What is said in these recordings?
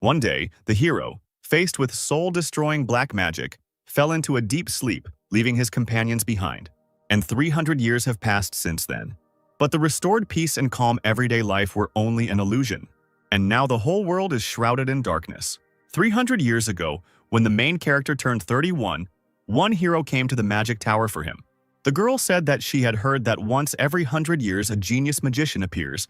One day, the hero, faced with soul-destroying black magic, fell into a deep sleep, leaving his companions behind. And 300 years have passed since then. But the restored peace and calm everyday life were only an illusion. And now the whole world is shrouded in darkness. 300 years ago, when the main character turned 31, one hero came to the magic tower for him. The girl said that she had heard that once every 100 years a genius magician appears,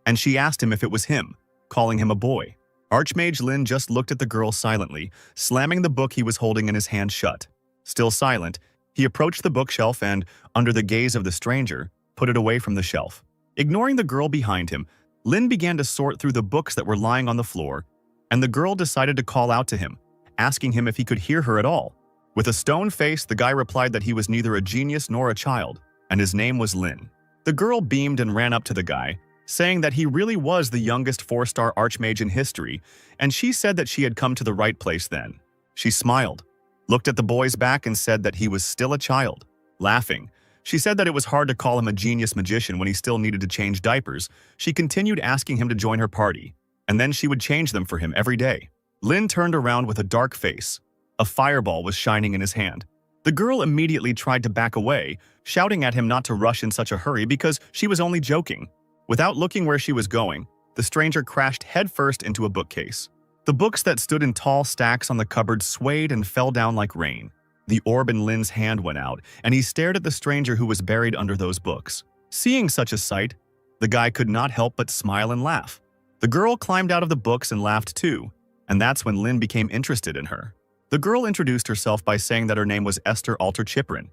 and she asked him if it was him, calling him a boy. Archmage Lin just looked at the girl silently, slamming the book he was holding in his hand shut. Still silent, he approached the bookshelf and, under the gaze of the stranger, put it away from the shelf. Ignoring the girl behind him, Lin began to sort through the books that were lying on the floor, and the girl decided to call out to him, asking him if he could hear her at all. With a stone face, the guy replied that he was neither a genius nor a child, and his name was Lin. The girl beamed and ran up to the guy, saying that he really was the youngest 4-star archmage in history, and she said that she had come to the right place then. She smiled, looked at the boy's back and said that he was still a child. Laughing, she said that it was hard to call him a genius magician when he still needed to change diapers. She continued asking him to join her party, and then she would change them for him every day. Lin turned around with a dark face. A fireball was shining in his hand. The girl immediately tried to back away, shouting at him not to rush in such a hurry because she was only joking. Without looking where she was going, the stranger crashed headfirst into a bookcase. The books that stood in tall stacks on the cupboard swayed and fell down like rain. The orb in Lin's hand went out, and he stared at the stranger who was buried under those books. Seeing such a sight, the guy could not help but smile and laugh. The girl climbed out of the books and laughed too, and that's when Lin became interested in her. The girl introduced herself by saying that her name was Esther Alter Chiprin,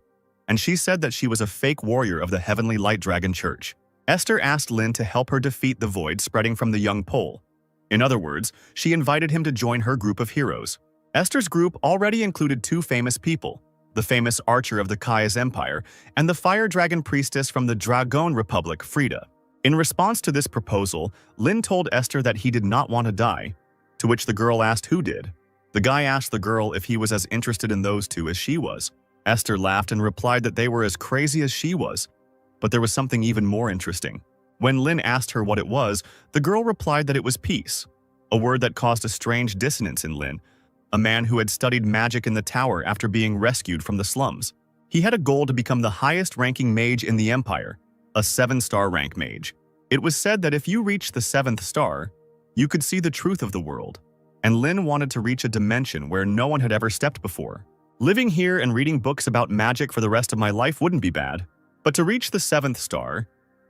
and she said that she was a fake warrior of the Heavenly Light Dragon Church. Esther asked Lin to help her defeat the void spreading from the young pole. In other words, she invited him to join her group of heroes. Esther's group already included 2 famous people, the famous archer of the Kaya's Empire and the fire dragon priestess from the Dragon Republic, Frida. In response to this proposal, Lin told Esther that he did not want to die, to which the girl asked who did. The guy asked the girl if he was as interested in those 2 as she was. Esther laughed and replied that they were as crazy as she was. But there was something even more interesting. When Lin asked her what it was, the girl replied that it was peace, a word that caused a strange dissonance in Lin, a man who had studied magic in the tower after being rescued from the slums. He had a goal to become the highest-ranking mage in the Empire, a 7-star rank mage. It was said that if you reached the 7th star, you could see the truth of the world, and Lin wanted to reach a dimension where no one had ever stepped before. Living here and reading books about magic for the rest of my life wouldn't be bad. But to reach the 7th star,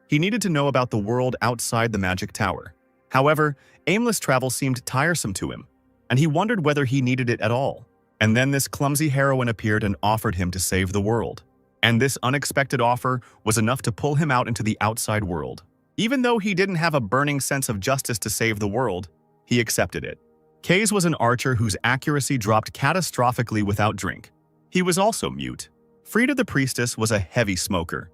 he needed to know about the world outside the magic tower. However, aimless travel seemed tiresome to him, and he wondered whether he needed it at all. And then this clumsy heroine appeared and offered him to save the world. And this unexpected offer was enough to pull him out into the outside world. Even though he didn't have a burning sense of justice to save the world, he accepted it. Kaze was an archer whose accuracy dropped catastrophically without drink. He was also mute. Frida the priestess was a heavy smoker.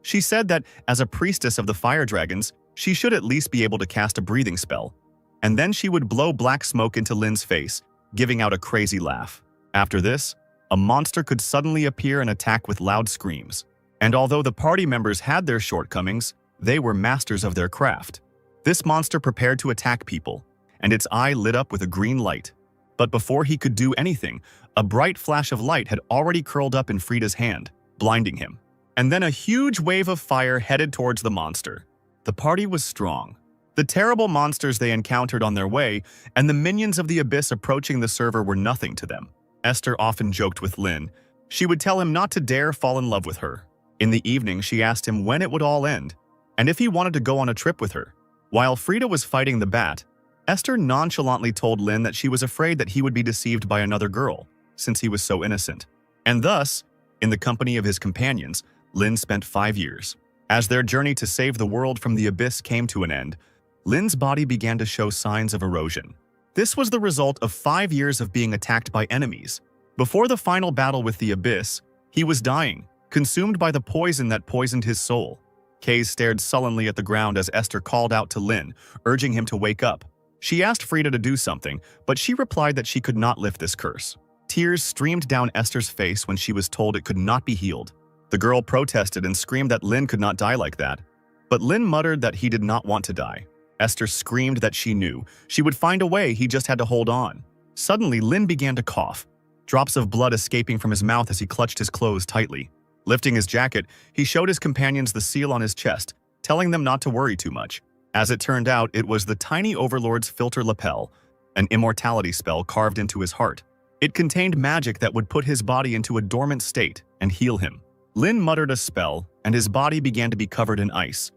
She said that, as a priestess of the fire dragons, she should at least be able to cast a breathing spell, and then she would blow black smoke into Lin's face, giving out a crazy laugh. After this, a monster could suddenly appear and attack with loud screams. And although the party members had their shortcomings, they were masters of their craft. This monster prepared to attack people, and its eye lit up with a green light. But before he could do anything, a bright flash of light had already curled up in Frida's hand, blinding him. And then a huge wave of fire headed towards the monster. The party was strong. The terrible monsters they encountered on their way and the minions of the abyss approaching the server were nothing to them. Esther often joked with Lin. She would tell him not to dare fall in love with her. In the evening, she asked him when it would all end, and if he wanted to go on a trip with her. While Frida was fighting the bat, Esther nonchalantly told Lin that she was afraid that he would be deceived by another girl, since he was so innocent. And thus, in the company of his companions, Lin spent 5 years. As their journey to save the world from the abyss came to an end, Lin's body began to show signs of erosion. This was the result of 5 years of being attacked by enemies. Before the final battle with the abyss, he was dying, consumed by the poison that poisoned his soul. Kaze stared sullenly at the ground as Esther called out to Lin, urging him to wake up. She asked Frida to do something, but she replied that she could not lift this curse. Tears streamed down Esther's face when she was told it could not be healed. The girl protested and screamed that Lin could not die like that. But Lin muttered that he did not want to die. Esther screamed that she knew. She would find a way, he just had to hold on. Suddenly, Lin began to cough, drops of blood escaping from his mouth as he clutched his clothes tightly. Lifting his jacket, he showed his companions the seal on his chest, telling them not to worry too much. As it turned out, it was the tiny overlord's filter lapel, an immortality spell carved into his heart. It contained magic that would put his body into a dormant state and heal him. Lin muttered a spell, and his body began to be covered in ice.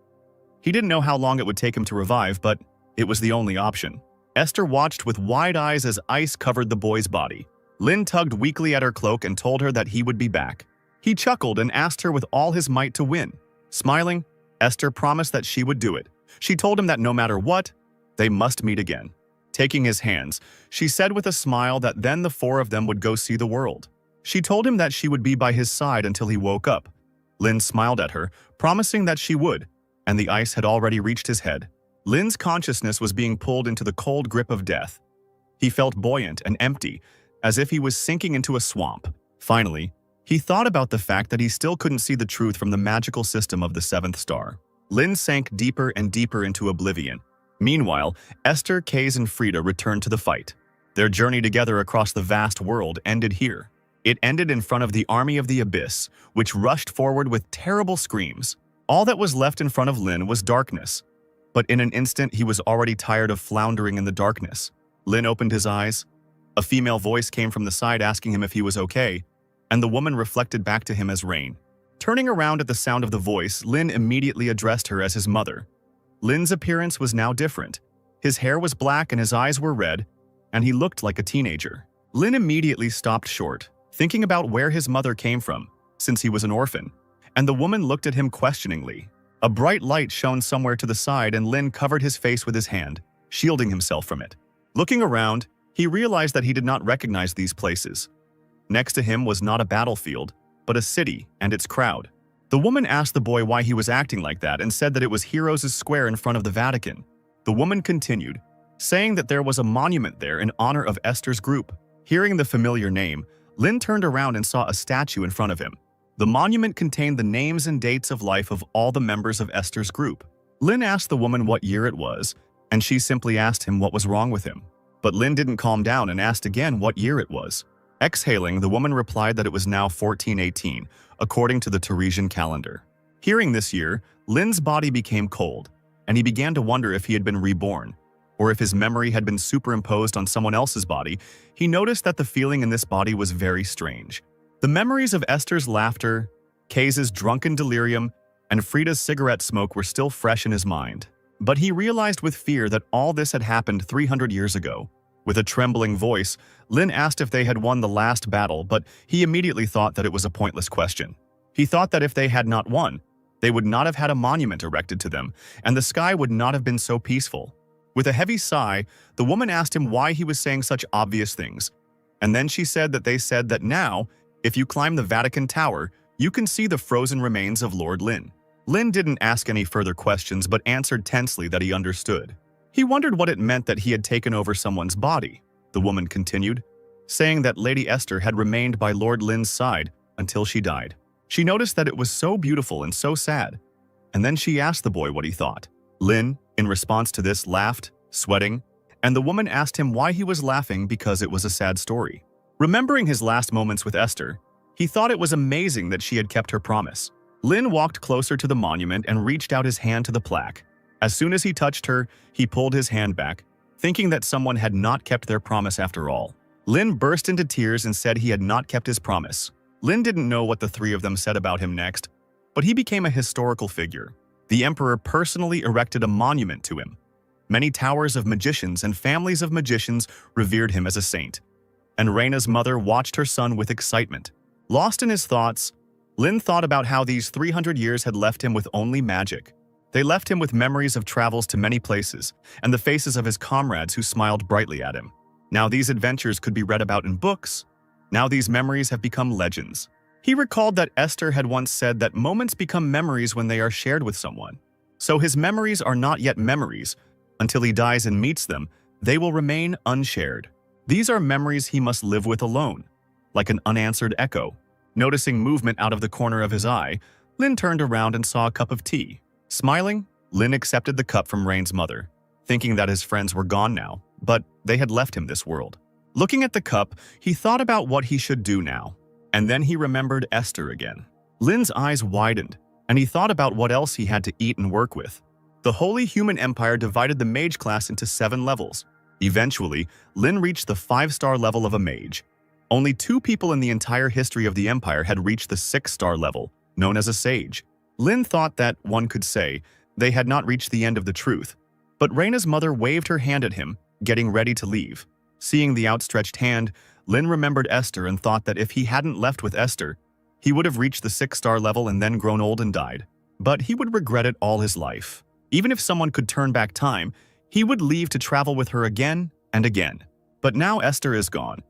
He didn't know how long it would take him to revive, but it was the only option. Esther watched with wide eyes as ice covered the boy's body. Lin tugged weakly at her cloak and told her that he would be back. He chuckled and asked her with all his might to win. Smiling, Esther promised that she would do it. She told him that no matter what, they must meet again. Taking his hands, she said with a smile that then the four of them would go see the world. She told him that she would be by his side until he woke up. Lin smiled at her, promising that she would, and the ice had already reached his head. Lin's consciousness was being pulled into the cold grip of death. He felt buoyant and empty, as if he was sinking into a swamp. Finally, he thought about the fact that he still couldn't see the truth from the magical system of the seventh star. Lin sank deeper and deeper into oblivion. Meanwhile, Esther, Kaze, and Frida returned to the fight. Their journey together across the vast world ended here. It ended in front of the army of the abyss, which rushed forward with terrible screams. All that was left in front of Lin was darkness. But in an instant, he was already tired of floundering in the darkness. Lin opened his eyes. A female voice came from the side asking him if he was okay, and the woman reflected back to him as rain. Turning around at the sound of the voice, Lin immediately addressed her as his mother. Lin's appearance was now different. His hair was black and his eyes were red, and he looked like a teenager. Lin immediately stopped short, thinking about where his mother came from, since he was an orphan, and the woman looked at him questioningly. A bright light shone somewhere to the side and Lin covered his face with his hand, shielding himself from it. Looking around, he realized that he did not recognize these places. Next to him was not a battlefield, but a city and its crowd. The woman asked the boy why he was acting like that and said that it was Heroes' Square in front of the Vatican. The woman continued, saying that there was a monument there in honor of Esther's group. Hearing the familiar name, Lin turned around and saw a statue in front of him. The monument contained the names and dates of life of all the members of Esther's group. Lin asked the woman what year it was, and she simply asked him what was wrong with him. But Lin didn't calm down and asked again what year it was. Exhaling, the woman replied that it was now 1418, according to the Teresian calendar. Hearing this year, Lin's body became cold, and he began to wonder if he had been reborn, or if his memory had been superimposed on someone else's body. He noticed that the feeling in this body was very strange. The memories of Esther's laughter, Kaze's drunken delirium, and Frida's cigarette smoke were still fresh in his mind. But he realized with fear that all this had happened 300 years ago. With a trembling voice, Lin asked if they had won the last battle, but he immediately thought that it was a pointless question. He thought that if they had not won, they would not have had a monument erected to them, and the sky would not have been so peaceful. With a heavy sigh, the woman asked him why he was saying such obvious things. And then she said that they said that now, if you climb the Vatican Tower, you can see the frozen remains of Lord Lin. Lin didn't ask any further questions but answered tensely that he understood. He wondered what it meant that he had taken over someone's body. The woman continued, saying that Lady Esther had remained by Lord Lin's side until she died. She noticed that it was so beautiful and so sad, and then she asked the boy what he thought. Lin, in response to this, laughed, sweating, and the woman asked him why he was laughing because it was a sad story. Remembering his last moments with Esther, he thought it was amazing that she had kept her promise. Lin walked closer to the monument and reached out his hand to the plaque. As soon as he touched her, he pulled his hand back, thinking that someone had not kept their promise after all. Lin burst into tears and said he had not kept his promise. Lin didn't know what the three of them said about him next, but he became a historical figure. The emperor personally erected a monument to him. Many towers of magicians and families of magicians revered him as a saint. And Reina's mother watched her son with excitement. Lost in his thoughts, Lin thought about how these 300 years had left him with only magic. They left him with memories of travels to many places and the faces of his comrades who smiled brightly at him. Now these adventures could be read about in books. Now these memories have become legends. He recalled that Esther had once said that moments become memories when they are shared with someone. So his memories are not yet memories. Until he dies and meets them, they will remain unshared. These are memories he must live with alone, like an unanswered echo. Noticing movement out of the corner of his eye, Lin turned around and saw a cup of tea. Smiling, Lin accepted the cup from Rain's mother. thinking that his friends were gone now, but they had left him this world. Looking at the cup, he thought about what he should do now, and then he remembered Esther again. Lin's eyes widened, and he thought about what else he had to eat and work with. The Holy Human Empire divided the mage class into 7 levels. Eventually, Lin reached the 5-star level of a mage. Only 2 people in the entire history of the empire had reached the 6-star level, known as a sage. Lin thought that, one could say, they had not reached the end of the truth. But Reina's mother waved her hand at him, getting ready to leave. Seeing the outstretched hand, Lin remembered Esther and thought that if he hadn't left with Esther, he would have reached the 6-star level and then grown old and died. But he would regret it all his life. Even if someone could turn back time, he would leave to travel with her again and again. But now Esther is gone.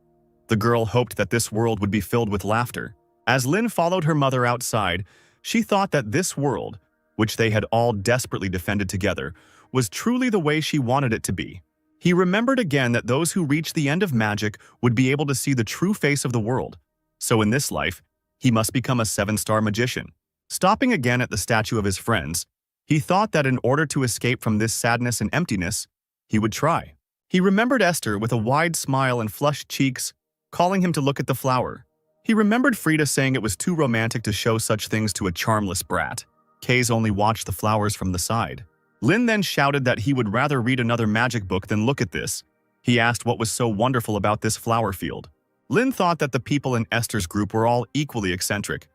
The girl hoped that this world would be filled with laughter. As Lin followed her mother outside, she thought that this world, which they had all desperately defended together, was truly the way she wanted it to be. He remembered again that those who reached the end of magic would be able to see the true face of the world. So in this life, he must become a 7-star magician. Stopping again at the statue of his friends, he thought that in order to escape from this sadness and emptiness, he would try. He remembered Esther with a wide smile and flushed cheeks, calling him to look at the flower. He remembered Frida saying it was too romantic to show such things to a charmless brat. Kays only watched the flowers from the side. Lin then shouted that he would rather read another magic book than look at this. He asked what was so wonderful about this flower field. Lin thought that the people in Esther's group were all equally eccentric,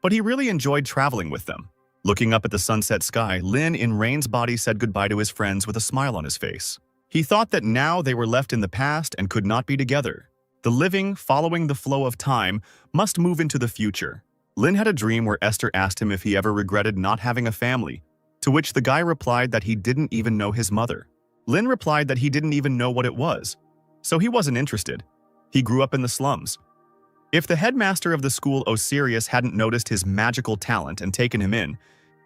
but he really enjoyed traveling with them. Looking up at the sunset sky, Lin in Rain's body said goodbye to his friends with a smile on his face. He thought that now they were left in the past and could not be together. The living, following the flow of time, must move into the future. Lin had a dream where Esther asked him if he ever regretted not having a family, to which the guy replied that he didn't even know his mother. Lin replied that he didn't even know what it was, so he wasn't interested. He grew up in the slums. If the headmaster of the school, Osiris, hadn't noticed his magical talent and taken him in,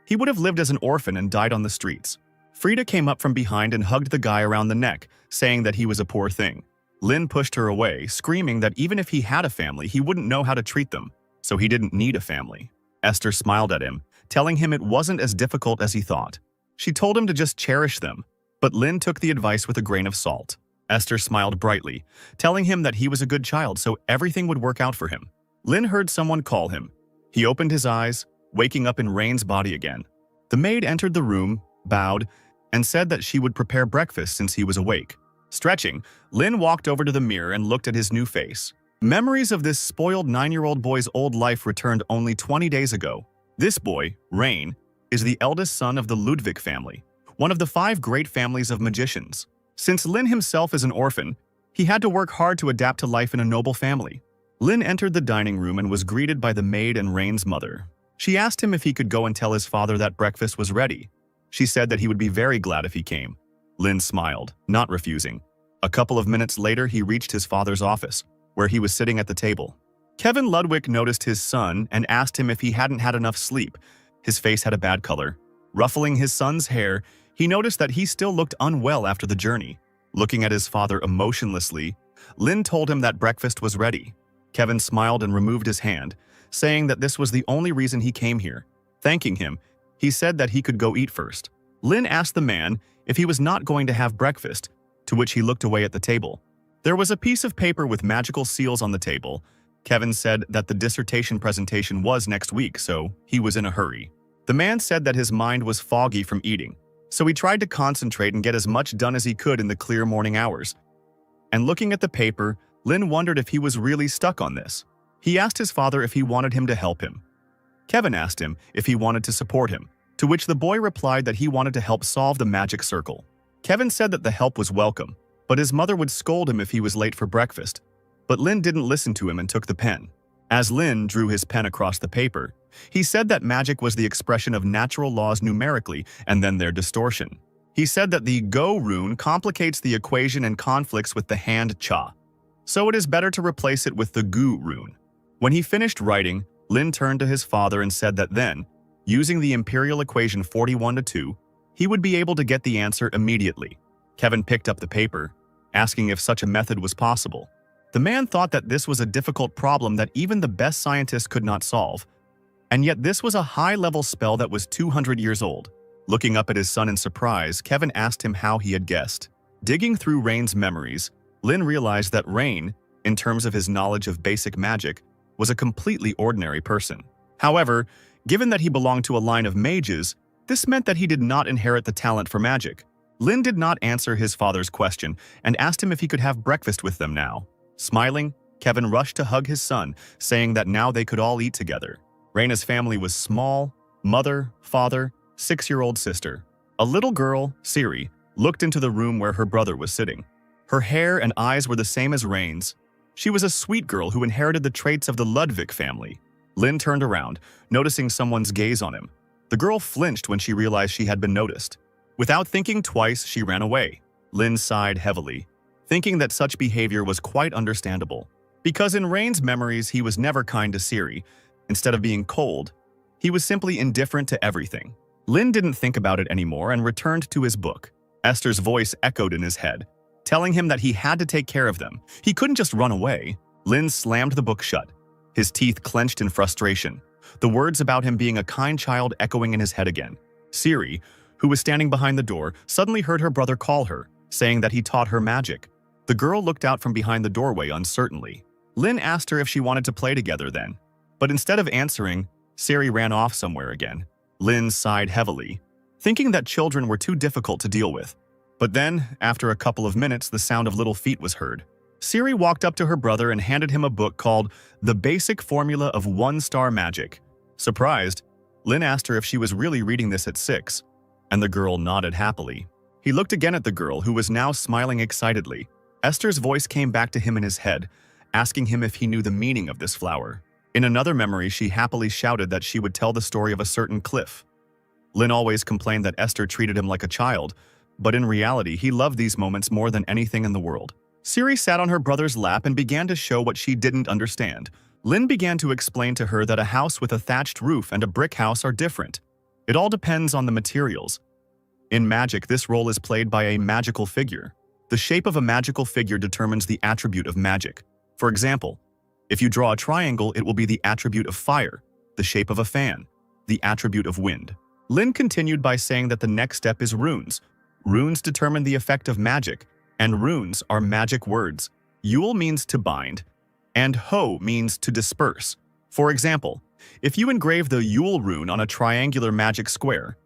he would have lived as an orphan and died on the streets. Frida came up from behind and hugged the guy around the neck, saying that he was a poor thing. Lin pushed her away, screaming that even if he had a family, he wouldn't know how to treat them, so he didn't need a family. Esther smiled at him, telling him it wasn't as difficult as he thought. She told him to just cherish them, but Lin took the advice with a grain of salt. Esther smiled brightly, telling him that he was a good child, so everything would work out for him. Lin heard someone call him. He opened his eyes, waking up in Rain's body again. The maid entered the room, bowed, and said that she would prepare breakfast since he was awake. Stretching, Lin walked over to the mirror and looked at his new face. Memories of this spoiled 9-year-old boy's old life returned only 20 days ago. This boy, Rain, is the eldest son of the Ludwig family, one of the 5 great families of magicians. Since Lin himself is an orphan, he had to work hard to adapt to life in a noble family. Lin entered the dining room and was greeted by the maid and Rain's mother. She asked him if he could go and tell his father that breakfast was ready. She said that he would be very glad if he came. Lin smiled, not refusing. A couple of minutes later, he reached his father's office, where he was sitting at the table. Kevin Ludwig noticed his son and asked him if he hadn't had enough sleep. His face had a bad color. Ruffling his son's hair, he noticed that he still looked unwell after the journey. Looking at his father emotionlessly, Lin told him that breakfast was ready. Kevin smiled and removed his hand, saying that this was the only reason he came here. Thanking him, he said that he could go eat first. Lin asked the man if he was not going to have breakfast, to which he looked away at the table. There was a piece of paper with magical seals on the table. Kevin said that the dissertation presentation was next week, so he was in a hurry. The man said that his mind was foggy from eating, so he tried to concentrate and get as much done as he could in the clear morning hours. And looking at the paper, Lin wondered if he was really stuck on this. He asked his father if he wanted him to help him. Kevin asked him if he wanted to support him, to which the boy replied that he wanted to help solve the magic circle. Kevin said that the help was welcome, but his mother would scold him if he was late for breakfast. But Lin didn't listen to him and took the pen. As Lin drew his pen across the paper, he said that magic was the expression of natural laws numerically and then their distortion. He said that the Go rune complicates the equation and conflicts with the hand Cha, so it is better to replace it with the Gu rune. When he finished writing, Lin turned to his father and said that then, using the imperial equation 41:2, he would be able to get the answer immediately. Kevin picked up the paper, asking if such a method was possible. The man thought that this was a difficult problem that even the best scientists could not solve, and yet this was a high-level spell that was 200 years old. Looking up at his son in surprise, Kevin asked him how he had guessed. Digging through Rain's memories, Lin realized that Rain, in terms of his knowledge of basic magic, was a completely ordinary person. However, given that he belonged to a line of mages, this meant that he did not inherit the talent for magic. Lin did not answer his father's question and asked him if he could have breakfast with them now. Smiling, Kevin rushed to hug his son, saying that now they could all eat together. Raina's family was small: mother, father, 6-year-old sister. A little girl, Siri, looked into the room where her brother was sitting. Her hair and eyes were the same as Rain's. She was a sweet girl who inherited the traits of the Ludwig family. Lin turned around, noticing someone's gaze on him. The girl flinched when she realized she had been noticed. Without thinking twice, she ran away. Lin sighed heavily, thinking that such behavior was quite understandable. Because in Rain's memories, he was never kind to Siri. Instead of being cold, he was simply indifferent to everything. Lin didn't think about it anymore and returned to his book. Esther's voice echoed in his head, telling him that he had to take care of them. He couldn't just run away. Lin slammed the book shut, his teeth clenched in frustration, the words about him being a kind child echoing in his head again. Siri, who was standing behind the door, suddenly heard her brother call her, saying that he taught her magic. The girl looked out from behind the doorway uncertainly. Lin asked her if she wanted to play together then, but instead of answering, Siri ran off somewhere again. Lin sighed heavily, thinking that children were too difficult to deal with. But then, after a couple of minutes, the sound of little feet was heard. Siri walked up to her brother and handed him a book called The Basic Formula of One-Star Magic. Surprised, Lin asked her if she was really reading this at 6, and the girl nodded happily. He looked again at the girl, who was now smiling excitedly. Esther's voice came back to him in his head, asking him if he knew the meaning of this flower. In another memory, she happily shouted that she would tell the story of a certain cliff. Lin always complained that Esther treated him like a child, but in reality, he loved these moments more than anything in the world. Siri sat on her brother's lap and began to show what she didn't understand. Lin began to explain to her that a house with a thatched roof and a brick house are different. It all depends on the materials. In magic, this role is played by a magical figure. The shape of a magical figure determines the attribute of magic. For example, if you draw a triangle, it will be the attribute of fire, the shape of a fan, the attribute of wind. Lin continued by saying that the next step is runes. Runes determine the effect of magic, and runes are magic words. Yule means to bind, and Ho means to disperse. For example, if you engrave the Yule rune on a triangular magic square,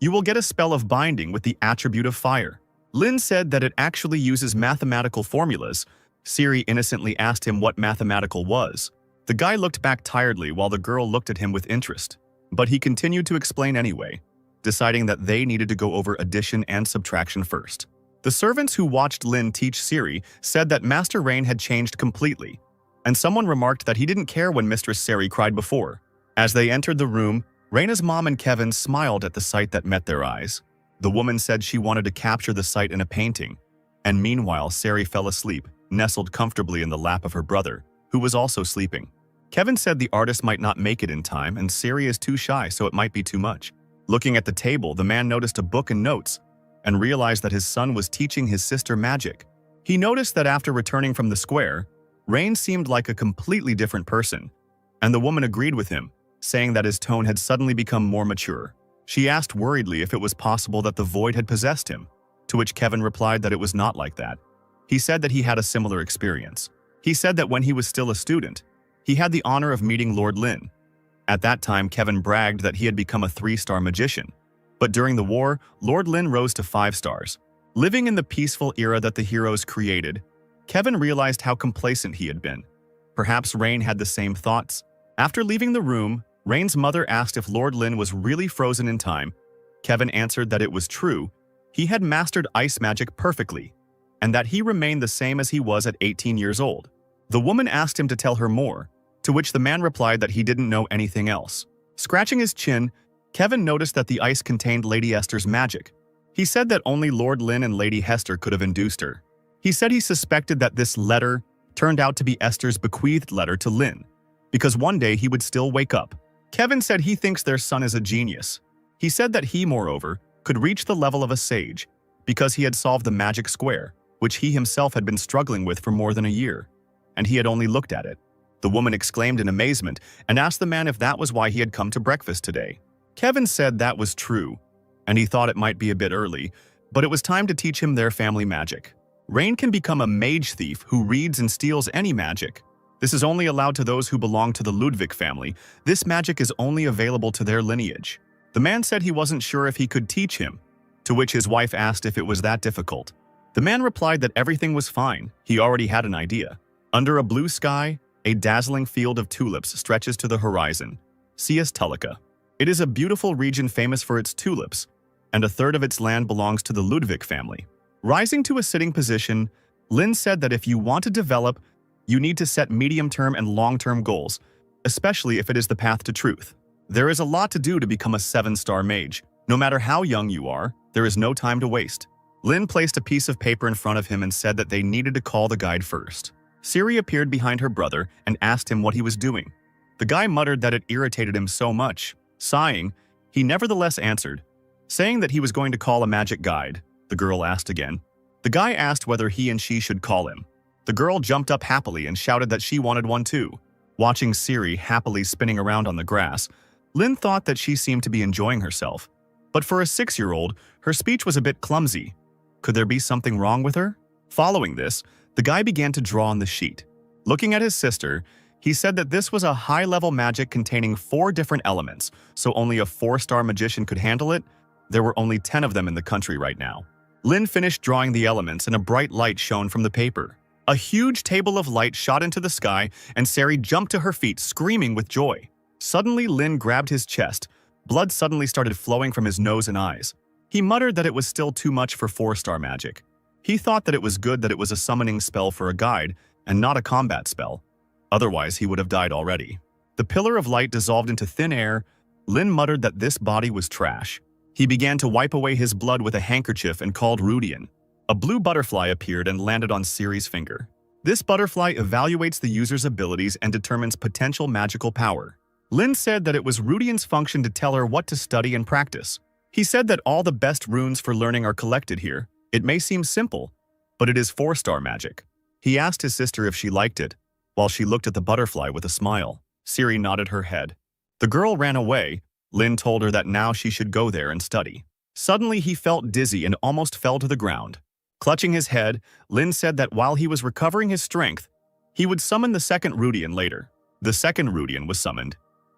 you will get a spell of binding with the attribute of fire. Lin said that it actually uses mathematical formulas. Siri innocently asked him what mathematical was. The guy looked back tiredly while the girl looked at him with interest, but he continued to explain anyway, deciding that they needed to go over addition and subtraction first. The servants who watched Lin teach Siri said that Master Rain had changed completely, and someone remarked that he didn't care when Mistress Siri cried before. As they entered the room, Raina's mom and Kevin smiled at the sight that met their eyes. The woman said she wanted to capture the sight in a painting, and meanwhile Siri fell asleep, nestled comfortably in the lap of her brother, who was also sleeping. Kevin said the artist might not make it in time and Siri is too shy, so it might be too much. Looking at the table, the man noticed a book and notes and realized that his son was teaching his sister magic. He noticed that after returning from the square, Rain seemed like a completely different person, and the woman agreed with him, saying that his tone had suddenly become more mature. She asked worriedly if it was possible that the void had possessed him, to which Kevin replied that it was not like that. He said that he had a similar experience. He said that when he was still a student, he had the honor of meeting Lord Lin. At that time, Kevin bragged that he had become a 3-star magician. But during the war, Lord Lin rose to 5 stars. Living in the peaceful era that the heroes created, Kevin realized how complacent he had been. Perhaps Rain had the same thoughts. After leaving the room, Rain's mother asked if Lord Lin was really frozen in time. Kevin answered that it was true. He had mastered ice magic perfectly, and that he remained the same as he was at 18 years old. The woman asked him to tell her more, to which the man replied that he didn't know anything else. Scratching his chin, Kevin noticed that the ice contained Lady Esther's magic. He said that only Lord Lin and Lady Hester could have induced her. He said he suspected that this letter turned out to be Esther's bequeathed letter to Lin, because one day he would still wake up. Kevin said he thinks their son is a genius. He said that he, moreover, could reach the level of a sage, because he had solved the magic square, which he himself had been struggling with for more than a year, and he had only looked at it. The woman exclaimed in amazement and asked the man if that was why he had come to breakfast today. Kevin said that was true. and he thought it might be a bit early, but it was time to teach him their family magic. Rain can become a mage thief who reads and steals any magic. This is only allowed to those who belong to the Ludwig family. This magic is only available to their lineage. The man said he wasn't sure if he could teach him, to which his wife asked if it was that difficult. The man replied that everything was fine. He already had an idea. Under a blue sky, a dazzling field of tulips stretches to the horizon. C.S. Tulika. It is a beautiful region famous for its tulips, and a third of its land belongs to the Ludwig family. Rising to a sitting position, Lin said that if you want to develop, you need to set medium-term and long-term goals, especially if it is the path to truth. There is a lot to do to become a 7-star mage. No matter how young you are, there is no time to waste. Lin placed a piece of paper in front of him and said that they needed to call the guide first. Siri appeared behind her brother and asked him what he was doing. The guy muttered that it irritated him so much. Sighing, he nevertheless answered, saying that he was going to call a magic guide. The girl asked again. The guy asked whether he and she should call him. The girl jumped up happily and shouted that she wanted one too. Watching Siri happily spinning around on the grass, Lin thought that she seemed to be enjoying herself. But for a 6-year-old, her speech was a bit clumsy. Could there be something wrong with her? Following this, the guy began to draw on the sheet. Looking at his sister, he said that this was a high-level magic containing 4 different elements, so only a 4-star magician could handle it. There were only 10 of them in the country right now. Lin finished drawing the elements and a bright light shone from the paper. A huge table of light shot into the sky and Sari jumped to her feet, screaming with joy. Suddenly, Lin grabbed his chest. Blood suddenly started flowing from his nose and eyes. He muttered that it was still too much for 4-star magic. He thought that it was good that it was a summoning spell for a guide and not a combat spell. Otherwise, he would have died already. The pillar of light dissolved into thin air. Lin muttered that this body was trash. He began to wipe away his blood with a handkerchief and called Rudian. A blue butterfly appeared and landed on Siri's finger. This butterfly evaluates the user's abilities and determines potential magical power. Lin said that it was Rudian's function to tell her what to study and practice. He said that all the best runes for learning are collected here. It may seem simple, but it is 4-star magic. He asked his sister if she liked it, while she looked at the butterfly with a smile. Siri nodded her head. The girl ran away. Lin told her that now she should go there and study. Suddenly, he felt dizzy and almost fell to the ground. Clutching his head, Lin said that while he was recovering his strength, he would summon the second Rudian later. The second Rudian was summoned.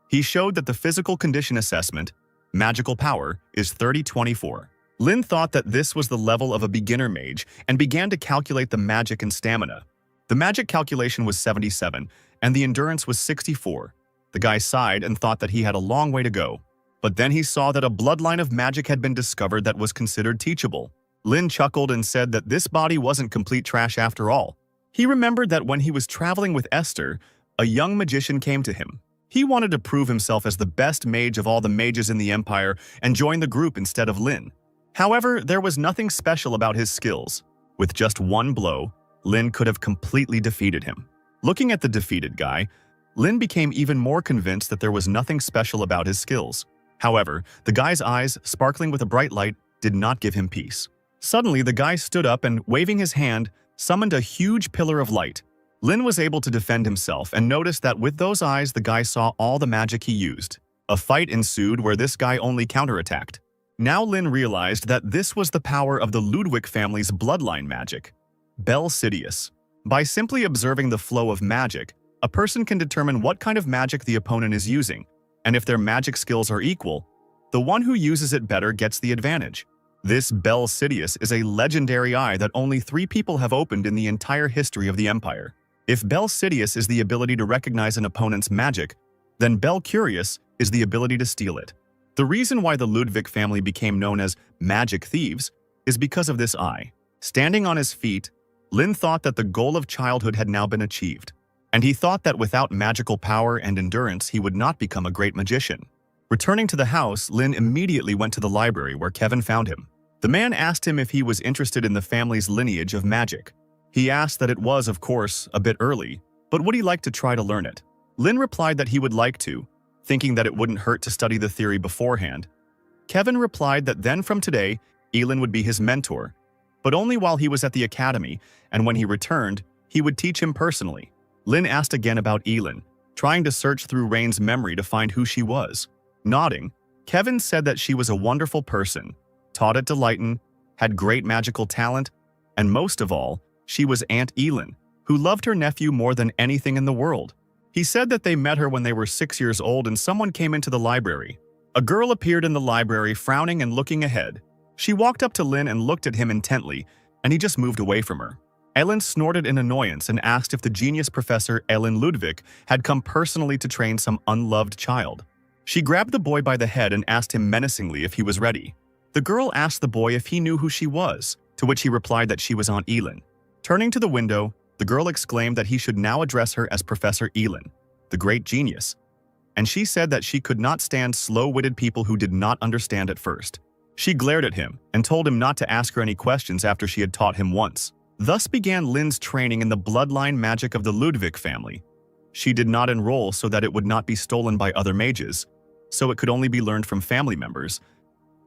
He showed that the physical condition assessment, magical power, is 30-24. Lin thought that this was the level of a beginner mage and began to calculate the magic and stamina. The magic calculation was 77, and the endurance was 64. The guy sighed and thought that he had a long way to go. But then he saw that a bloodline of magic had been discovered that was considered teachable. Lin chuckled and said that this body wasn't complete trash after all. He remembered that when he was traveling with Esther, a young magician came to him. He wanted to prove himself as the best mage of all the mages in the Empire and join the group instead of Lin. However, there was nothing special about his skills. With just one blow, Lin could have completely defeated him. Looking at the defeated guy, Lin became even more convinced that there was nothing special about his skills. However, the guy's eyes, sparkling with a bright light, did not give him peace. Suddenly, the guy stood up and, waving his hand, summoned a huge pillar of light. Lin was able to defend himself and noticed that with those eyes the guy saw all the magic he used. A fight ensued where this guy only counterattacked. Now Lin realized that this was the power of the Ludwig family's bloodline magic. Bel Sidious. By simply observing the flow of magic, a person can determine what kind of magic the opponent is using, and if their magic skills are equal, the one who uses it better gets the advantage. This Bel Sidious is a legendary eye that only 3 people have opened in the entire history of the Empire. If Bel Sidious is the ability to recognize an opponent's magic, then Bel Curious is the ability to steal it. The reason why the Ludwig family became known as magic thieves is because of this eye. Standing on his feet, Lin thought that the goal of childhood had now been achieved, and he thought that without magical power and endurance he would not become a great magician. Returning to the house, Lin immediately went to the library where Kevin found him. The man asked him if he was interested in the family's lineage of magic. He asked that it was, of course, a bit early, but would he like to try to learn it? Lin replied that he would like to, thinking that it wouldn't hurt to study the theory beforehand. Kevin replied that then from today, Elin would be his mentor, but only while he was at the academy, and when he returned, he would teach him personally. Lin asked again about Elin, trying to search through Rain's memory to find who she was. Nodding, Kevin said that she was a wonderful person, taught at Delighton, had great magical talent, and most of all, she was Aunt Elin, who loved her nephew more than anything in the world. He said that they met her when they were 6 years old and someone came into the library. A girl appeared in the library, frowning and looking ahead. She walked up to Lin and looked at him intently, and he just moved away from her. Elin snorted in annoyance and asked if the genius professor Elin Ludwig had come personally to train some unloved child. She grabbed the boy by the head and asked him menacingly if he was ready. The girl asked the boy if he knew who she was, to which he replied that she was Aunt Elin. Turning to the window, the girl exclaimed that he should now address her as Professor Elin, the great genius, and she said that she could not stand slow-witted people who did not understand at first. She glared at him and told him not to ask her any questions after she had taught him once. Thus began Lin's training in the bloodline magic of the Ludwig family. She did not enroll so that it would not be stolen by other mages, so it could only be learned from family members.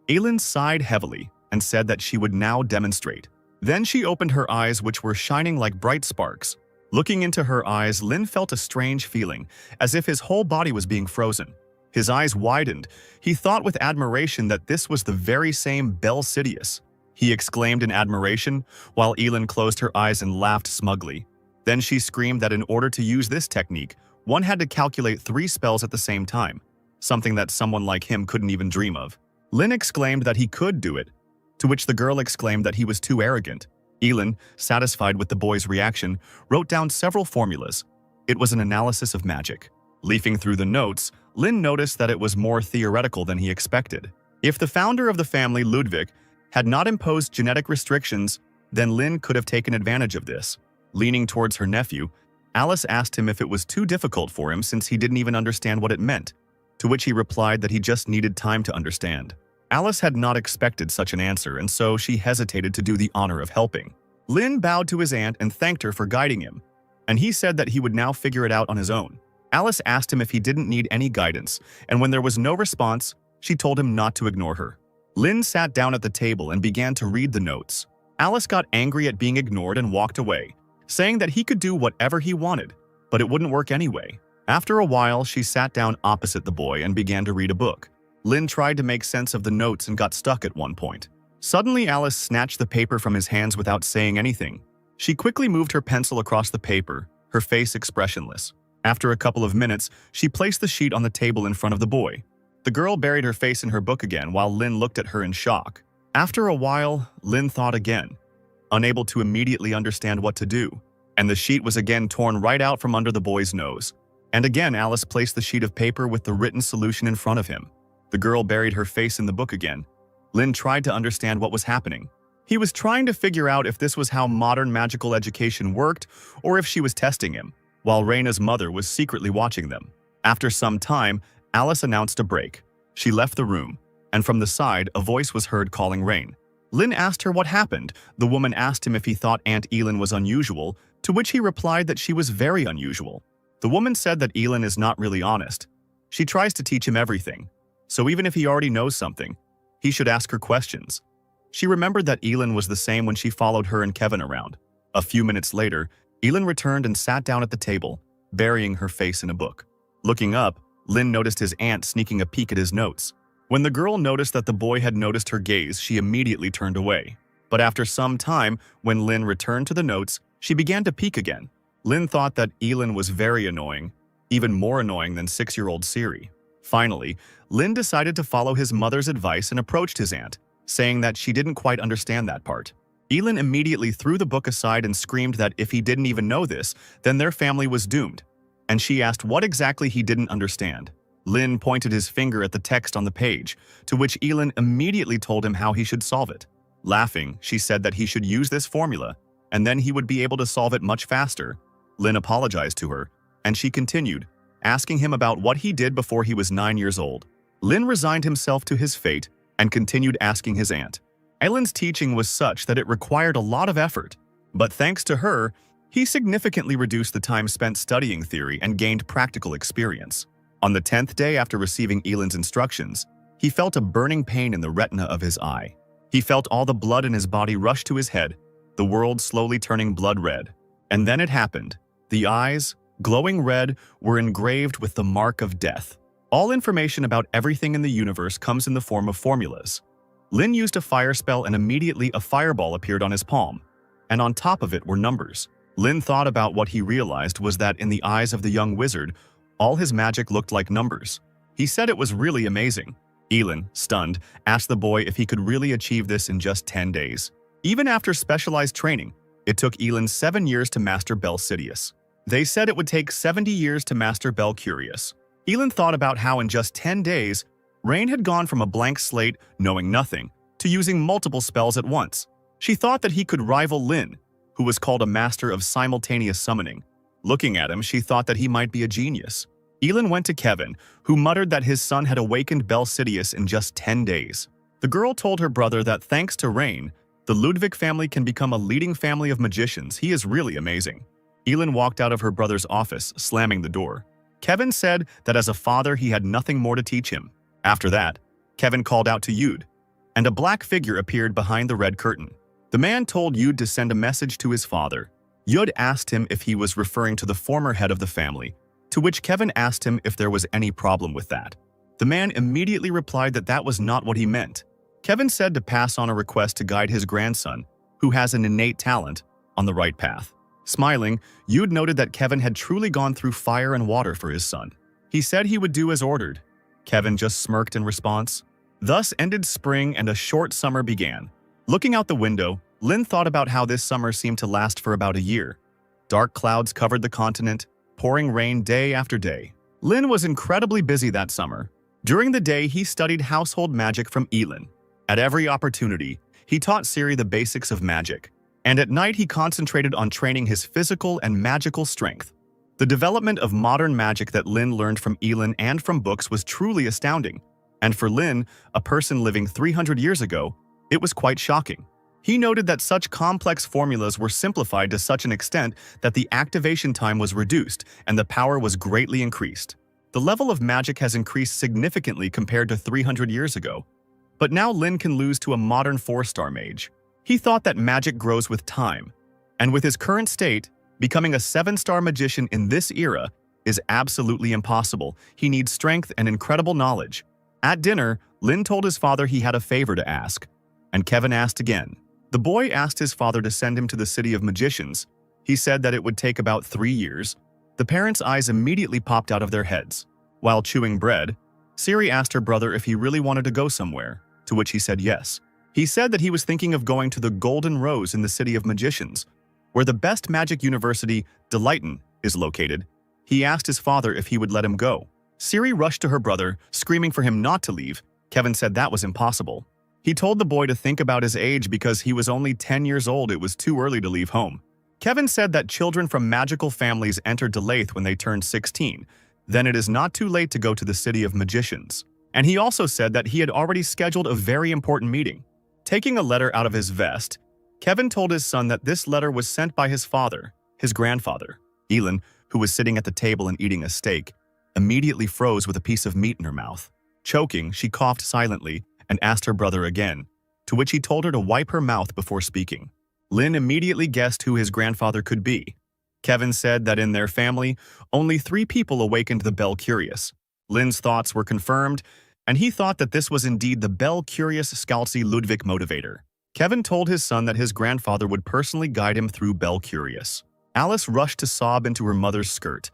Elin sighed heavily and said that she would now demonstrate. Then she opened her eyes, which were shining like bright sparks. Looking into her eyes, Lin felt a strange feeling, as if his whole body was being frozen. His eyes widened. He thought with admiration that this was the very same Belle Sidious. He exclaimed in admiration, while Elin closed her eyes and laughed smugly. Then she screamed that in order to use this technique, one had to calculate 3 spells at the same time, something that someone like him couldn't even dream of. Lin exclaimed that he could do it, to which the girl exclaimed that he was too arrogant. Elin, satisfied with the boy's reaction, wrote down several formulas. It was an analysis of magic. Leafing through the notes, Lin noticed that it was more theoretical than he expected. If the founder of the family, Ludwig, had not imposed genetic restrictions, then Lin could have taken advantage of this. Leaning towards her nephew, Alice asked him if it was too difficult for him since he didn't even understand what it meant, to which he replied that he just needed time to understand. Alice had not expected such an answer, and so she hesitated to do the honor of helping. Lin bowed to his aunt and thanked her for guiding him, and he said that he would now figure it out on his own. Alice asked him if he didn't need any guidance, and when there was no response, she told him not to ignore her. Lin sat down at the table and began to read the notes. Alice got angry at being ignored and walked away, saying that he could do whatever he wanted, but it wouldn't work anyway. After a while, she sat down opposite the boy and began to read a book. Lin tried to make sense of the notes and got stuck at one point. Suddenly, Alice snatched the paper from his hands without saying anything. She quickly moved her pencil across the paper, her face expressionless. After a couple of minutes, she placed the sheet on the table in front of the boy. The girl buried her face in her book again while Lin looked at her in shock. After a while, Lin thought again, unable to immediately understand what to do, and the sheet was again torn right out from under the boy's nose. And again, Alice placed the sheet of paper with the written solution in front of him. The girl buried her face in the book again. Lin tried to understand what was happening. He was trying to figure out if this was how modern magical education worked or if she was testing him, while Raina's mother was secretly watching them. After some time, Alice announced a break. She left the room, and from the side, a voice was heard calling Rain. Lin asked her what happened. The woman asked him if he thought Aunt Elin was unusual, to which he replied that she was very unusual. The woman said that Elin is not really honest. She tries to teach him everything. So even if he already knows something, he should ask her questions. She remembered that Elin was the same when she followed her and Kevin around. A few minutes later, Elin returned and sat down at the table, burying her face in a book. Looking up, Lin noticed his aunt sneaking a peek at his notes. When the girl noticed that the boy had noticed her gaze, she immediately turned away. But after some time, when Lin returned to the notes, she began to peek again. Lin thought that Elin was very annoying, even more annoying than 6-year-old Siri. Finally, Lin decided to follow his mother's advice and approached his aunt, saying that she didn't quite understand that part. Elin immediately threw the book aside and screamed that if he didn't even know this, then their family was doomed. And she asked what exactly he didn't understand. Lin pointed his finger at the text on the page, to which Elin immediately told him how he should solve it. Laughing, she said that he should use this formula, and then he would be able to solve it much faster. Lin apologized to her, and she continued, asking him about what he did before he was 9 years old. Lin resigned himself to his fate and continued asking his aunt. Elin's teaching was such that it required a lot of effort, but thanks to her, he significantly reduced the time spent studying theory and gained practical experience. On the 10th day after receiving Elin's instructions, he felt a burning pain in the retina of his eye. He felt all the blood in his body rush to his head, the world slowly turning blood red. And then it happened. The eyes, glowing red, were engraved with the mark of death. All information about everything in the universe comes in the form of formulas. Lin used a fire spell and immediately a fireball appeared on his palm, and on top of it were numbers. Lin thought about what he realized was that in the eyes of the young wizard, all his magic looked like numbers. He said it was really amazing. Elin, stunned, asked the boy if he could really achieve this in just 10 days. Even after specialized training, it took Elin 7 years to master Belcidius. They said it would take 70 years to master Belcurious. Elin thought about how in just 10 days, Rain had gone from a blank slate, knowing nothing, to using multiple spells at once. She thought that he could rival Lin, who was called a master of simultaneous summoning. Looking at him, she thought that he might be a genius. Elin went to Kevin, who muttered that his son had awakened Belcidius in just 10 days. The girl told her brother that thanks to Rain, the Ludwig family can become a leading family of magicians. He is really amazing. Elin walked out of her brother's office, slamming the door. Kevin said that as a father he had nothing more to teach him. After that, Kevin called out to Yud, and a black figure appeared behind the red curtain. The man told Yud to send a message to his father. Yud asked him if he was referring to the former head of the family, to which Kevin asked him if there was any problem with that. The man immediately replied that that was not what he meant. Kevin said to pass on a request to guide his grandson, who has an innate talent, on the right path. Smiling, Yud noted that Kevin had truly gone through fire and water for his son. He said he would do as ordered. Kevin just smirked in response. Thus ended spring and a short summer began. Looking out the window, Lin thought about how this summer seemed to last for about a year. Dark clouds covered the continent, pouring rain day after day. Lin was incredibly busy that summer. During the day, he studied household magic from Elin. At every opportunity, he taught Siri the basics of magic. And at night, he concentrated on training his physical and magical strength. The development of modern magic that Lin learned from Elin and from books was truly astounding. And for Lin, a person living 300 years ago, it was quite shocking. He noted that such complex formulas were simplified to such an extent that the activation time was reduced and the power was greatly increased. The level of magic has increased significantly compared to 300 years ago. But now Lin can lose to a modern 4-star mage. He thought that magic grows with time, and with his current state, becoming a 7-star magician in this era is absolutely impossible. He needs strength and incredible knowledge. At dinner, Lin told his father he had a favor to ask, and Kevin asked again. The boy asked his father to send him to the city of magicians. He said that it would take about 3 years. The parents' eyes immediately popped out of their heads. While chewing bread, Siri asked her brother if he really wanted to go somewhere, to which he said yes. He said that he was thinking of going to the Golden Rose in the City of Magicians, where the best magic university, Delighton, is located. He asked his father if he would let him go. Siri rushed to her brother, screaming for him not to leave. Kevin said that was impossible. He told the boy to think about his age because he was only 10 years old. It was too early to leave home. Kevin said that children from magical families enter Delaith when they turn 16. Then it is not too late to go to the City of Magicians. And he also said that he had already scheduled a very important meeting. Taking a letter out of his vest, Kevin told his son that this letter was sent by his father, his grandfather. Elin, who was sitting at the table and eating a steak, immediately froze with a piece of meat in her mouth. Choking, she coughed silently and asked her brother again, to which he told her to wipe her mouth before speaking. Lin immediately guessed who his grandfather could be. Kevin said that in their family, only 3 people awakened the Belcurious. Lin's thoughts were confirmed, and he thought that this was indeed the Belcurious Scalzi Ludwig Motivator. Kevin told his son that his grandfather would personally guide him through Belcurious. Alice rushed to sob into her mother's skirt,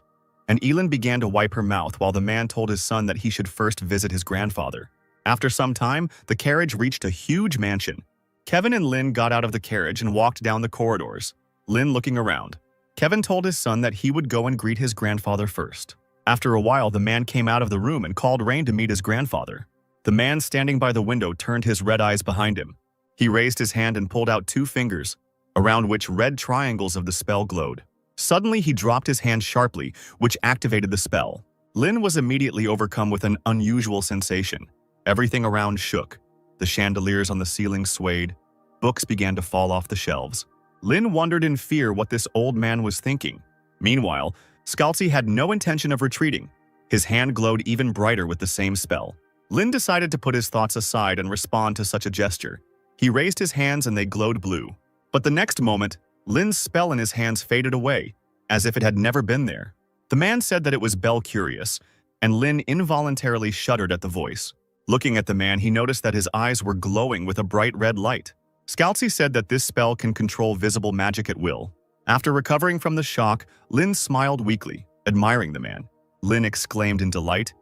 and Elin began to wipe her mouth while the man told his son that he should first visit his grandfather. After some time, the carriage reached a huge mansion. Kevin and Lin got out of the carriage and walked down the corridors, Lin looking around. Kevin told his son that he would go and greet his grandfather first. After a while, the man came out of the room and called Rain to meet his grandfather. The man standing by the window turned his red eyes behind him. He raised his hand and pulled out 2 fingers, around which red triangles of the spell glowed. Suddenly, he dropped his hand sharply, which activated the spell. Lin was immediately overcome with an unusual sensation. Everything around shook. The chandeliers on the ceiling swayed. Books began to fall off the shelves. Lin wondered in fear what this old man was thinking. Meanwhile, Scalzi had no intention of retreating. His hand glowed even brighter with the same spell. Lin decided to put his thoughts aside and respond to such a gesture. He raised his hands and they glowed blue. But the next moment, Lin's spell in his hands faded away, as if it had never been there. The man said that it was Belcurious, and Lin involuntarily shuddered at the voice. Looking at the man, he noticed that his eyes were glowing with a bright red light. Scalzi said that this spell can control visible magic at will. After recovering from the shock, Lin smiled weakly, admiring the man. Lin exclaimed in delight,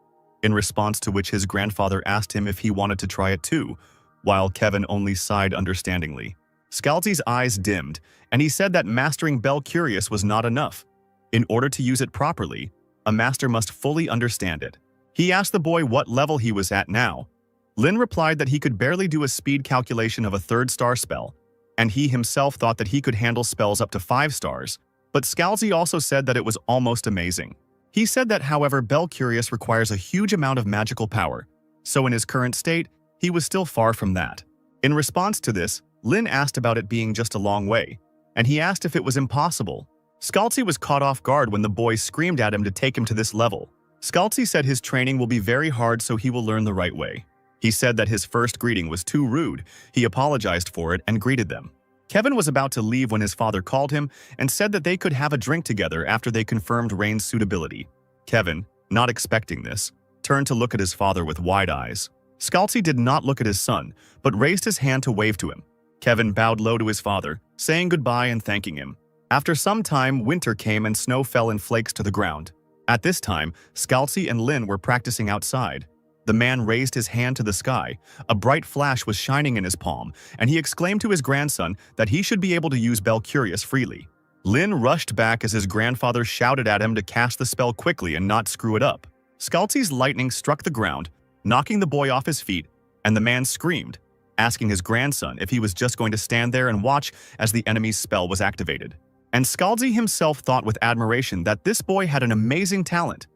in response to which his grandfather asked him if he wanted to try it too, while Kevin only sighed understandingly. Scalzi's eyes dimmed, and he said that mastering Bell Curious was not enough. In order to use it properly, a master must fully understand it. He asked the boy what level he was at now. Lin replied that he could barely do a speed calculation of a 3rd-star spell, and he himself thought that he could handle spells up to 5 stars, but Scalzi also said that it was almost amazing. He said that, however, Bell Curious requires a huge amount of magical power, so in his current state, he was still far from that. In response to this, Lin asked about it being just a long way, and he asked if it was impossible. Scalzi was caught off guard when the boy screamed at him to take him to this level. Scalzi said his training will be very hard, so he will learn the right way. He said that his first greeting was too rude. He apologized for it and greeted them. Kevin was about to leave when his father called him and said that they could have a drink together after they confirmed Rain's suitability. Kevin, not expecting this, turned to look at his father with wide eyes. Scalzi did not look at his son, but raised his hand to wave to him. Kevin bowed low to his father, saying goodbye and thanking him. After some time, winter came and snow fell in flakes to the ground. At this time, Scalzi and Lin were practicing outside. The man raised his hand to the sky. A bright flash was shining in his palm, and he exclaimed to his grandson that he should be able to use Bell Curious freely. Lin rushed back as his grandfather shouted at him to cast the spell quickly and not screw it up. Scalzi's lightning struck the ground, knocking the boy off his feet, and the man screamed, asking his grandson if he was just going to stand there and watch as the enemy's spell was activated. And Scalzi himself thought with admiration that this boy had an amazing talent.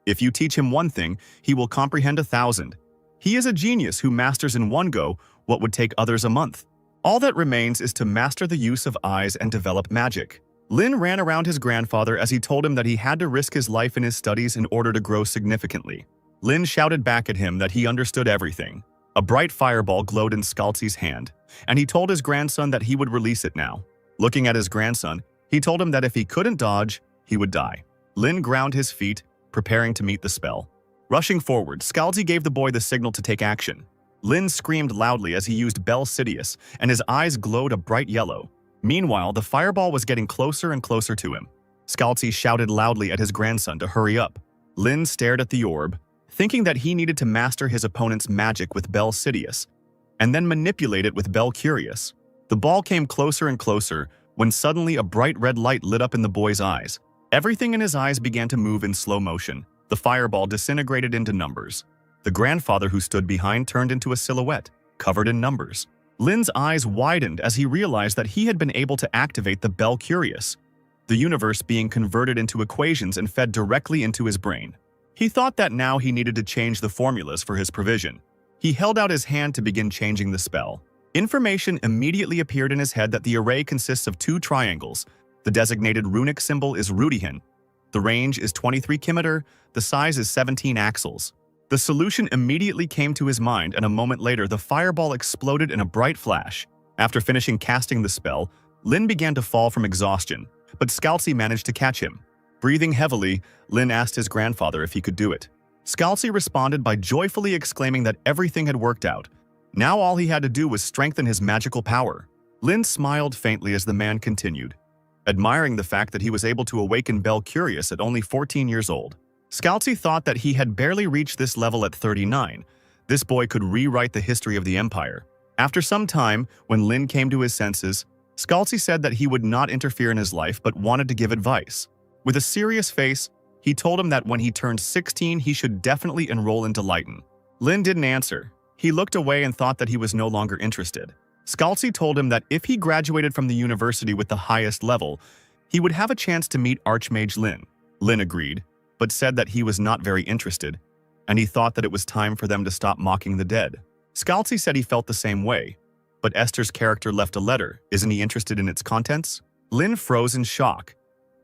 If you teach him one thing, he will comprehend 1,000. He is a genius who masters in one go what would take others a month. All that remains is to master the use of eyes and develop magic. Lin ran around his grandfather as he told him that he had to risk his life in his studies in order to grow significantly. Lin shouted back at him that he understood everything. A bright fireball glowed in Scalzi's hand, and he told his grandson that he would release it now. Looking at his grandson, he told him that if he couldn't dodge, he would die. Lin ground his feet, preparing to meet the spell. Rushing forward, Scalzi gave the boy the signal to take action. Lin screamed loudly as he used Bell Sidious, and his eyes glowed a bright yellow. Meanwhile, the fireball was getting closer and closer to him. Scalzi shouted loudly at his grandson to hurry up. Lin stared at the orb, thinking that he needed to master his opponent's magic with Bell Sidious, and then manipulate it with Bell Curious. The ball came closer and closer, when suddenly a bright red light lit up in the boy's eyes. Everything in his eyes began to move in slow motion. The fireball disintegrated into numbers. The grandfather who stood behind turned into a silhouette, covered in numbers. Lin's eyes widened as he realized that he had been able to activate the Bell Curious, the universe being converted into equations and fed directly into his brain. He thought that now he needed to change the formulas for his provision. He held out his hand to begin changing the spell. Information immediately appeared in his head that the array consists of 2 triangles. The designated runic symbol is Rudihin. The range is 23 kilometer, the size is 17 axles. The solution immediately came to his mind, and a moment later the fireball exploded in a bright flash. After finishing casting the spell, Lin began to fall from exhaustion, but Scalzi managed to catch him. Breathing heavily, Lin asked his grandfather if he could do it. Scalzi responded by joyfully exclaiming that everything had worked out. Now all he had to do was strengthen his magical power. Lin smiled faintly as the man continued, admiring the fact that he was able to awaken Bell Curious at only 14 years old. Scalzi thought that he had barely reached this level at 39. This boy could rewrite the history of the Empire. After some time, when Lin came to his senses, Scalzi said that he would not interfere in his life but wanted to give advice. With a serious face, he told him that when he turned 16 he should definitely enroll into Lighten. Lin didn't answer. He looked away and thought that he was no longer interested. Scalzi told him that if he graduated from the university with the highest level, he would have a chance to meet Archmage Lin. Lin agreed, but said that he was not very interested, and he thought that it was time for them to stop mocking the dead. Scalzi said he felt the same way, but Esther's character left a letter. Isn't he interested in its contents? Lin froze in shock.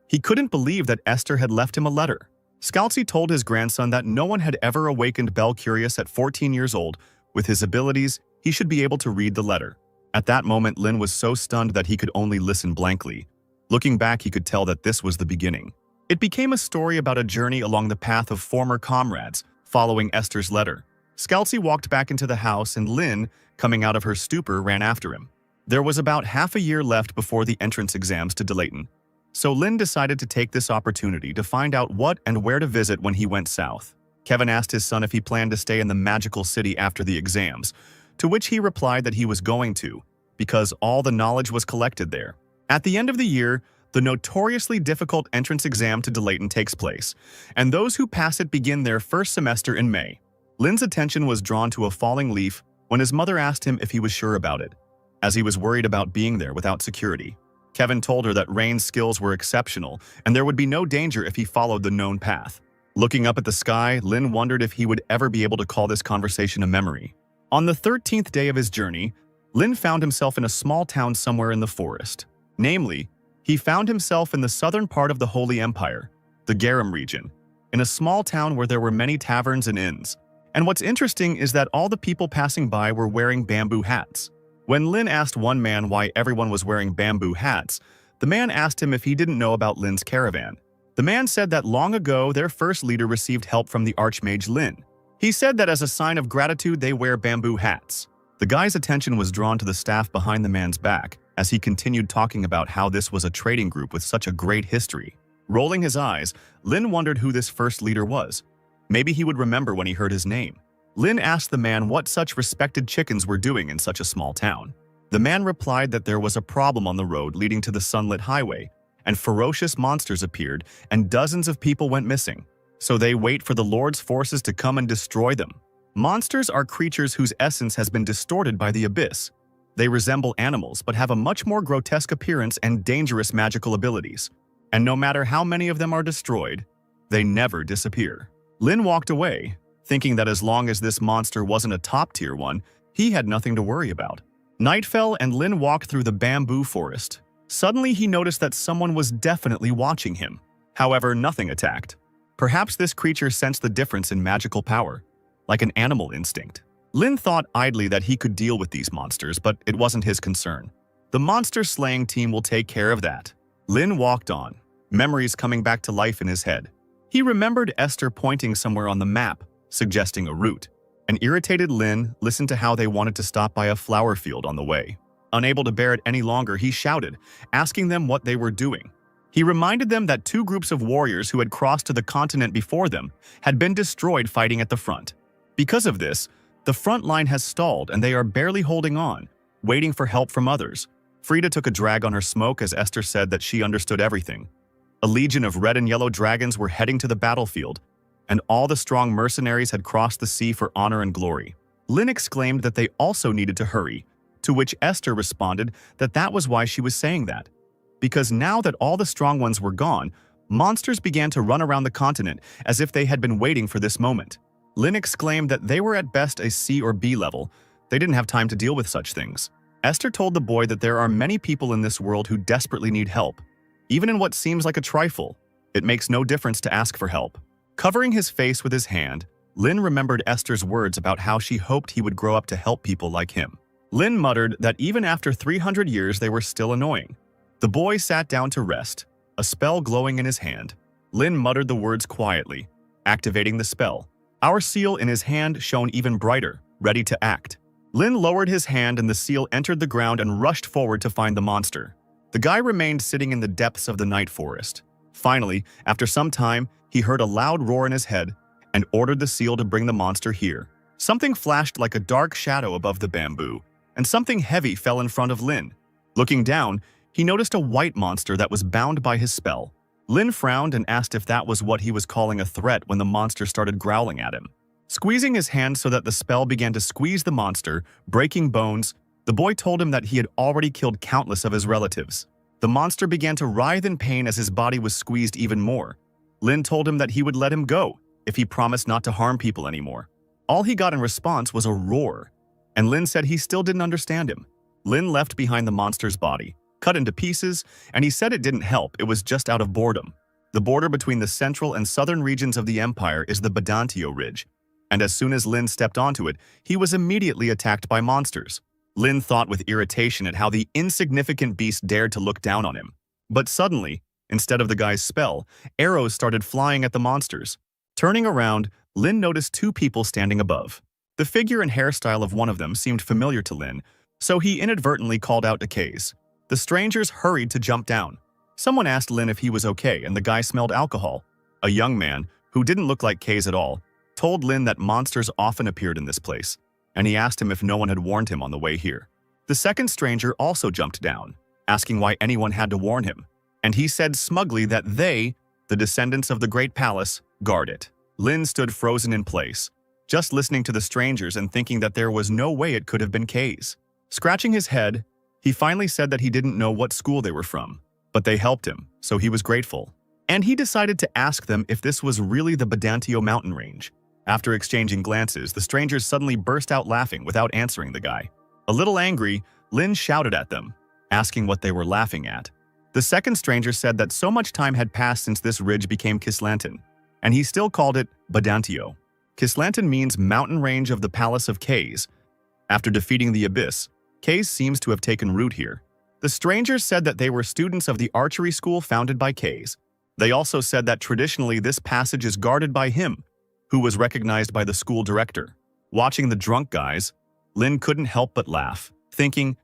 He couldn't believe that Esther had left him a letter. Scalzi told his grandson that no one had ever awakened Bell Curious at 14 years old. With his abilities, he should be able to read the letter. At that moment, Lin was so stunned that he could only listen blankly. Looking back, he could tell that this was the beginning. It became a story about a journey along the path of former comrades, following Esther's letter. Scalzi walked back into the house and Lynn, coming out of her stupor, ran after him. There was about half a year left before the entrance exams to Delayton, so Lynn decided to take this opportunity to find out what and where to visit when he went south. Kevin asked his son if he planned to stay in the magical city after the exams, to which he replied that he was going to, because all the knowledge was collected there. At the end of the year, the notoriously difficult entrance exam to Delayton takes place, and those who pass it begin their first semester in May. Lynn's attention was drawn to a falling leaf when his mother asked him if he was sure about it, as he was worried about being there without security. Kevin told her that Rain's skills were exceptional and there would be no danger if he followed the known path. Looking up at the sky, Lynn wondered if he would ever be able to call this conversation a memory. On the 13th day of his journey, Lynn found himself in a small town somewhere in the forest. Namely, he found himself in the southern part of the Holy Empire, the Garum region, in a small town where there were many taverns and inns. And what's interesting is that all the people passing by were wearing bamboo hats. When Lynn asked one man why everyone was wearing bamboo hats, the man asked him if he didn't know about Lynn's caravan. The man said that long ago their first leader received help from the Archmage Lynn. He said that as a sign of gratitude they wear bamboo hats. The guy's attention was drawn to the staff behind the man's back as he continued talking about how this was a trading group with such a great history. Rolling his eyes, Lynn wondered who this first leader was. Maybe he would remember when he heard his name. Lynn asked the man what such respected chickens were doing in such a small town. The man replied that there was a problem on the road leading to the sunlit highway, and ferocious monsters appeared and dozens of people went missing. So they wait for the Lord's forces to come and destroy them. Monsters are creatures whose essence has been distorted by the abyss. They resemble animals but have a much more grotesque appearance and dangerous magical abilities. And no matter how many of them are destroyed, they never disappear. Lynn walked away, thinking that as long as this monster wasn't a top-tier one, he had nothing to worry about. Night fell and Lynn walked through the bamboo forest. Suddenly he noticed that someone was definitely watching him. However, nothing attacked. Perhaps this creature sensed the difference in magical power, like an animal instinct. Lynn thought idly that he could deal with these monsters, but it wasn't his concern. The monster-slaying team will take care of that. Lynn walked on, memories coming back to life in his head. He remembered Esther pointing somewhere on the map, suggesting a route. An irritated Lynn listened to how they wanted to stop by a flower field on the way. Unable to bear it any longer, he shouted, asking them what they were doing. He reminded them that two groups of warriors who had crossed to the continent before them had been destroyed fighting at the front. Because of this, the front line has stalled and they are barely holding on, waiting for help from others. Frida took a drag on her smoke as Esther said that she understood everything. A legion of red and yellow dragons were heading to the battlefield, and all the strong mercenaries had crossed the sea for honor and glory. Lynn exclaimed that they also needed to hurry, to which Esther responded that that was why she was saying that. Because now that all the strong ones were gone, monsters began to run around the continent as if they had been waiting for this moment. Lynn exclaimed that they were at best a C or B level. They didn't have time to deal with such things. Esther told the boy that there are many people in this world who desperately need help. Even in what seems like a trifle, it makes no difference to ask for help. Covering his face with his hand, Lynn remembered Esther's words about how she hoped he would grow up to help people like him. Lynn muttered that even after 300 years they were still annoying. The boy sat down to rest, a spell glowing in his hand. Lynn muttered the words quietly, activating the spell. Our seal in his hand shone even brighter, ready to act. Lynn lowered his hand and the seal entered the ground and rushed forward to find the monster. The guy remained sitting in the depths of the night forest. Finally, after some time, he heard a loud roar in his head and ordered the seal to bring the monster here. Something flashed like a dark shadow above the bamboo, and something heavy fell in front of Lynn. Looking down, he noticed a white monster that was bound by his spell. Lynn frowned and asked if that was what he was calling a threat when the monster started growling at him. Squeezing his hand so that the spell began to squeeze the monster, breaking bones, the boy told him that he had already killed countless of his relatives. The monster began to writhe in pain as his body was squeezed even more. Lynn told him that he would let him go if he promised not to harm people anymore. All he got in response was a roar, and Lynn said he still didn't understand him. Lynn left behind the monster's body, cut into pieces, and he said it didn't help, it was just out of boredom. The border between the central and southern regions of the empire is the Badantio Ridge, and as soon as Lynn stepped onto it, he was immediately attacked by monsters. Lynn thought with irritation at how the insignificant beast dared to look down on him. But suddenly, Instead of the guy's spell, arrows started flying at the monsters. Turning around, Lin noticed two people standing above. The figure and hairstyle of one of them seemed familiar to Lin, so he inadvertently called out to Kaze. The strangers hurried to jump down. Someone asked Lin if he was okay, and the guy smelled alcohol. A young man, who didn't look like Kaze at all, told Lin that monsters often appeared in this place, and he asked him if no one had warned him on the way here. The second stranger also jumped down, asking why anyone had to warn him, and he said smugly that they, the descendants of the Great Palace, guard it. Lin stood frozen in place, just listening to the strangers and thinking that there was no way it could have been Kaze. Scratching his head, he finally said that he didn't know what school they were from, but they helped him, so he was grateful. And he decided to ask them if this was really the Badantio mountain range. After exchanging glances, the strangers suddenly burst out laughing without answering the guy. A little angry, Lin shouted at them, asking what they were laughing at. The second stranger said that so much time had passed since this ridge became Kislanten, and he still called it Badantio. Kislanten means mountain range of the Palace of Kaze. After defeating the Abyss, Kaze seems to have taken root here. The strangers said that they were students of the archery school founded by Kaze. They also said that traditionally this passage is guarded by him, who was recognized by the school director. Watching the drunk guys, Lin couldn't help but laugh, thinking,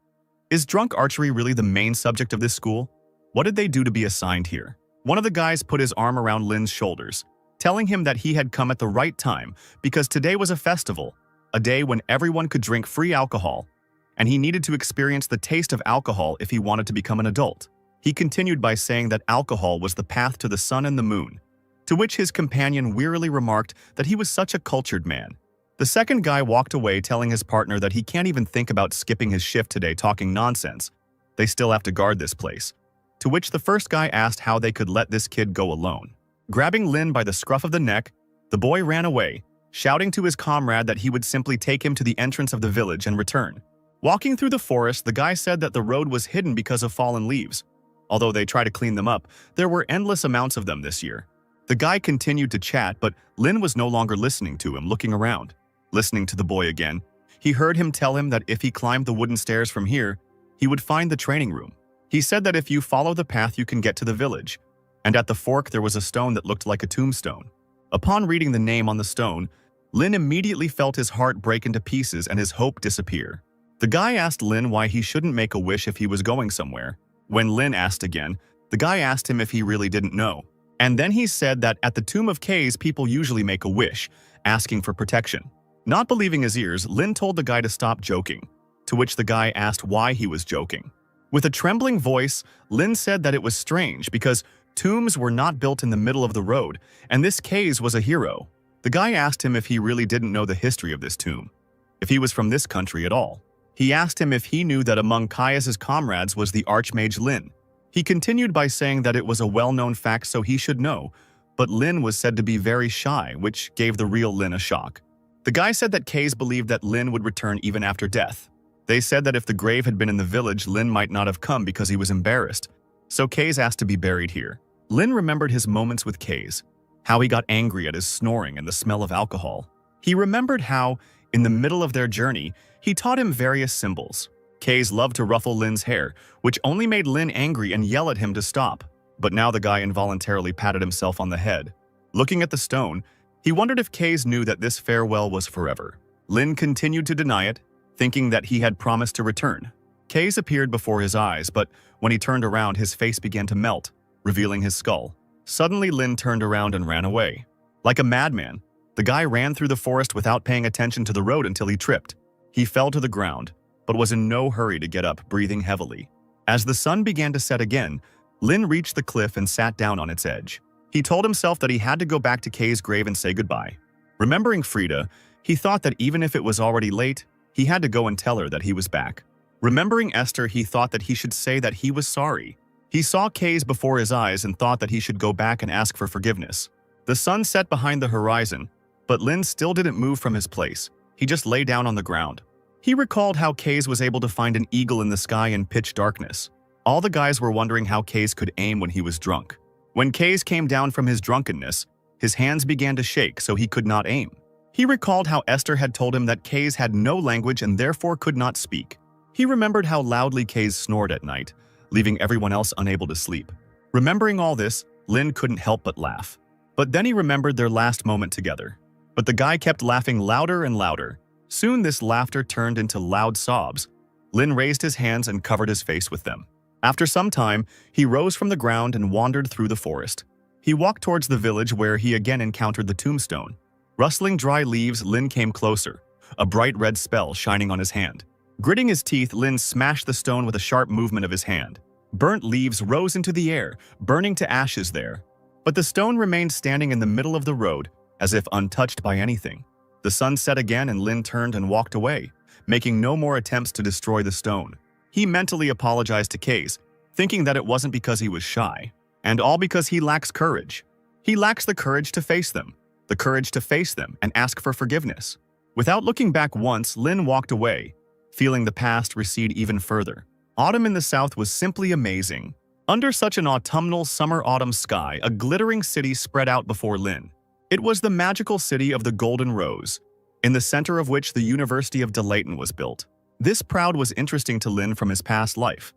is drunk archery really the main subject of this school? What did they do to be assigned here? One of the guys put his arm around Lin's shoulders, telling him that he had come at the right time because today was a festival, a day when everyone could drink free alcohol, and he needed to experience the taste of alcohol if he wanted to become an adult. He continued by saying that alcohol was the path to the sun and the moon, to which his companion wearily remarked that he was such a cultured man. The second guy walked away telling his partner that he can't even think about skipping his shift today talking nonsense. They still have to guard this place. To which the first guy asked how they could let this kid go alone. Grabbing Lin by the scruff of the neck, the boy ran away, shouting to his comrade that he would simply take him to the entrance of the village and return. Walking through the forest, the guy said that the road was hidden because of fallen leaves. Although they tried to clean them up, there were endless amounts of them this year. The guy continued to chat, but Lin was no longer listening to him, looking around. Listening to the boy again, he heard him tell him that if he climbed the wooden stairs from here, he would find the training room. He said that if you follow the path you can get to the village, and at the fork there was a stone that looked like a tombstone. Upon reading the name on the stone, Lin immediately felt his heart break into pieces and his hope disappear. The guy asked Lin why he shouldn't make a wish if he was going somewhere. When Lin asked again, the guy asked him if he really didn't know. And then he said that at the Tomb of Kaze, people usually make a wish, asking for protection. Not believing his ears, Lin told the guy to stop joking, to which the guy asked why he was joking. With a trembling voice, Lin said that it was strange because tombs were not built in the middle of the road, and this Kaze was a hero. The guy asked him if he really didn't know the history of this tomb, if he was from this country at all. He asked him if he knew that among Caius's comrades was the Archmage Lin. He continued by saying that it was a well-known fact so he should know, but Lin was said to be very shy, which gave the real Lin a shock. The guy said that Kaze believed that Lin would return even after death. They said that if the grave had been in the village, Lin might not have come because he was embarrassed, so Kaze asked to be buried here. Lin remembered his moments with Kaze, how he got angry at his snoring and the smell of alcohol. He remembered how, in the middle of their journey, he taught him various symbols. Kaze loved to ruffle Lin's hair, which only made Lin angry and yell at him to stop. But now the guy involuntarily patted himself on the head. Looking at the stone, he wondered if Kaze knew that this farewell was forever. Lin continued to deny it, thinking that he had promised to return. Kaze appeared before his eyes, but when he turned around, his face began to melt, revealing his skull. Suddenly, Lin turned around and ran away. Like a madman, the guy ran through the forest without paying attention to the road until he tripped. He fell to the ground, but was in no hurry to get up, breathing heavily. As the sun began to set again, Lin reached the cliff and sat down on its edge. He told himself that he had to go back to Kaze's grave and say goodbye. Remembering Frida, he thought that even if it was already late, he had to go and tell her that he was back. Remembering Esther, he thought that he should say that he was sorry. He saw Kaze before his eyes and thought that he should go back and ask for forgiveness. The sun set behind the horizon, but Lin still didn't move from his place. He just lay down on the ground. He recalled how Kaze was able to find an eagle in the sky in pitch darkness. All the guys were wondering how Kaze could aim when he was drunk. When Kaze came down from his drunkenness, his hands began to shake so he could not aim. He recalled how Esther had told him that Kaze had no language and therefore could not speak. He remembered how loudly Kaze snored at night, leaving everyone else unable to sleep. Remembering all this, Lin couldn't help but laugh. But then he remembered their last moment together. But the guy kept laughing louder and louder. Soon this laughter turned into loud sobs. Lin raised his hands and covered his face with them. After some time, he rose from the ground and wandered through the forest. He walked towards the village where he again encountered the tombstone. Rustling dry leaves, Lin came closer, a bright red spell shining on his hand. Gritting his teeth, Lin smashed the stone with a sharp movement of his hand. Burnt leaves rose into the air, burning to ashes there. But the stone remained standing in the middle of the road, as if untouched by anything. The sun set again and Lin turned and walked away, making no more attempts to destroy the stone. He mentally apologized to Case, thinking that it wasn't because he was shy, and all because he lacks courage. He lacks the courage to face them, and ask for forgiveness. Without looking back once, Lin walked away, feeling the past recede even further. Autumn in the south was simply amazing. Under such an autumnal summer-autumn sky, a glittering city spread out before Lin. It was the magical city of the Golden Rose, in the center of which the University of Delayton was built. This proud was interesting to Lin from his past life,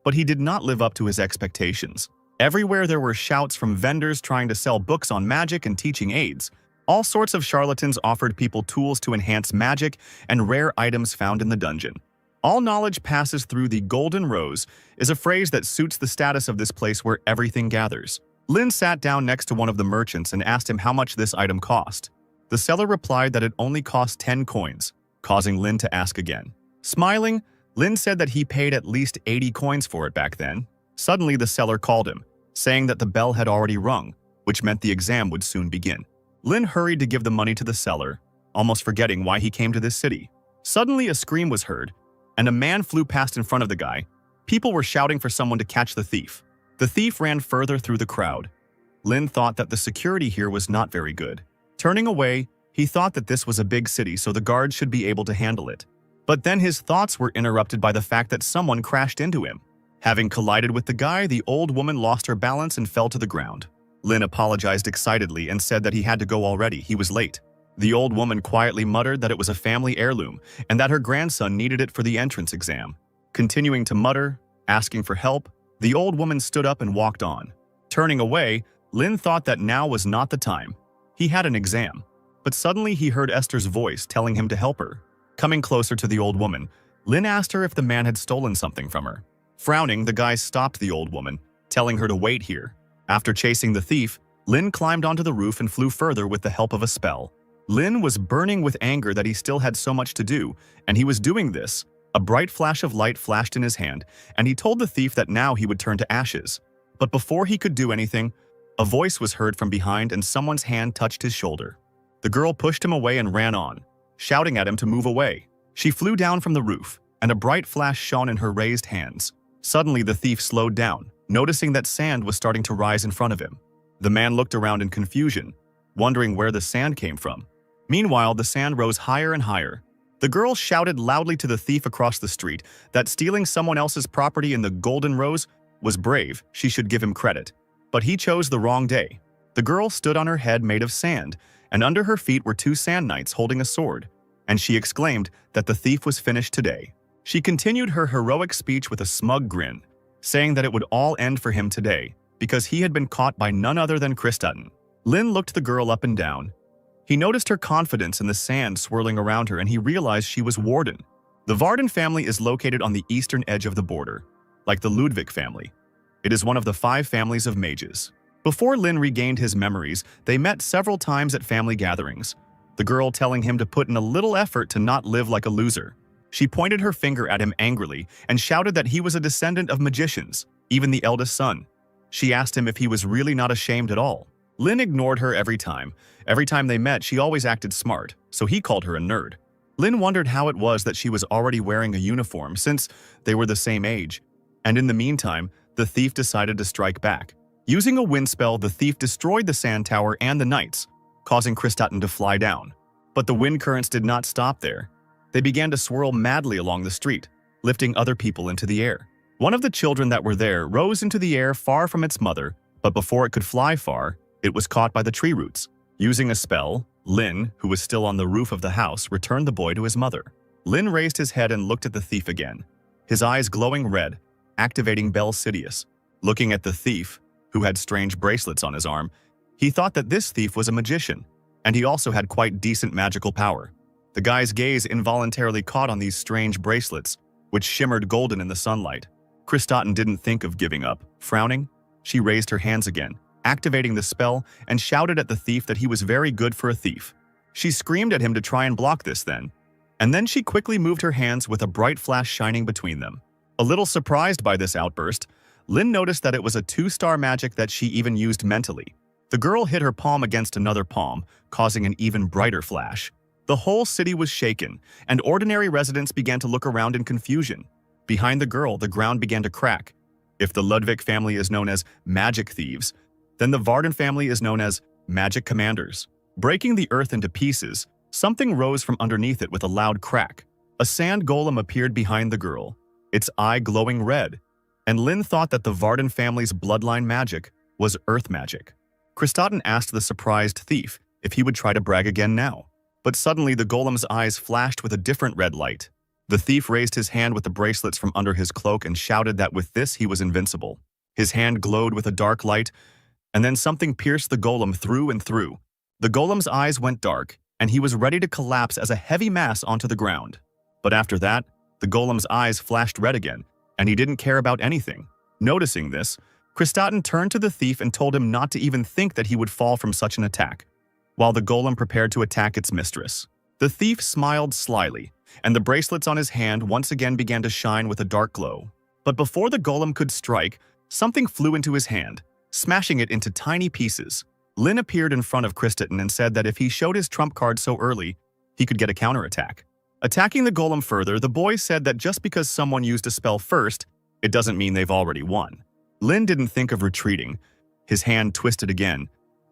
but he did not live up to his expectations. Everywhere there were shouts from vendors trying to sell books on magic and teaching aids. All sorts of charlatans offered people tools to enhance magic and rare items found in the dungeon. All knowledge passes through the Golden Rose is a phrase that suits the status of this place where everything gathers. Lin sat down next to one of the merchants and asked him how much this item cost. The seller replied that it only cost 10 coins, causing Lin to ask again. Smiling, Lin said that he paid at least 80 coins for it back then. Suddenly, the seller called him, saying that the bell had already rung, which meant the exam would soon begin. Lin hurried to give the money to the seller, almost forgetting why he came to this city. Suddenly, a scream was heard, and a man flew past in front of the guy. People were shouting for someone to catch the thief. The thief ran further through the crowd. Lin thought that the security here was not very good. Turning away, he thought that this was a big city, so the guards should be able to handle it. But then his thoughts were interrupted by the fact that someone crashed into him. Having collided with the guy, the old woman lost her balance and fell to the ground. Lin apologized excitedly and said that he had to go already, he was late. The old woman quietly muttered that it was a family heirloom and that her grandson needed it for the entrance exam. Continuing to mutter, asking for help, the old woman stood up and walked on. Turning away, Lin thought that now was not the time. He had an exam. But suddenly he heard Esther's voice telling him to help her. Coming closer to the old woman, Lin asked her if the man had stolen something from her. Frowning, the guy stopped the old woman, telling her to wait here. After chasing the thief, Lin climbed onto the roof and flew further with the help of a spell. Lin was burning with anger that he still had so much to do, and he was doing this. A bright flash of light flashed in his hand, and he told the thief that now he would turn to ashes. But before he could do anything, a voice was heard from behind and someone's hand touched his shoulder. The girl pushed him away and ran on, shouting at him to move away. She flew down from the roof, and a bright flash shone in her raised hands. Suddenly, the thief slowed down, noticing that sand was starting to rise in front of him. The man looked around in confusion, wondering where the sand came from. Meanwhile, the sand rose higher and higher. The girl shouted loudly to the thief across the street that stealing someone else's property in the Golden Rose was brave, she should give him credit. But he chose the wrong day. The girl stood on her head made of sand, and under her feet were two sand knights holding a sword, and she exclaimed that the thief was finished today. She continued her heroic speech with a smug grin, saying that it would all end for him today, because he had been caught by none other than Kristaten. Lin looked the girl up and down. He noticed her confidence in the sand swirling around her, and he realized she was Warden. The Varden family is located on the eastern edge of the border, like the Ludwig family. It is one of the 5 families of mages. Before Lin regained his memories, they met several times at family gatherings, the girl telling him to put in a little effort to not live like a loser. She pointed her finger at him angrily and shouted that he was a descendant of magicians, even the eldest son. She asked him if he was really not ashamed at all. Lin ignored her every time. Every time they met, she always acted smart, so he called her a nerd. Lin wondered how it was that she was already wearing a uniform since they were the same age. And in the meantime, the thief decided to strike back. Using a wind spell, the thief destroyed the sand tower and the knights, causing Kristaten to fly down. But the wind currents did not stop there. They began to swirl madly along the street, lifting other people into the air. One of the children that were there rose into the air far from its mother, but before it could fly far, it was caught by the tree roots. Using a spell, Lin, who was still on the roof of the house, returned the boy to his mother. Lin raised his head and looked at the thief again, his eyes glowing red, activating Bel Sidious. Looking at the thief, who had strange bracelets on his arm. He thought that this thief was a magician, and he also had quite decent magical power. The guy's gaze involuntarily caught on these strange bracelets, which shimmered golden in the sunlight. Kristaten didn't think of giving up. Frowning, she raised her hands again, activating the spell, and shouted at the thief that he was very good for a thief. She screamed at him to try and block this then, and then she quickly moved her hands with a bright flash shining between them. A little surprised by this outburst, Lin noticed that it was a 2-star magic that she even used mentally. The girl hit her palm against another palm, causing an even brighter flash. The whole city was shaken, and ordinary residents began to look around in confusion. Behind the girl, the ground began to crack. If the Ludwig family is known as magic thieves, then the Varden family is known as magic commanders. Breaking the earth into pieces, something rose from underneath it with a loud crack. A sand golem appeared behind the girl, its eye glowing red, and Lin thought that the Varden family's bloodline magic was earth magic. Kristaten asked the surprised thief if he would try to brag again now. But suddenly the golem's eyes flashed with a different red light. The thief raised his hand with the bracelets from under his cloak and shouted that with this he was invincible. His hand glowed with a dark light, and then something pierced the golem through and through. The golem's eyes went dark, and he was ready to collapse as a heavy mass onto the ground. But after that, the golem's eyes flashed red again, and he didn't care about anything. Noticing this, Kristaten turned to the thief and told him not to even think that he would fall from such an attack, while the golem prepared to attack its mistress. The thief smiled slyly, and the bracelets on his hand once again began to shine with a dark glow. But before the golem could strike, something flew into his hand, smashing it into tiny pieces. Lin appeared in front of Kristaten and said that if he showed his trump card so early, he could get a counterattack. Attacking the golem further, the boy said that just because someone used a spell first, it doesn't mean they've already won. Lin didn't think of retreating. His hand twisted again,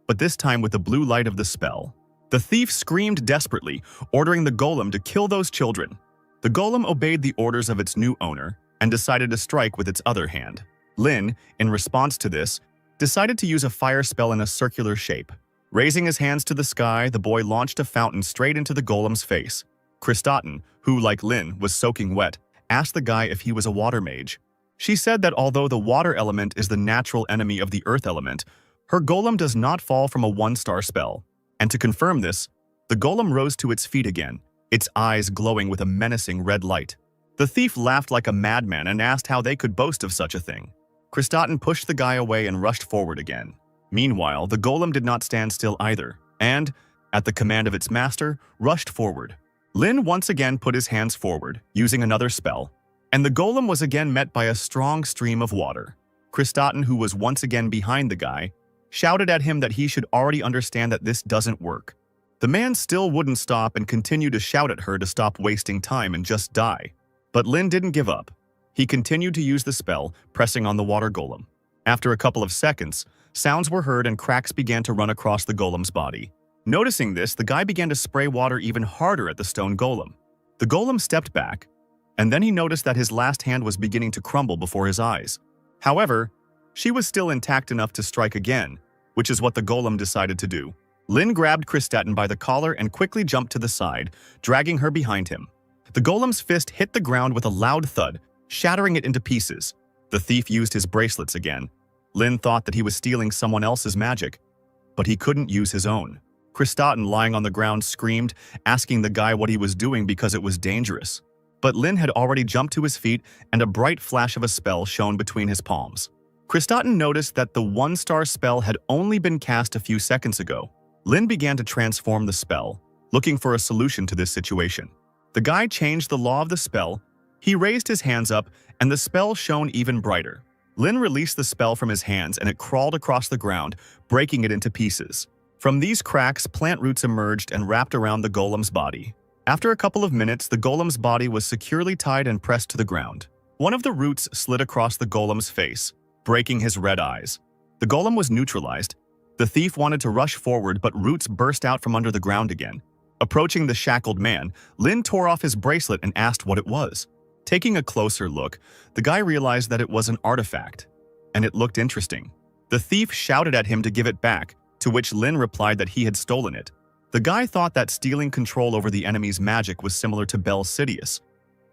but this time with the blue light of the spell. The thief screamed desperately, ordering the golem to kill those children. The golem obeyed the orders of its new owner and decided to strike with its other hand. Lin, in response to this, decided to use a fire spell in a circular shape. Raising his hands to the sky, the boy launched a fountain straight into the golem's face. Kristaten, who, like Lin, was soaking wet, asked the guy if he was a water mage. She said that although the water element is the natural enemy of the earth element, her golem does not fall from a 1-star spell. And to confirm this, the golem rose to its feet again, its eyes glowing with a menacing red light. The thief laughed like a madman and asked how they could boast of such a thing. Kristaten pushed the guy away and rushed forward again. Meanwhile, the golem did not stand still either, and, at the command of its master, rushed forward. Lin once again put his hands forward, using another spell, and the golem was again met by a strong stream of water. Kristaten, who was once again behind the guy, shouted at him that he should already understand that this doesn't work. The man still wouldn't stop and continued to shout at her to stop wasting time and just die. But Lin didn't give up. He continued to use the spell, pressing on the water golem. After a couple of seconds, sounds were heard and cracks began to run across the golem's body. Noticing this, the guy began to spray water even harder at the stone golem. The golem stepped back, and then he noticed that his last hand was beginning to crumble before his eyes. However, she was still intact enough to strike again, which is what the golem decided to do. Lin grabbed Kristaten by the collar and quickly jumped to the side, dragging her behind him. The golem's fist hit the ground with a loud thud, shattering it into pieces. The thief used his bracelets again. Lin thought that he was stealing someone else's magic, but he couldn't use his own. Kristaten, lying on the ground, screamed, asking the guy what he was doing because it was dangerous. But Lin had already jumped to his feet, and a bright flash of a spell shone between his palms. Kristaten noticed that the 1-star spell had only been cast a few seconds ago. Lin began to transform the spell, looking for a solution to this situation. The guy changed the law of the spell. He raised his hands up, and the spell shone even brighter. Lin released the spell from his hands, and it crawled across the ground, breaking it into pieces. From these cracks, plant roots emerged and wrapped around the golem's body. After a couple of minutes, the golem's body was securely tied and pressed to the ground. One of the roots slid across the golem's face, breaking his red eyes. The golem was neutralized. The thief wanted to rush forward, but roots burst out from under the ground again. Approaching the shackled man, Lin tore off his bracelet and asked what it was. Taking a closer look, the guy realized that it was an artifact, and it looked interesting. The thief shouted at him to give it back, to which Lin replied that he had stolen it. The guy thought that stealing control over the enemy's magic was similar to Bel Sidious.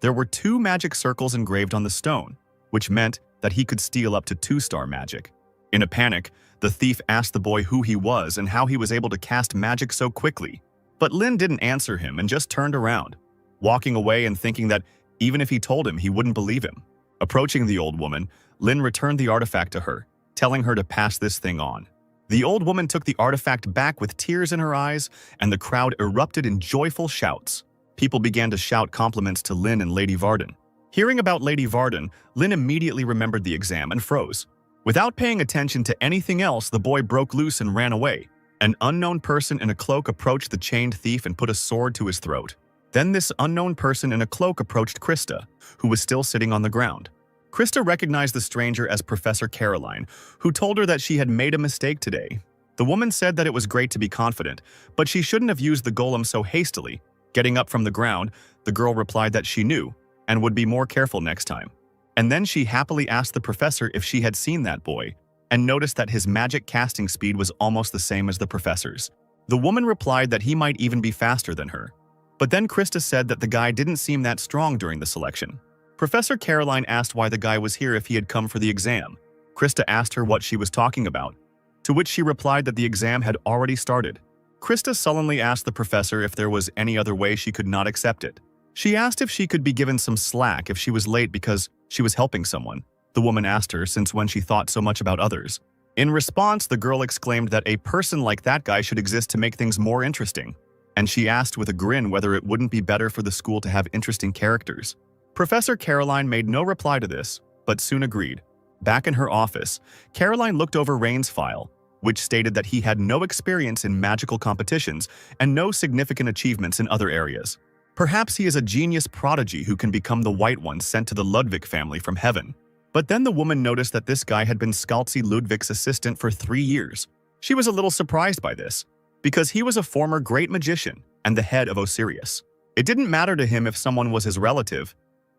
There were 2 magic circles engraved on the stone, which meant that he could steal up to 2-star magic. In a panic, the thief asked the boy who he was and how he was able to cast magic so quickly. But Lin didn't answer him and just turned around, walking away and thinking that even if he told him, he wouldn't believe him. Approaching the old woman, Lin returned the artifact to her, telling her to pass this thing on. The old woman took the artifact back with tears in her eyes, and the crowd erupted in joyful shouts. People began to shout compliments to Lin and Lady Varden. Hearing about Lady Varden, Lin immediately remembered the exam and froze. Without paying attention to anything else, the boy broke loose and ran away. An unknown person in a cloak approached the chained thief and put a sword to his throat. Then this unknown person in a cloak approached Krista, who was still sitting on the ground. Krista recognized the stranger as Professor Caroline, who told her that she had made a mistake today. The woman said that it was great to be confident, but she shouldn't have used the golem so hastily. Getting up from the ground, the girl replied that she knew and would be more careful next time. And then she happily asked the professor if she had seen that boy, and noticed that his magic casting speed was almost the same as the professor's. The woman replied that he might even be faster than her. But then Krista said that the guy didn't seem that strong during the selection. Professor Caroline asked why the guy was here if he had come for the exam. Krista asked her what she was talking about, to which she replied that the exam had already started. Krista sullenly asked the professor if there was any other way she could not accept it. She asked if she could be given some slack if she was late because she was helping someone. The woman asked her since when she thought so much about others. In response, the girl exclaimed that a person like that guy should exist to make things more interesting. And she asked with a grin whether it wouldn't be better for the school to have interesting characters. Professor Caroline made no reply to this, but soon agreed. Back in her office, Caroline looked over Rain's file, which stated that he had no experience in magical competitions and no significant achievements in other areas. Perhaps he is a genius prodigy who can become the White One sent to the Ludwig family from heaven. But then the woman noticed that this guy had been Scalzi Ludwig's assistant for 3 years. She was a little surprised by this, because he was a former great magician and the head of Osiris. It didn't matter to him if someone was his relative.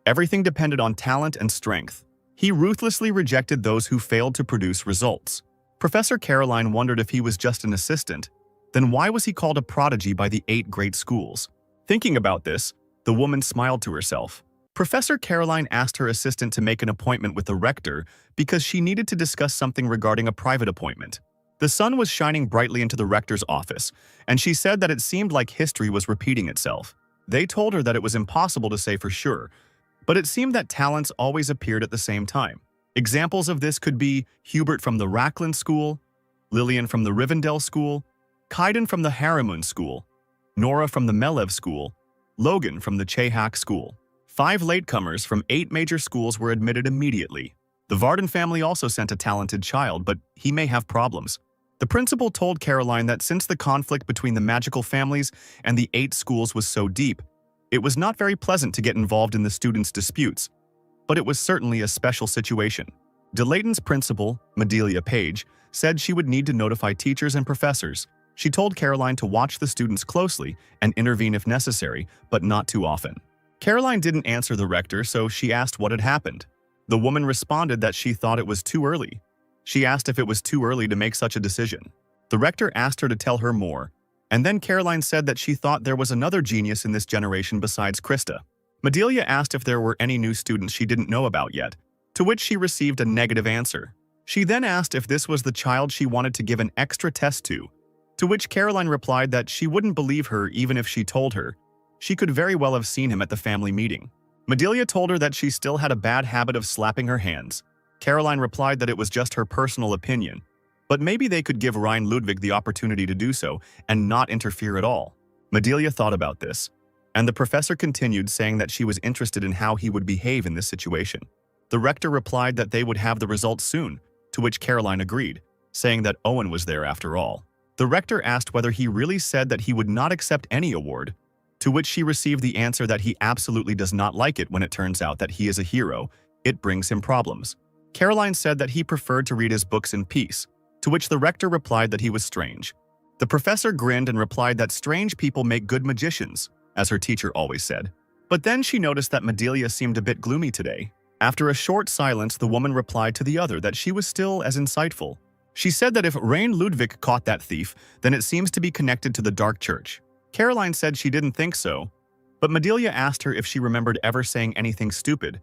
Everything depended on talent and strength. He ruthlessly rejected those who failed to produce results. Professor Caroline wondered if he was just an assistant. Then why was he called a prodigy by the 8 great schools? Thinking about this, the woman smiled to herself. Professor Caroline asked her assistant to make an appointment with the rector because she needed to discuss something regarding a private appointment. The sun was shining brightly into the rector's office, and she said that it seemed like history was repeating itself. They told her that it was impossible to say for sure, but it seemed that talents always appeared at the same time. Examples of this could be Hubert from the Racklin School, Lillian from the Rivendell School, Kaiden from the Harimun School, Nora from the Melev School, Logan from the Chehak School. 5 latecomers from 8 major schools were admitted immediately. The Varden family also sent a talented child, but he may have problems. The principal told Caroline that since the conflict between the magical families and the 8 schools was so deep, it was not very pleasant to get involved in the students' disputes, but it was certainly a special situation. DeLayton's principal, Madelia Page, said she would need to notify teachers and professors. She told Caroline to watch the students closely and intervene if necessary, but not too often. Caroline didn't answer the rector, so she asked what had happened. The woman responded that she thought it was too early. She asked if it was too early to make such a decision. The rector asked her to tell her more, and then Caroline said that she thought there was another genius in this generation besides Krista. Madelia asked if there were any new students she didn't know about yet, to which she received a negative answer. She then asked if this was the child she wanted to give an extra test to which Caroline replied that she wouldn't believe her even if she told her. She could very well have seen him at the family meeting. Madelia told her that she still had a bad habit of slapping her hands. Caroline replied that it was just her personal opinion, but maybe they could give Ryan Ludwig the opportunity to do so and not interfere at all. Madelia thought about this, and the professor continued saying that she was interested in how he would behave in this situation. The rector replied that they would have the results soon, to which Caroline agreed, saying that Owen was there after all. The rector asked whether he really said that he would not accept any award, to which she received the answer that he absolutely does not like it when it turns out that he is a hero. It brings him problems. Caroline said that he preferred to read his books in peace, to which the rector replied that he was strange. The professor grinned and replied that strange people make good magicians, as her teacher always said. But then she noticed that Madelia seemed a bit gloomy today. After a short silence, the woman replied to the other that she was still as insightful. She said that if Rain Ludwig caught that thief, then it seems to be connected to the Dark Church. Caroline said she didn't think so, but Madelia asked her if she remembered ever saying anything stupid,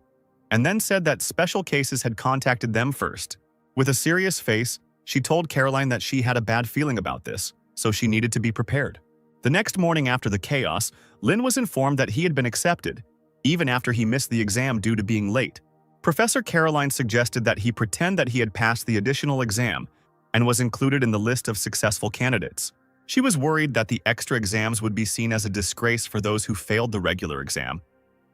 and then said that special cases had contacted them first. With a serious face, she told Caroline that she had a bad feeling about this, so she needed to be prepared. The next morning after the chaos, Lin was informed that he had been accepted, even after he missed the exam due to being late. Professor Caroline suggested that he pretend that he had passed the additional exam and was included in the list of successful candidates. She was worried that the extra exams would be seen as a disgrace for those who failed the regular exam,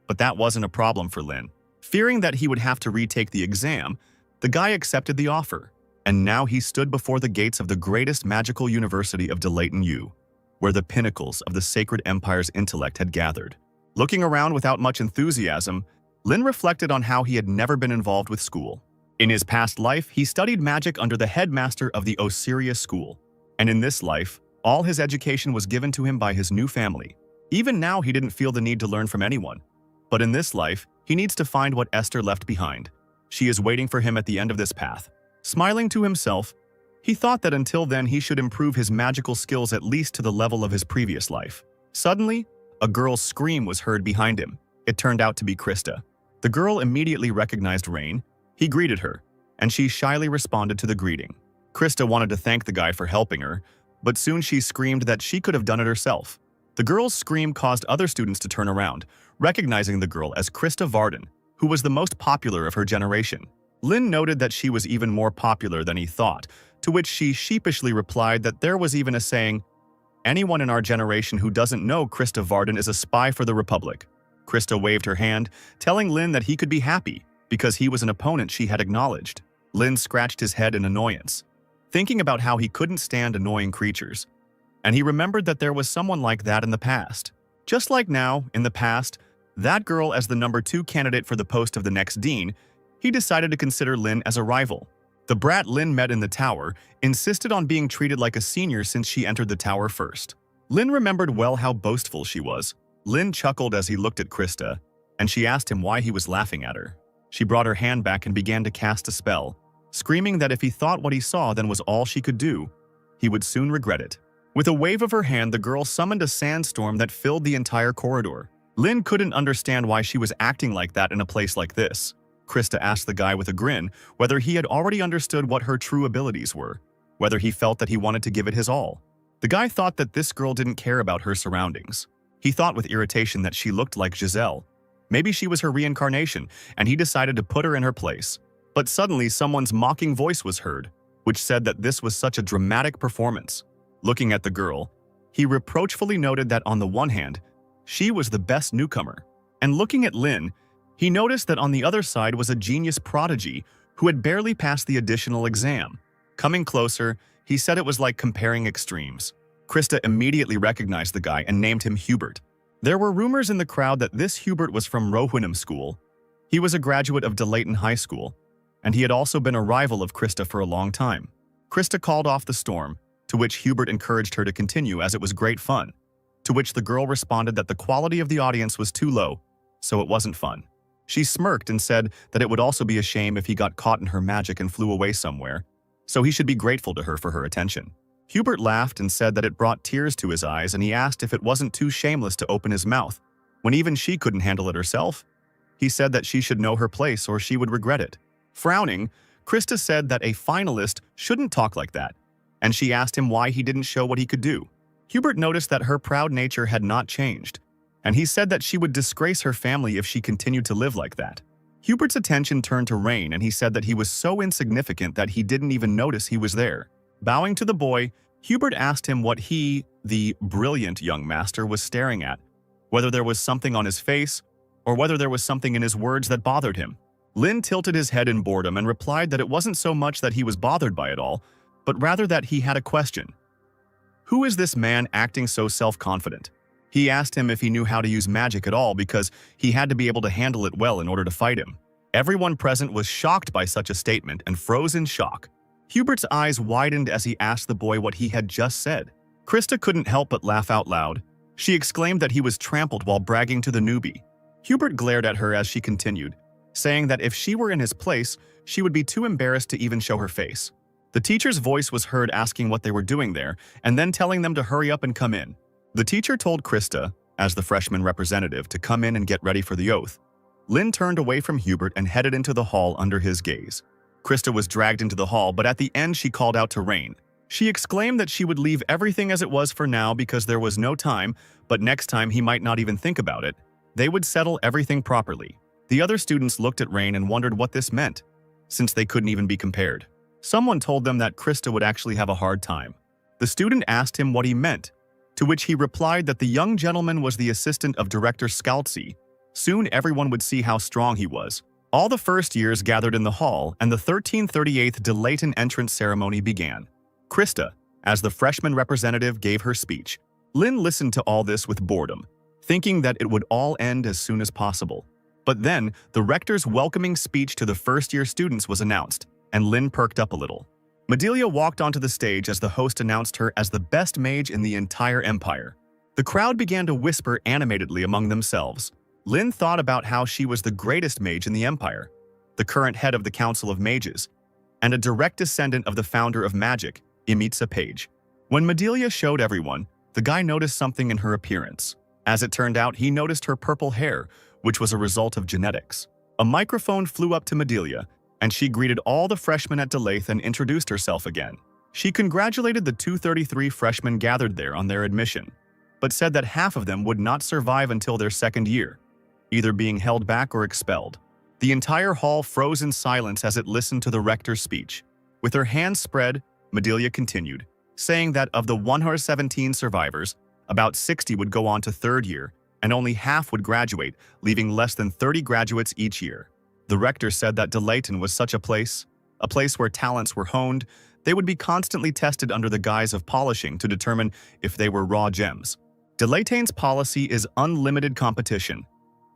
but that wasn't a problem for Lin. Fearing that he would have to retake the exam, the guy accepted the offer, and now he stood before the gates of the greatest magical university of Delayton U, where the pinnacles of the sacred empire's intellect had gathered. Looking around without much enthusiasm, Lin reflected on how he had never been involved with school. In his past life, he studied magic under the headmaster of the Asura school, and in this life, all his education was given to him by his new family. Even now, he didn't feel the need to learn from anyone. But in this life, he needs to find what Esther left behind. She is waiting for him at the end of this path. Smiling to himself, he thought that until then he should improve his magical skills at least to the level of his previous life. Suddenly, a girl's scream was heard behind him. It turned out to be Krista. The girl immediately recognized Rain. He greeted her, and she shyly responded to the greeting. Krista wanted to thank the guy for helping her, but soon she screamed that she could have done it herself. The girl's scream caused other students to turn around, recognizing the girl as Krista Varden, who was the most popular of her generation. Lin noted that she was even more popular than he thought, to which she sheepishly replied that there was even a saying, "Anyone in our generation who doesn't know Krista Varden is a spy for the Republic." Krista waved her hand, telling Lin that he could be happy, because he was an opponent she had acknowledged. Lin scratched his head in annoyance, thinking about how he couldn't stand annoying creatures, and he remembered that there was someone like that in the past. Just like now, in the past, that girl as the #2 candidate for the post of the next dean, he decided to consider Lin as a rival. The brat Lin met in the tower insisted on being treated like a senior since she entered the tower first. Lin remembered well how boastful she was. Lin chuckled as he looked at Krista, and she asked him why he was laughing at her. She brought her hand back and began to cast a spell, screaming that if he thought what he saw then was all she could do, he would soon regret it. With a wave of her hand, the girl summoned a sandstorm that filled the entire corridor. Lin couldn't understand why she was acting like that in a place like this. Krista asked the guy with a grin whether he had already understood what her true abilities were, whether he felt that he wanted to give it his all. The guy thought that this girl didn't care about her surroundings. He thought with irritation that she looked like Giselle. Maybe she was her reincarnation, and he decided to put her in her place. But suddenly someone's mocking voice was heard, which said that this was such a dramatic performance. Looking at the girl, he reproachfully noted that on the one hand, she was the best newcomer, and looking at Lin, he noticed that on the other side was a genius prodigy who had barely passed the additional exam. Coming closer, he said it was like comparing extremes. Krista immediately recognized the guy and named him Hubert. There were rumors in the crowd that this Hubert was from Rohwinham School. He was a graduate of Delayton High School, and he had also been a rival of Krista for a long time. Krista called off the storm, to which Hubert encouraged her to continue as it was great fun, to which the girl responded that the quality of the audience was too low, so it wasn't fun. She smirked and said that it would also be a shame if he got caught in her magic and flew away somewhere, so he should be grateful to her for her attention. Hubert laughed and said that it brought tears to his eyes, and he asked if it wasn't too shameless to open his mouth, when even she couldn't handle it herself. He said that she should know her place or she would regret it. Frowning, Krista said that a finalist shouldn't talk like that, and she asked him why he didn't show what he could do. Hubert noticed that her proud nature had not changed, and he said that she would disgrace her family if she continued to live like that. Hubert's attention turned to Rain, and he said that he was so insignificant that he didn't even notice he was there. Bowing to the boy, Hubert asked him what he, the brilliant young master, was staring at, whether there was something on his face, or whether there was something in his words that bothered him. Lin tilted his head in boredom and replied that it wasn't so much that he was bothered by it all, but rather that he had a question. Who is this man acting so self-confident? He asked him if he knew how to use magic at all because he had to be able to handle it well in order to fight him. Everyone present was shocked by such a statement and froze in shock. Hubert's eyes widened as he asked the boy what he had just said. Krista couldn't help but laugh out loud. She exclaimed that he was trampled while bragging to the newbie. Hubert glared at her as she continued, saying that if she were in his place, she would be too embarrassed to even show her face. The teacher's voice was heard asking what they were doing there and then telling them to hurry up and come in. The teacher told Krista, as the freshman representative, to come in and get ready for the oath. Lin turned away from Hubert and headed into the hall under his gaze. Krista was dragged into the hall, but at the end she called out to Rain. She exclaimed that she would leave everything as it was for now because there was no time, but next time he might not even think about it. They would settle everything properly. The other students looked at Rain and wondered what this meant, since they couldn't even be compared. Someone told them that Krista would actually have a hard time. The student asked him what he meant, to which he replied that the young gentleman was the assistant of Director Scalzi. Soon everyone would see how strong he was. All the first years gathered in the hall, and the 1338th Delayton entrance ceremony began. Krista, as the freshman representative, gave her speech. Lynn listened to all this with boredom, thinking that it would all end as soon as possible. But then, the rector's welcoming speech to the first-year students was announced, and Lynn perked up a little. Madelia walked onto the stage as the host announced her as the best mage in the entire empire. The crowd began to whisper animatedly among themselves. Lynn thought about how she was the greatest mage in the empire, the current head of the Council of Mages, and a direct descendant of the founder of magic, Imitsa Page. When Madelia showed everyone, the guy noticed something in her appearance. As it turned out, he noticed her purple hair, which was a result of genetics. A microphone flew up to Madelia, and she greeted all the freshmen at Delayth and introduced herself again. She congratulated the 233 freshmen gathered there on their admission, but said that half of them would not survive until their second year, either being held back or expelled. The entire hall froze in silence as it listened to the rector's speech. With her hands spread, Madelia continued, saying that of the 117 survivors, about 60 would go on to third year, and only half would graduate, leaving less than 30 graduates each year. The rector said that Delayton was such a place where talents were honed. They would be constantly tested under the guise of polishing to determine if they were raw gems. Delayton's policy is unlimited competition.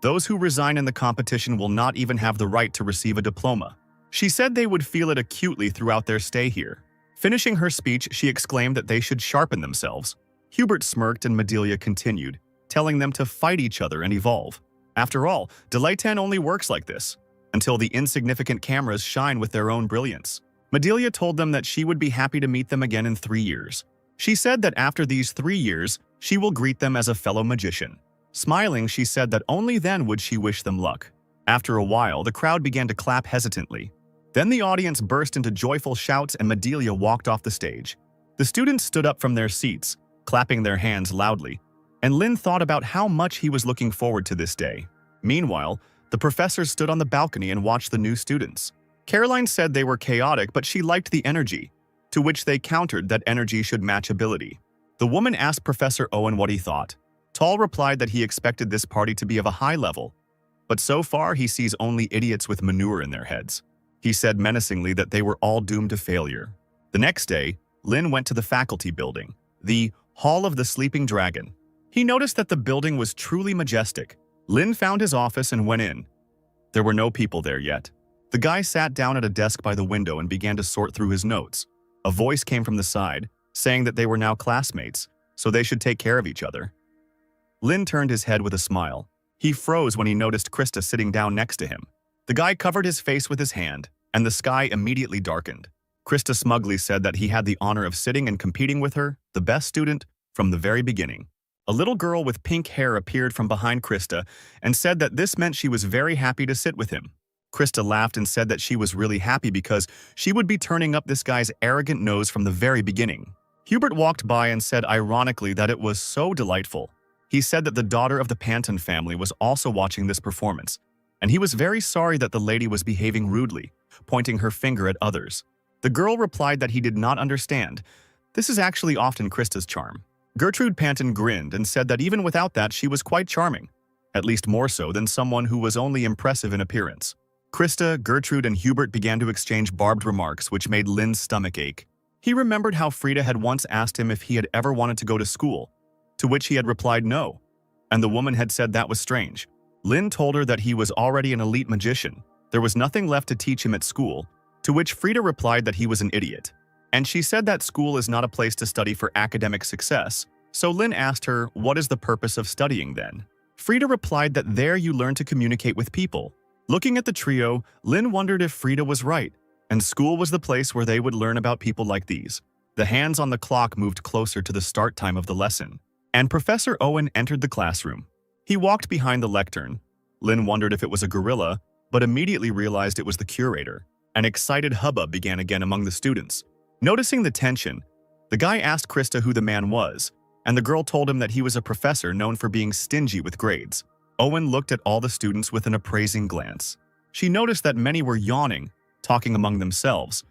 Those who resign in the competition will not even have the right to receive a diploma. She said they would feel it acutely throughout their stay here. Finishing her speech, she exclaimed that they should sharpen themselves. Hubert smirked and Madelia continued, telling them to fight each other and evolve. After all, Delayton only works like this, until the insignificant cameras shine with their own brilliance. Madelia told them that she would be happy to meet them again in 3 years. She said that after these 3 years, she will greet them as a fellow magician. Smiling, she said that only then would she wish them luck. After a while, the crowd began to clap hesitantly. Then the audience burst into joyful shouts and Madelia walked off the stage. The students stood up from their seats, clapping their hands loudly, and Lynn thought about how much he was looking forward to this day. Meanwhile, the professors stood on the balcony and watched the new students. Caroline said they were chaotic, but she liked the energy, to which they countered that energy should match ability. The woman asked Professor Owen what he thought. Tall replied that he expected this party to be of a high level, but so far he sees only idiots with manure in their heads. He said menacingly that they were all doomed to failure. The next day, Lynn went to the faculty building, the Hall of the Sleeping Dragon. He noticed that the building was truly majestic. Lynn found his office and went in. There were no people there yet. The guy sat down at a desk by the window and began to sort through his notes. A voice came from the side, saying that they were now classmates, so they should take care of each other. Lynn turned his head with a smile. He froze when he noticed Krista sitting down next to him. The guy covered his face with his hand, and the sky immediately darkened. Krista smugly said that he had the honor of sitting and competing with her, the best student, from the very beginning. A little girl with pink hair appeared from behind Krista and said that this meant she was very happy to sit with him. Krista laughed and said that she was really happy because she would be turning up this guy's arrogant nose from the very beginning. Hubert walked by and said ironically that it was so delightful. He said that the daughter of the Panton family was also watching this performance, and he was very sorry that the lady was behaving rudely, pointing her finger at others. The girl replied that he did not understand. This is actually often Krista's charm. Gertrude Panton grinned and said that even without that she was quite charming, at least more so than someone who was only impressive in appearance. Krista, Gertrude, and Hubert began to exchange barbed remarks which made Lynn's stomach ache. He remembered how Frida had once asked him if he had ever wanted to go to school, to which he had replied no, and the woman had said that was strange. Lynn told her that he was already an elite magician. There was nothing left to teach him at school, to which Frida replied that he was an idiot. And she said that school is not a place to study for academic success, so Lynn asked her, what is the purpose of studying then? Frida replied that there you learn to communicate with people. Looking at the trio, Lynn wondered if Frida was right, and school was the place where they would learn about people like these. The hands on the clock moved closer to the start time of the lesson, and Professor Owen entered the classroom. He walked behind the lectern. Lynn wondered if it was a gorilla, but immediately realized it was the curator. An excited hubbub began again among the students. Noticing the tension, the guy asked Krista who the man was, and the girl told him that he was a professor known for being stingy with grades. Owen looked at all the students with an appraising glance. She noticed that many were yawning, talking among themselves,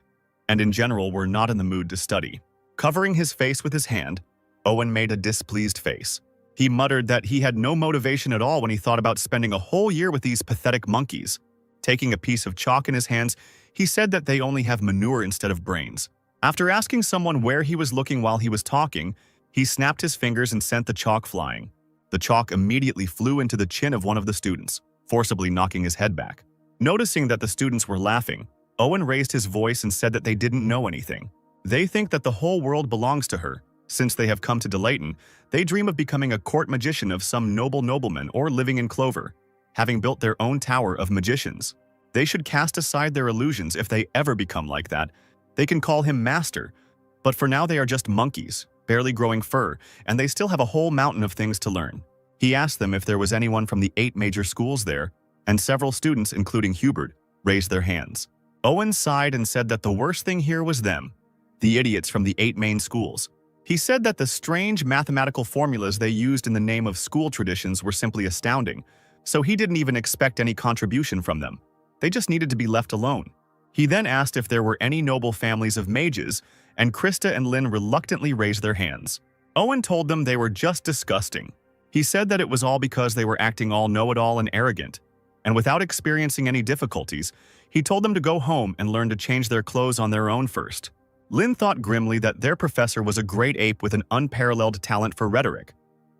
and in general were not in the mood to study. Covering his face with his hand, Owen made a displeased face. He muttered that he had no motivation at all when he thought about spending a whole year with these pathetic monkeys. Taking a piece of chalk in his hands, he said that they only have manure instead of brains. After asking someone where he was looking while he was talking, he snapped his fingers and sent the chalk flying. The chalk immediately flew into the chin of one of the students, forcibly knocking his head back. Noticing that the students were laughing, Owen raised his voice and said that they didn't know anything. They think that the whole world belongs to her. Since they have come to Delayton, they dream of becoming a court magician of some noble nobleman or living in clover, having built their own tower of magicians. They should cast aside their illusions if they ever become like that. They can call him master, but for now they are just monkeys, barely growing fur, and they still have a whole mountain of things to learn. He asked them if there was anyone from the 8 major schools there, and several students, including Hubert, raised their hands. Owen sighed and said that the worst thing here was them, the idiots from the 8 main schools. He said that the strange mathematical formulas they used in the name of school traditions were simply astounding, so he didn't even expect any contribution from them. They just needed to be left alone. He then asked if there were any noble families of mages, and Krista and Lynn reluctantly raised their hands. Owen told them they were just disgusting. He said that it was all because they were acting all know-it-all and arrogant, and without experiencing any difficulties, he told them to go home and learn to change their clothes on their own first. Lynn thought grimly that their professor was a great ape with an unparalleled talent for rhetoric,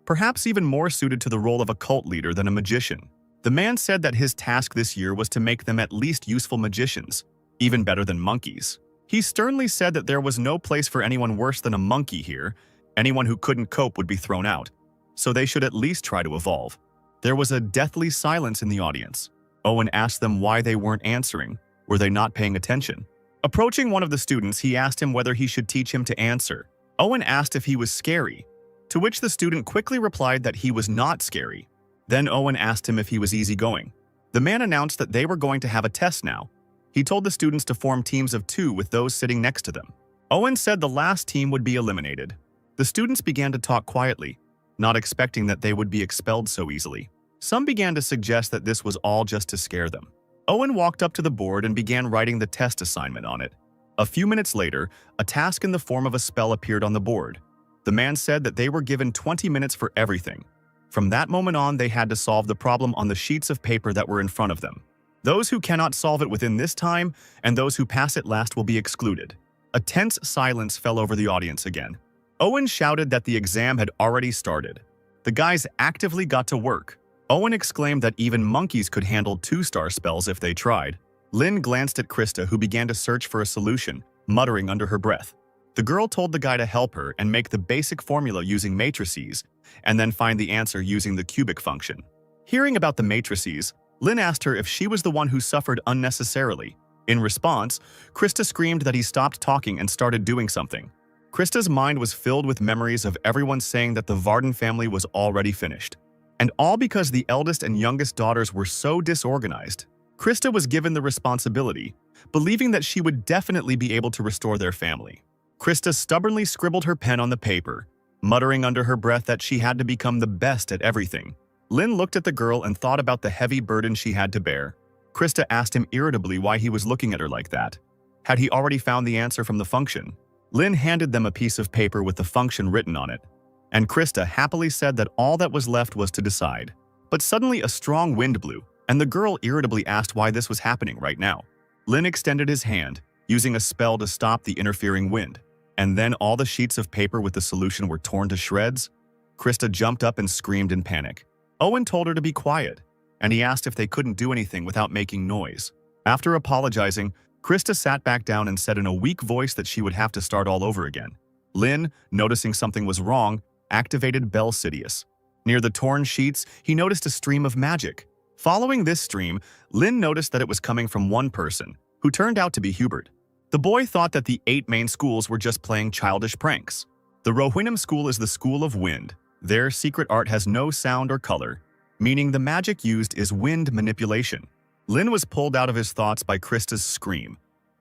perhaps even more suited to the role of a cult leader than a magician. The man said that his task this year was to make them at least useful magicians, even better than monkeys. He sternly said that there was no place for anyone worse than a monkey here. Anyone who couldn't cope would be thrown out, so they should at least try to evolve. There was a deathly silence in the audience. Owen asked them why they weren't answering. Were they not paying attention? Approaching one of the students, he asked him whether he should teach him to answer. Owen asked if he was scary, to which the student quickly replied that he was not scary. Then Owen asked him if he was easygoing. The man announced that they were going to have a test now. He told the students to form teams of 2 with those sitting next to them. Owen said the last team would be eliminated. The students began to talk quietly, not expecting that they would be expelled so easily. Some began to suggest that this was all just to scare them. Owen walked up to the board and began writing the test assignment on it. A few minutes later, a task in the form of a spell appeared on the board. The man said that they were given 20 minutes for everything. From that moment on, they had to solve the problem on the sheets of paper that were in front of them. Those who cannot solve it within this time and those who pass it last will be excluded. A tense silence fell over the audience again. Owen shouted that the exam had already started. The guys actively got to work. Owen exclaimed that even monkeys could handle 2-star spells if they tried. Lynn glanced at Krista, who began to search for a solution, muttering under her breath. The girl told the guy to help her and make the basic formula using matrices, and then find the answer using the cubic function. Hearing about the matrices, Lynn asked her if she was the one who suffered unnecessarily. In response, Krista screamed that he stopped talking and started doing something. Krista's mind was filled with memories of everyone saying that the Varden family was already finished. And all because the eldest and youngest daughters were so disorganized. Krista was given the responsibility, believing that she would definitely be able to restore their family. Krista stubbornly scribbled her pen on the paper, muttering under her breath that she had to become the best at everything. Lynn looked at the girl and thought about the heavy burden she had to bear. Krista asked him irritably why he was looking at her like that. Had he already found the answer from the function? Lynn handed them a piece of paper with the function written on it, and Krista happily said that all that was left was to decide. But suddenly a strong wind blew, and the girl irritably asked why this was happening right now. Lynn extended his hand, using a spell to stop the interfering wind, and then all the sheets of paper with the solution were torn to shreds. Krista jumped up and screamed in panic. Owen told her to be quiet, and he asked if they couldn't do anything without making noise. After apologizing, Krista sat back down and said in a weak voice that she would have to start all over again. Lynn, noticing something was wrong, activated Bell Sidious. Near the torn sheets, he noticed a stream of magic. Following this stream, Lynn noticed that it was coming from one person, who turned out to be Hubert. The boy thought that the 8 main schools were just playing childish pranks. The Rohirrim school is the school of wind. Their secret art has no sound or color, meaning the magic used is wind manipulation. Lynn was pulled out of his thoughts by Krista's scream.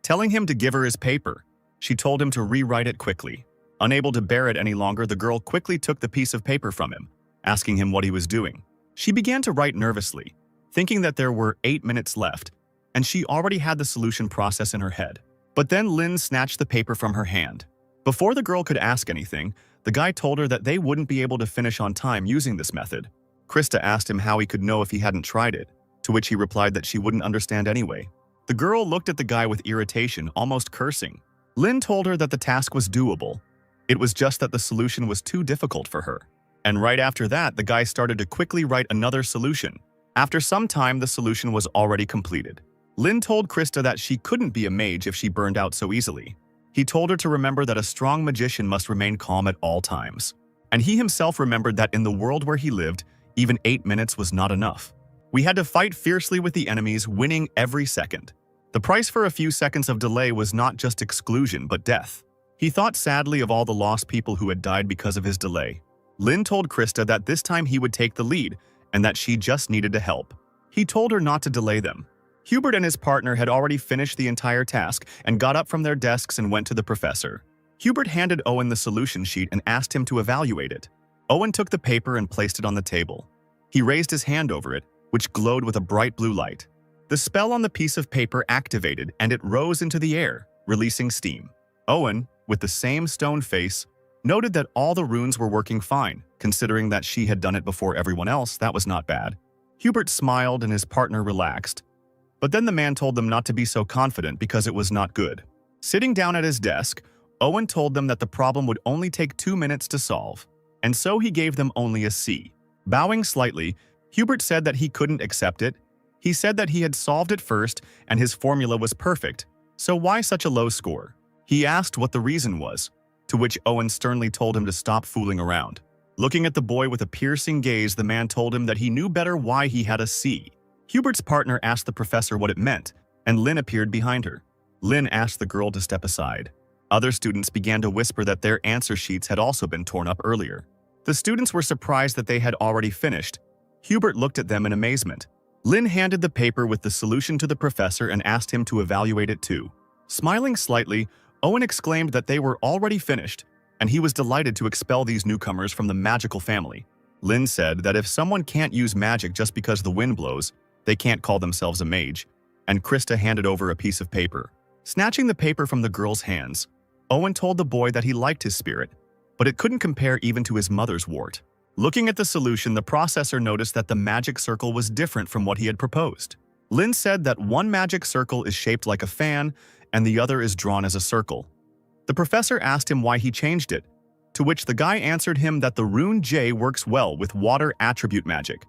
telling him to give her his paper. She told him to rewrite it quickly. Unable to bear it any longer, the girl quickly took the piece of paper from him, asking him what he was doing. She began to write nervously, thinking that there were 8 minutes left, and she already had the solution process in her head. But then Lin snatched the paper from her hand. Before the girl could ask anything, the guy told her that they wouldn't be able to finish on time using this method. Krista asked him how he could know if he hadn't tried it, to which he replied that she wouldn't understand anyway. The girl looked at the guy with irritation, almost cursing. Lin told her that the task was doable. It was just that the solution was too difficult for her. And right after that, the guy started to quickly write another solution. After some time, the solution was already completed. Lin told Krista that she couldn't be a mage if she burned out so easily. He told her to remember that a strong magician must remain calm at all times. And he himself remembered that in the world where he lived, even 8 minutes was not enough. We had to fight fiercely with the enemies, winning every second. The price for a few seconds of delay was not just exclusion, but death. He thought sadly of all the lost people who had died because of his delay. Lin told Krista that this time he would take the lead, and that she just needed to help. He told her not to delay them. Hubert and his partner had already finished the entire task and got up from their desks and went to the professor. Hubert handed Owen the solution sheet and asked him to evaluate it. Owen took the paper and placed it on the table. He raised his hand over it, which glowed with a bright blue light. The spell on the piece of paper activated and it rose into the air, releasing steam. Owen, with the same stone face, noted that all the runes were working fine. Considering that she had done it before everyone else, that was not bad. Hubert smiled and his partner relaxed. But then the man told them not to be so confident because it was not good. Sitting down at his desk, Owen told them that the problem would only take 2 minutes to solve, and so he gave them only a C. Bowing slightly, Hubert said that he couldn't accept it. He said that he had solved it first and his formula was perfect, so why such a low score? He asked what the reason was, to which Owen sternly told him to stop fooling around. Looking at the boy with a piercing gaze, the man told him that he knew better why he had a C. Hubert's partner asked the professor what it meant, and Lin appeared behind her. Lin asked the girl to step aside. Other students began to whisper that their answer sheets had also been torn up earlier. The students were surprised that they had already finished. Hubert looked at them in amazement. Lin handed the paper with the solution to the professor and asked him to evaluate it too. Smiling slightly, Owen exclaimed that they were already finished, and he was delighted to expel these newcomers from the magical family. Lin said that if someone can't use magic just because the wind blows, they can't call themselves a mage, and Krista handed over a piece of paper. Snatching the paper from the girl's hands, Owen told the boy that he liked his spirit, but it couldn't compare even to his mother's wart. Looking at the solution, the processor noticed that the magic circle was different from what he had proposed. Lin said that one magic circle is shaped like a fan, and the other is drawn as a circle. The professor asked him why he changed it, to which the guy answered him that the rune J works well with water attribute magic.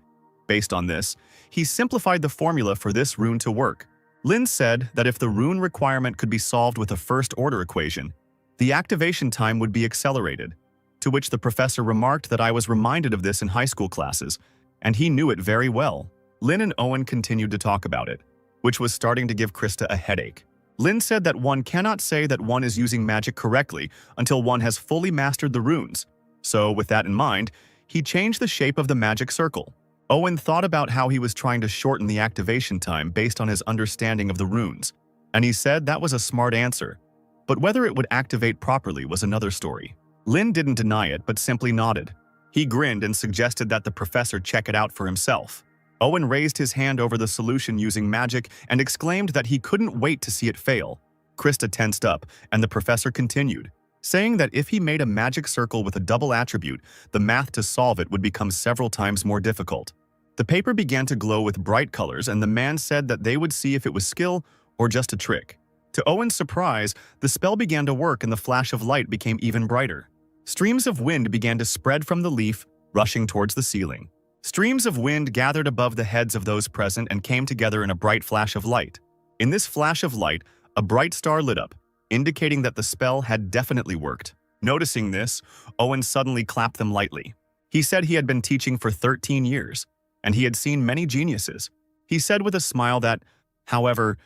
Based on this, he simplified the formula for this rune to work. Lin said that if the rune requirement could be solved with a first-order equation, the activation time would be accelerated, to which the professor remarked that I was reminded of this in high school classes, and he knew it very well. Lin and Owen continued to talk about it, which was starting to give Krista a headache. Lin said that one cannot say that one is using magic correctly until one has fully mastered the runes. So, with that in mind, he changed the shape of the magic circle. Owen thought about how he was trying to shorten the activation time based on his understanding of the runes, and he said that was a smart answer. But whether it would activate properly was another story. Lin didn't deny it, but simply nodded. He grinned and suggested that the professor check it out for himself. Owen raised his hand over the solution using magic and exclaimed that he couldn't wait to see it fail. Krista tensed up, and the professor continued, saying that if he made a magic circle with a double attribute, the math to solve it would become several times more difficult. The paper began to glow with bright colors, and the man said that they would see if it was skill or just a trick. To Owen's surprise, the spell began to work and the flash of light became even brighter. Streams of wind began to spread from the leaf, rushing towards the ceiling. Streams of wind gathered above the heads of those present and came together in a bright flash of light. In this flash of light, a bright star lit up, indicating that the spell had definitely worked. Noticing this, Owen suddenly clapped them lightly. He said he had been teaching for 13 years, and he had seen many geniuses. He said with a smile that, however,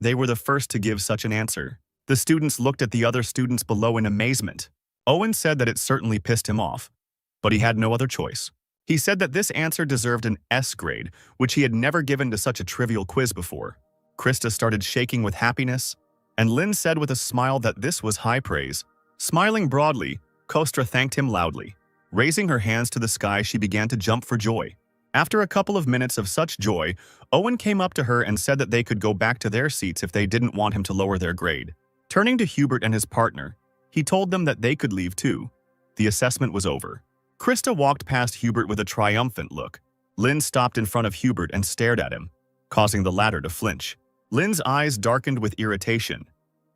they were the first to give such an answer. The students looked at the other students below in amazement. Owen said that it certainly pissed him off, but he had no other choice. He said that this answer deserved an S grade, which he had never given to such a trivial quiz before. Krista started shaking with happiness. and Lin said with a smile that this was high praise. Smiling broadly, Kostra thanked him loudly. Raising her hands to the sky, she began to jump for joy. After a couple of minutes of such joy, Owen came up to her and said that they could go back to their seats if they didn't want him to lower their grade. Turning to Hubert and his partner, he told them that they could leave too. The assessment was over. Krista walked past Hubert with a triumphant look. Lin stopped in front of Hubert and stared at him, causing the latter to flinch. Lin's eyes darkened with irritation,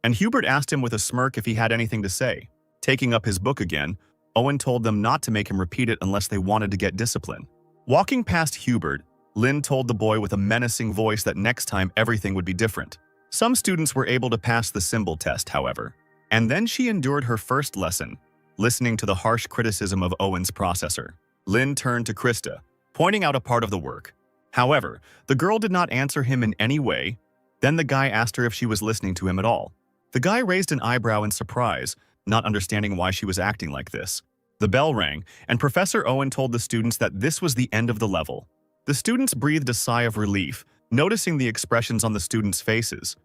and Hubert asked him with a smirk if he had anything to say. Taking up his book again, Owen told them not to make him repeat it unless they wanted to get discipline. Walking past Hubert, Lin told the boy with a menacing voice that next time everything would be different. Some students were able to pass the symbol test, however, and then she endured her first lesson, listening to the harsh criticism of Owen's processor. Lin turned to Krista, pointing out a part of the work. However, the girl did not answer him in any way. Then the guy asked her if she was listening to him at all. The guy raised an eyebrow in surprise, not understanding why she was acting like this. The bell rang, and Professor Owen told the students that this was the end of the level. The students breathed a sigh of relief, noticing the expressions on the students' faces.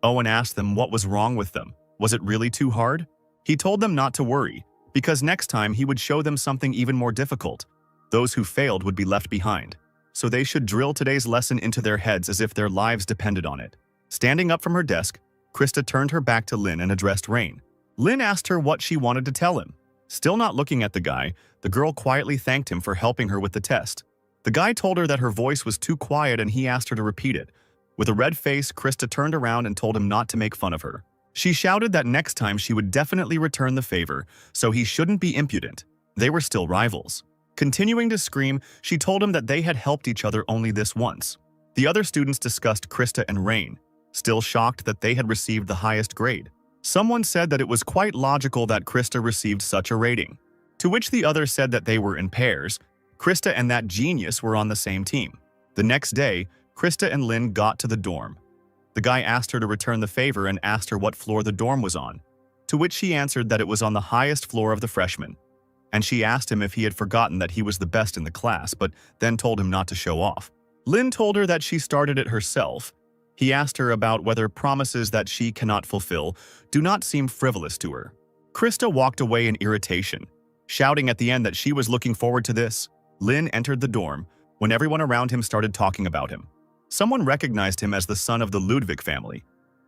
Owen asked them what was wrong with them. Was it really too hard? He told them not to worry, because next time he would show them something even more difficult. Those who failed would be left behind, so they should drill today's lesson into their heads as if their lives depended on it. Standing up from her desk, Krista turned her back to Lin and addressed Rain. Lin asked her what she wanted to tell him. Still not looking at the guy, the girl quietly thanked him for helping her with the test. The guy told her that her voice was too quiet and he asked her to repeat it. With a red face, Krista turned around and told him not to make fun of her. She shouted that next time she would definitely return the favor, so he shouldn't be impudent. They were still rivals. Continuing to scream, she told him that they had helped each other only this once. The other students discussed Krista and Rain, still shocked that they had received the highest grade. Someone said that it was quite logical that Krista received such a rating, to which the other said that they were in pairs. Krista and that genius were on the same team. The next day, Krista and Lin got to the dorm. The guy asked her to return the favor and asked her what floor the dorm was on, to which she answered that it was on the highest floor of the freshmen. And she asked him if he had forgotten that he was the best in the class, but then told him not to show off. Lin told her that she started it herself. He asked her about whether promises that she cannot fulfill do not seem frivolous to her. Krista walked away in irritation, shouting at the end that she was looking forward to this. Lin entered the dorm when everyone around him started talking about him. Someone recognized him as the son of the Ludwig family,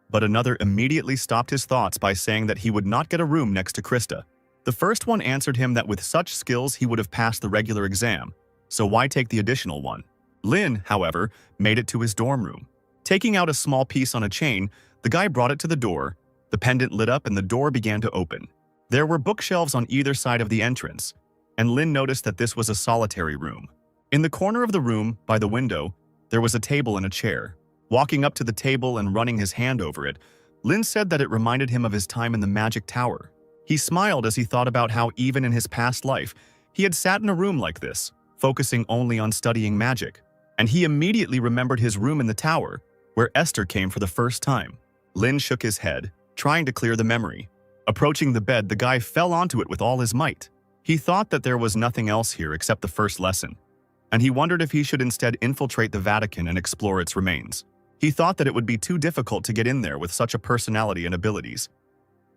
but another immediately stopped his thoughts by saying that he would not get a room next to Krista. The first one answered him that with such skills he would have passed the regular exam, so why take the additional one? Lin, however, made it to his dorm room. Taking out a small piece on a chain, the guy brought it to the door. The pendant lit up and the door began to open. There were bookshelves on either side of the entrance, and Lin noticed that this was a solitary room. In the corner of the room, by the window, there was a table and a chair. Walking up to the table and running his hand over it, Lin said that it reminded him of his time in the Magic Tower. He smiled as he thought about how even in his past life, he had sat in a room like this, focusing only on studying magic. And he immediately remembered his room in the tower, where Esther came for the first time. Lin shook his head, trying to clear the memory. Approaching the bed, the guy fell onto it with all his might. He thought that there was nothing else here except the first lesson, and he wondered if he should instead infiltrate the Vatican and explore its remains. He thought that it would be too difficult to get in there with such a personality and abilities.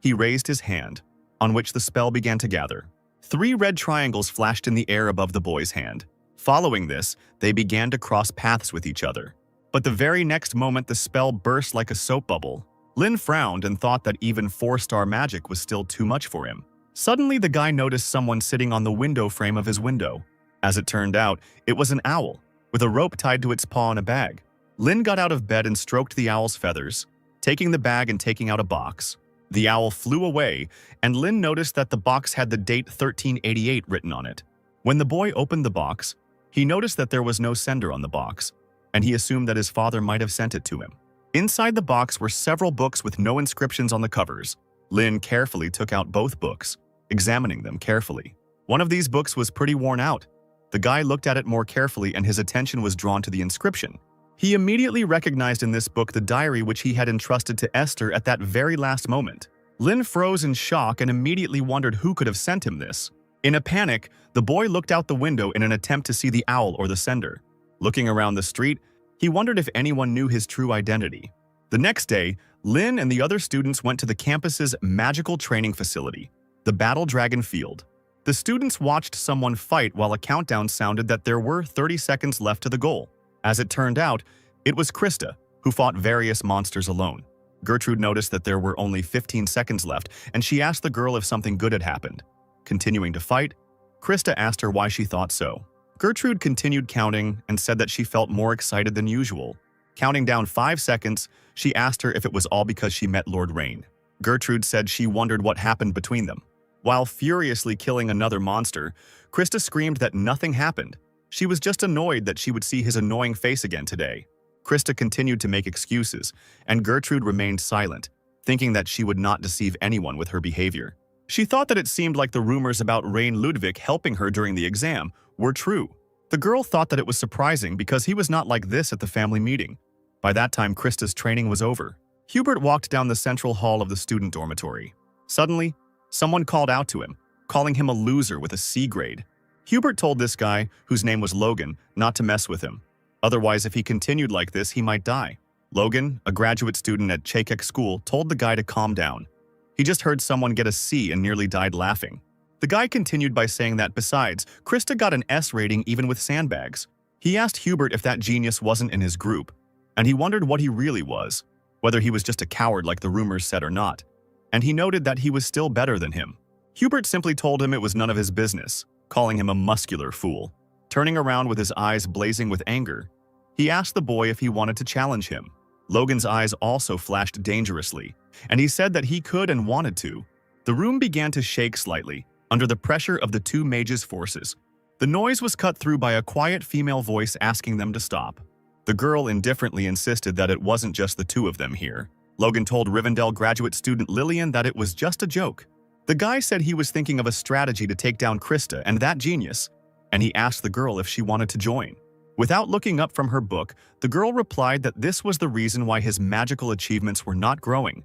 He raised his hand, on which the spell began to gather. 3 red triangles flashed in the air above the boy's hand. Following this, they began to cross paths with each other. But the very next moment, the spell burst like a soap bubble. Lin frowned and thought that even 4-star magic was still too much for him. Suddenly, the guy noticed someone sitting on the window frame of his window. As it turned out, it was an owl, with a rope tied to its paw in a bag. Lin got out of bed and stroked the owl's feathers, taking the bag and taking out a box. The owl flew away, and Lin noticed that the box had the date 1388 written on it. When the boy opened the box, he noticed that there was no sender on the box, and he assumed that his father might have sent it to him. Inside the box were several books with no inscriptions on the covers. Lin carefully took out both books, examining them carefully. One of these books was pretty worn out. The guy looked at it more carefully and his attention was drawn to the inscription. He immediately recognized in this book the diary which he had entrusted to Esther at that very last moment. Lin froze in shock and immediately wondered who could have sent him this. In a panic, the boy looked out the window in an attempt to see the owl or the sender. Looking around the street, he wondered if anyone knew his true identity. The next day, Lin and the other students went to the campus's magical training facility, the Battle Dragon Field. The students watched someone fight while a countdown sounded that there were 30 seconds left to the goal. As it turned out, it was Krista, who fought various monsters alone. Gertrude noticed that there were only 15 seconds left, and she asked the girl if something good had happened. Continuing to fight, Krista asked her why she thought so. Gertrude continued counting and said that she felt more excited than usual. Counting down 5 seconds, she asked her if it was all because she met Lord Rain. Gertrude said she wondered what happened between them. While furiously killing another monster, Krista screamed that nothing happened. She was just annoyed that she would see his annoying face again today. Krista continued to make excuses, and Gertrude remained silent, thinking that she would not deceive anyone with her behavior. She thought that it seemed like the rumors about Rain Ludwig helping her during the exam were true. The girl thought that it was surprising because he was not like this at the family meeting. By that time, Krista's training was over. Hubert walked down the central hall of the student dormitory. Suddenly, someone called out to him, calling him a loser with a C grade. Hubert told this guy, whose name was Logan, not to mess with him. Otherwise, if he continued like this, he might die. Logan, a graduate student at Chakek School, told the guy to calm down. He just heard someone get a C and nearly died laughing. The guy continued by saying that besides, Krista got an S rating even with sandbags. He asked Hubert if that genius wasn't in his group, and he wondered what he really was, whether he was just a coward like the rumors said or not. And he noted that he was still better than him. Hubert simply told him it was none of his business, calling him a muscular fool. Turning around with his eyes blazing with anger, he asked the boy if he wanted to challenge him. Logan's eyes also flashed dangerously, and he said that he could and wanted to. The room began to shake slightly, under the pressure of the two mages' forces. The noise was cut through by a quiet female voice asking them to stop. The girl indifferently insisted that it wasn't just the two of them here. Logan told Rivendell graduate student Lillian that it was just a joke. The guy said he was thinking of a strategy to take down Krista and that genius, and he asked the girl if she wanted to join. Without looking up from her book, the girl replied that this was the reason why his magical achievements were not growing.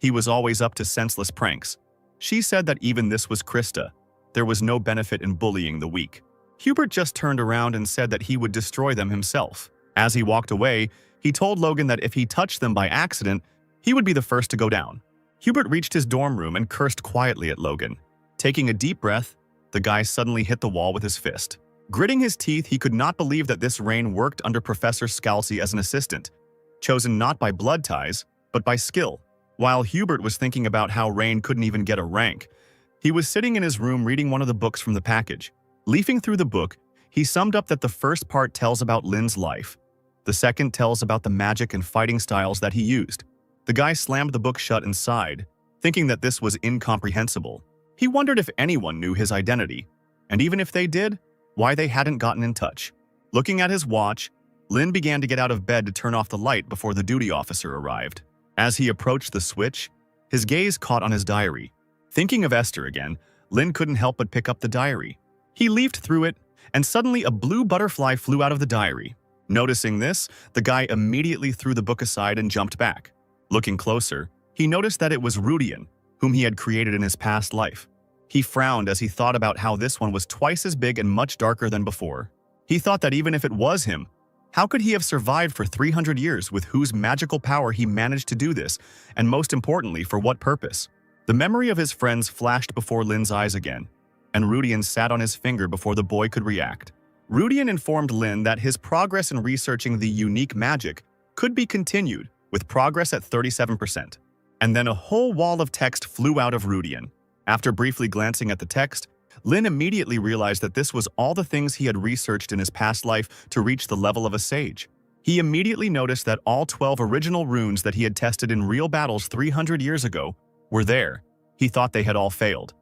He was always up to senseless pranks. She said that even this was Krista. There was no benefit in bullying the weak. Hubert just turned around and said that he would destroy them himself. As he walked away, he told Logan that if he touched them by accident, he would be the first to go down. Hubert reached his dorm room and cursed quietly at Logan. Taking a deep breath, the guy suddenly hit the wall with his fist. Gritting his teeth, he could not believe that this Rain worked under Professor Scalzi as an assistant, chosen not by blood ties, but by skill. While Hubert was thinking about how Rain couldn't even get a rank, he was sitting in his room reading one of the books from the package. Leafing through the book, he summed up that the first part tells about Lin's life. The second tells about the magic and fighting styles that he used. The guy slammed the book shut and sighed, thinking that this was incomprehensible. He wondered if anyone knew his identity, and even if they did, why they hadn't gotten in touch. Looking at his watch, Lin began to get out of bed to turn off the light before the duty officer arrived. As he approached the switch, his gaze caught on his diary. Thinking of Esther again, Lin couldn't help but pick up the diary. He leafed through it, and suddenly a blue butterfly flew out of the diary. Noticing this, the guy immediately threw the book aside and jumped back. Looking closer, he noticed that it was Rudian, whom he had created in his past life. He frowned as he thought about how this one was twice as big and much darker than before. He thought that even if it was him, how could he have survived for 300 years with whose magical power he managed to do this, and most importantly, for what purpose? The memory of his friends flashed before Lin's eyes again, and Rudian sat on his finger before the boy could react. Rudian informed Lin that his progress in researching the unique magic could be continued, with progress at 37%. And then a whole wall of text flew out of Rudian. After briefly glancing at the text, Lin immediately realized that this was all the things he had researched in his past life to reach the level of a sage. He immediately noticed that all 12 original runes that he had tested in real battles 300 years ago were there. He thought they had all failed,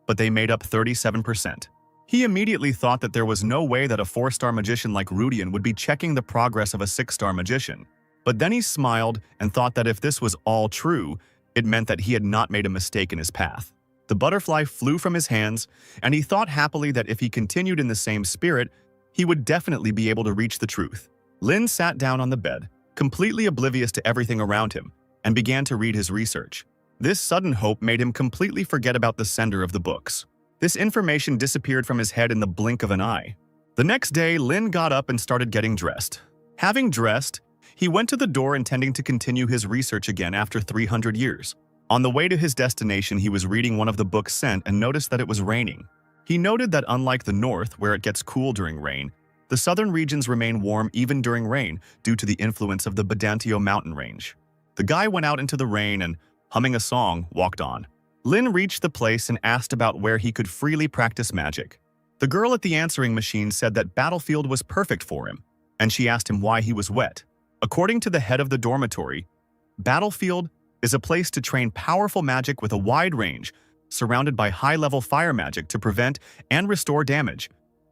but they made up 37%. He immediately thought that there was no way that a 4-star magician like Rudian would be checking the progress of a 6-star magician. But then he smiled and thought that if this was all true, it meant that he had not made a mistake in his path. The butterfly flew from his hands, and he thought happily that if he continued in the same spirit, he would definitely be able to reach the truth. Lin sat down on the bed, completely oblivious to everything around him, and began to read his research. This sudden hope made him completely forget about the sender of the books. This information disappeared from his head in the blink of an eye. The next day, Lin got up and started getting dressed. Having dressed, He went to the door intending to continue his research again after 300 years. On the way to his destination, he was reading one of the books sent and noticed that it was raining. He noted that unlike the north, where it gets cool during rain, the southern regions remain warm even during rain due to the influence of the Badantio mountain range. The guy went out into the rain and, humming a song, walked on. Lin reached the place and asked about where he could freely practice magic. The girl at the answering machine said that Battlefield was perfect for him, and she asked him why he was wet. According to the head of the dormitory, Battlefield is a place to train powerful magic with a wide range, surrounded by high-level fire magic to prevent and restore damage.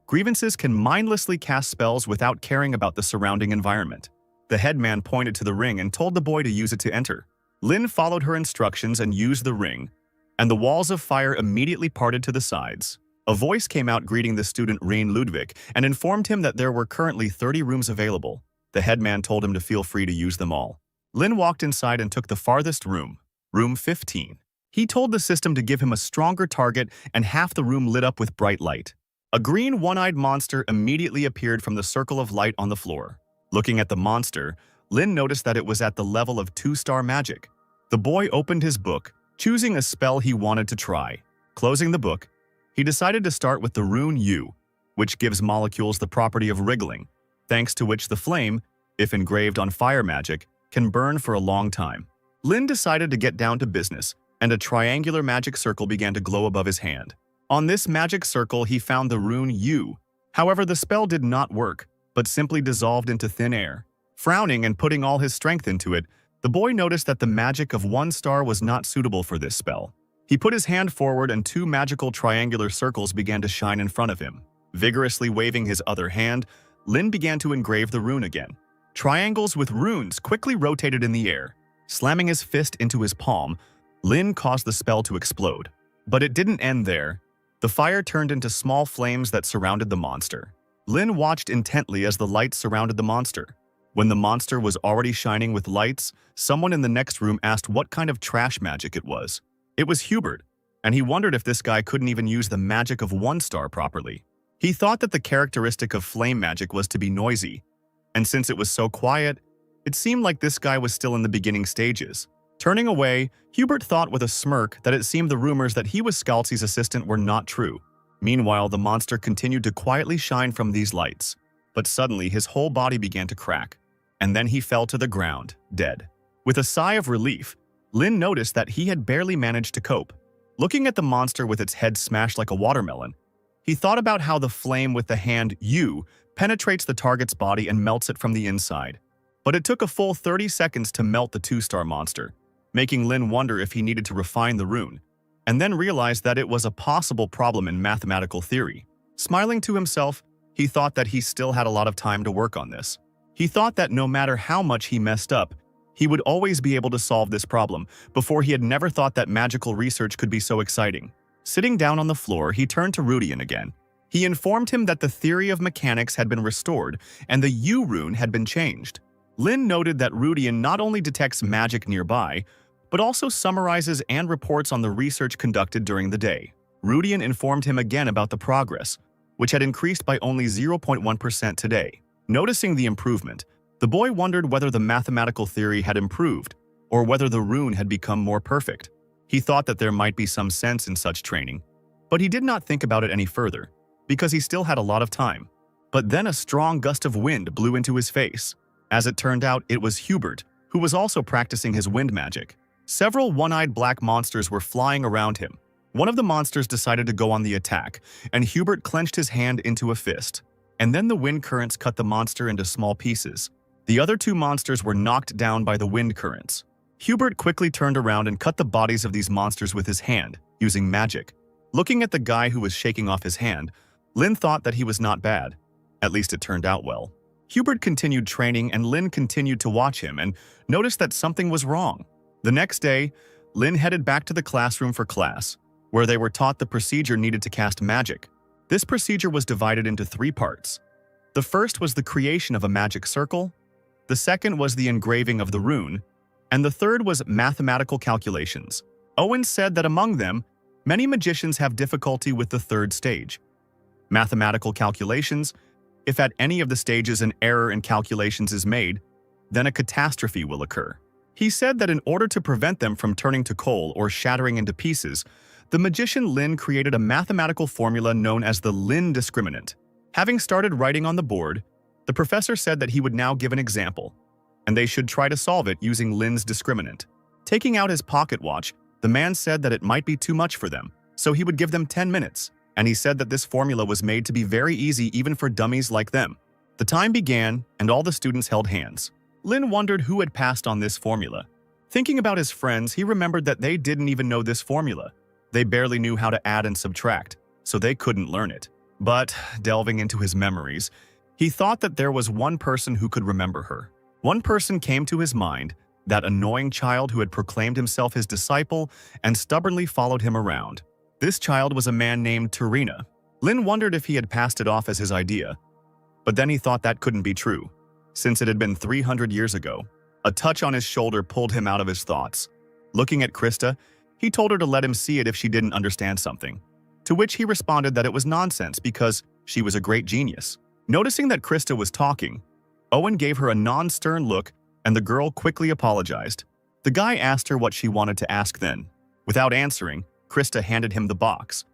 Grievances can mindlessly cast spells without caring about the surrounding environment. The headman pointed to the ring and told the boy to use it to enter. Lin followed her instructions and used the ring, and the walls of fire immediately parted to the sides. A voice came out greeting the student Rein Ludwig and informed him that there were currently 30 rooms available. The headman told him to feel free to use them all. Lin walked inside and took the farthest room, room 15. He told the system to give him a stronger target, and half the room lit up with bright light. A green one-eyed monster immediately appeared from the circle of light on the floor. Looking at the monster, Lin noticed that it was at the level of 2-star magic. The boy opened his book, choosing a spell he wanted to try. Closing the book, he decided to start with the rune U, which gives molecules the property of wriggling, thanks to which the flame, if engraved on fire magic, can burn for a long time. Lin decided to get down to business, and a triangular magic circle began to glow above his hand. On this magic circle, he found the rune U. However, the spell did not work, but simply dissolved into thin air. Frowning and putting all his strength into it, the boy noticed that the magic of 1 star was not suitable for this spell. He put his hand forward and 2 magical triangular circles began to shine in front of him. Vigorously waving his other hand, Lin began to engrave the rune again. Triangles with runes quickly rotated in the air. Slamming his fist into his palm, Lin caused the spell to explode. But it didn't end there. The fire turned into small flames that surrounded the monster. Lin watched intently as the lights surrounded the monster. When the monster was already shining with lights, someone in the next room asked what kind of trash magic it was. It was Hubert, and he wondered if this guy couldn't even use the magic of 1 star properly. He thought that the characteristic of flame magic was to be noisy, and since it was so quiet, it seemed like this guy was still in the beginning stages. Turning away, Hubert thought with a smirk that it seemed the rumors that he was Scalzi's assistant were not true. Meanwhile, the monster continued to quietly shine from these lights, but suddenly his whole body began to crack, and then he fell to the ground, dead. With a sigh of relief, Lin noticed that he had barely managed to cope. Looking at the monster with its head smashed like a watermelon, he thought about how the flame with the hand U penetrates the target's body and melts it from the inside. But it took a full 30 seconds to melt the 2-star monster, making Lin wonder if he needed to refine the rune, and then realized that it was a possible problem in mathematical theory. Smiling to himself, he thought that he still had a lot of time to work on this. He thought that no matter how much he messed up, he would always be able to solve this problem. Before, he had never thought that magical research could be so exciting. Sitting down on the floor, he turned to Rudian again. He informed him that the theory of mechanics had been restored and the U rune had been changed. Lin noted that Rudian not only detects magic nearby, but also summarizes and reports on the research conducted during the day. Rudian informed him again about the progress, which had increased by only 0.1% today. Noticing the improvement, the boy wondered whether the mathematical theory had improved or whether the rune had become more perfect. He thought that there might be some sense in such training, but he did not think about it any further because he still had a lot of time. But then a strong gust of wind blew into his face. As it turned out, it was Hubert, who was also practicing his wind magic. Several one-eyed black monsters were flying around him. One of the monsters decided to go on the attack, and Hubert clenched his hand into a fist. And then the wind currents cut the monster into small pieces. The other 2 monsters were knocked down by the wind currents. Hubert quickly turned around and cut the bodies of these monsters with his hand, using magic. Looking at the guy who was shaking off his hand, Lin thought that he was not bad. At least it turned out well. Hubert continued training and Lin continued to watch him and noticed that something was wrong. The next day, Lin headed back to the classroom for class, where they were taught the procedure needed to cast magic. This procedure was divided into 3 parts. The first was the creation of a magic circle, the second was the engraving of the rune, and the third was mathematical calculations. Owen said that among them, many magicians have difficulty with the 3rd stage. Mathematical calculations, if at any of the stages an error in calculations is made, then a catastrophe will occur. He said that in order to prevent them from turning to coal or shattering into pieces, the magician Lin created a mathematical formula known as the Lin discriminant. Having started writing on the board, the professor said that he would now give an example, and they should try to solve it using Lin's discriminant. Taking out his pocket watch, the man said that it might be too much for them, so he would give them 10 minutes, and he said that this formula was made to be very easy even for dummies like them. The time began, and all the students held hands. Lin wondered who had passed on this formula. Thinking about his friends, he remembered that they didn't even know this formula. They barely knew how to add and subtract, so they couldn't learn it. But, delving into his memories, he thought that there was one person who could remember her. One person came to his mind, that annoying child who had proclaimed himself his disciple and stubbornly followed him around. This child was a man named Tarina. Lin wondered if he had passed it off as his idea, but then he thought that couldn't be true, since it had been 300 years ago. A touch on his shoulder pulled him out of his thoughts. Looking at Krista, he told her to let him see it if she didn't understand something, to which he responded that it was nonsense because she was a great genius. Noticing that Krista was talking, Owen gave her a non-stern look and the girl quickly apologized. The guy asked her what she wanted to ask then. Without answering, Krista handed him the box.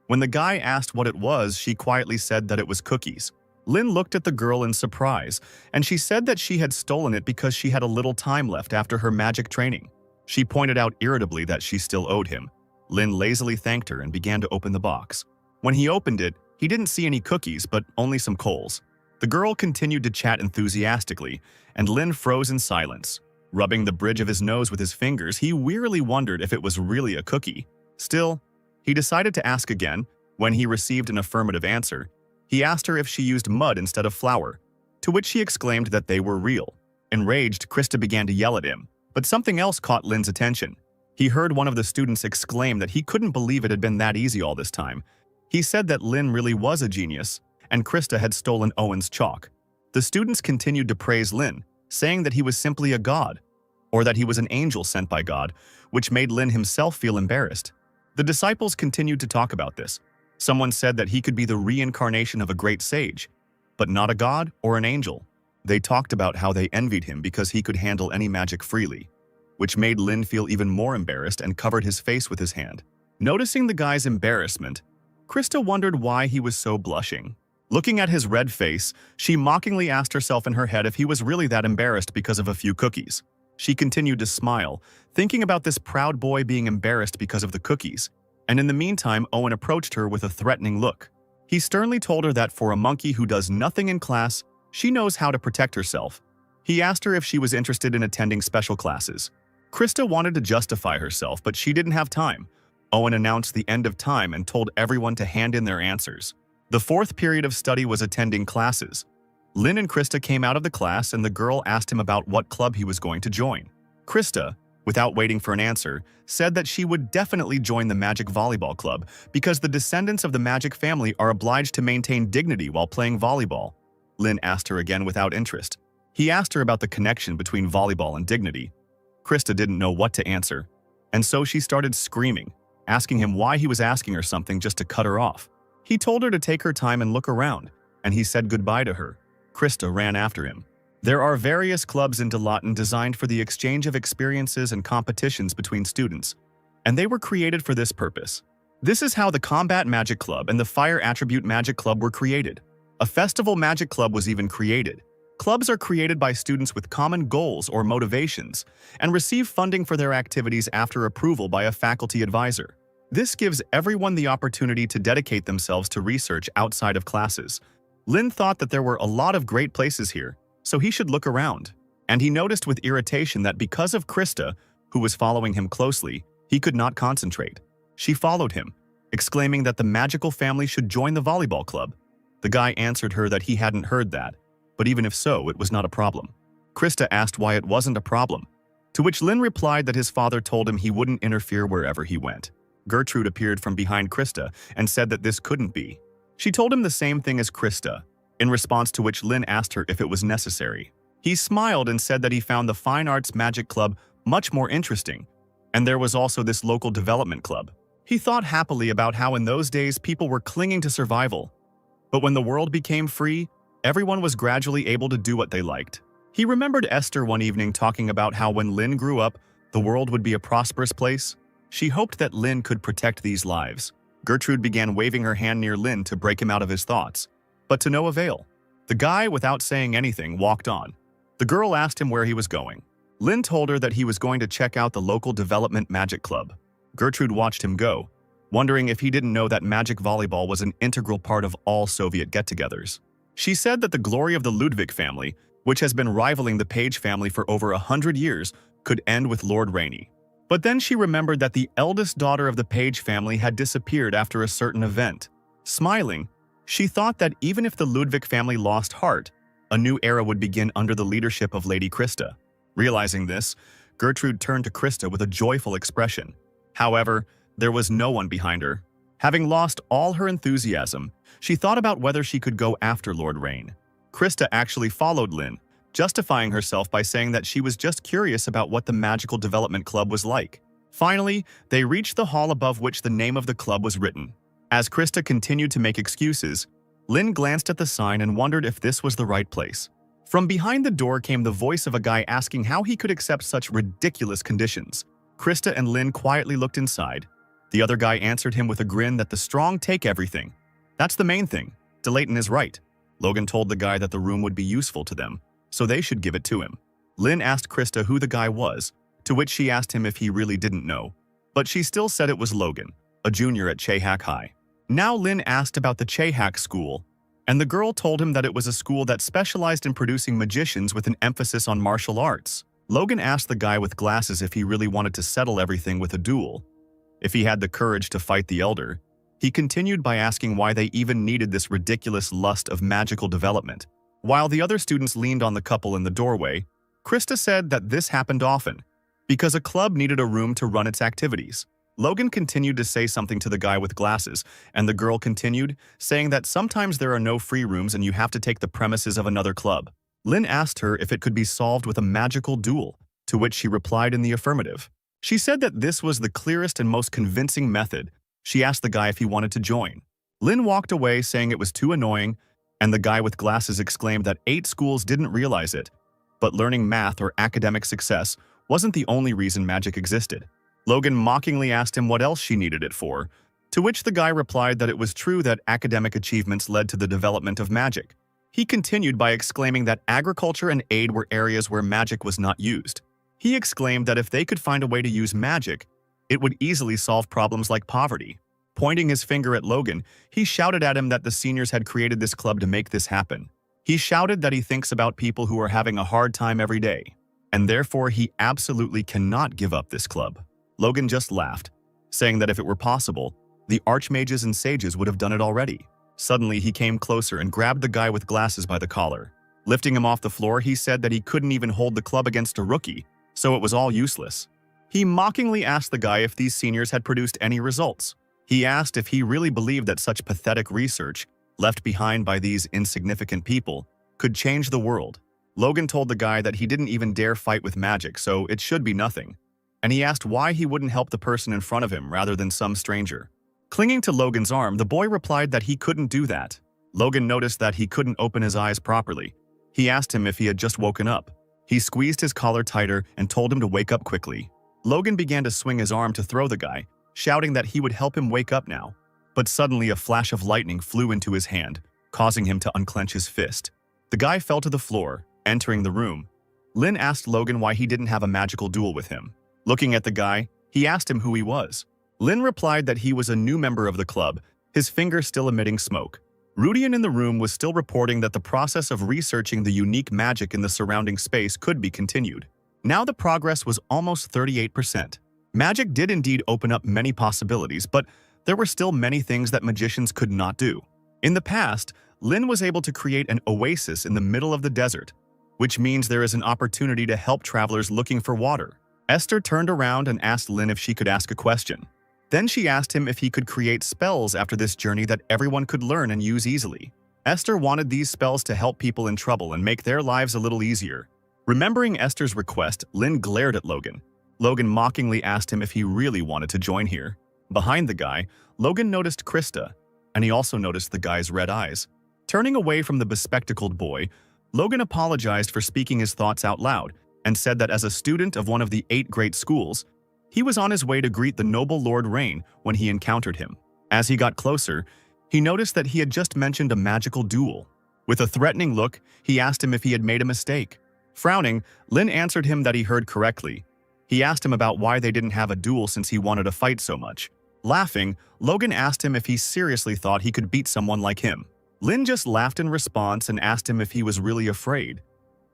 When the guy asked what it was, she quietly said that it was cookies. Lin looked at the girl in surprise, and she said that she had stolen it because she had a little time left after her magic training. She pointed out irritably that she still owed him. Lin lazily thanked her and began to open the box. When he opened it, he didn't see any cookies, but only some coals. The girl continued to chat enthusiastically, and Lin froze in silence. Rubbing the bridge of his nose with his fingers, he wearily wondered if it was really a cookie. Still, he decided to ask again. When he received an affirmative answer, he asked her if she used mud instead of flour, to which she exclaimed that they were real. Enraged, Krista began to yell at him, but something else caught Lin's attention. He heard one of the students exclaim that he couldn't believe it had been that easy all this time. He said that Lin really was a genius, and Krista had stolen Owen's chalk. The students continued to praise Lin, saying that he was simply a god, or that he was an angel sent by God, which made Lin himself feel embarrassed. The disciples continued to talk about this. Someone said that he could be the reincarnation of a great sage, but not a god or an angel. They talked about how they envied him because he could handle any magic freely, which made Lin feel even more embarrassed and covered his face with his hand. Noticing the guy's embarrassment, Krista wondered why he was so blushing. Looking at his red face, she mockingly asked herself in her head if he was really that embarrassed because of a few cookies. She continued to smile, thinking about this proud boy being embarrassed because of the cookies, and in the meantime, Owen approached her with a threatening look. He sternly told her that for a monkey who does nothing in class, she knows how to protect herself. He asked her if she was interested in attending special classes. Krista wanted to justify herself, but she didn't have time. Owen announced the end of time and told everyone to hand in their answers. The fourth period of study was attending classes. Lin and Krista came out of the class and the girl asked him about what club he was going to join. Krista, without waiting for an answer, said that she would definitely join the Magic Volleyball Club because the descendants of the Magic family are obliged to maintain dignity while playing volleyball. Lin asked her again without interest. He asked her about the connection between volleyball and dignity. Krista didn't know what to answer, and so she started screaming, asking him why he was asking her something just to cut her off. He told her to take her time and look around, and he said goodbye to her. Krista ran after him. There are various clubs in Dilaton designed for the exchange of experiences and competitions between students, and they were created for this purpose. This is how the Combat Magic Club and the Fire Attribute Magic Club were created. A Festival Magic Club was even created. Clubs are created by students with common goals or motivations and receive funding for their activities after approval by a faculty advisor. This gives everyone the opportunity to dedicate themselves to research outside of classes. Lin thought that there were a lot of great places here, so he should look around. And he noticed with irritation that because of Krista, who was following him closely, he could not concentrate. She followed him, exclaiming that the magical family should join the volleyball club. The guy answered her that he hadn't heard that, but even if so, it was not a problem. Krista asked why it wasn't a problem, to which Lin replied that his father told him he wouldn't interfere wherever he went. Gertrude appeared from behind Krista and said that this couldn't be. She told him the same thing as Krista, in response to which Lin asked her if it was necessary. He smiled and said that he found the Fine Arts Magic Club much more interesting, and there was also this local development club. He thought happily about how in those days people were clinging to survival, but when the world became free, everyone was gradually able to do what they liked. He remembered Esther one evening talking about how when Lin grew up, the world would be a prosperous place. She hoped that Lin could protect these lives. Gertrude began waving her hand near Lin to break him out of his thoughts, but to no avail. The guy, without saying anything, walked on. The girl asked him where he was going. Lin told her that he was going to check out the local development magic club. Gertrude watched him go, wondering if he didn't know that magic volleyball was an integral part of all Soviet get-togethers. She said that the glory of the Ludwig family, which has been rivaling the Page family for over 100 years, could end with Lord Rainey. But then she remembered that the eldest daughter of the Page family had disappeared after a certain event. Smiling, she thought that even if the Ludwig family lost heart, a new era would begin under the leadership of Lady Krista. Realizing this, Gertrude turned to Krista with a joyful expression. However, there was no one behind her. Having lost all her enthusiasm, she thought about whether she could go after Lord Rain. Krista actually followed Lin, justifying herself by saying that she was just curious about what the Magical Development Club was like. Finally, they reached the hall above which the name of the club was written. As Krista continued to make excuses, Lin glanced at the sign and wondered if this was the right place. From behind the door came the voice of a guy asking how he could accept such ridiculous conditions. Krista and Lin quietly looked inside. The other guy answered him with a grin that the strong take everything. That's the main thing. DeLayton is right. Logan told the guy that the room would be useful to them, so they should give it to him. Lin asked Krista who the guy was, to which she asked him if he really didn't know. But she still said it was Logan, a junior at Chehak High. Now Lin asked about the Chehak school, and the girl told him that it was a school that specialized in producing magicians with an emphasis on martial arts. Logan asked the guy with glasses if he really wanted to settle everything with a duel, if he had the courage to fight the elder. He continued by asking why they even needed this ridiculous lust of magical development. While the other students leaned on the couple in the doorway, Krista said that this happened often, because a club needed a room to run its activities. Logan continued to say something to the guy with glasses, and the girl continued, saying that sometimes there are no free rooms and you have to take the premises of another club. Lin asked her if it could be solved with a magical duel, to which she replied in the affirmative. She said that this was the clearest and most convincing method. She asked the guy if he wanted to join. Lin walked away saying it was too annoying, and the guy with glasses exclaimed that 8 schools didn't realize it. But learning math or academic success wasn't the only reason magic existed. Logan mockingly asked him what else she needed it for, to which the guy replied that it was true that academic achievements led to the development of magic. He continued by exclaiming that agriculture and aid were areas where magic was not used. He exclaimed that if they could find a way to use magic, it would easily solve problems like poverty. Pointing his finger at Logan, he shouted at him that the seniors had created this club to make this happen. He shouted that he thinks about people who are having a hard time every day, and therefore he absolutely cannot give up this club. Logan just laughed, saying that if it were possible, the archmages and sages would have done it already. Suddenly, he came closer and grabbed the guy with glasses by the collar. Lifting him off the floor, he said that he couldn't even hold the club against a rookie, so it was all useless. He mockingly asked the guy if these seniors had produced any results. He asked if he really believed that such pathetic research, left behind by these insignificant people, could change the world. Logan told the guy that he didn't even dare fight with magic, so it should be nothing. And he asked why he wouldn't help the person in front of him rather than some stranger. Clinging to Logan's arm, the boy replied that he couldn't do that. Logan noticed that he couldn't open his eyes properly. He asked him if he had just woken up. He squeezed his collar tighter and told him to wake up quickly. Logan began to swing his arm to throw the guy, shouting that he would help him wake up now. But suddenly a flash of lightning flew into his hand, causing him to unclench his fist. The guy fell to the floor, entering the room. Lin asked Logan why he didn't have a magical duel with him. Looking at the guy, he asked him who he was. Lin replied that he was a new member of the club, his finger still emitting smoke. Rudian in the room was still reporting that the process of researching the unique magic in the surrounding space could be continued. Now the progress was almost 38%. Magic did indeed open up many possibilities, but there were still many things that magicians could not do. In the past, Lin was able to create an oasis in the middle of the desert, which means there is an opportunity to help travelers looking for water. Esther turned around and asked Lin if she could ask a question. Then she asked him if he could create spells after this journey that everyone could learn and use easily. Esther wanted these spells to help people in trouble and make their lives a little easier. Remembering Esther's request, Lin glared at Logan. Logan mockingly asked him if he really wanted to join here. Behind the guy, Logan noticed Krista, and he also noticed the guy's red eyes. Turning away from the bespectacled boy, Logan apologized for speaking his thoughts out loud and said that as a student of one of the 8 great schools, he was on his way to greet the noble Lord Rain when he encountered him. As he got closer, he noticed that he had just mentioned a magical duel. With a threatening look, he asked him if he had made a mistake. Frowning, Lin answered him that he heard correctly. He asked him about why they didn't have a duel since he wanted to fight so much. Laughing, Logan asked him if he seriously thought he could beat someone like him. Lin just laughed in response and asked him if he was really afraid.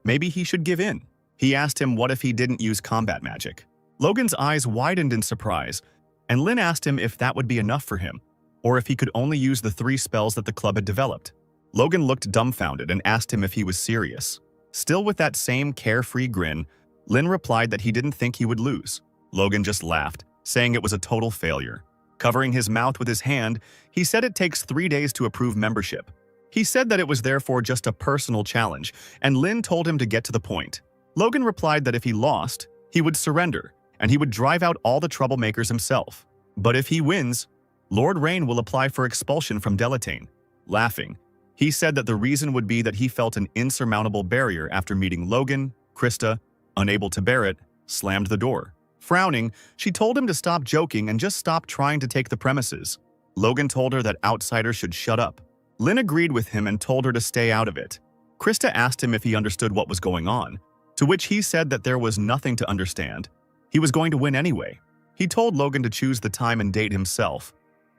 Maybe he should give in. He asked him what if he didn't use combat magic. Logan's eyes widened in surprise, and Lin asked him if that would be enough for him, or if he could only use the 3 spells that the club had developed. Logan looked dumbfounded and asked him if he was serious. Still with that same carefree grin, Lin replied that he didn't think he would lose. Logan just laughed, saying it was a total failure. Covering his mouth with his hand, he said it takes 3 days to approve membership. He said that it was therefore just a personal challenge, and Lin told him to get to the point. Logan replied that if he lost, he would surrender, and he would drive out all the troublemakers himself. But if he wins, Lord Rain will apply for expulsion from Delatane. Laughing, he said that the reason would be that he felt an insurmountable barrier after meeting Logan. Krista, unable to bear it, slammed the door. Frowning, she told him to stop joking and just stop trying to take the premises. Logan told her that outsiders should shut up. Lin agreed with him and told her to stay out of it. Krista asked him if he understood what was going on, to which he said that there was nothing to understand. He was going to win anyway. He told Logan to choose the time and date himself.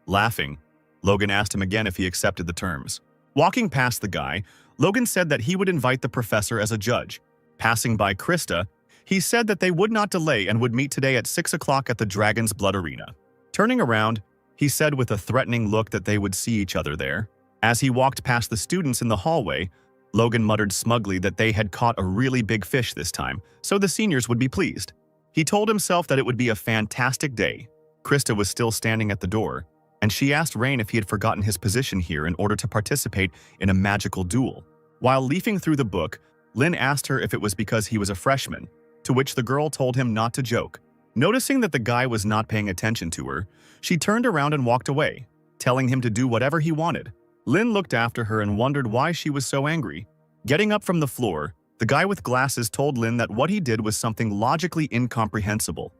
Laughing, Logan asked him again if he accepted the terms. Walking past the guy, Logan said that he would invite the professor as a judge. Passing by Krista, he said that they would not delay and would meet today at 6 o'clock at the Dragon's Blood Arena. Turning around, he said with a threatening look that they would see each other there. As he walked past the students in the hallway, Logan muttered smugly that they had caught a really big fish this time, so the seniors would be pleased. He told himself that it would be a fantastic day. Krista was still standing at the door, and she asked Rain if he had forgotten his position here in order to participate in a magical duel. While leafing through the book, Lin asked her if it was because he was a freshman, to which the girl told him not to joke. Noticing that the guy was not paying attention to her, she turned around and walked away, telling him to do whatever he wanted. Lin looked after her and wondered why she was so angry. Getting up from the floor, the guy with glasses told Lin that what he did was something logically incomprehensible.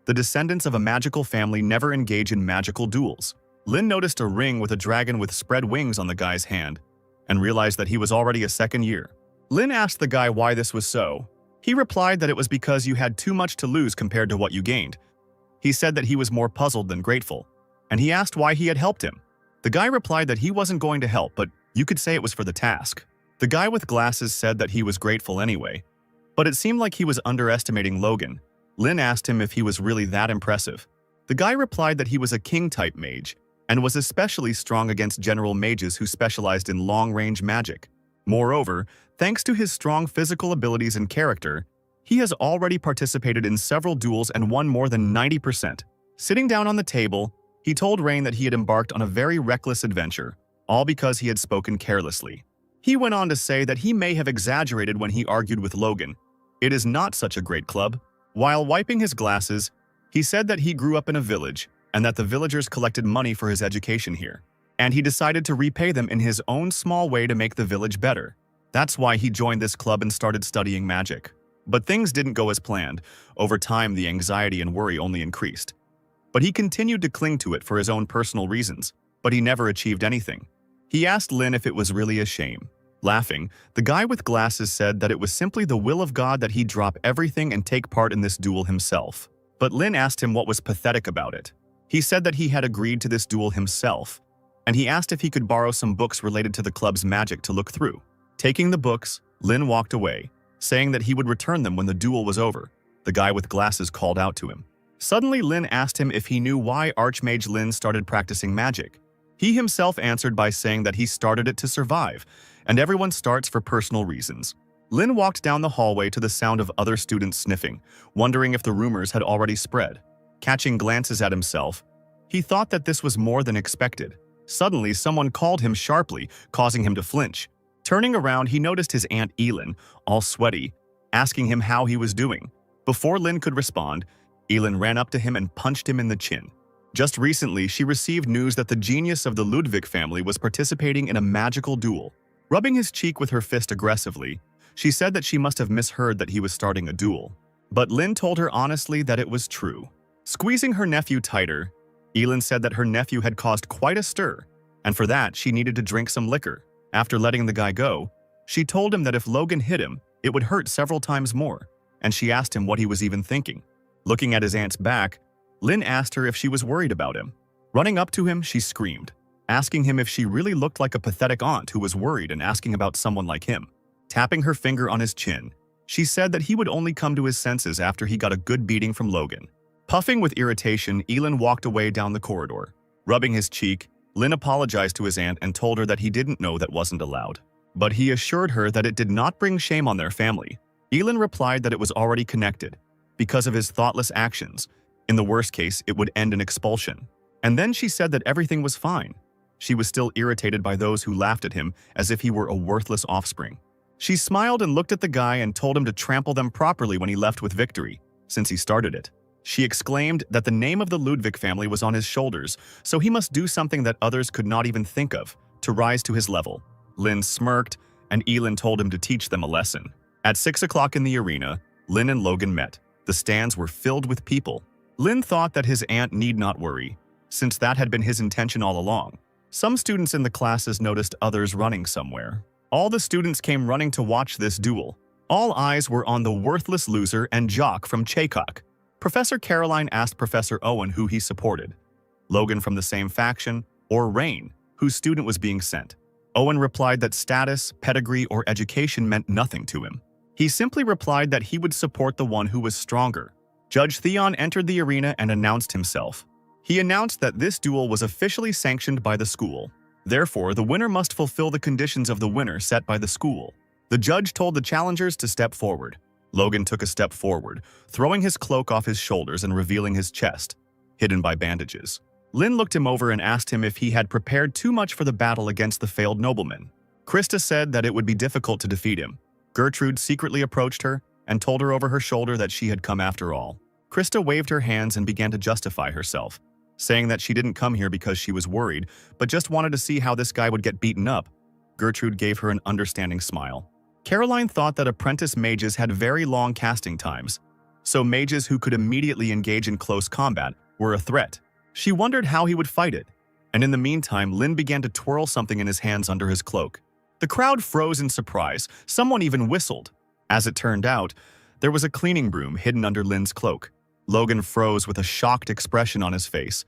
The descendants of a magical family never engage in magical duels. Lin noticed a ring with a dragon with spread wings on the guy's hand, and realized that he was already a second year. Lin asked the guy why this was so. He replied that it was because you had too much to lose compared to what you gained. He said that he was more puzzled than grateful, and he asked why he had helped him. The guy replied that he wasn't going to help, but you could say it was for the task. The guy with glasses said that he was grateful anyway, but it seemed like he was underestimating Logan. Lin asked him if he was really that impressive. The guy replied that he was a king-type mage, and was especially strong against general mages who specialized in long-range magic. Moreover, thanks to his strong physical abilities and character, he has already participated in several duels and won more than 90%. Sitting down on the table, he told Rain that he had embarked on a very reckless adventure, all because he had spoken carelessly. He went on to say that he may have exaggerated when he argued with Logan. It is not such a great club. While wiping his glasses, he said that he grew up in a village and that the villagers collected money for his education here, and he decided to repay them in his own small way to make the village better. That's why he joined this club and started studying magic. But things didn't go as planned. Over time, the anxiety and worry only increased. But he continued to cling to it for his own personal reasons, but he never achieved anything. He asked Lin if it was really a shame. Laughing, the guy with glasses said that it was simply the will of God that he drop everything and take part in this duel himself. But Lin asked him what was pathetic about it. He said that he had agreed to this duel himself, and he asked if he could borrow some books related to the club's magic to look through. Taking the books, Lin walked away, saying that he would return them when the duel was over. The guy with glasses called out to him. Suddenly, Lin asked him if he knew why Archmage Lin started practicing magic. He himself answered by saying that he started it to survive, and everyone starts for personal reasons. Lin walked down the hallway to the sound of other students sniffing, wondering if the rumors had already spread. Catching glances at himself, he thought that this was more than expected. Suddenly, someone called him sharply, causing him to flinch. Turning around, he noticed his Aunt Elin, all sweaty, asking him how he was doing. Before Lin could respond, Elin ran up to him and punched him in the chin. Just recently, she received news that the genius of the Ludwig family was participating in a magical duel. Rubbing his cheek with her fist aggressively, She said that she must have misheard that he was starting a duel. But Lin told her honestly that it was true. Squeezing her nephew tighter, Elin said that her nephew had caused quite a stir, and for that she needed to drink some liquor. After letting the guy go, she told him that if Logan hit him, it would hurt several times more, and she asked him what he was even thinking. Looking at his aunt's back, Lin asked her if she was worried about him. Running up to him, she screamed, asking him if she really looked like a pathetic aunt who was worried and asking about someone like him. Tapping her finger on his chin, she said that he would only come to his senses after he got a good beating from Logan. Puffing with irritation, Elin walked away down the corridor. Rubbing his cheek, Lin apologized to his aunt and told her that he didn't know that wasn't allowed. But he assured her that it did not bring shame on their family. Elin replied that it was already connected, because of his thoughtless actions. In the worst case, it would end in expulsion. And then she said that everything was fine. She was still irritated by those who laughed at him as if he were a worthless offspring. She smiled and looked at the guy and told him to trample them properly when he left with victory, since he started it. She exclaimed that the name of the Ludwig family was on his shoulders, so he must do something that others could not even think of, to rise to his level. Lin smirked, and Elin told him to teach them a lesson. At 6 o'clock in the arena, Lin and Logan met. The stands were filled with people. Lin thought that his aunt need not worry, since that had been his intention all along. Some students in the classes noticed others running somewhere. All the students came running to watch this duel. All eyes were on the worthless loser and jock from Chaycock. Professor Caroline asked Professor Owen who he supported. Logan from the same faction, or Rain, whose student was being sent. Owen replied that status, pedigree, or education meant nothing to him. He simply replied that he would support the one who was stronger. Judge Theon entered the arena and announced himself. He announced that this duel was officially sanctioned by the school. Therefore, the winner must fulfill the conditions of the winner set by the school. The judge told the challengers to step forward. Logan took a step forward, throwing his cloak off his shoulders and revealing his chest, hidden by bandages. Lin looked him over and asked him if he had prepared too much for the battle against the failed nobleman. Krista said that it would be difficult to defeat him. Gertrude secretly approached her and told her over her shoulder that she had come after all. Krista waved her hands and began to justify herself, saying that she didn't come here because she was worried, but just wanted to see how this guy would get beaten up. Gertrude gave her an understanding smile. Caroline thought that apprentice mages had very long casting times, so mages who could immediately engage in close combat were a threat. She wondered how he would fight it, and in the meantime, Lin began to twirl something in his hands under his cloak. The crowd froze in surprise. Someone even whistled. As it turned out, there was a cleaning broom hidden under Lin's cloak. Logan froze with a shocked expression on his face.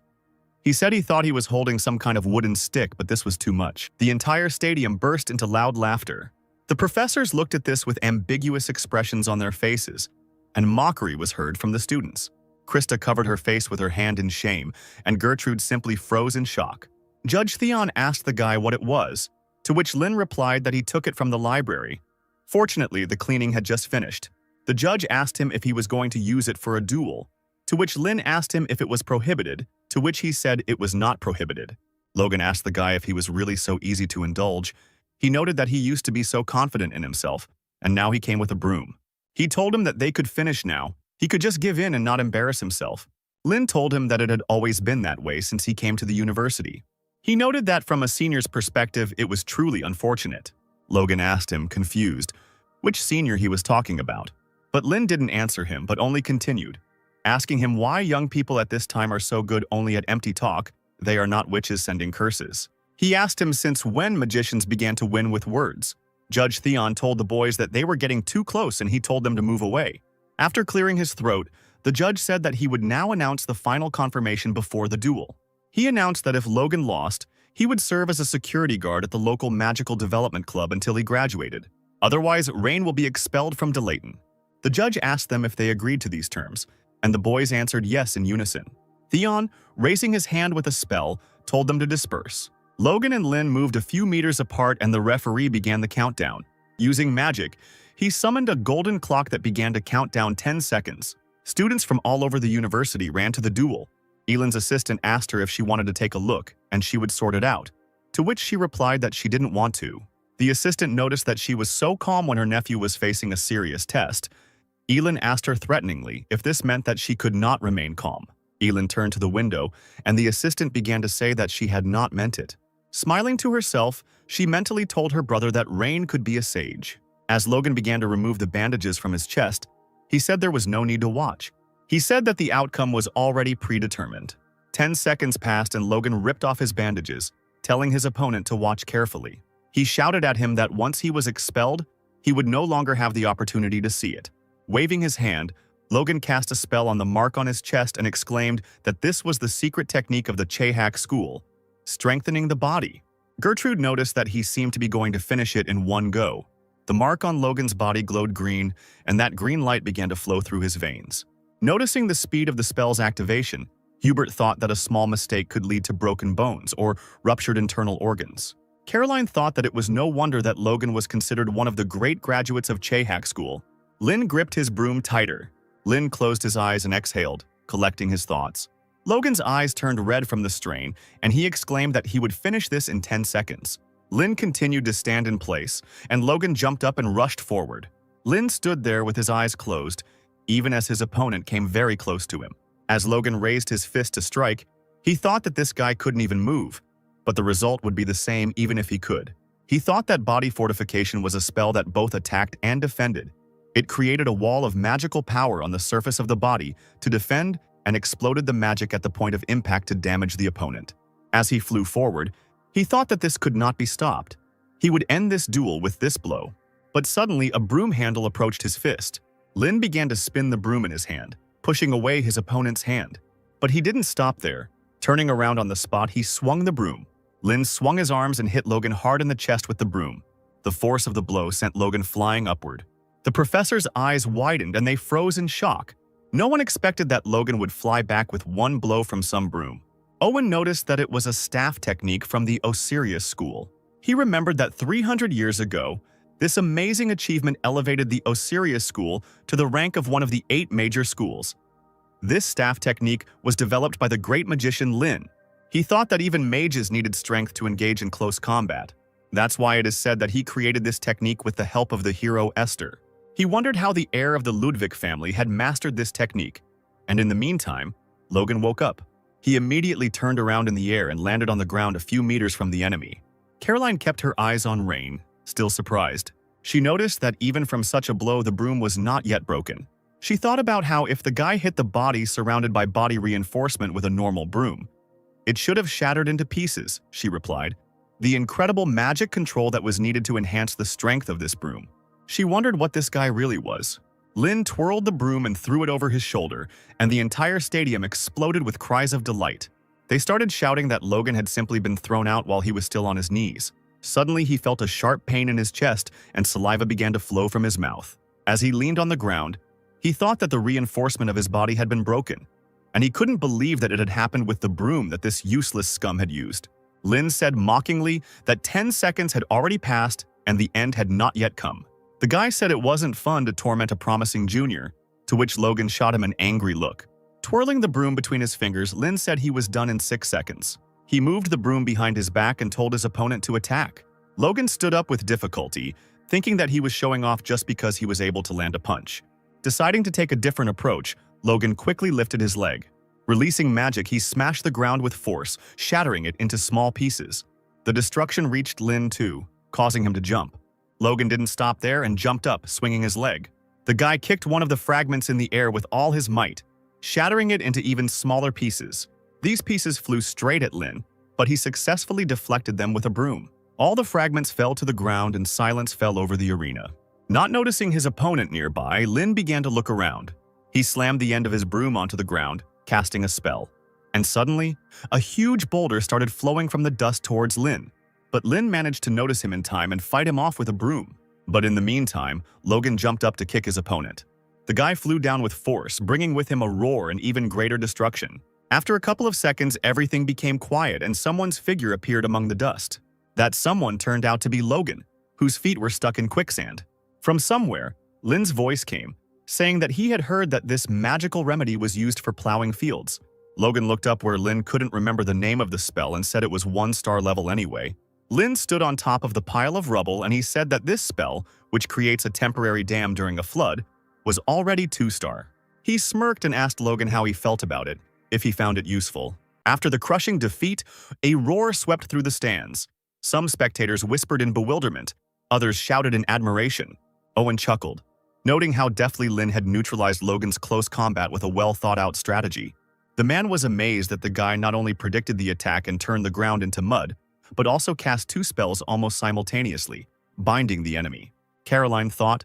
He said he thought he was holding some kind of wooden stick, but this was too much. The entire stadium burst into loud laughter. The professors looked at this with ambiguous expressions on their faces, and mockery was heard from the students. Krista covered her face with her hand in shame, and Gertrude simply froze in shock. Judge Theon asked the guy what it was, to which Lin replied that he took it from the library. Fortunately, the cleaning had just finished. The judge asked him if he was going to use it for a duel, to which Lin asked him if it was prohibited, to which he said it was not prohibited. Logan asked the guy if he was really so easy to indulge. He noted that he used to be so confident in himself, and now he came with a broom. He told him that they could finish now. He could just give in and not embarrass himself. Lin told him that it had always been that way since he came to the university. He noted that from a senior's perspective, it was truly unfortunate. Logan asked him, confused, which senior he was talking about. But Lin didn't answer him, but only continued, asking him why young people at this time are so good only at empty talk. They are not witches sending curses. He asked him since when magicians began to win with words. Judge Theon told the boys that they were getting too close and he told them to move away. After clearing his throat, the judge said that he would now announce the final confirmation before the duel. He announced that if Logan lost, he would serve as a security guard at the local magical development club until he graduated. Otherwise, Rain will be expelled from Delayton. The judge asked them if they agreed to these terms, and the boys answered yes in unison. Theon, raising his hand with a spell, told them to disperse. Logan and Lin moved a few meters apart and the referee began the countdown. Using magic, he summoned a golden clock that began to count down 10 seconds. Students from all over the university ran to the duel. Elin's assistant asked her if she wanted to take a look, and she would sort it out, to which she replied that she didn't want to. The assistant noticed that she was so calm when her nephew was facing a serious test. Elin asked her threateningly if this meant that she could not remain calm. Elin turned to the window, and the assistant began to say that she had not meant it. Smiling to herself, she mentally told her brother that Rain could be a sage. As Logan began to remove the bandages from his chest, he said there was no need to watch. He said that the outcome was already predetermined. 10 seconds passed and Logan ripped off his bandages, telling his opponent to watch carefully. He shouted at him that once he was expelled, he would no longer have the opportunity to see it. Waving his hand, Logan cast a spell on the mark on his chest and exclaimed that this was the secret technique of the Chehak school, strengthening the body. Gertrude noticed that he seemed to be going to finish it in one go. The mark on Logan's body glowed green, and that green light began to flow through his veins. Noticing the speed of the spell's activation, Hubert thought that a small mistake could lead to broken bones or ruptured internal organs. Caroline thought that it was no wonder that Logan was considered one of the great graduates of Chehak school. Lin gripped his broom tighter. Lin closed his eyes and exhaled, collecting his thoughts. Logan's eyes turned red from the strain, and he exclaimed that he would finish this in 10 seconds. Lin continued to stand in place, and Logan jumped up and rushed forward. Lin stood there with his eyes closed, even as his opponent came very close to him. As Logan raised his fist to strike, he thought that this guy couldn't even move, but the result would be the same even if he could. He thought that body fortification was a spell that both attacked and defended. It created a wall of magical power on the surface of the body to defend and exploded the magic at the point of impact to damage the opponent. As he flew forward, he thought that this could not be stopped. He would end this duel with this blow. But suddenly, a broom handle approached his fist. Lin began to spin the broom in his hand, pushing away his opponent's hand. But he didn't stop there. Turning around on the spot, he swung the broom. Lin swung his arms and hit Logan hard in the chest with the broom. The force of the blow sent Logan flying upward. The professor's eyes widened and they froze in shock. No one expected that Logan would fly back with one blow from some broom. Owen noticed that it was a staff technique from the Osiris school. He remembered that 300 years ago, this amazing achievement elevated the Osiris school to the rank of one of the 8 major schools. This staff technique was developed by the great magician Lin. He thought that even mages needed strength to engage in close combat. That's why it is said that he created this technique with the help of the hero Esther. He wondered how the heir of the Ludwig family had mastered this technique. And in the meantime, Logan woke up. He immediately turned around in the air and landed on the ground a few meters from the enemy. Caroline kept her eyes on Rain, still surprised. She noticed that even from such a blow, the broom was not yet broken. She thought about how if the guy hit the body surrounded by body reinforcement with a normal broom, it should have shattered into pieces, she replied. The incredible magic control that was needed to enhance the strength of this broom. She wondered what this guy really was. Lin twirled the broom and threw it over his shoulder, and the entire stadium exploded with cries of delight. They started shouting that Logan had simply been thrown out while he was still on his knees. Suddenly, he felt a sharp pain in his chest, and saliva began to flow from his mouth. As he leaned on the ground, he thought that the reinforcement of his body had been broken, and he couldn't believe that it had happened with the broom that this useless scum had used. Lin said mockingly that 10 seconds had already passed and the end had not yet come. The guy said it wasn't fun to torment a promising junior, to which Logan shot him an angry look. Twirling the broom between his fingers, Lin said he was done in 6 seconds. He moved the broom behind his back and told his opponent to attack. Logan stood up with difficulty, thinking that he was showing off just because he was able to land a punch. Deciding to take a different approach, Logan quickly lifted his leg. Releasing magic, he smashed the ground with force, shattering it into small pieces. The destruction reached Lin too, causing him to jump. Logan didn't stop there and jumped up, swinging his leg. The guy kicked one of the fragments in the air with all his might, shattering it into even smaller pieces. These pieces flew straight at Lin, but he successfully deflected them with a broom. All the fragments fell to the ground and silence fell over the arena. Not noticing his opponent nearby, Lin began to look around. He slammed the end of his broom onto the ground, casting a spell. And suddenly, a huge boulder started flowing from the dust towards Lin. But Lin managed to notice him in time and fight him off with a broom. But in the meantime, Logan jumped up to kick his opponent. The guy flew down with force, bringing with him a roar and even greater destruction. After a couple of seconds, everything became quiet and someone's figure appeared among the dust. That someone turned out to be Logan, whose feet were stuck in quicksand. From somewhere, Lin's voice came, saying that he had heard that this magical remedy was used for plowing fields. Logan looked up where Lin couldn't remember the name of the spell and said it was 1-star level anyway. Lin stood on top of the pile of rubble and he said that this spell, which creates a temporary dam during a flood, was already 2-star. He smirked and asked Logan how he felt about it, if he found it useful. After the crushing defeat, a roar swept through the stands. Some spectators whispered in bewilderment, others shouted in admiration. Owen chuckled, noting how deftly Lin had neutralized Logan's close combat with a well-thought-out strategy. The man was amazed that the guy not only predicted the attack and turned the ground into mud, but also cast 2 spells almost simultaneously, binding the enemy. Caroline thought.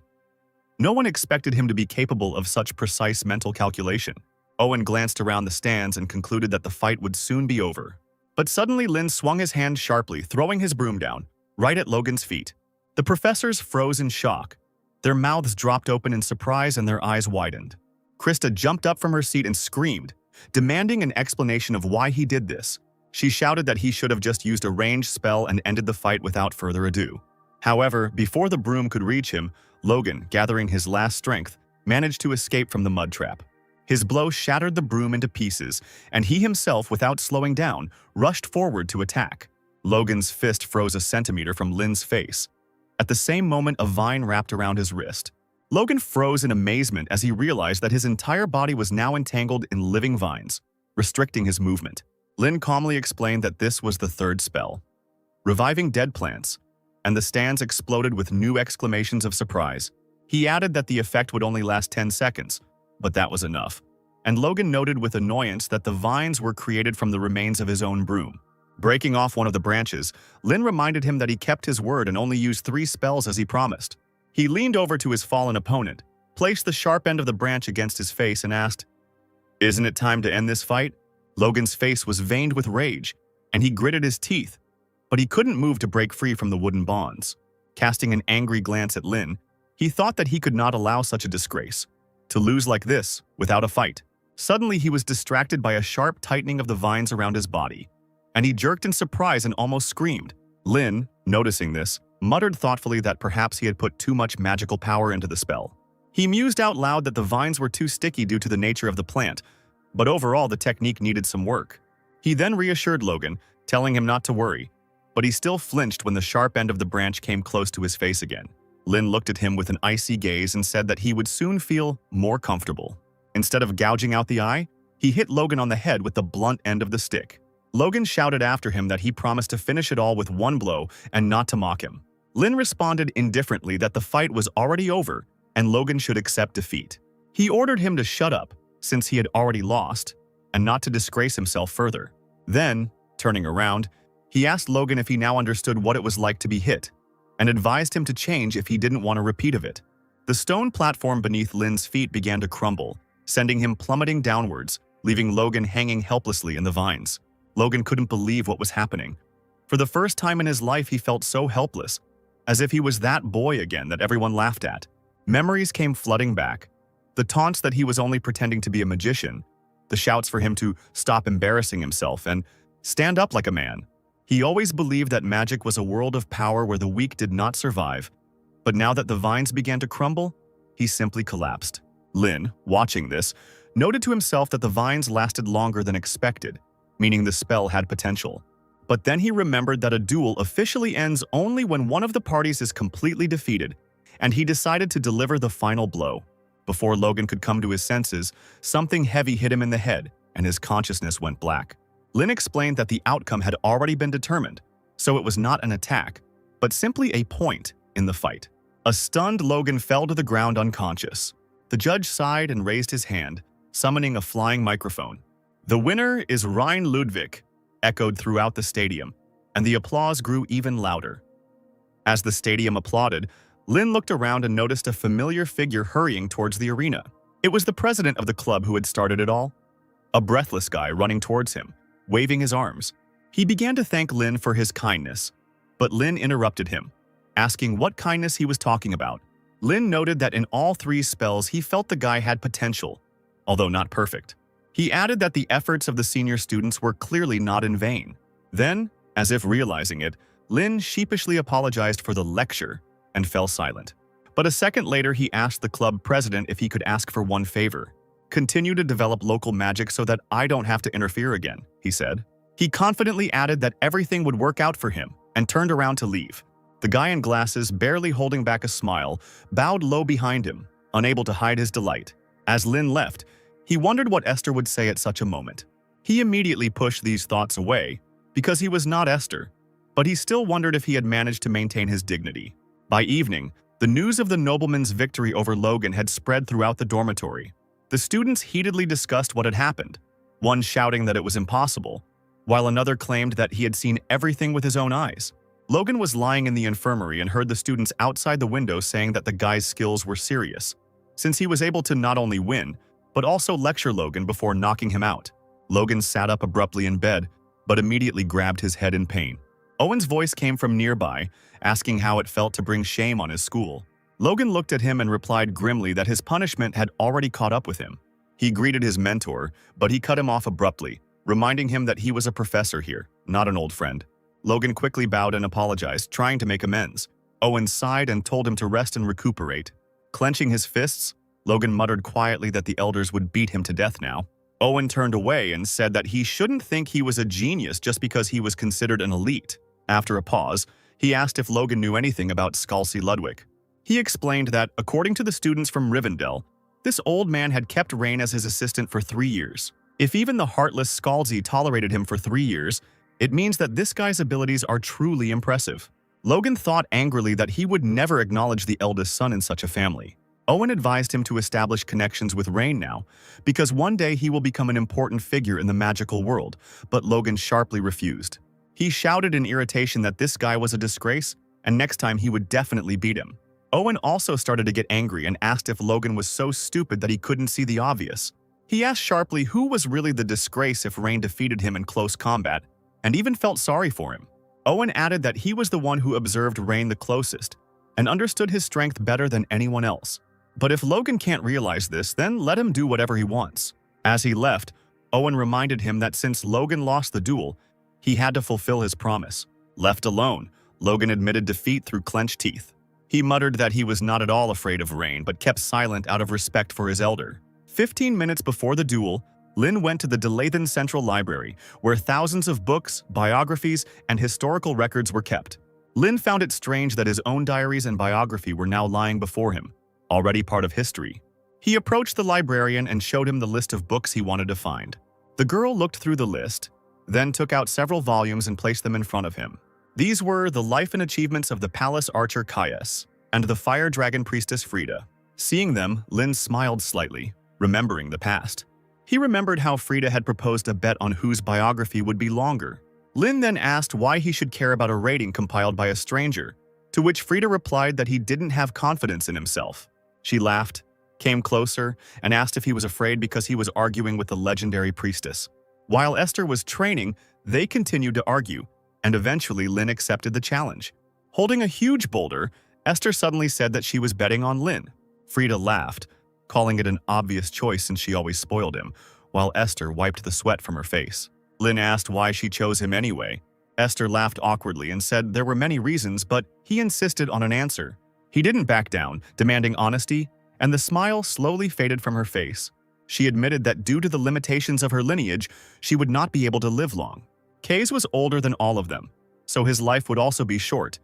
No one expected him to be capable of such precise mental calculation. Owen glanced around the stands and concluded that the fight would soon be over. But suddenly Lin swung his hand sharply, throwing his broom down, right at Logan's feet. The professors froze in shock. Their mouths dropped open in surprise and their eyes widened. Krista jumped up from her seat and screamed, demanding an explanation of why he did this. She shouted that he should have just used a ranged spell and ended the fight without further ado. However, before the broom could reach him, Logan, gathering his last strength, managed to escape from the mud trap. His blow shattered the broom into pieces, and he himself, without slowing down, rushed forward to attack. Logan's fist froze a centimeter from Lin's face. At the same moment, a vine wrapped around his wrist. Logan froze in amazement as he realized that his entire body was now entangled in living vines, restricting his movement. Lin calmly explained that this was the 3rd spell, reviving dead plants, and the stands exploded with new exclamations of surprise. He added that the effect would only last 10 seconds, but that was enough. And Logan noted with annoyance that the vines were created from the remains of his own broom. Breaking off one of the branches, Lin reminded him that he kept his word and only used 3 spells as he promised. He leaned over to his fallen opponent, placed the sharp end of the branch against his face and asked, "Isn't it time to end this fight?" Logan's face was veined with rage, and he gritted his teeth, but he couldn't move to break free from the wooden bonds. Casting an angry glance at Lin, he thought that he could not allow such a disgrace. To lose like this, without a fight. Suddenly he was distracted by a sharp tightening of the vines around his body, and he jerked in surprise and almost screamed. Lin, noticing this, muttered thoughtfully that perhaps he had put too much magical power into the spell. He mused out loud that the vines were too sticky due to the nature of the plant, but overall the technique needed some work. He then reassured Logan, telling him not to worry, but he still flinched when the sharp end of the branch came close to his face again. Lin looked at him with an icy gaze and said that he would soon feel more comfortable. Instead of gouging out the eye, he hit Logan on the head with the blunt end of the stick. Logan shouted after him that he promised to finish it all with 1 blow and not to mock him. Lin responded indifferently that the fight was already over and Logan should accept defeat. He ordered him to shut up, since he had already lost, and not to disgrace himself further. Then, turning around, he asked Logan if he now understood what it was like to be hit, and advised him to change if he didn't want a repeat of it. The stone platform beneath Lin's feet began to crumble, sending him plummeting downwards, leaving Logan hanging helplessly in the vines. Logan couldn't believe what was happening. For the first time in his life, he felt so helpless, as if he was that boy again that everyone laughed at. Memories came flooding back. The taunts that he was only pretending to be a magician, the shouts for him to stop embarrassing himself and stand up like a man. He always believed that magic was a world of power where the weak did not survive, but now that the vines began to crumble, he simply collapsed. Lin, watching this, noted to himself that the vines lasted longer than expected, meaning the spell had potential. But then he remembered that a duel officially ends only when one of the parties is completely defeated, and he decided to deliver the final blow. Before Logan could come to his senses, something heavy hit him in the head, and his consciousness went black. Lin explained that the outcome had already been determined, so it was not an attack, but simply a point in the fight. A stunned Logan fell to the ground unconscious. The judge sighed and raised his hand, summoning a flying microphone. "The winner is Ryan Ludwig," echoed throughout the stadium, and the applause grew even louder. As the stadium applauded, Lin looked around and noticed a familiar figure hurrying towards the arena. It was the president of the club who had started it all. A breathless guy running towards him, waving his arms. He began to thank Lin for his kindness, but Lin interrupted him, asking what kindness he was talking about. Lin noted that in all 3 spells he felt the guy had potential, although not perfect. He added that the efforts of the senior students were clearly not in vain. Then, as if realizing it, Lin sheepishly apologized for the lecture and fell silent. But a second later he asked the club president if he could ask for one favor. "Continue to develop local magic so that I don't have to interfere again," he said. He confidently added that everything would work out for him and turned around to leave. The guy in glasses, barely holding back a smile, bowed low behind him, unable to hide his delight. As Lin left, he wondered what Esther would say at such a moment. He immediately pushed these thoughts away because he was not Esther, but he still wondered if he had managed to maintain his dignity. By evening, The news of the nobleman's victory over Logan had spread throughout the dormitory. The students heatedly discussed what had happened, one shouting that it was impossible, while another claimed that he had seen everything with his own eyes. Logan was lying in the infirmary and heard the students outside the window saying that the guy's skills were serious, since he was able to not only win, but also lecture Logan before knocking him out. Logan sat up abruptly in bed, but immediately grabbed his head in pain. Owen's voice came from nearby, asking how it felt to bring shame on his school. Logan looked at him and replied grimly that his punishment had already caught up with him. He greeted his mentor, but he cut him off abruptly, reminding him that he was a professor here, not an old friend. Logan quickly bowed and apologized, trying to make amends. Owen sighed and told him to rest and recuperate. Clenching his fists, Logan muttered quietly that the elders would beat him to death now. Owen turned away and said that he shouldn't think he was a genius just because he was considered an elite. After a pause, he asked if Logan knew anything about Scalzi Ludwig. He explained that, according to the students from Rivendell, this old man had kept Rain as his assistant for 3 years. If even the heartless Scalzi tolerated him for 3 years, it means that this guy's abilities are truly impressive. Logan thought angrily that he would never acknowledge the eldest son in such a family. Owen advised him to establish connections with Rain now, because one day he will become an important figure in the magical world, but Logan sharply refused. He shouted in irritation that this guy was a disgrace, and next time he would definitely beat him. Owen also started to get angry and asked if Logan was so stupid that he couldn't see the obvious. He asked sharply who was really the disgrace if Rain defeated him in close combat, and even felt sorry for him. Owen added that he was the one who observed Rain the closest and understood his strength better than anyone else. But if Logan can't realize this, then let him do whatever he wants. As he left, Owen reminded him that since Logan lost the duel, he had to fulfill his promise. Left alone, Logan admitted defeat through clenched teeth. He muttered that he was not at all afraid of Rain, but kept silent out of respect for his elder. 15 minutes before the duel, Lin went to the Delathan Central Library, where thousands of books, biographies, and historical records were kept. Lin found it strange that his own diaries and biography were now lying before him, already part of history. He approached the librarian and showed him the list of books he wanted to find. The girl looked through the list, then took out several volumes and placed them in front of him. These were The Life and Achievements of the Palace Archer Caius and the Fire Dragon Priestess Frida. Seeing them, Lin smiled slightly, remembering the past. He remembered how Frida had proposed a bet on whose biography would be longer. Lin then asked why he should care about a rating compiled by a stranger, to which Frida replied that he didn't have confidence in himself. She laughed, came closer, and asked if he was afraid because he was arguing with the legendary priestess. While Esther was training, they continued to argue, and eventually Lin accepted the challenge. Holding a huge boulder, Esther suddenly said that she was betting on Lin. Frida laughed, calling it an obvious choice since she always spoiled him, while Esther wiped the sweat from her face. Lin asked why she chose him anyway. Esther laughed awkwardly and said there were many reasons, but he insisted on an answer. He didn't back down, demanding honesty, and the smile slowly faded from her face. She admitted that due to the limitations of her lineage, she would not be able to live long. Kays was older than all of them, so his life would also be short,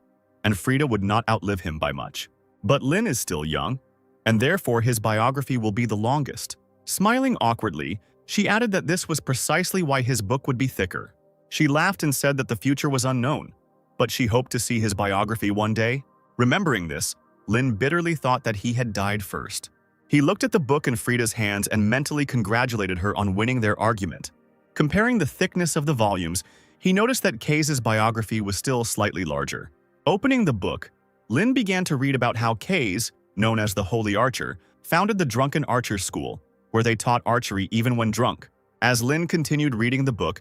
and Frida would not outlive him by much. But Lin is still young, and therefore his biography will be the longest. Smiling awkwardly, she added that this was precisely why his book would be thicker. She laughed and said that the future was unknown, but she hoped to see his biography one day. Remembering this, Lin bitterly thought that he had died first. He looked at the book in Frida's hands and mentally congratulated her on winning their argument. Comparing the thickness of the volumes, he noticed that Kays' biography was still slightly larger. Opening the book, Lin began to read about how Kays, known as the Holy Archer, founded the Drunken Archer School, where they taught archery even when drunk. As Lin continued reading the book,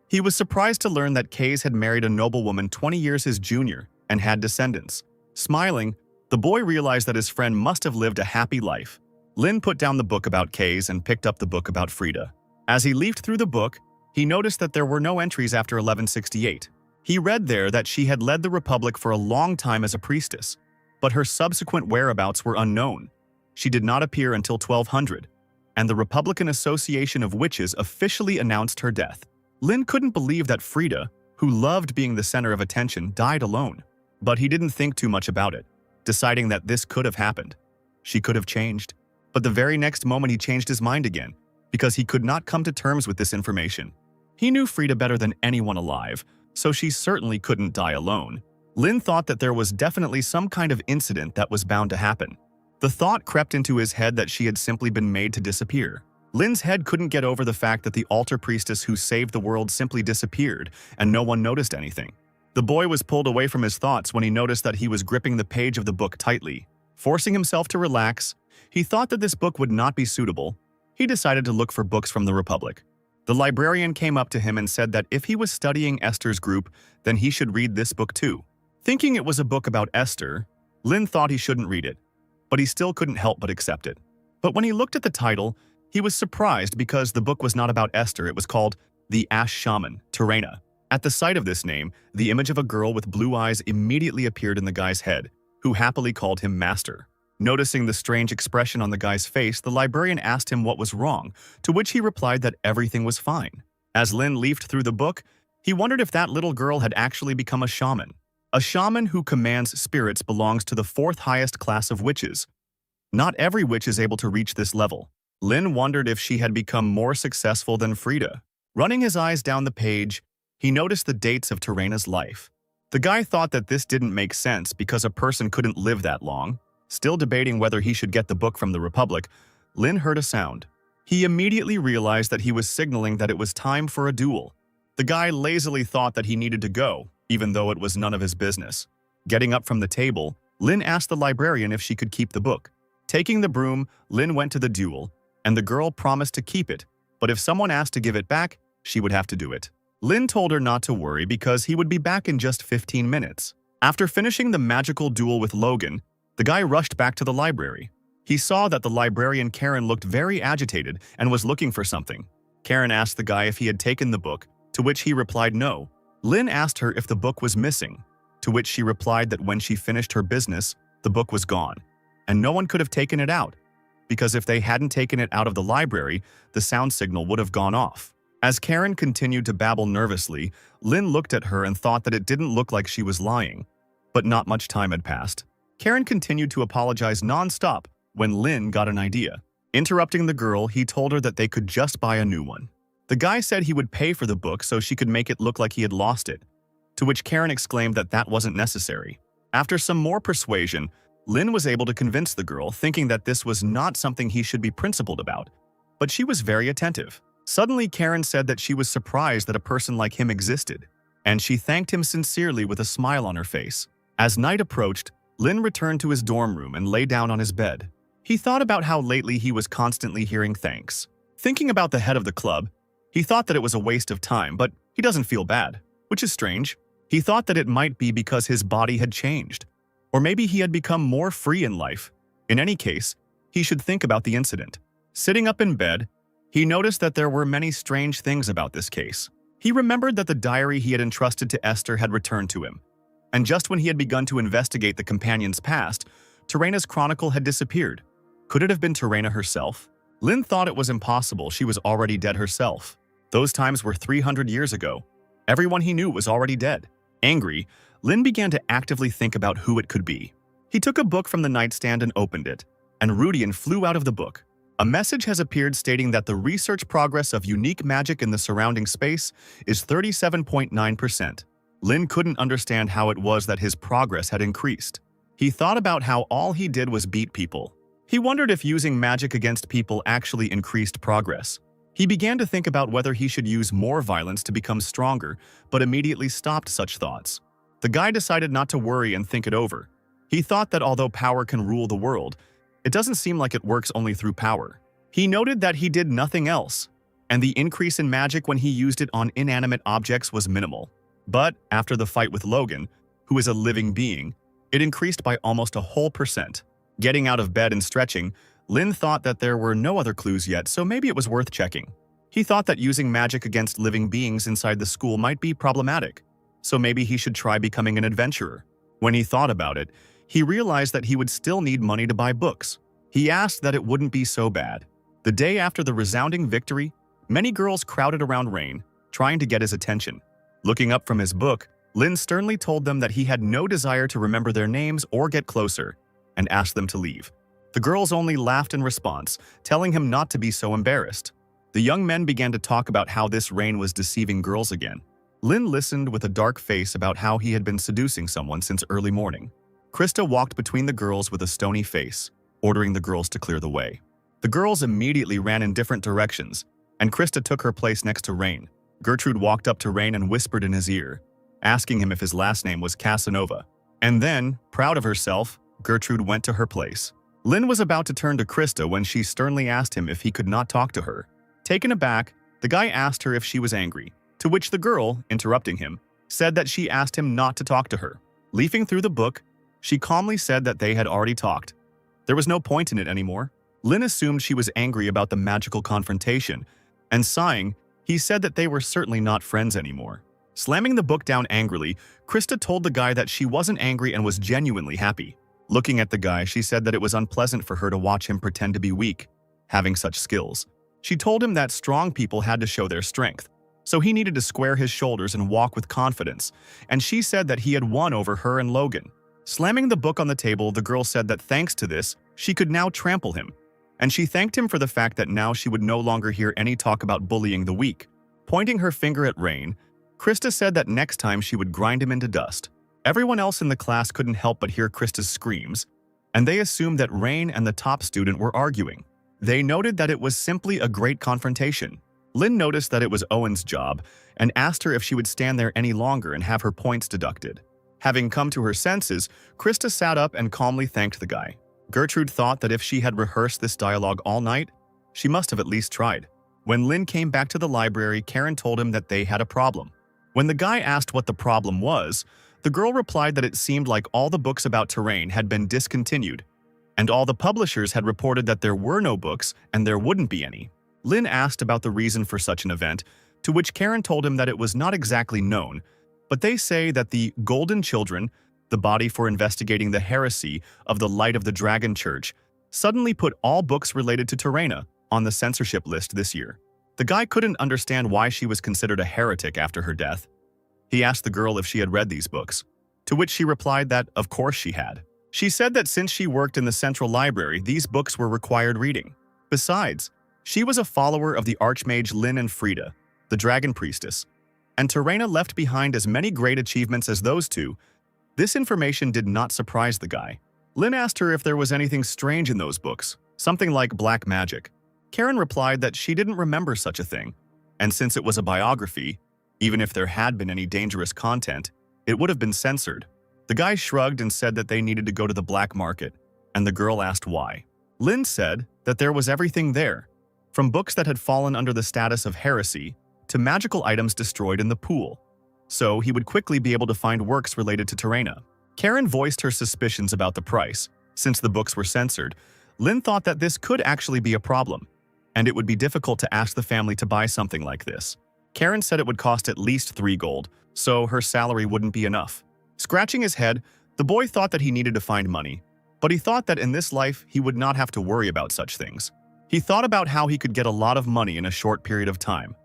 he was surprised to learn that Kays had married a noblewoman 20 years his junior and had descendants. Smiling, the boy realized that his friend must have lived a happy life. Lin put down the book about Kays and picked up the book about Frida. As he leafed through the book, he noticed that there were no entries after 1168. He read there that she had led the Republic for a long time as a priestess, but her subsequent whereabouts were unknown. She did not appear until 1200, and the Republican Association of Witches officially announced her death. Lin couldn't believe that Frida, who loved being the center of attention, died alone. But he didn't think too much about it, deciding that this could have happened. She could have changed. But the very next moment he changed his mind again, because he could not come to terms with this information. He knew Frida better than anyone alive, so she certainly couldn't die alone. Lin thought that there was definitely some kind of incident that was bound to happen. The thought crept into his head that she had simply been made to disappear. Lin's head couldn't get over the fact that the altar priestess who saved the world simply disappeared, and no one noticed anything. The boy was pulled away from his thoughts when he noticed that he was gripping the page of the book tightly. Forcing himself to relax, he thought that this book would not be suitable. He decided to look for books from the Republic. The librarian came up to him and said that if he was studying Esther's group, then he should read this book too. Thinking it was a book about Esther, Lin thought he shouldn't read it, but he still couldn't help but accept it. But when he looked at the title, he was surprised because the book was not about Esther. It was called The Ash Shaman, Terena. At the sight of this name, the image of a girl with blue eyes immediately appeared in the guy's head, who happily called him master. Noticing the strange expression on the guy's face, the librarian asked him what was wrong, to which he replied that everything was fine. As Lin leafed through the book, he wondered if that little girl had actually become a shaman. A shaman who commands spirits belongs to the 4th highest class of witches. Not every witch is able to reach this level. Lin wondered if she had become more successful than Frida. Running his eyes down the page, he noticed the dates of Terena's life. The guy thought that this didn't make sense because a person couldn't live that long. Still debating whether he should get the book from the Republic, Lin heard a sound. He immediately realized that he was signaling that it was time for a duel. The guy lazily thought that he needed to go, even though it was none of his business. Getting up from the table, Lin asked the librarian if she could keep the book. Taking the broom, Lin went to the duel, and the girl promised to keep it, but if someone asked to give it back, she would have to do it. Lin told her not to worry because he would be back in just 15 minutes. After finishing the magical duel with Logan, the guy rushed back to the library. He saw that the librarian Karen looked very agitated and was looking for something. Karen asked the guy if he had taken the book, to which he replied no. Lin asked her if the book was missing, to which she replied that when she finished her business, the book was gone, and no one could have taken it out, because if they hadn't taken it out of the library, the sound signal would have gone off. As Karen continued to babble nervously, Lin looked at her and thought that it didn't look like she was lying. But not much time had passed. Karen continued to apologize non-stop when Lin got an idea. Interrupting the girl, he told her that they could just buy a new one. The guy said he would pay for the book so she could make it look like he had lost it, to which Karen exclaimed that that wasn't necessary. After some more persuasion, Lin was able to convince the girl, thinking that this was not something he should be principled about, but she was very attentive. Suddenly, Karen said that she was surprised that a person like him existed, and she thanked him sincerely with a smile on her face. As night approached, Lin returned to his dorm room and lay down on his bed. He thought about how lately he was constantly hearing thanks. Thinking about the head of the club, he thought that it was a waste of time, but he doesn't feel bad, which is strange. He thought that it might be because his body had changed, or maybe he had become more free in life. In any case, he should think about the incident. Sitting up in bed, he noticed that there were many strange things about this case. He remembered that the diary he had entrusted to Esther had returned to him, and just when he had begun to investigate the companion's past, Terena's chronicle had disappeared. Could it have been Terena herself? Lin thought it was impossible. She was already dead herself. Those times were 300 years ago. Everyone he knew was already dead. Angry, Lin began to actively think about who it could be. He took a book from the nightstand and opened it, and Rudian flew out of the book. A message has appeared stating that the research progress of unique magic in the surrounding space is 37.9%. Lin couldn't understand how it was that his progress had increased. He thought about how all he did was beat people. He wondered if using magic against people actually increased progress. He began to think about whether he should use more violence to become stronger, but immediately stopped such thoughts. The guy decided not to worry and think it over. He thought that although power can rule the world, it doesn't seem like it works only through power. He noted that he did nothing else, and the increase in magic when he used it on inanimate objects was minimal. But after the fight with Logan, who is a living being, it increased by almost a whole %. Getting out of bed and stretching, Lin thought that there were no other clues yet, so maybe it was worth checking. He thought that using magic against living beings inside the school might be problematic, so maybe he should try becoming an adventurer. When he thought about it, he realized that he would still need money to buy books. He asked that it wouldn't be so bad. The day after the resounding victory, many girls crowded around Rain, trying to get his attention. Looking up from his book, Lin sternly told them that he had no desire to remember their names or get closer, and asked them to leave. The girls only laughed in response, telling him not to be so embarrassed. The young men began to talk about how this Rain was deceiving girls again. Lin listened with a dark face about how he had been seducing someone since early morning. Krista walked between the girls with a stony face, ordering the girls to clear the way. The girls immediately ran in different directions, and Krista took her place next to Rain. Gertrude walked up to Rain and whispered in his ear, asking him if his last name was Casanova. And then, proud of herself, Gertrude went to her place. Lin was about to turn to Krista when she sternly asked him if he could not talk to her. Taken aback, the guy asked her if she was angry, to which the girl, interrupting him, said that she asked him not to talk to her. Leafing through the book, she calmly said that they had already talked. There was no point in it anymore. Lin assumed she was angry about the magical confrontation, and sighing, he said that they were certainly not friends anymore. Slamming the book down angrily, Krista told the guy that she wasn't angry and was genuinely happy. Looking at the guy, she said that it was unpleasant for her to watch him pretend to be weak, having such skills. She told him that strong people had to show their strength, so he needed to square his shoulders and walk with confidence, and she said that he had won over her and Logan. Slamming the book on the table, the girl said that thanks to this, she could now trample him, and she thanked him for the fact that now she would no longer hear any talk about bullying the weak. Pointing her finger at Rain, Krista said that next time she would grind him into dust. Everyone else in the class couldn't help but hear Krista's screams, and they assumed that Rain and the top student were arguing. They noted that it was simply a great confrontation. Lin noticed that it was Owen's job and asked her if she would stand there any longer and have her points deducted. Having come to her senses, Krista sat up and calmly thanked the guy. Gertrude thought that if she had rehearsed this dialogue all night, she must have at least tried. When Lin came back to the library, Karen told him that they had a problem. When the guy asked what the problem was, the girl replied that it seemed like all the books about terrain had been discontinued, and all the publishers had reported that there were no books and there wouldn't be any. Lin asked about the reason for such an event, to which Karen told him that it was not exactly known, but they say that the Golden Children, the body for investigating the heresy of the Light of the Dragon Church, suddenly put all books related to Terraina on the censorship list this year. The guy couldn't understand why she was considered a heretic after her death. He asked the girl if she had read these books, to which she replied that, of course she had. She said that since she worked in the Central Library, these books were required reading. Besides, she was a follower of the Archmage Lin and Frida, the Dragon Priestess, and Terraina left behind as many great achievements as those two. This information did not surprise the guy. Lin asked her if there was anything strange in those books, something like black magic. Karen replied that she didn't remember such a thing, and since it was a biography, even if there had been any dangerous content, it would have been censored. The guy shrugged and said that they needed to go to the black market, and the girl asked why. Lin said that there was everything there, from books that had fallen under the status of heresy to magical items destroyed in the pool, so he would quickly be able to find works related to Terraina. Karen voiced her suspicions about the price. Since the books were censored, Lin thought that this could actually be a problem, and it would be difficult to ask the family to buy something like this. Karen said it would cost at least 3 gold, so her salary wouldn't be enough. Scratching his head, the boy thought that he needed to find money, but he thought that in this life he would not have to worry about such things. He thought about how he could get a lot of money in a short period of time.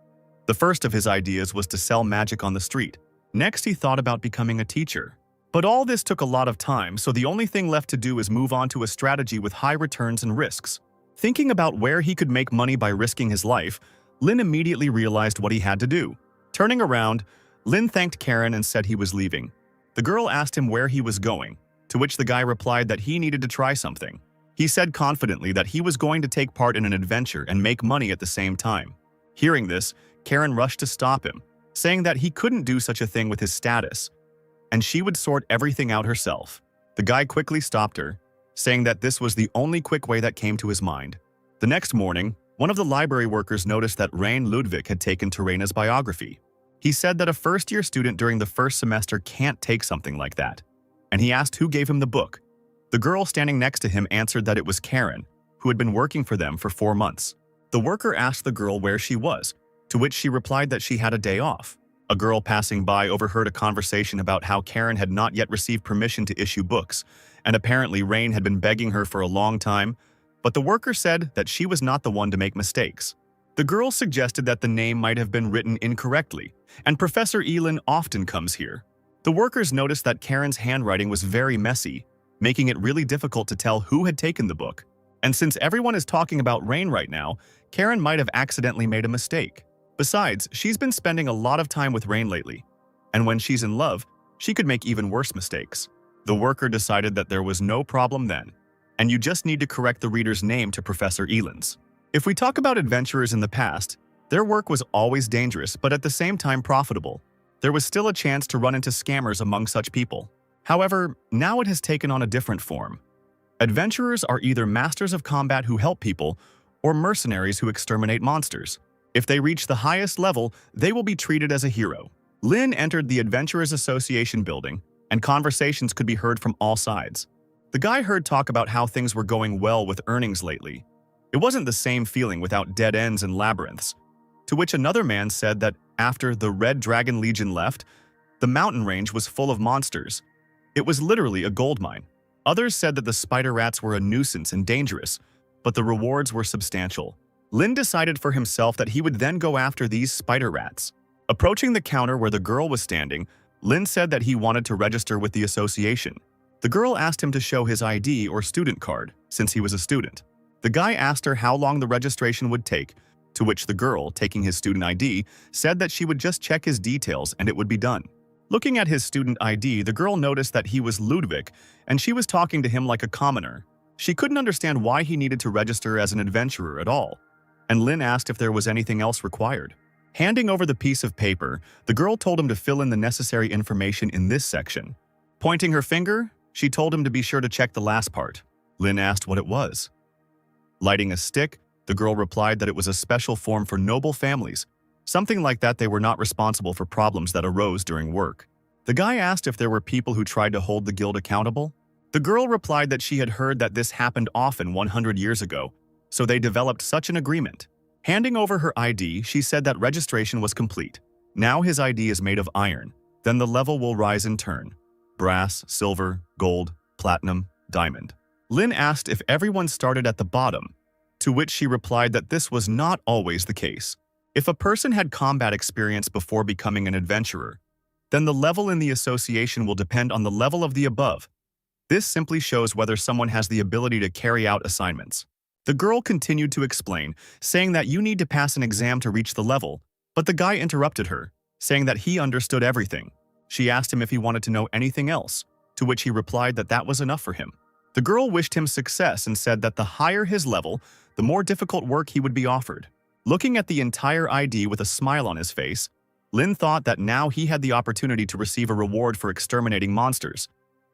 The first of his ideas was to sell magic on the street. Next, he thought about becoming a teacher. But all this took a lot of time, so the only thing left to do is move on to a strategy with high returns and risks. Thinking about where he could make money by risking his life, Lin immediately realized what he had to do. Turning around, Lin thanked Karen and said he was leaving. The girl asked him where he was going, to which the guy replied that he needed to try something. He said confidently that he was going to take part in an adventure and make money at the same time. Hearing this, Karen rushed to stop him, saying that he couldn't do such a thing with his status, and she would sort everything out herself. The guy quickly stopped her, saying that this was the only quick way that came to his mind. The next morning, one of the library workers noticed that Rain Ludwig had taken Terraina's biography. He said that a first-year student during the first semester can't take something like that, and he asked who gave him the book. The girl standing next to him answered that it was Karen, who had been working for them for 4 months. The worker asked the girl where she was, to which she replied that she had a day off. A girl passing by overheard a conversation about how Karen had not yet received permission to issue books, and apparently Rain had been begging her for a long time, but the worker said that she was not the one to make mistakes. The girl suggested that the name might have been written incorrectly, and Professor Elin often comes here. The workers noticed that Karen's handwriting was very messy, making it really difficult to tell who had taken the book. And since everyone is talking about Rain right now, Karen might have accidentally made a mistake. Besides, she's been spending a lot of time with Rain lately, And when she's in love, she could make even worse mistakes. The worker decided that there was no problem then, and you just need to correct the reader's name to Professor Eland's. If we talk about adventurers in the past, their work was always dangerous but at the same time profitable. There was still a chance to run into scammers among such people. However, now it has taken on a different form. Adventurers are either masters of combat who help people or mercenaries who exterminate monsters. If they reach the highest level, they will be treated as a hero. Lin entered the Adventurers Association building, and conversations could be heard from all sides. The guy heard talk about how things were going well with earnings lately. It wasn't the same feeling without dead ends and labyrinths. To which another man said that after the Red Dragon Legion left, the mountain range was full of monsters. It was literally a gold mine. Others said that the spider rats were a nuisance and dangerous, but the rewards were substantial. Lin decided for himself that he would then go after these spider rats. Approaching the counter where the girl was standing, Lin said that he wanted to register with the association. The girl asked him to show his ID or student card, since he was a student. The guy asked her how long the registration would take, to which the girl, taking his student ID, said that she would just check his details and it would be done. Looking at his student ID, the girl noticed that he was Ludwig, and she was talking to him like a commoner. She couldn't understand why he needed to register as an adventurer at all, and Lin asked if there was anything else required. Handing over the piece of paper, the girl told him to fill in the necessary information in this section. Pointing her finger, she told him to be sure to check the last part. Lin asked what it was. Lighting a stick, the girl replied that it was a special form for noble families, something like that they were not responsible for problems that arose during work. The guy asked if there were people who tried to hold the guild accountable. The girl replied that she had heard that this happened often 100 years ago, so they developed such an agreement. Handing over her ID, she said that registration was complete. Now his ID is made of iron, then the level will rise in turn. Brass, silver, gold, platinum, diamond. Lin asked if everyone started at the bottom, to which she replied that this was not always the case. If a person had combat experience before becoming an adventurer, then the level in the association will depend on the level of the above. This simply shows whether someone has the ability to carry out assignments. The girl continued to explain, saying that you need to pass an exam to reach the level, but the guy interrupted her, saying that he understood everything. She asked him if he wanted to know anything else, to which he replied that that was enough for him. The girl wished him success and said that the higher his level, the more difficult work he would be offered. Looking at the entire ID with a smile on his face, Lin thought that now he had the opportunity to receive a reward for exterminating monsters,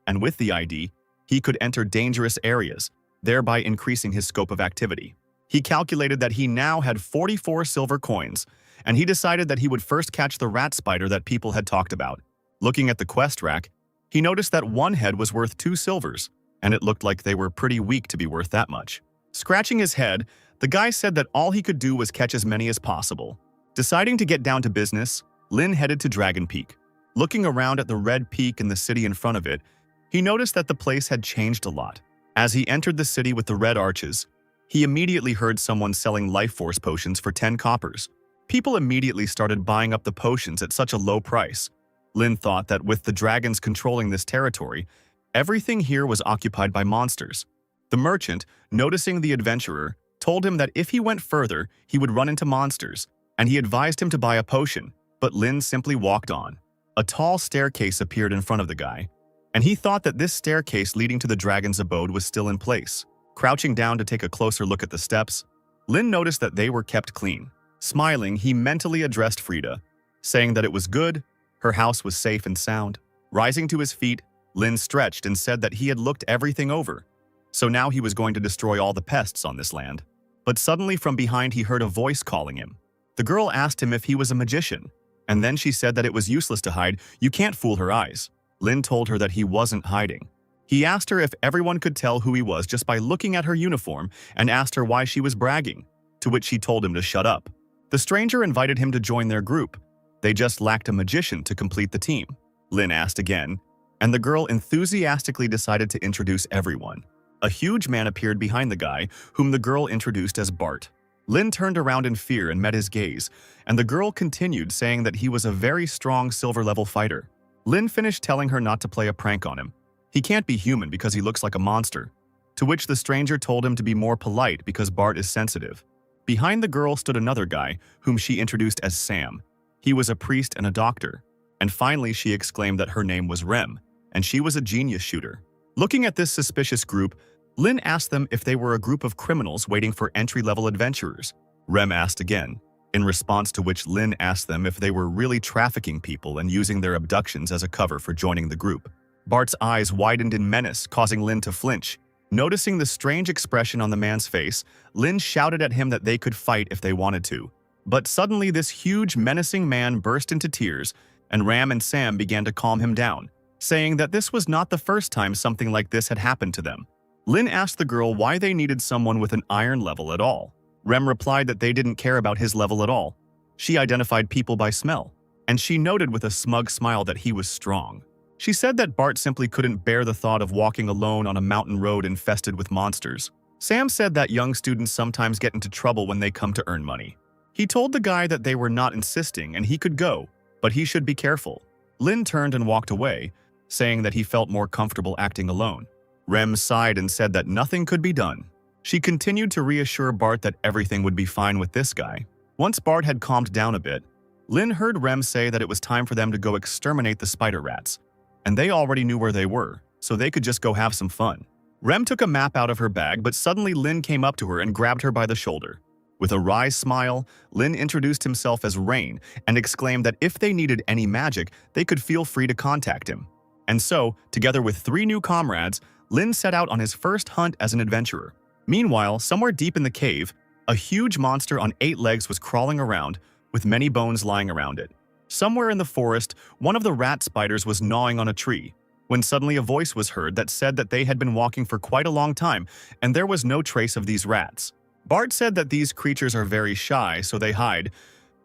and with the ID, he could enter dangerous areas, thereby increasing his scope of activity. He calculated that he now had 44 silver coins, and he decided that he would first catch the rat spider that people had talked about. Looking at the quest rack, he noticed that one head was worth 2 silvers, and it looked like they were pretty weak to be worth that much. Scratching his head, the guy said that all he could do was catch as many as possible. Deciding to get down to business, Lin headed to Dragon Peak. Looking around at the red peak and the city in front of it, he noticed that the place had changed a lot. As he entered the city with the red arches, he immediately heard someone selling life force potions for 10 coppers. People immediately started buying up the potions at such a low price. Lin thought that with the dragons controlling this territory, everything here was occupied by monsters. The merchant, noticing the adventurer, told him that if he went further, he would run into monsters, and he advised him to buy a potion, but Lin simply walked on. A tall staircase appeared in front of the guy, and he thought that this staircase leading to the dragon's abode was still in place. Crouching down to take a closer look at the steps, Lin noticed that they were kept clean. Smiling, he mentally addressed Frida, saying that it was good, her house was safe and sound. Rising to his feet, Lin stretched and said that he had looked everything over, so now he was going to destroy all the pests on this land. But suddenly from behind he heard a voice calling him. The girl asked him if he was a magician, and then she said that it was useless to hide, you can't fool her eyes. Lin told her that he wasn't hiding. He asked her if everyone could tell who he was just by looking at her uniform and asked her why she was bragging, to which she told him to shut up. The stranger invited him to join their group. They just lacked a magician to complete the team. Lin asked again, and the girl enthusiastically decided to introduce everyone. A huge man appeared behind the guy, whom the girl introduced as Bart. Lin turned around in fear and met his gaze, and the girl continued saying that he was a very strong silver-level fighter. Lin finished telling her not to play a prank on him. He can't be human because he looks like a monster, to which the stranger told him to be more polite because Bart is sensitive. Behind the girl stood another guy, whom she introduced as Sam. He was a priest and a doctor. And finally, she exclaimed that her name was Rem, and she was a genius shooter. Looking at this suspicious group, Lin asked them if they were a group of criminals waiting for entry-level adventurers. Rem asked again, in response to which Lin asked them if they were really trafficking people and using their abductions as a cover for joining the group. Bart's eyes widened in menace, causing Lin to flinch. Noticing the strange expression on the man's face, Lin shouted at him that they could fight if they wanted to. But suddenly this huge, menacing man burst into tears, and Ram and Sam began to calm him down, saying that this was not the first time something like this had happened to them. Lin asked the girl why they needed someone with an iron level at all. Rem replied that they didn't care about his level at all. She identified people by smell, and she noted with a smug smile that he was strong. She said that Bart simply couldn't bear the thought of walking alone on a mountain road infested with monsters. Sam said that young students sometimes get into trouble when they come to earn money. He told the guy that they were not insisting and he could go, but he should be careful. Lin turned and walked away, saying that he felt more comfortable acting alone. Rem sighed and said that nothing could be done. She continued to reassure Bart that everything would be fine with this guy. Once Bart had calmed down a bit, Lin heard Rem say that it was time for them to go exterminate the spider rats, and they already knew where they were, so they could just go have some fun. Rem took a map out of her bag, but suddenly Lin came up to her and grabbed her by the shoulder. With a wry smile, Lin introduced himself as Rain and exclaimed that if they needed any magic, they could feel free to contact him. And so, together with 3 new comrades, Lin set out on his first hunt as an adventurer. Meanwhile, somewhere deep in the cave, a huge monster on 8 legs was crawling around, with many bones lying around it. Somewhere in the forest, one of the rat spiders was gnawing on a tree, when suddenly a voice was heard that said that they had been walking for quite a long time, and there was no trace of these rats. Bart said that these creatures are very shy, so they hide,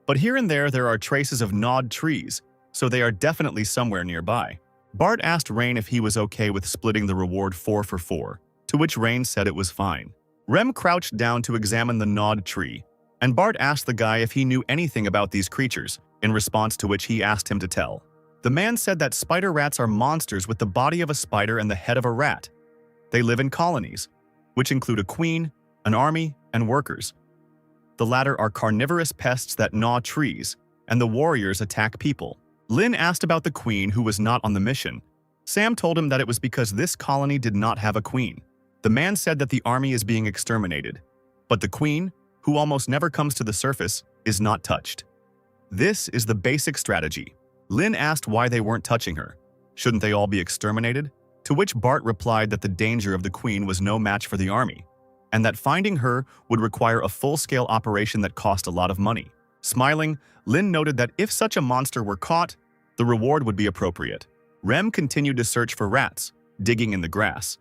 but here and there are traces of gnawed trees, so they are definitely somewhere nearby. Bart asked Rain if he was okay with splitting the reward 4 for 4, to which Rain said it was fine. Rem crouched down to examine the gnawed tree, and Bart asked the guy if he knew anything about these creatures, in response to which he asked him to tell. The man said that spider rats are monsters with the body of a spider and the head of a rat. They live in colonies, which include a queen, an army, and workers. The latter are carnivorous pests that gnaw trees, and the warriors attack people. Lin asked about the queen who was not on the mission. Sam told him that it was because this colony did not have a queen. The man said that the army is being exterminated, but the queen, who almost never comes to the surface, is not touched. This is the basic strategy. Lin asked why they weren't touching her. Shouldn't they all be exterminated? To which Bart replied that the danger of the queen was no match for the army, and that finding her would require a full-scale operation that cost a lot of money. Smiling, Lin noted that if such a monster were caught, the reward would be appropriate. Rem continued to search for rats, digging in the grass.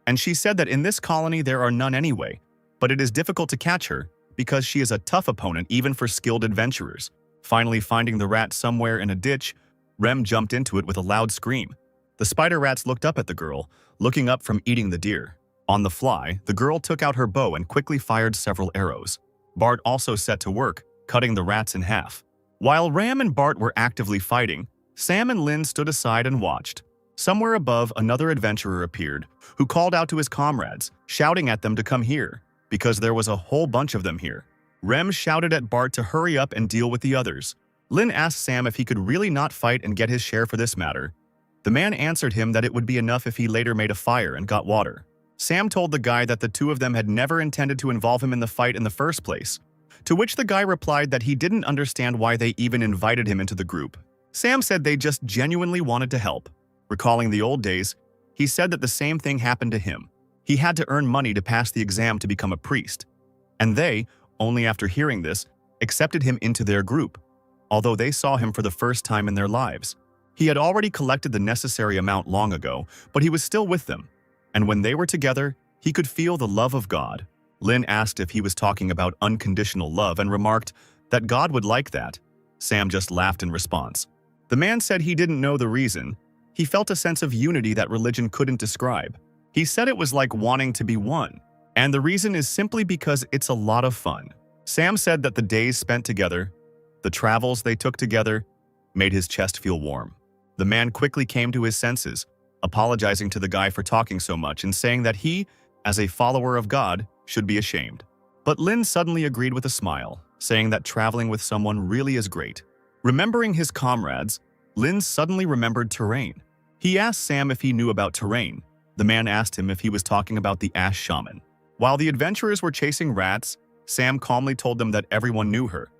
And she said that in this colony there are none anyway, but it is difficult to catch her because she is a tough opponent even for skilled adventurers. Finally finding the rat somewhere in a ditch, Rem jumped into it with a loud scream. The spider rats looked up at the girl, looking up from eating the deer. On the fly, the girl took out her bow and quickly fired several arrows. Bart also set to work, cutting the rats in half. While Ram and Bart were actively fighting, Sam and Lin stood aside and watched. Somewhere above, another adventurer appeared, who called out to his comrades, shouting at them to come here, because there was a whole bunch of them here. Rem shouted at Bart to hurry up and deal with the others. Lin asked Sam if he could really not fight and get his share for this matter. The man answered him that it would be enough if he later made a fire and got water. Sam told the guy that the two of them had never intended to involve him in the fight in the first place, to which the guy replied that he didn't understand why they even invited him into the group. Sam said they just genuinely wanted to help. Recalling the old days, he said that the same thing happened to him. He had to earn money to pass the exam to become a priest, and they, only after hearing this, accepted him into their group, although they saw him for the first time in their lives. He had already collected the necessary amount long ago, but he was still with them, and when they were together, he could feel the love of God. Lin asked if he was talking about unconditional love and remarked that God would like that. Sam just laughed in response. The man said he didn't know the reason. He felt a sense of unity that religion couldn't describe. He said it was like wanting to be one, and the reason is simply because it's a lot of fun. Sam said that the days spent together, the travels they took together, made his chest feel warm. The man quickly came to his senses, apologizing to the guy for talking so much and saying that he, as a follower of God, should be ashamed. But Lin suddenly agreed with a smile, saying that traveling with someone really is great. Remembering his comrades, Lin suddenly remembered terrain. He asked Sam if he knew about terrain. The man asked him if he was talking about the Ash Shaman. While the adventurers were chasing rats, Sam calmly told them that everyone knew her.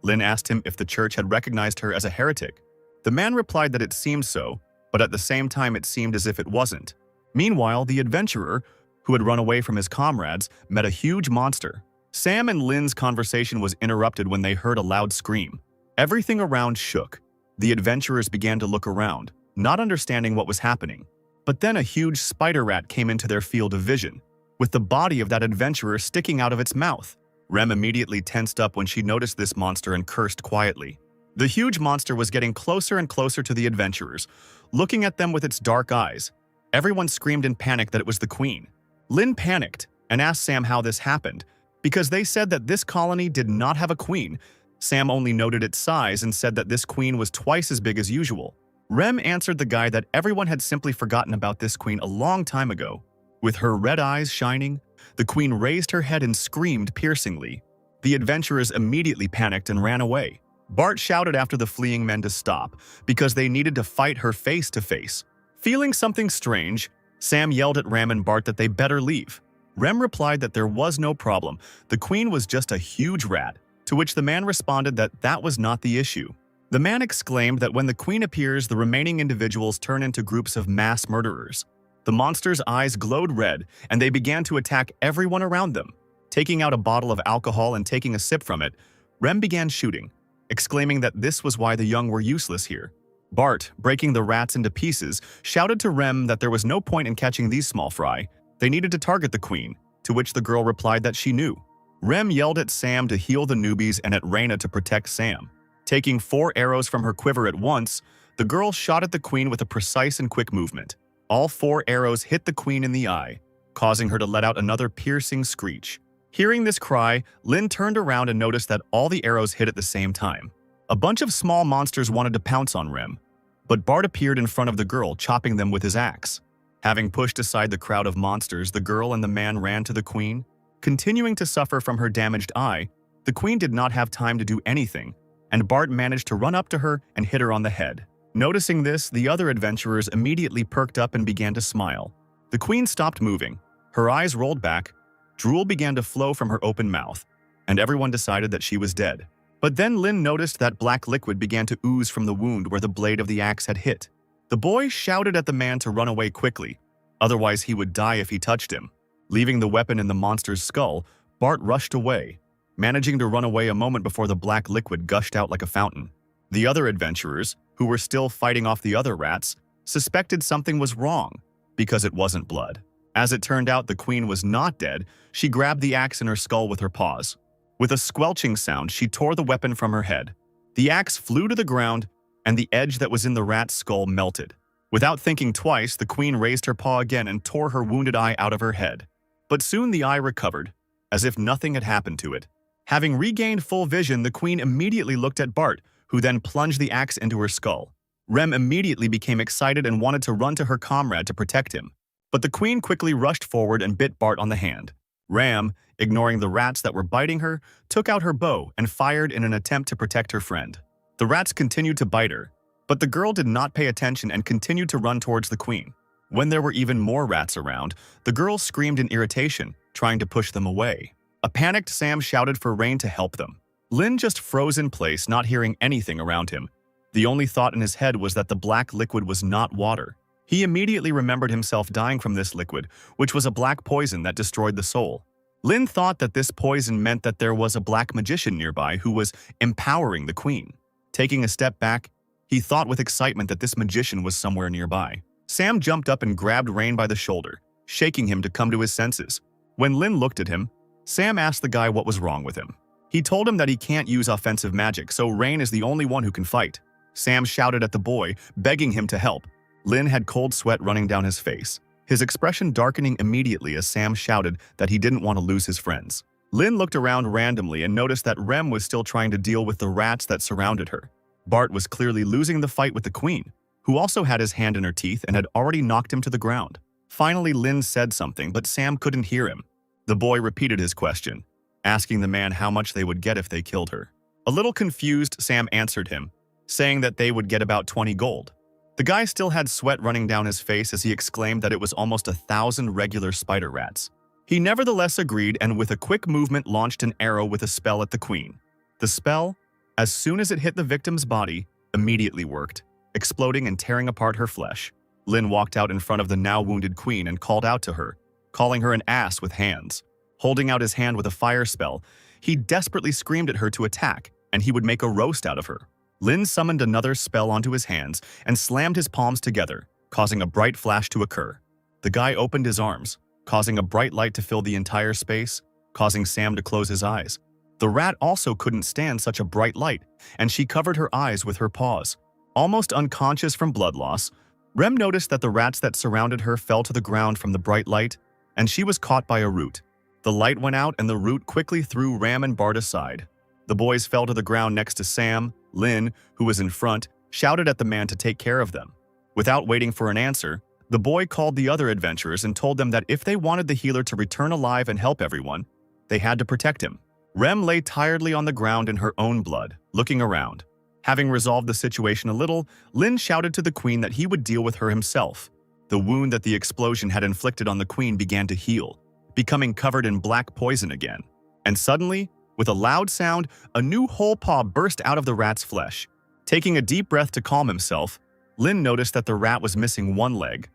Lin asked him if the church had recognized her as a heretic. The man replied that it seemed so, but at the same time it seemed as if it wasn't. Meanwhile, the adventurer, who had run away from his comrades, met a huge monster. Sam and Lin's conversation was interrupted when they heard a loud scream. Everything around shook. The adventurers began to look around, not understanding what was happening. But then a huge spider rat came into their field of vision, with the body of that adventurer sticking out of its mouth. Rem immediately tensed up when she noticed this monster and cursed quietly. The huge monster was getting closer and closer to the adventurers, looking at them with its dark eyes. Everyone screamed in panic that it was the queen. Lin panicked and asked Sam how this happened, because they said that this colony did not have a queen. Sam only noted its size and said that this queen was twice as big as usual. Rem answered the guy that everyone had simply forgotten about this queen a long time ago. With her red eyes shining, the queen raised her head and screamed piercingly. The adventurers immediately panicked and ran away. Bart shouted after the fleeing men to stop, because they needed to fight her face to face. Feeling something strange, Sam yelled at Rem and Bart that they better leave. Rem replied that there was no problem, the queen was just a huge rat, to which the man responded that that was not the issue. The man exclaimed that when the queen appears, the remaining individuals turn into groups of mass murderers. The monster's eyes glowed red, and they began to attack everyone around them. Taking out a bottle of alcohol and taking a sip from it, Rem began shooting, exclaiming that this was why the young were useless here. Bart, breaking the rats into pieces, shouted to Rem that there was no point in catching these small fry. They needed to target the queen, to which the girl replied that she knew. Rem yelled at Sam to heal the newbies and at Reyna to protect Sam. Taking 4 arrows from her quiver at once, the girl shot at the queen with a precise and quick movement. All 4 arrows hit the queen in the eye, causing her to let out another piercing screech. Hearing this cry, Lin turned around and noticed that all the arrows hit at the same time. A bunch of small monsters wanted to pounce on Rem, but Bart appeared in front of the girl, chopping them with his axe. Having pushed aside the crowd of monsters, the girl and the man ran to the queen. Continuing to suffer from her damaged eye, the queen did not have time to do anything, and Bart managed to run up to her and hit her on the head. Noticing this, the other adventurers immediately perked up and began to smile. The queen stopped moving. Her eyes rolled back, drool began to flow from her open mouth, and everyone decided that she was dead. But then Lin noticed that black liquid began to ooze from the wound where the blade of the axe had hit. The boy shouted at the man to run away quickly, otherwise he would die if he touched him. Leaving the weapon in the monster's skull, Bart rushed away, managing to run away a moment before the black liquid gushed out like a fountain. The other adventurers, who were still fighting off the other rats, suspected something was wrong, because it wasn't blood. As it turned out, the queen was not dead. She grabbed the axe in her skull with her paws. With a squelching sound, she tore the weapon from her head. The axe flew to the ground, and the edge that was in the rat's skull melted. Without thinking twice, the queen raised her paw again and tore her wounded eye out of her head. But soon the eye recovered, as if nothing had happened to it. Having regained full vision, the queen immediately looked at Bart, who then plunged the axe into her skull. Rem immediately became excited and wanted to run to her comrade to protect him. But the queen quickly rushed forward and bit Bart on the hand. Ram, ignoring the rats that were biting her, took out her bow and fired in an attempt to protect her friend. The rats continued to bite her, but the girl did not pay attention and continued to run towards the queen. When there were even more rats around, the girl screamed in irritation, trying to push them away. A panicked Sam shouted for Rain to help them. Lin just froze in place, not hearing anything around him. The only thought in his head was that the black liquid was not water. He immediately remembered himself dying from this liquid, which was a black poison that destroyed the soul. Lin thought that this poison meant that there was a black magician nearby who was empowering the queen. Taking a step back, he thought with excitement that this magician was somewhere nearby. Sam jumped up and grabbed Rain by the shoulder, shaking him to come to his senses. When Lin looked at him, Sam asked the guy what was wrong with him. He told him that he can't use offensive magic, so Rain is the only one who can fight. Sam shouted at the boy, begging him to help. Lin had cold sweat running down his face, his expression darkening immediately as Sam shouted that he didn't want to lose his friends. Lin looked around randomly and noticed that Rem was still trying to deal with the rats that surrounded her. Bart was clearly losing the fight with the queen, who also had his hand in her teeth and had already knocked him to the ground. Finally, Lin said something, but Sam couldn't hear him. The boy repeated his question, asking the man how much they would get if they killed her. A little confused, Sam answered him, saying that they would get about 20 gold. The guy still had sweat running down his face as he exclaimed that it was almost 1,000 regular spider rats. He nevertheless agreed and with a quick movement launched an arrow with a spell at the queen. The spell, as soon as it hit the victim's body, immediately worked, exploding and tearing apart her flesh. Lin walked out in front of the now wounded queen and called out to her, calling her an ass with hands. Holding out his hand with a fire spell, he desperately screamed at her to attack, and he would make a roast out of her. Lin summoned another spell onto his hands and slammed his palms together, causing a bright flash to occur. The guy opened his arms, causing a bright light to fill the entire space, causing Sam to close his eyes. The rat also couldn't stand such a bright light, and she covered her eyes with her paws. Almost unconscious from blood loss, Rem noticed that the rats that surrounded her fell to the ground from the bright light, and she was caught by a root. The light went out and the root quickly threw Ram and Bart aside. The boys fell to the ground next to Sam. Lin, who was in front, shouted at the man to take care of them. Without waiting for an answer, the boy called the other adventurers and told them that if they wanted the healer to return alive and help everyone, they had to protect him. Rem lay tiredly on the ground in her own blood, looking around. Having resolved the situation a little, Lin shouted to the queen that he would deal with her himself. The wound that the explosion had inflicted on the queen began to heal, becoming covered in black poison again. And suddenly, with a loud sound, a new whole paw burst out of the rat's flesh. Taking a deep breath to calm himself, Lin noticed that the rat was missing one leg,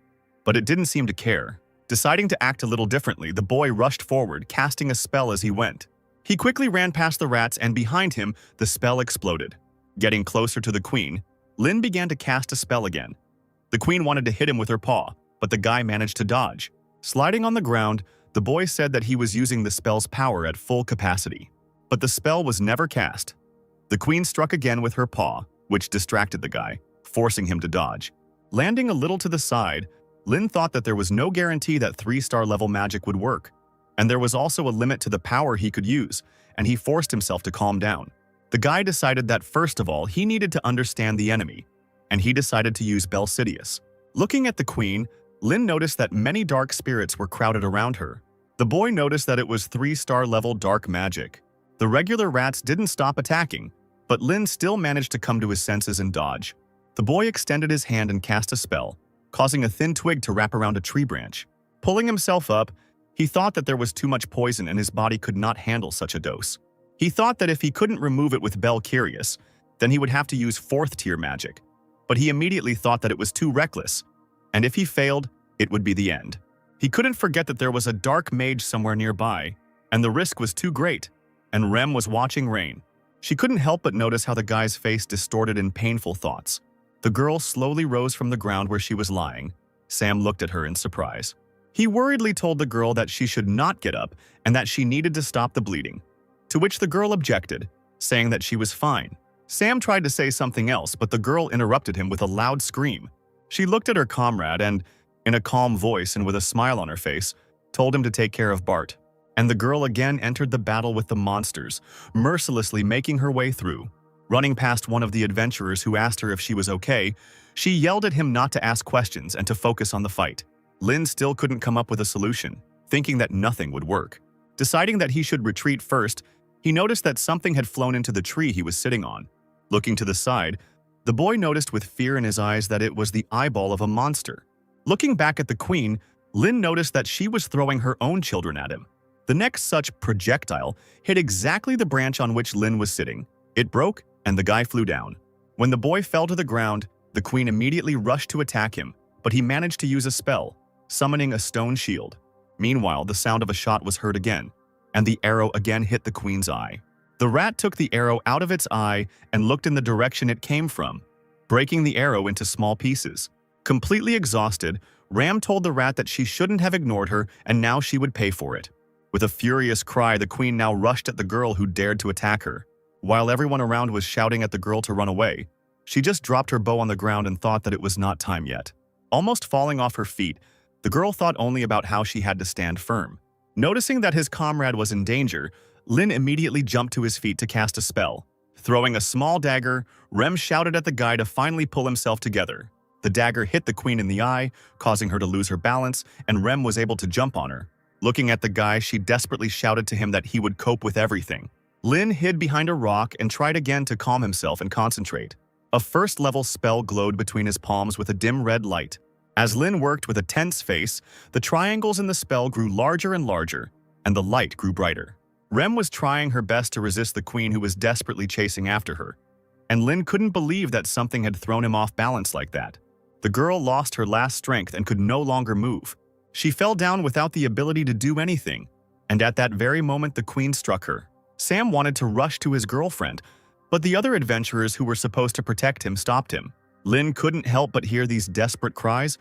but it didn't seem to care. Deciding to act a little differently, the boy rushed forward, casting a spell as he went. He quickly ran past the rats and behind him, the spell exploded. Getting closer to the queen, Lin began to cast a spell again. The queen wanted to hit him with her paw, but the guy managed to dodge. Sliding on the ground, the boy said that he was using the spell's power at full capacity. But the spell was never cast. The queen struck again with her paw, which distracted the guy, forcing him to dodge. Landing a little to the side, Lin thought that there was no guarantee that 3-star level magic would work, and there was also a limit to the power he could use, and he forced himself to calm down. The guy decided that first of all, he needed to understand the enemy, and he decided to use Belsidious. Looking at the queen, Lin noticed that many dark spirits were crowded around her. The boy noticed that it was 3-star level dark magic. The regular rats didn't stop attacking, but Lin still managed to come to his senses and dodge. The boy extended his hand and cast a spell, causing a thin twig to wrap around a tree branch. Pulling himself up, he thought that there was too much poison and his body could not handle such a dose. He thought that if he couldn't remove it with Bel Curious, then he would have to use 4th-tier magic. But he immediately thought that it was too reckless, and if he failed, it would be the end. He couldn't forget that there was a dark mage somewhere nearby, and the risk was too great, and Rem was watching Rain. She couldn't help but notice how the guy's face distorted in painful thoughts. The girl slowly rose from the ground where she was lying. Sam looked at her in surprise. He worriedly told the girl that she should not get up and that she needed to stop the bleeding, to which the girl objected, saying that she was fine. Sam tried to say something else, but the girl interrupted him with a loud scream. She looked at her comrade and, in a calm voice and with a smile on her face, told him to take care of Bart. And the girl again entered the battle with the monsters, mercilessly making her way through. Running past one of the adventurers who asked her if she was okay, she yelled at him not to ask questions and to focus on the fight. Lin still couldn't come up with a solution, thinking that nothing would work. Deciding that he should retreat first, he noticed that something had flown into the tree he was sitting on. Looking to the side, the boy noticed with fear in his eyes that it was the eyeball of a monster. Looking back at the queen, Lin noticed that she was throwing her own children at him. The next such projectile hit exactly the branch on which Lin was sitting. It broke, and the guy flew down. When the boy fell to the ground, the queen immediately rushed to attack him, but he managed to use a spell, summoning a stone shield. Meanwhile, the sound of a shot was heard again, and the arrow again hit the queen's eye. The rat took the arrow out of its eye and looked in the direction it came from, breaking the arrow into small pieces. Completely exhausted, Ram told the rat that she shouldn't have ignored her and now she would pay for it. With a furious cry, the queen now rushed at the girl who dared to attack her. While everyone around was shouting at the girl to run away, she just dropped her bow on the ground and thought that it was not time yet. Almost falling off her feet, the girl thought only about how she had to stand firm. Noticing that his comrade was in danger, Lin immediately jumped to his feet to cast a spell. Throwing a small dagger, Rem shouted at the guy to finally pull himself together. The dagger hit the queen in the eye, causing her to lose her balance, and Rem was able to jump on her. Looking at the guy, she desperately shouted to him that he would cope with everything. Lin hid behind a rock and tried again to calm himself and concentrate. A first-level spell glowed between his palms with a dim red light. As Lin worked with a tense face, the triangles in the spell grew larger and larger, and the light grew brighter. Rem was trying her best to resist the queen who was desperately chasing after her, and Lin couldn't believe that something had thrown him off balance like that. The girl lost her last strength and could no longer move. She fell down without the ability to do anything, and at that very moment the queen struck her. Sam wanted to rush to his girlfriend, but the other adventurers who were supposed to protect him stopped him. Lin couldn't help but hear these desperate cries,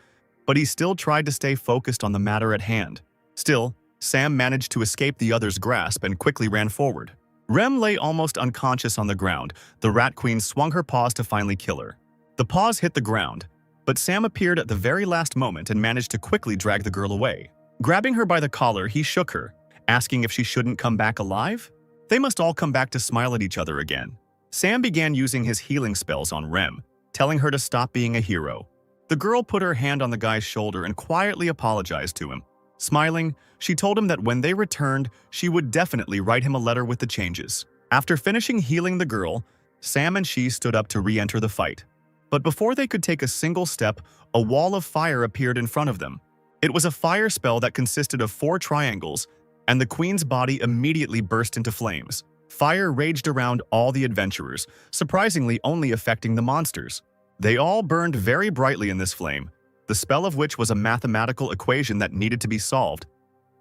but he still tried to stay focused on the matter at hand. Still, Sam managed to escape the other's grasp and quickly ran forward. Rem lay almost unconscious on the ground. The Rat Queen swung her paws to finally kill her. The paws hit the ground, but Sam appeared at the very last moment and managed to quickly drag the girl away. Grabbing her by the collar, he shook her, asking if she shouldn't come back alive. They must all come back to smile at each other again. Sam began using his healing spells on Rem, telling her to stop being a hero. The girl put her hand on the guy's shoulder and quietly apologized to him. Smiling, she told him that when they returned, she would definitely write him a letter with the changes. After finishing healing the girl, Sam and she stood up to re-enter the fight. But before they could take a single step, a wall of fire appeared in front of them. It was a fire spell that consisted of 4 triangles, and the queen's body immediately burst into flames. Fire raged around all the adventurers, surprisingly only affecting the monsters. They all burned very brightly in this flame, the spell of which was a mathematical equation that needed to be solved,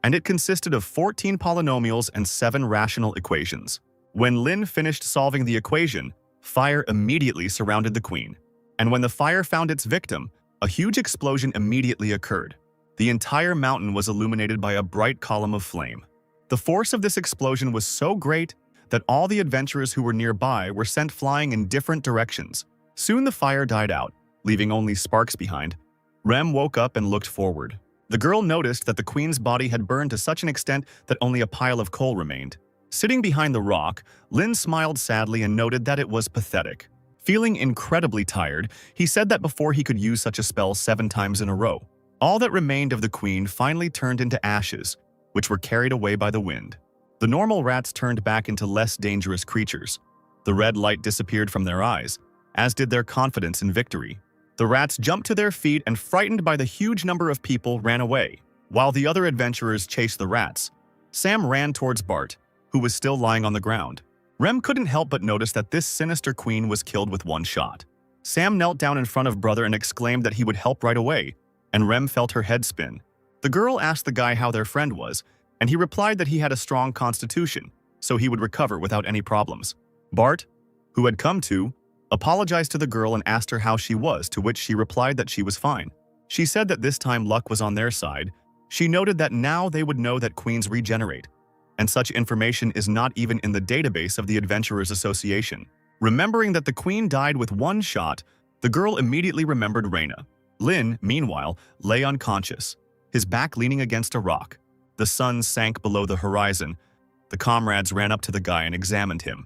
and it consisted of 14 polynomials and 7 rational equations. When Lin finished solving the equation, fire immediately surrounded the queen, and when the fire found its victim, a huge explosion immediately occurred. The entire mountain was illuminated by a bright column of flame. The force of this explosion was so great that all the adventurers who were nearby were sent flying in different directions. Soon the fire died out, leaving only sparks behind. Rem woke up and looked forward. The girl noticed that the queen's body had burned to such an extent that only a pile of coal remained. Sitting behind the rock, Lin smiled sadly and noted that it was pathetic. Feeling incredibly tired, he said that before he could use such a spell 7 times in a row. All that remained of the queen finally turned into ashes, which were carried away by the wind. The normal rats turned back into less dangerous creatures. The red light disappeared from their eyes, as did their confidence in victory. The rats jumped to their feet and, frightened by the huge number of people, ran away. While the other adventurers chased the rats, Sam ran towards Bart, who was still lying on the ground. Rem couldn't help but notice that this sinister queen was killed with 1 shot. Sam knelt down in front of brother and exclaimed that he would help right away, and Rem felt her head spin. The girl asked the guy how their friend was, and he replied that he had a strong constitution, so he would recover without any problems. Bart, who had come to, apologized to the girl and asked her how she was, to which she replied that she was fine. She said that this time luck was on their side. She noted that now they would know that queens regenerate, and such information is not even in the database of the Adventurers Association. Remembering that the queen died with 1 shot, the girl immediately remembered Reina. Lin, meanwhile, lay unconscious, his back leaning against a rock. The sun sank below the horizon. The comrades ran up to the guy and examined him.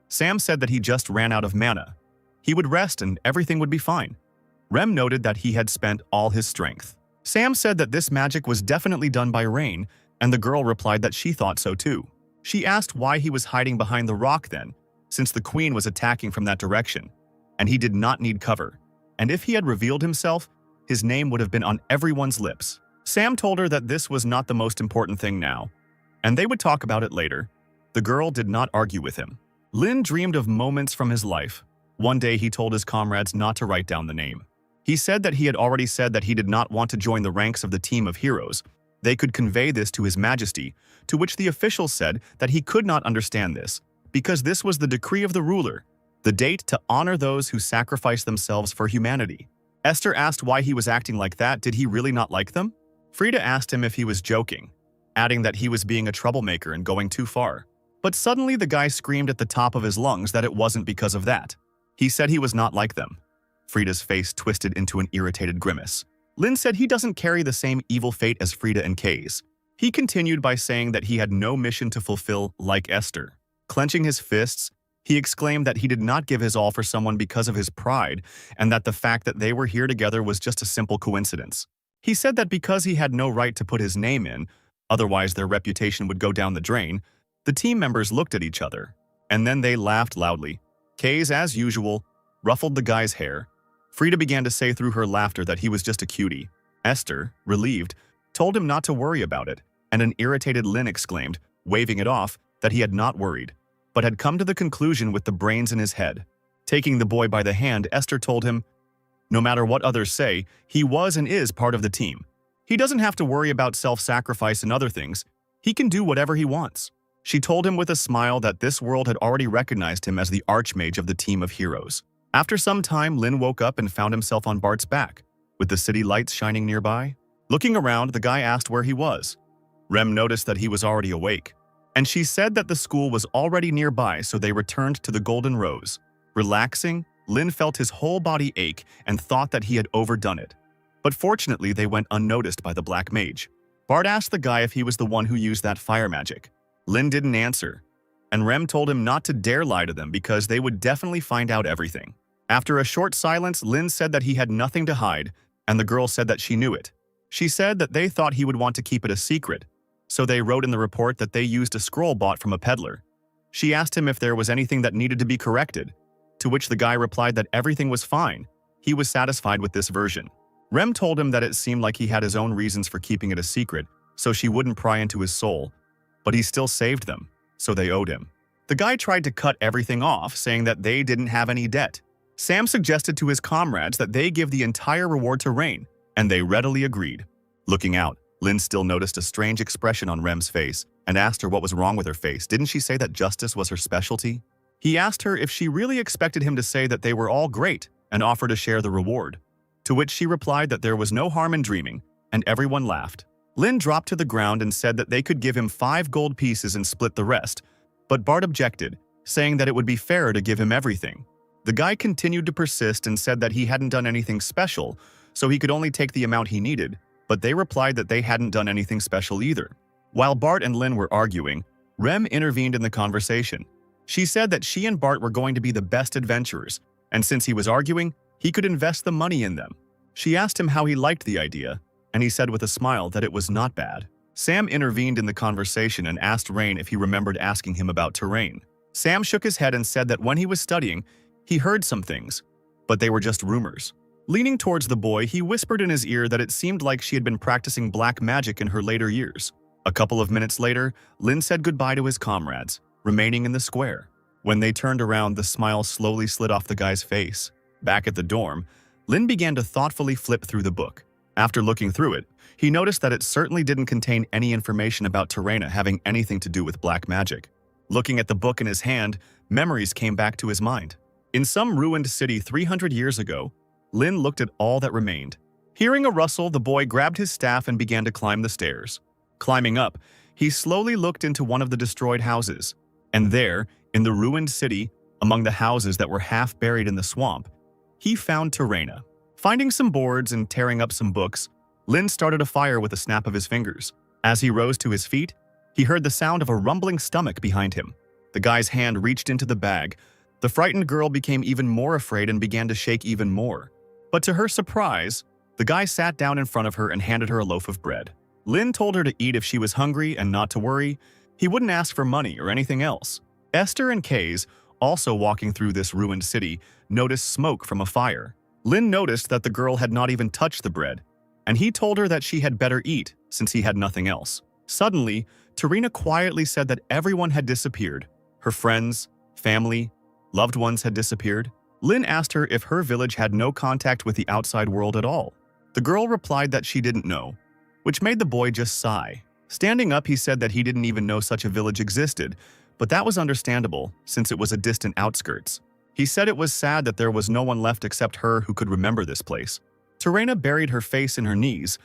Sam said that he just ran out of mana. He would rest and everything would be fine. Rem noted that he had spent all his strength. Sam said that this magic was definitely done by rain, and the girl replied that she thought so too. She asked why he was hiding behind the rock then, since the queen was attacking from that direction, and he did not need cover. And if he had revealed himself, his name would have been on everyone's lips. Sam told her that this was not the most important thing now, and they would talk about it later. The girl did not argue with him. Lin dreamed of moments from his life. One day he told his comrades not to write down the name. He said that he had already said that he did not want to join the ranks of the team of heroes. They could convey this to His Majesty, to which the officials said that he could not understand this, because this was the decree of the ruler, the date to honor those who sacrifice themselves for humanity. Esther asked why he was acting like that. Did he really not like them? Frida asked him if he was joking, adding that he was being a troublemaker and going too far. But suddenly the guy screamed at the top of his lungs that it wasn't because of that. He said he was not like them. Frida's face twisted into an irritated grimace. Lin said he doesn't carry the same evil fate as Frida and Kay's. He continued by saying that he had no mission to fulfill like Esther. Clenching his fists, he exclaimed that he did not give his all for someone because of his pride, and that the fact that they were here together was just a simple coincidence. He said that because he had no right to put his name in, otherwise their reputation would go down the drain. The team members looked at each other, and then they laughed loudly. Kay's, as usual, ruffled the guy's hair. Frida began to say through her laughter that he was just a cutie. Esther, relieved, told him not to worry about it, and an irritated Lin exclaimed, waving it off, that he had not worried, but had come to the conclusion with the brains in his head. Taking the boy by the hand, Esther told him, no matter what others say, he was and is part of the team. He doesn't have to worry about self-sacrifice and other things. He can do whatever he wants. She told him with a smile that this world had already recognized him as the archmage of the team of heroes. After some time, Lin woke up and found himself on Bart's back, with the city lights shining nearby. Looking around, the guy asked where he was. Rem noticed that he was already awake, and she said that the school was already nearby, so they returned to the Golden Rose. Relaxing, Lin felt his whole body ache and thought that he had overdone it. But fortunately, they went unnoticed by the Black Mage. Bart asked the guy if he was the one who used that fire magic. Lin didn't answer, and Rem told him not to dare lie to them because they would definitely find out everything. After a short silence, Lin said that he had nothing to hide, and the girl said that she knew it. She said that they thought he would want to keep it a secret, so they wrote in the report that they used a scroll bought from a peddler. She asked him if there was anything that needed to be corrected, to which the guy replied that everything was fine. He was satisfied with this version. Rem told him that it seemed like he had his own reasons for keeping it a secret, so she wouldn't pry into his soul, but he still saved them, so they owed him. The guy tried to cut everything off, saying that they didn't have any debt. Sam suggested to his comrades that they give the entire reward to Rain, and they readily agreed. Looking out, Lin still noticed a strange expression on Rem's face and asked her what was wrong with her face. Didn't she say that justice was her specialty? He asked her if she really expected him to say that they were all great and offer to share the reward, to which she replied that there was no harm in dreaming, and everyone laughed. Lin dropped to the ground and said that they could give him 5 gold pieces and split the rest, but Bart objected, saying that it would be fairer to give him everything. The guy continued to persist and said that he hadn't done anything special, so he could only take the amount he needed, but they replied that they hadn't done anything special either. While Bart and Lin were arguing, Rem intervened in the conversation. She said that she and Bart were going to be the best adventurers, and since he was arguing, he could invest the money in them. She asked him how he liked the idea, and he said with a smile that it was not bad. Sam intervened in the conversation and asked Rain if he remembered asking him about terrain. Sam shook his head and said that when he was studying, he heard some things, but they were just rumors. Leaning towards the boy, he whispered in his ear that it seemed like she had been practicing black magic in her later years. A couple of minutes later, Lin said goodbye to his comrades, remaining in the square. When they turned around, the smile slowly slid off the guy's face. Back at the dorm, Lin began to thoughtfully flip through the book. After looking through it, he noticed that it certainly didn't contain any information about Terena having anything to do with black magic. Looking at the book in his hand, memories came back to his mind. In some ruined city 300 years ago, Lin looked at all that remained. Hearing a rustle, the boy grabbed his staff and began to climb the stairs. Climbing up, he slowly looked into one of the destroyed houses. And there, in the ruined city, among the houses that were half buried in the swamp, he found Terena. Finding some boards and tearing up some books, Lin started a fire with a snap of his fingers. As he rose to his feet, he heard the sound of a rumbling stomach behind him. The guy's hand reached into the bag. The frightened girl became even more afraid and began to shake even more. But to her surprise, the guy sat down in front of her and handed her a loaf of bread. Lin told her to eat if she was hungry and not to worry. He wouldn't ask for money or anything else. Esther and Kays, also walking through this ruined city, noticed smoke from a fire. Lin noticed that the girl had not even touched the bread, and he told her that she had better eat since he had nothing else. Suddenly, Terena quietly said that everyone had disappeared. Her friends, family, loved ones had disappeared. Lin asked her if her village had no contact with the outside world at all. The girl replied that she didn't know, which made the boy just sigh. Standing up, he said that he didn't even know such a village existed, but that was understandable since it was a distant outskirts. He said it was sad that there was no one left except her who could remember this place. Terena buried her face in her knees,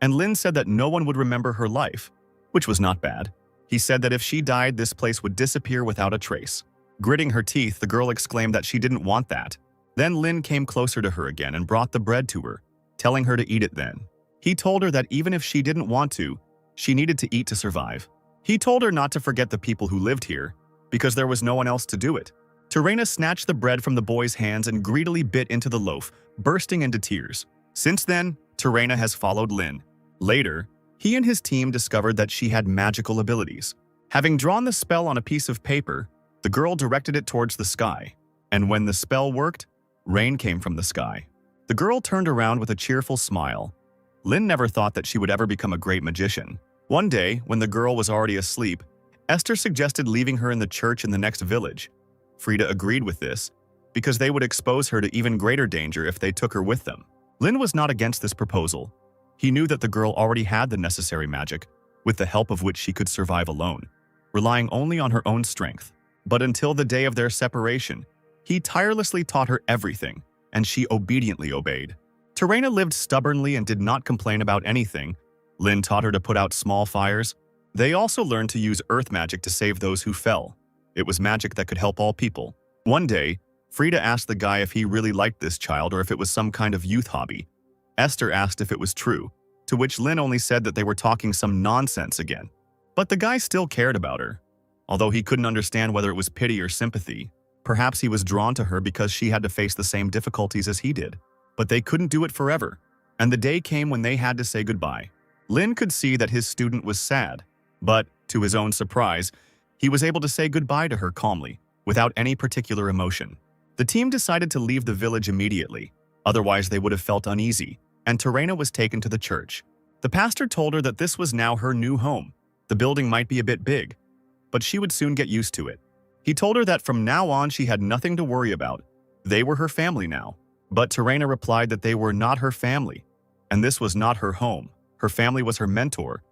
and Lin said that no one would remember her life, which was not bad. He said that if she died, this place would disappear without a trace. Gritting her teeth, the girl exclaimed that she didn't want that. Then Lin came closer to her again and brought the bread to her, telling her to eat it then. He told her that even if she didn't want to, she needed to eat to survive. He told her not to forget the people who lived here, because there was no one else to do it. Terena snatched the bread from the boy's hands and greedily bit into the loaf, bursting into tears. Since then, Terena has followed Lin. Later, he and his team discovered that she had magical abilities. Having drawn the spell on a piece of paper, the girl directed it towards the sky, and when the spell worked, Rain came from the sky. The girl turned around with a cheerful smile. Lin never thought that she would ever become a great magician. One day, when the girl was already asleep, Esther suggested leaving her in the church in the next village. Frida agreed with this, because they would expose her to even greater danger if they took her with them. Lin was not against this proposal. He knew that the girl already had the necessary magic, with the help of which she could survive alone, relying only on her own strength. But until the day of their separation, he tirelessly taught her everything, and she obediently obeyed. Terena lived stubbornly and did not complain about anything. Lin taught her to put out small fires. They also learned to use earth magic to save those who fell. It was magic that could help all people. One day, Frida asked the guy if he really liked this child or if it was some kind of youth hobby. Esther asked if it was true, to which Lin only said that they were talking some nonsense again. But the guy still cared about her. Although he couldn't understand whether it was pity or sympathy, perhaps he was drawn to her because she had to face the same difficulties as he did. But they couldn't do it forever, and the day came when they had to say goodbye. Lin could see that his student was sad, but, to his own surprise, he was able to say goodbye to her calmly, without any particular emotion. The team decided to leave the village immediately, otherwise they would have felt uneasy, and Terena was taken to the church. The pastor told her that this was now her new home. The building might be a bit big, but she would soon get used to it. He told her that from now on she had nothing to worry about. They were her family now. But Terena replied that they were not her family, and this was not her home. Her family was her mentor,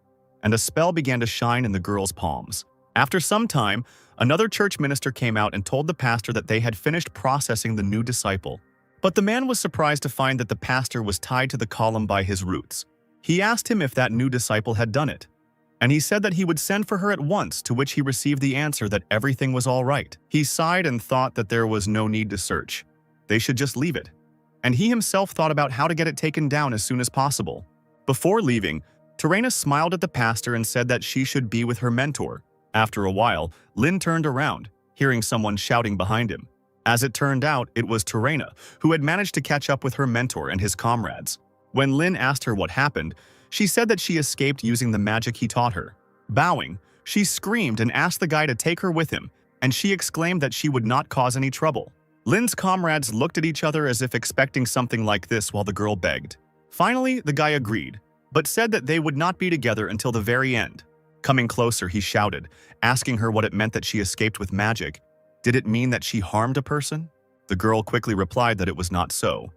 and a spell began to shine in the girl's palms. After some time, another church minister came out and told the pastor that they had finished processing the new disciple. But the man was surprised to find that the pastor was tied to the column by his roots. He asked him if that new disciple had done it, and he said that he would send for her at once, to which he received the answer that everything was all right. He sighed and thought that there was no need to search. They should just leave it. And he himself thought about how to get it taken down as soon as possible. Before leaving, Terena smiled at the pastor and said that she should be with her mentor. After a while, Lin turned around, hearing someone shouting behind him. As it turned out, it was Terena, who had managed to catch up with her mentor and his comrades. When Lin asked her what happened, she said that she escaped using the magic he taught her. Bowing, she screamed and asked the guy to take her with him, and she exclaimed that she would not cause any trouble. Lin's comrades looked at each other as if expecting something like this while the girl begged. Finally, the guy agreed, but said that they would not be together until the very end. Coming closer, he shouted, asking her what it meant that she escaped with magic. Did it mean that she harmed a person? The girl quickly replied that it was not so.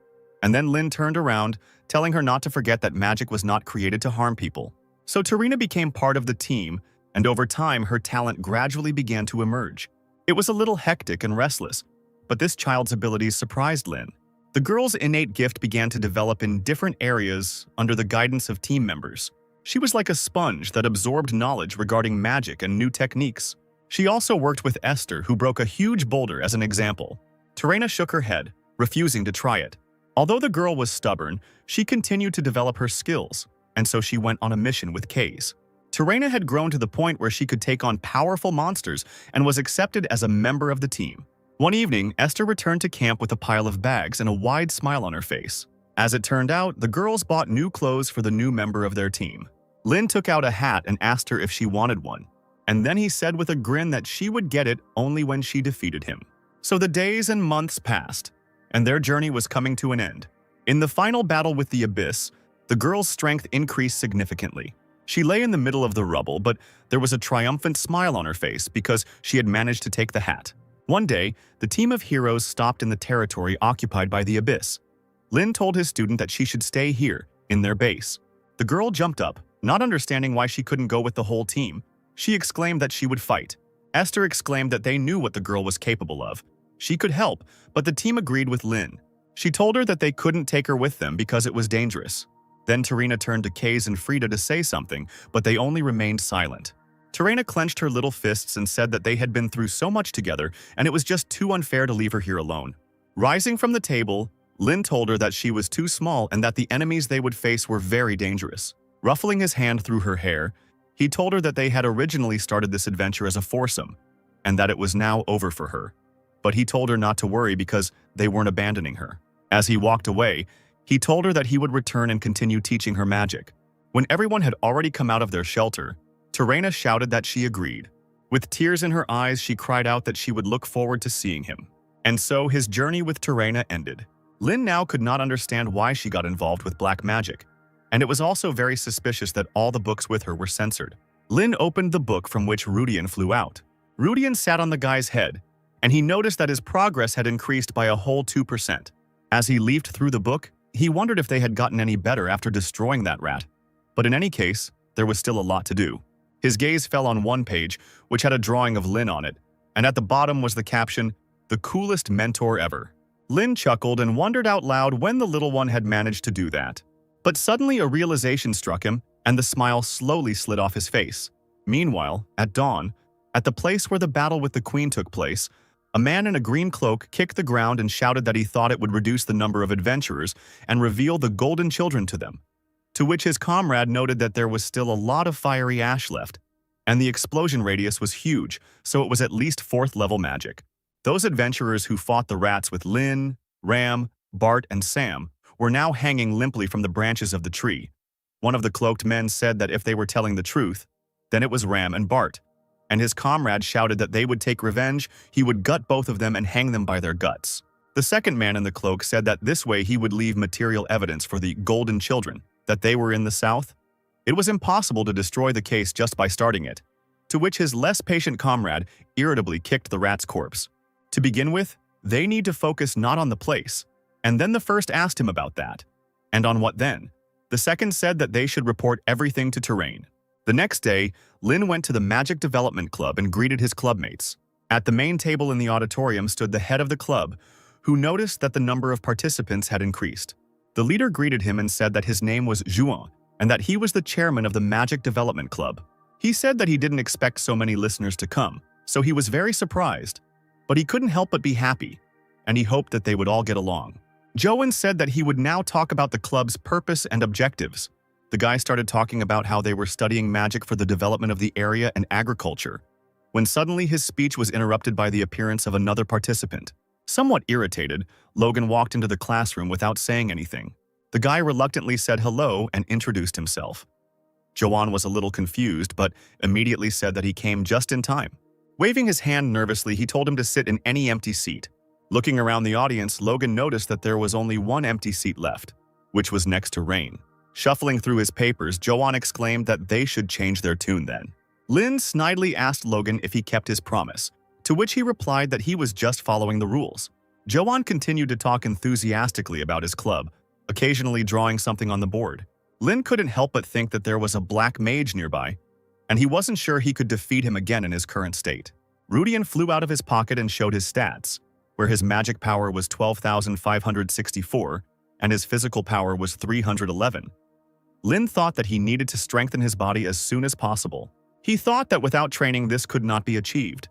And then Lin turned around, telling her not to forget that magic was not created to harm people. So Terena became part of the team, and over time her talent gradually began to emerge. It was a little hectic and restless, but this child's abilities surprised Lin. The girl's innate gift began to develop in different areas under the guidance of team members. She was like a sponge that absorbed knowledge regarding magic and new techniques. She also worked with Esther, who broke a huge boulder as an example. Terena shook her head, refusing to try it. Although the girl was stubborn, she continued to develop her skills, and so she went on a mission with Kaze. Terena had grown to the point where she could take on powerful monsters and was accepted as a member of the team. One evening, Esther returned to camp with a pile of bags and a wide smile on her face. As it turned out, the girls bought new clothes for the new member of their team. Lin took out a hat and asked her if she wanted one, and then he said with a grin that she would get it only when she defeated him. So the days and months passed, and their journey was coming to an end. In the final battle with the Abyss, the girl's strength increased significantly. She lay in the middle of the rubble, but there was a triumphant smile on her face because she had managed to take the hat. One day, the team of heroes stopped in the territory occupied by the Abyss. Lin told his student that she should stay here, in their base. The girl jumped up, not understanding why she couldn't go with the whole team. She exclaimed that she would fight. Esther exclaimed that they knew what the girl was capable of. She could help, but the team agreed with Lin. She told her that they couldn't take her with them because it was dangerous. Then Terena turned to Kaze and Frida to say something, but they only remained silent. Terena clenched her little fists and said that they had been through so much together and it was just too unfair to leave her here alone. Rising from the table, Lin told her that she was too small and that the enemies they would face were very dangerous. Ruffling his hand through her hair, he told her that they had originally started this adventure as a foursome, and that it was now over for her. But he told her not to worry because they weren't abandoning her. As he walked away, he told her that he would return and continue teaching her magic. When everyone had already come out of their shelter, Terena shouted that she agreed. With tears in her eyes, she cried out that she would look forward to seeing him. And so his journey with Terena ended. Lin now could not understand why she got involved with black magic, and it was also very suspicious that all the books with her were censored. Lin opened the book from which Rudian flew out. Rudian sat on the guy's head, and he noticed that his progress had increased by a whole 2%. As he leafed through the book, he wondered if they had gotten any better after destroying that rat. But in any case, there was still a lot to do. His gaze fell on one page, which had a drawing of Lin on it, and at the bottom was the caption, "The coolest mentor ever." Lin chuckled and wondered out loud when the little one had managed to do that. But suddenly a realization struck him, and the smile slowly slid off his face. Meanwhile, at dawn, at the place where the battle with the queen took place, a man in a green cloak kicked the ground and shouted that he thought it would reduce the number of adventurers and reveal the golden children to them. To which his comrade noted that there was still a lot of fiery ash left, and the explosion radius was huge, so it was at least 4th level magic. Those adventurers who fought the rats with Lin, Ram, Bart, and Sam were now hanging limply from the branches of the tree. One of the cloaked men said that if they were telling the truth, then it was Ram and Bart, and his comrade shouted that they would take revenge, he would gut both of them and hang them by their guts. The second man in the cloak said that this way he would leave material evidence for the golden children, that they were in the south. It was impossible to destroy the case just by starting it, to which his less patient comrade irritably kicked the rat's corpse. To begin with, they need to focus not on the place, and then the first asked him about that. And on what then? The second said that they should report everything to Terrain. The next day, Lin went to the Magic Development Club and greeted his clubmates. At the main table in the auditorium stood the head of the club, who noticed that the number of participants had increased. The leader greeted him and said that his name was Juan, and that he was the chairman of the Magic Development Club. He said that he didn't expect so many listeners to come, so he was very surprised. But he couldn't help but be happy, and he hoped that they would all get along. Joan said that he would now talk about the club's purpose and objectives. The guy started talking about how they were studying magic for the development of the area and agriculture, when suddenly his speech was interrupted by the appearance of another participant. Somewhat irritated, Logan walked into the classroom without saying anything. The guy reluctantly said hello and introduced himself. Joan was a little confused, but immediately said that he came just in time. Waving his hand nervously, he told him to sit in any empty seat. Looking around the audience, Logan noticed that there was only one empty seat left, which was next to Rain. Shuffling through his papers, Joan exclaimed that they should change their tune then. Lin snidely asked Logan if he kept his promise, to which he replied that he was just following the rules. Joan continued to talk enthusiastically about his club, occasionally drawing something on the board. Lin couldn't help but think that there was a black mage nearby, and he wasn't sure he could defeat him again in his current state. Rudian flew out of his pocket and showed his stats, where his magic power was 12,564 and his physical power was 311. Lin thought that he needed to strengthen his body as soon as possible. He thought that without training this could not be achieved,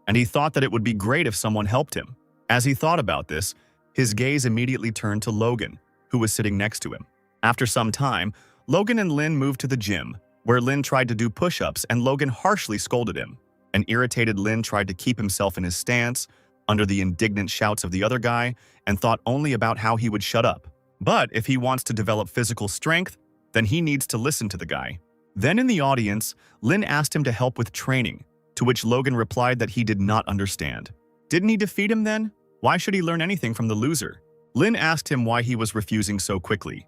and he thought that it would be great if someone helped him. As he thought about this, his gaze immediately turned to Logan, who was sitting next to him. After some time, Logan and Lin moved to the gym, where Lin tried to do push-ups and Logan harshly scolded him. An irritated Lin tried to keep himself in his stance, under the indignant shouts of the other guy, and thought only about how he would shut up. But if he wants to develop physical strength, then he needs to listen to the guy. Then in the audience, Lin asked him to help with training, to which Logan replied that he did not understand. Didn't he defeat him then? Why should he learn anything from the loser? Lin asked him why he was refusing so quickly.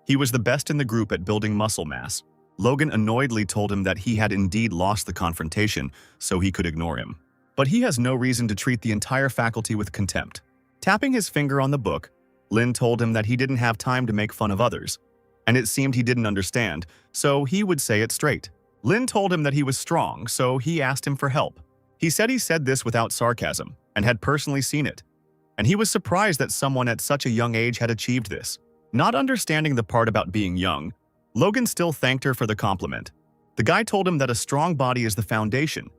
He was the best in the group at building muscle mass. Logan annoyedly told him that he had indeed lost the confrontation, so he could ignore him. But he has no reason to treat the entire faculty with contempt. Tapping his finger on the book, Lin told him that he didn't have time to make fun of others, and it seemed he didn't understand, so he would say it straight. Lin told him that he was strong, so he asked him for help. He said this without sarcasm, and had personally seen it, and he was surprised that someone at such a young age had achieved this. Not understanding the part about being young, Logan still thanked her for the compliment. The guy told him that a strong body is the foundation,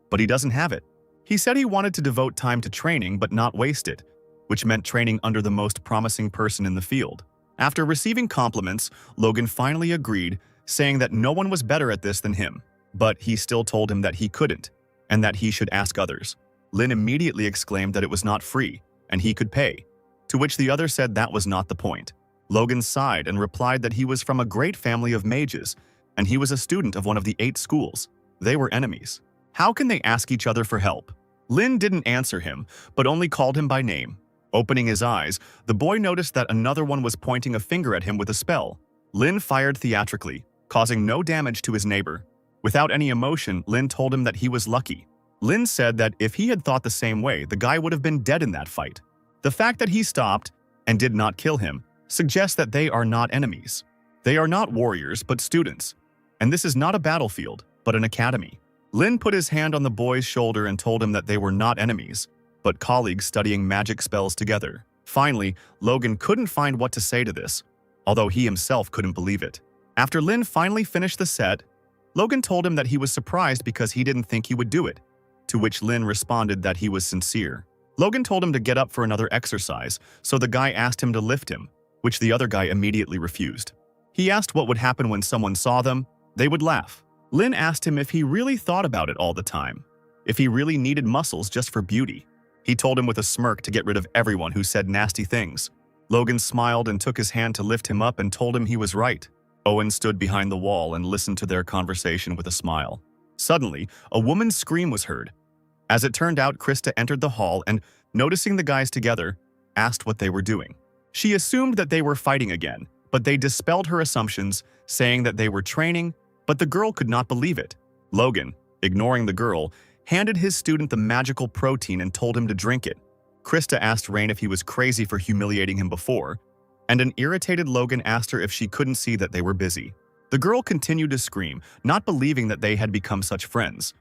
but he doesn't have it. He said he wanted to devote time to training but not waste it, which meant training under the most promising person in the field. After receiving compliments, Logan finally agreed, saying that no one was better at this than him, but he still told him that he couldn't, and that he should ask others. Lin immediately exclaimed that it was not free, and he could pay, to which the other said that was not the point. Logan sighed and replied that he was from a great family of mages, and he was a student of one of the 8 schools. They were enemies. How can they ask each other for help? Lin didn't answer him, but only called him by name. Opening his eyes, the boy noticed that another one was pointing a finger at him with a spell. Lin fired theatrically, causing no damage to his neighbor. Without any emotion, Lin told him that he was lucky. Lin said that if he had thought the same way, the guy would have been dead in that fight. The fact that he stopped and did not kill him suggests that they are not enemies. They are not warriors, but students. And this is not a battlefield, but an academy. Lin put his hand on the boy's shoulder and told him that they were not enemies, but colleagues studying magic spells together. Finally, Logan couldn't find what to say to this, although he himself couldn't believe it. After Lin finally finished the set, Logan told him that he was surprised because he didn't think he would do it, to which Lin responded that he was sincere. Logan told him to get up for another exercise, so the guy asked him to lift him, which the other guy immediately refused. He asked what would happen when someone saw them. They would laugh. Lin asked him if he really thought about it all the time, if he really needed muscles just for beauty. He told him with a smirk to get rid of everyone who said nasty things. Logan smiled and took his hand to lift him up and told him he was right. Owen stood behind the wall and listened to their conversation with a smile. Suddenly, a woman's scream was heard. As it turned out, Krista entered the hall and, noticing the guys together, asked what they were doing. She assumed that they were fighting again, but they dispelled her assumptions, saying that they were training, but the girl could not believe it. Logan, ignoring the girl, handed his student the magical protein and told him to drink it. Krista asked Rain if he was crazy for humiliating him before, and an irritated Logan asked her if she couldn't see that they were busy. The girl continued to scream, not believing that they had become such friends.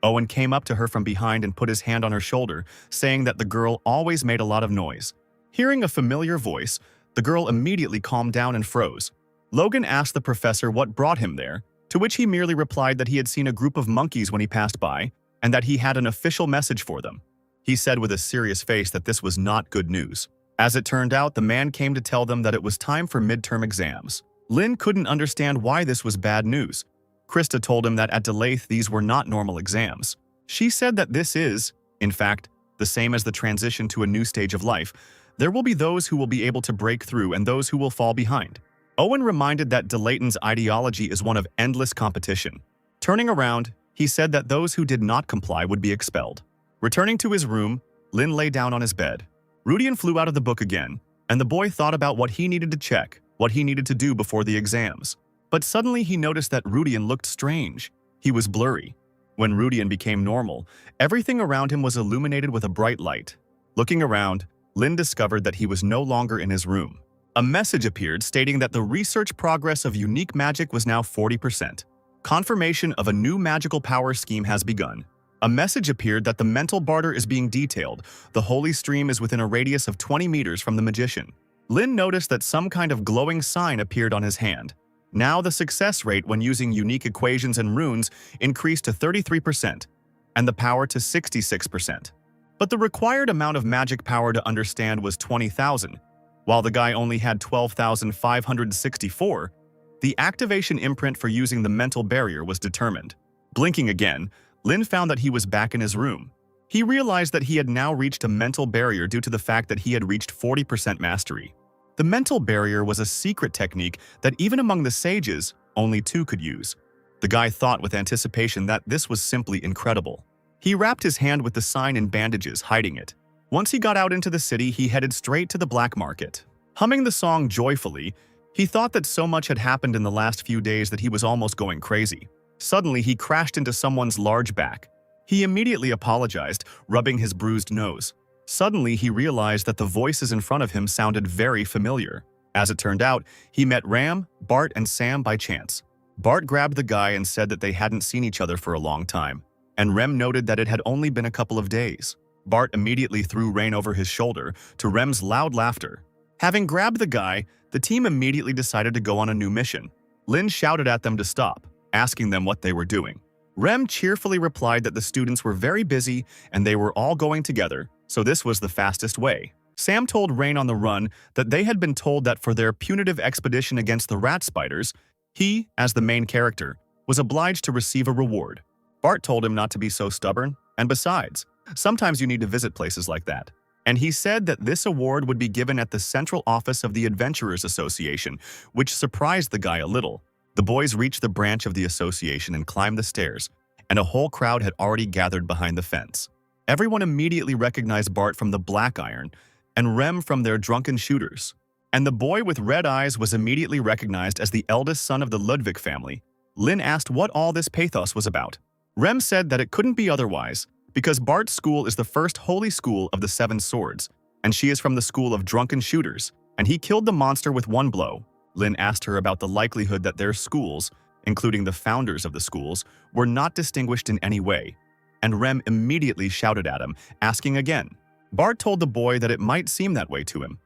Owen came up to her from behind and put his hand on her shoulder, saying that the girl always made a lot of noise. Hearing a familiar voice, the girl immediately calmed down and froze. Logan asked the professor what brought him there, to which he merely replied that he had seen a group of monkeys when he passed by, and that he had an official message for them. He said with a serious face that this was not good news. As it turned out, the man came to tell them that it was time for midterm exams. Lin couldn't understand why this was bad news. Krista told him that at Delaith these were not normal exams. She said that this is, in fact, the same as the transition to a new stage of life. There will be those who will be able to break through and those who will fall behind. Owen reminded that Delayton's ideology is one of endless competition. Turning around, he said that those who did not comply would be expelled. Returning to his room, Lin lay down on his bed. Rudian flew out of the book again, and the boy thought about what he needed to check, what he needed to do before the exams. But suddenly he noticed that Rudian looked strange. He was blurry. When Rudian became normal, everything around him was illuminated with a bright light. Looking around, Lin discovered that he was no longer in his room. A message appeared stating that the research progress of unique magic was now 40%. Confirmation of a new magical power scheme has begun. A message appeared that the mental barter is being detailed. The holy stream is within a radius of 20 meters from the magician. Lin noticed that some kind of glowing sign appeared on his hand. Now the success rate when using unique equations and runes increased to 33%, and the power to 66%. But the required amount of magic power to understand was 20,000. While the guy only had 12,564, the activation imprint for using the mental barrier was determined. Blinking again, Lin found that he was back in his room. He realized that he had now reached a mental barrier due to the fact that he had reached 40% mastery. The mental barrier was a secret technique that even among the sages, only 2 could use. The guy thought with anticipation that this was simply incredible. He wrapped his hand with the sign in bandages, hiding it. Once he got out into the city, he headed straight to the black market. Humming the song joyfully, he thought that so much had happened in the last few days that he was almost going crazy. Suddenly, he crashed into someone's large back. He immediately apologized, rubbing his bruised nose. Suddenly, he realized that the voices in front of him sounded very familiar. As it turned out, he met Ram, Bart, and Sam by chance. Bart grabbed the guy and said that they hadn't seen each other for a long time, and Rem noted that it had only been a couple of days. Bart immediately threw Rain over his shoulder, to Rem's loud laughter. Having grabbed the guy, the team immediately decided to go on a new mission. Lin shouted at them to stop, asking them what they were doing. Rem cheerfully replied that the students were very busy and they were all going together, so this was the fastest way. Sam told Rain on the run that they had been told that for their punitive expedition against the rat spiders, he, as the main character, was obliged to receive a reward. Bart told him not to be so stubborn, and besides, sometimes you need to visit places like that. And he said that this award would be given at the central office of the Adventurers Association, which surprised the guy a little. The boys reached the branch of the association and climbed the stairs, and a whole crowd had already gathered behind the fence. Everyone immediately recognized Bart from the Black Iron and Rem from their drunken shooters. And the boy with red eyes was immediately recognized as the eldest son of the Ludwig family. Lin asked what all this pathos was about. Rem said that it couldn't be otherwise, because Bart's school is the first holy school of the Seven Swords, and she is from the school of drunken shooters, and he killed the monster with one blow. Lin asked her about the likelihood that their schools, including the founders of the schools, were not distinguished in any way, and Rem immediately shouted at him, asking again. Bart told the boy that it might seem that way to him.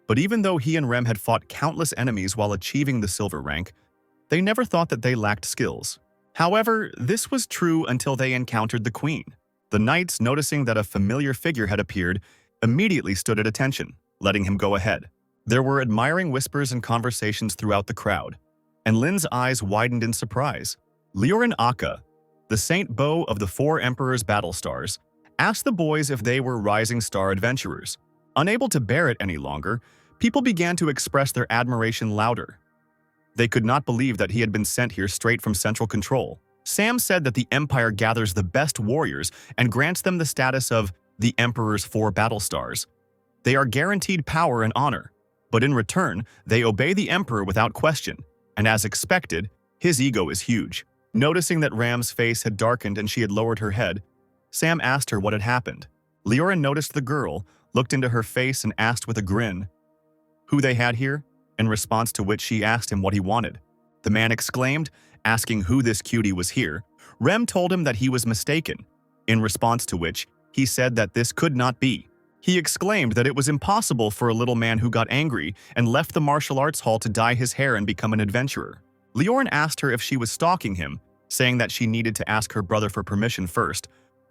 But even though he and Rem had fought countless enemies while achieving the silver rank, they never thought that they lacked skills. However, this was true until they encountered the queen. The knights, noticing that a familiar figure had appeared, immediately stood at attention, letting him go ahead. There were admiring whispers and conversations throughout the crowd, and Lin's eyes widened in surprise. Lioran Aka, the Saint Bo of the Four Emperors Battle Stars, asked the boys if they were rising star adventurers. Unable to bear it any longer, people began to express their admiration louder. They could not believe that he had been sent here straight from Central Control. Sam said that the Empire gathers the best warriors and grants them the status of the Emperor's Four Battle Stars. They are guaranteed power and honor, but in return, they obey the Emperor without question, and as expected, his ego is huge. Noticing that Ram's face had darkened and she had lowered her head, Sam asked her what had happened. Lioran noticed the girl, looked into her face and asked with a grin who they had here, in response to which she asked him what he wanted. The man exclaimed, asking who this cutie was here. Rem told him that he was mistaken, in response to which he said that this could not be. He exclaimed that it was impossible for a little man who got angry and left the martial arts hall to dye his hair and become an adventurer. Lioran asked her if she was stalking him, saying that she needed to ask her brother for permission first.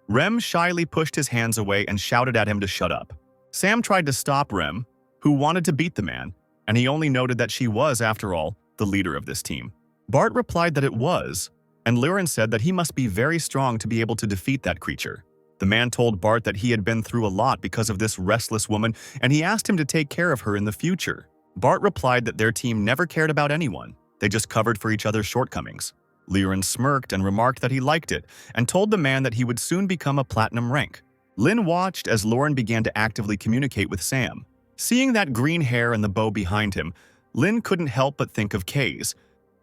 Rem shyly pushed his hands away and shouted at him to shut up. Sam tried to stop Rem, who wanted to beat the man, and he only noted that she was, after all, the leader of this team. Bart replied that it was, and Lioran said that he must be very strong to be able to defeat that creature. The man told Bart that he had been through a lot because of this restless woman, and he asked him to take care of her in the future. Bart replied that their team never cared about anyone, they just covered for each other's shortcomings. Lioran smirked and remarked that he liked it, and told the man that he would soon become a platinum rank. Lin watched as Lioran began to actively communicate with Sam. Seeing that green hair and the bow behind him, Lin couldn't help but think of Kay's,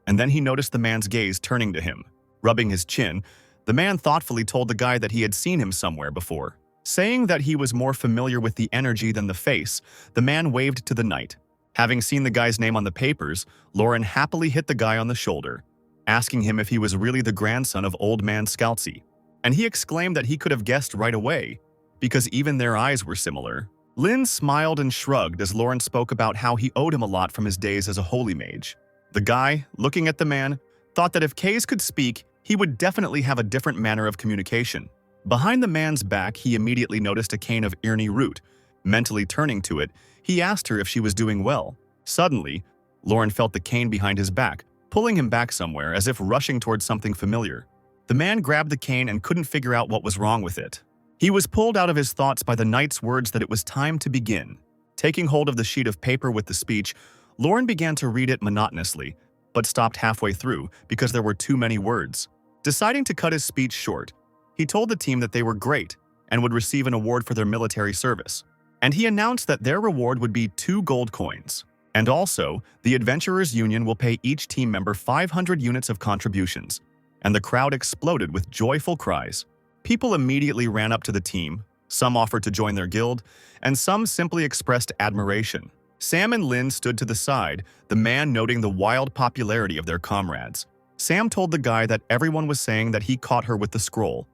and then he noticed the man's gaze turning to him. Rubbing his chin, the man thoughtfully told the guy that he had seen him somewhere before. Saying that he was more familiar with the energy than the face, the man waved to the knight. Having seen the guy's name on the papers, Lioran happily hit the guy on the shoulder, asking him if he was really the grandson of Old Man Scalzi. And he exclaimed that he could have guessed right away, because even their eyes were similar. Lin smiled and shrugged as Lioran spoke about how he owed him a lot from his days as a holy mage. The guy, looking at the man, thought that if Kays could speak, he would definitely have a different manner of communication. Behind the man's back, he immediately noticed a cane of Irni root. Mentally turning to it, he asked her if she was doing well. Suddenly, Lioran felt the cane behind his back, pulling him back somewhere as if rushing towards something familiar. The man grabbed the cane and couldn't figure out what was wrong with it. He was pulled out of his thoughts by the knight's words that it was time to begin. Taking hold of the sheet of paper with the speech, Lioran began to read it monotonously, but stopped halfway through because there were too many words. Deciding to cut his speech short, he told the team that they were great and would receive an award for their military service. And he announced that their reward would be 2 gold coins. And also, the Adventurers Union will pay each team member 500 units of contributions. And the crowd exploded with joyful cries. People immediately ran up to the team, some offered to join their guild, and some simply expressed admiration. Sam and Lin stood to the side, the man noting the wild popularity of their comrades. Sam told the guy that everyone was saying that he caught her with the scroll,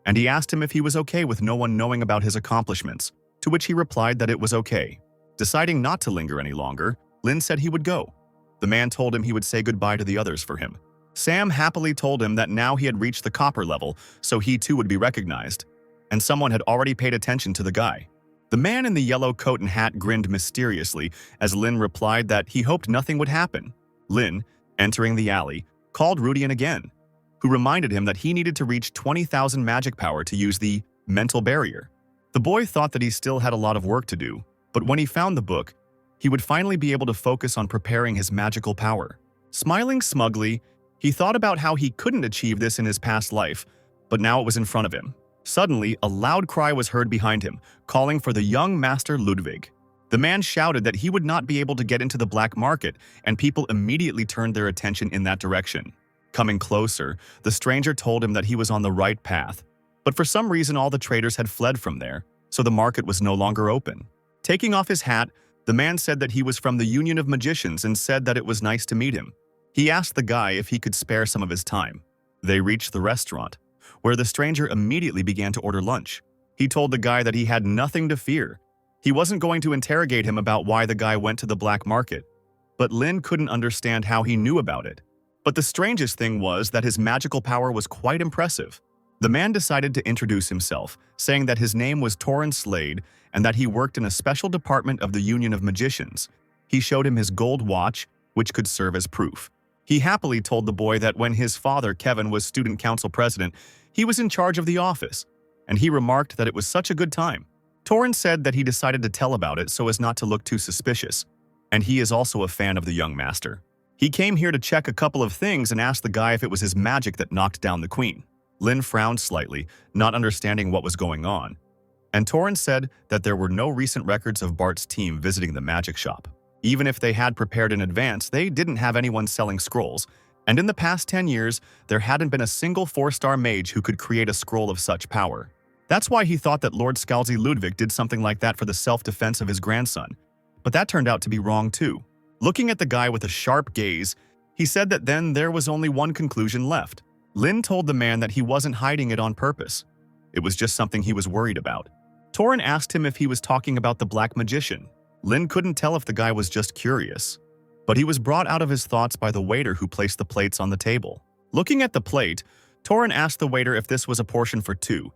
and he asked him if he was okay with no one knowing about his accomplishments, to which he replied that it was okay. Deciding not to linger any longer, Lin said he would go. The man told him he would say goodbye to the others for him. Sam happily told him that now he had reached the copper level, so he too would be recognized, and someone had already paid attention to the guy. The man in the yellow coat and hat grinned mysteriously as Lin replied that he hoped nothing would happen. Lin, entering the alley, called Rudian again, who reminded him that he needed to reach 20,000 magic power to use the mental barrier. The boy thought that he still had a lot of work to do, but when he found the book, he would finally be able to focus on preparing his magical power. Smiling smugly, he thought about how he couldn't achieve this in his past life, but now it was in front of him. Suddenly, a loud cry was heard behind him, calling for the young master Ludwig. The man shouted that he would not be able to get into the black market, and people immediately turned their attention in that direction. Coming closer, the stranger told him that he was on the right path, but for some reason all the traders had fled from there, so the market was no longer open. Taking off his hat, the man said that he was from the Union of Magicians and said that it was nice to meet him. He asked the guy if he could spare some of his time. They reached the restaurant, where the stranger immediately began to order lunch. He told the guy that he had nothing to fear. He wasn't going to interrogate him about why the guy went to the black market, but Lin couldn't understand how he knew about it. But the strangest thing was that his magical power was quite impressive. The man decided to introduce himself, saying that his name was Torrin Slade and that he worked in a special department of the Union of Magicians. He showed him his gold watch, which could serve as proof. He happily told the boy that when his father, Kevin, was student council president, he was in charge of the office, and he remarked that it was such a good time. Torrin said that he decided to tell about it so as not to look too suspicious, and he is also a fan of the young master. He came here to check a couple of things and asked the guy if it was his magic that knocked down the queen. Lin frowned slightly, not understanding what was going on, and Torrin said that there were no recent records of Bart's team visiting the magic shop. Even if they had prepared in advance, they didn't have anyone selling scrolls, and in the past 10 years, there hadn't been a single 4-star mage who could create a scroll of such power. That's why he thought that Lord Scalzi Ludwig did something like that for the self-defense of his grandson. But that turned out to be wrong too. Looking at the guy with a sharp gaze, he said that then there was only one conclusion left. Lin told the man that he wasn't hiding it on purpose. It was just something he was worried about. Torrin asked him if he was talking about the black magician. Lin couldn't tell if the guy was just curious, but he was brought out of his thoughts by the waiter who placed the plates on the table. Looking at the plate, Torrin asked the waiter if this was a portion for two,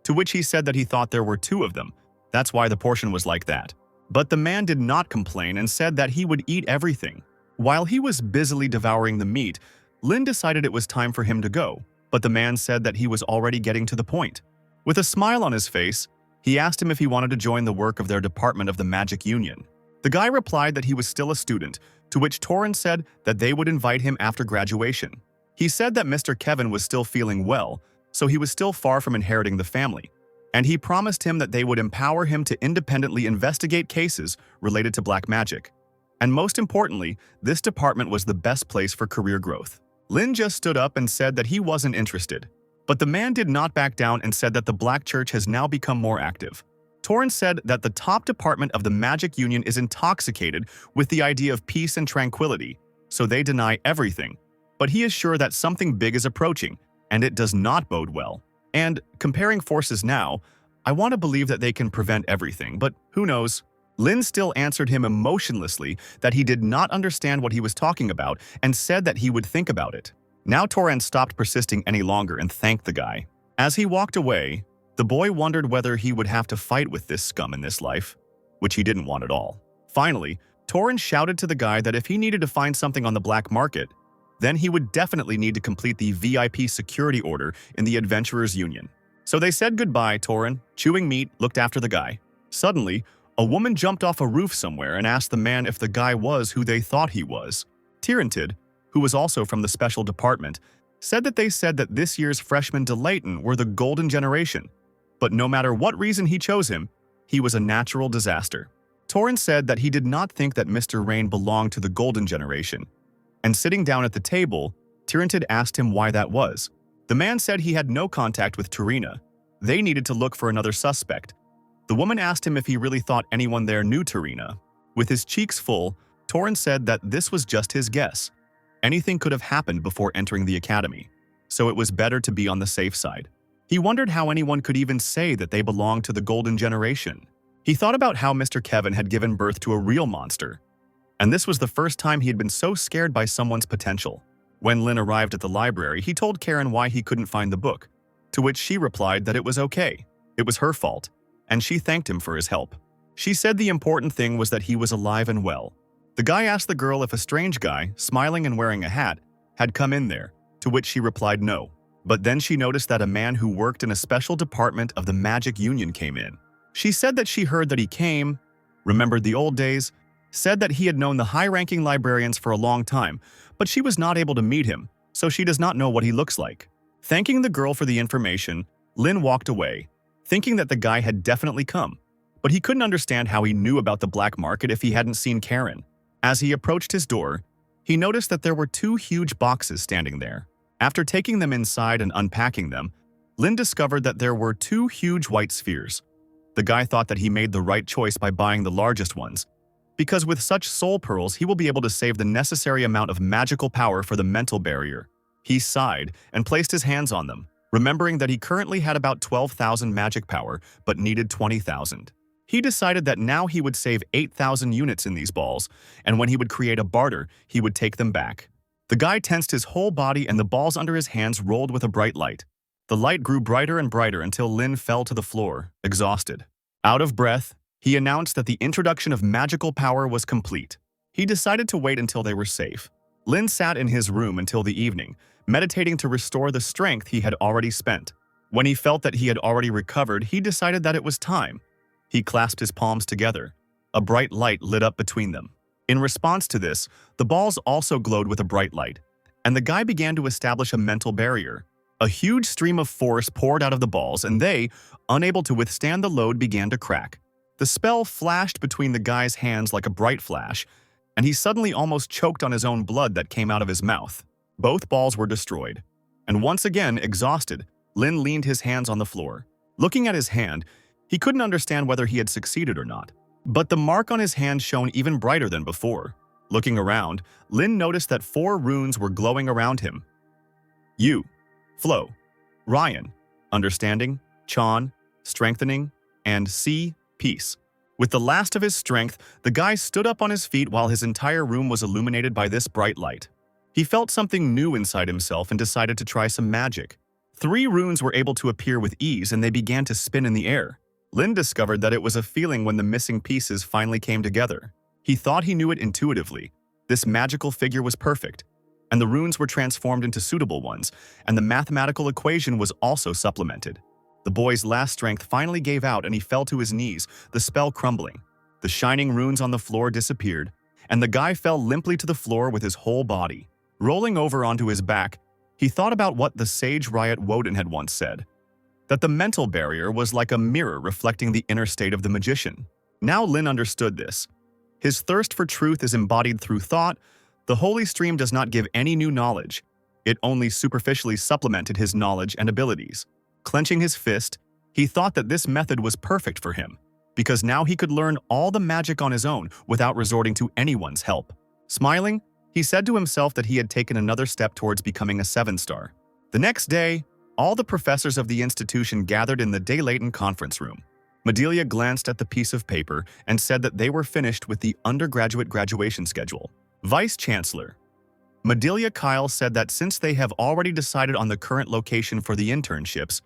to which he said that he thought there were 2 of them. That's why the portion was like that. But the man did not complain and said that he would eat everything. While he was busily devouring the meat, Lin decided it was time for him to go, but the man said that he was already getting to the point. With a smile on his face, he asked him if he wanted to join the work of their department of the Magic Union. The guy replied that he was still a student, to which Torrin said that they would invite him after graduation. He said that Mr. Kevin was still feeling well, so he was still far from inheriting the family, and he promised him that they would empower him to independently investigate cases related to black magic. And most importantly, this department was the best place for career growth. Lin just stood up and said that he wasn't interested. But the man did not back down and said that the Black Church has now become more active. Torrin said that the top department of the Magic Union is intoxicated with the idea of peace and tranquility, so they deny everything. But he is sure that something big is approaching, and it does not bode well. And, comparing forces now, I want to believe that they can prevent everything, but who knows? Lin still answered him emotionlessly that he did not understand what he was talking about and said that he would think about it. Now Torrin stopped persisting any longer and thanked the guy. As he walked away, the boy wondered whether he would have to fight with this scum in this life, which he didn't want at all. Finally, Torrin shouted to the guy that if he needed to find something on the black market, then he would definitely need to complete the VIP security order in the Adventurers Union. So they said goodbye. Torrin, chewing meat, looked after the guy. Suddenly, a woman jumped off a roof somewhere and asked the man if the guy was who they thought he was. Tyrantid, who was also from the special department, said that they said that this year's freshmen Delayton were the golden generation, but no matter what reason he chose him, he was a natural disaster. Torrin said that he did not think that Mr. Rain belonged to the golden generation, and sitting down at the table, Tyrantid asked him why that was. The man said he had no contact with Tarina. They needed to look for another suspect. The woman asked him if he really thought anyone there knew Tarina. With his cheeks full, Torrin said that this was just his guess. Anything could have happened before entering the academy, so it was better to be on the safe side. He wondered how anyone could even say that they belonged to the golden generation. He thought about how Mr. Kevin had given birth to a real monster, and this was the first time he had been so scared by someone's potential. When Lin arrived at the library, he told Karen why he couldn't find the book, to which she replied that it was okay. It was her fault, and she thanked him for his help. She said the important thing was that he was alive and well. The guy asked the girl if a strange guy, smiling and wearing a hat, had come in there, to which she replied no. But then she noticed that a man who worked in a special department of the Magic Union came in. She said that she heard that he came, remembered the old days, said that he had known the high-ranking librarians for a long time, but she was not able to meet him, so she does not know what he looks like. Thanking the girl for the information, Lin walked away, thinking that the guy had definitely come, but he couldn't understand how he knew about the black market if he hadn't seen Karen. As he approached his door, he noticed that there were two huge boxes standing there. After taking them inside and unpacking them, Lin discovered that there were two huge white spheres. The guy thought that he made the right choice by buying the largest ones, because with such soul pearls he will be able to save the necessary amount of magical power for the mental barrier. He sighed and placed his hands on them, remembering that he currently had about 12,000 magic power but needed 20,000. He decided that now he would save 8,000 units in these balls, and when he would create a barter, he would take them back. The guy tensed his whole body and the balls under his hands rolled with a bright light. The light grew brighter and brighter until Lin fell to the floor, exhausted. Out of breath, he announced that the introduction of magical power was complete. He decided to wait until they were safe. Lin sat in his room until the evening, meditating to restore the strength he had already spent. When he felt that he had already recovered, he decided that it was time. He clasped his palms together. A bright light lit up between them. In response to this, the balls also glowed with a bright light, and the guy began to establish a mental barrier. A huge stream of force poured out of the balls, and they, unable to withstand the load, began to crack. The spell flashed between the guy's hands like a bright flash, and he suddenly almost choked on his own blood that came out of his mouth. Both balls were destroyed, and once again, exhausted, Lin leaned his hands on the floor. Looking at his hand, he couldn't understand whether he had succeeded or not. But the mark on his hand shone even brighter than before. Looking around, Lin noticed that 4 runes were glowing around him. Yu, Flow, Ryan, Understanding, Chan, Strengthening, and C, Peace. With the last of his strength, the guy stood up on his feet while his entire room was illuminated by this bright light. He felt something new inside himself and decided to try some magic. 3 runes were able to appear with ease and they began to spin in the air. Lin discovered that it was a feeling when the missing pieces finally came together. He thought he knew it intuitively. This magical figure was perfect, and the runes were transformed into suitable ones, and the mathematical equation was also supplemented. The boy's last strength finally gave out and he fell to his knees, the spell crumbling. The shining runes on the floor disappeared, and the guy fell limply to the floor with his whole body. Rolling over onto his back, he thought about what the sage Riot Woden had once said, that the mental barrier was like a mirror reflecting the inner state of the magician. Now Lin understood this. His thirst for truth is embodied through thought. The holy stream does not give any new knowledge. It only superficially supplemented his knowledge and abilities. Clenching his fist, he thought that this method was perfect for him, because now he could learn all the magic on his own without resorting to anyone's help. Smiling, he said to himself that he had taken another step towards becoming a 7-star. The next day, all the professors of the institution gathered in the Day-Layton conference room. Medelia glanced at the piece of paper and said that they were finished with the undergraduate graduation schedule. Vice Chancellor Medelia Kyle said that since they have already decided on the current location for the internships,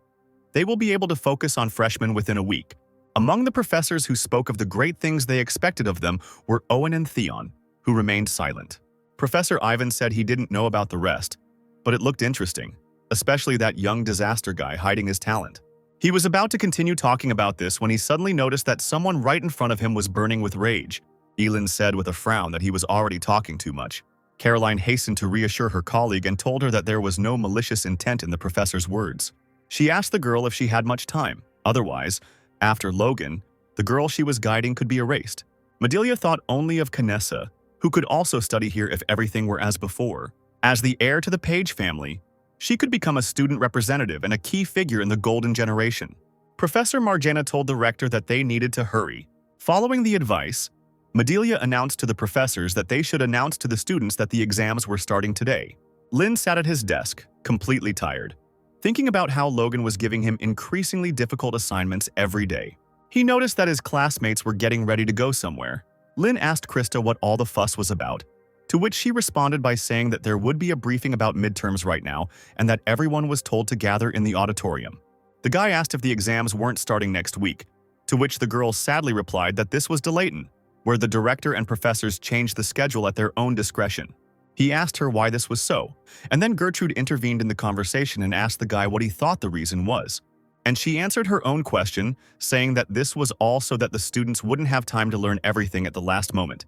they will be able to focus on freshmen within a week. Among the professors who spoke of the great things they expected of them were Owen and Theon, who remained silent. Professor Ivan said he didn't know about the rest, but it looked interesting, especially that young disaster guy hiding his talent. He was about to continue talking about this when he suddenly noticed that someone right in front of him was burning with rage. Elin said with a frown that he was already talking too much. Caroline hastened to reassure her colleague and told her that there was no malicious intent in the professor's words. She asked the girl if she had much time. Otherwise, after Logan, the girl she was guiding could be erased. Medelia thought only of Canessa, who could also study here if everything were as before. As the heir to the Page family, she could become a student representative and a key figure in the Golden Generation. Professor Marjana told the rector that they needed to hurry. Following the advice, Medelia announced to the professors that they should announce to the students that the exams were starting today. Lin sat at his desk, completely tired, thinking about how Logan was giving him increasingly difficult assignments every day. He noticed that his classmates were getting ready to go somewhere. Lin asked Krista what all the fuss was about, to which she responded by saying that there would be a briefing about midterms right now and that everyone was told to gather in the auditorium. The guy asked if the exams weren't starting next week, to which the girl sadly replied that this was Day-Layton, where the director and professors changed the schedule at their own discretion. He asked her why this was so, and then Gertrude intervened in the conversation and asked the guy what he thought the reason was. And she answered her own question, saying that this was all so that the students wouldn't have time to learn everything at the last moment.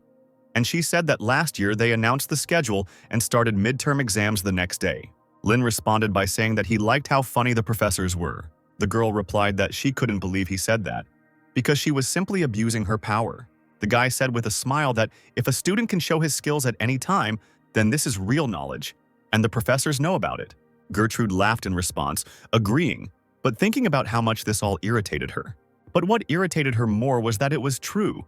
And she said that last year they announced the schedule and started midterm exams the next day. Lin responded by saying that he liked how funny the professors were. The girl replied that she couldn't believe he said that, because she was simply abusing her power. The guy said with a smile that if a student can show his skills at any time, then this is real knowledge, and the professors know about it. Gertrude laughed in response, agreeing, but thinking about how much this all irritated her. But what irritated her more was that it was true.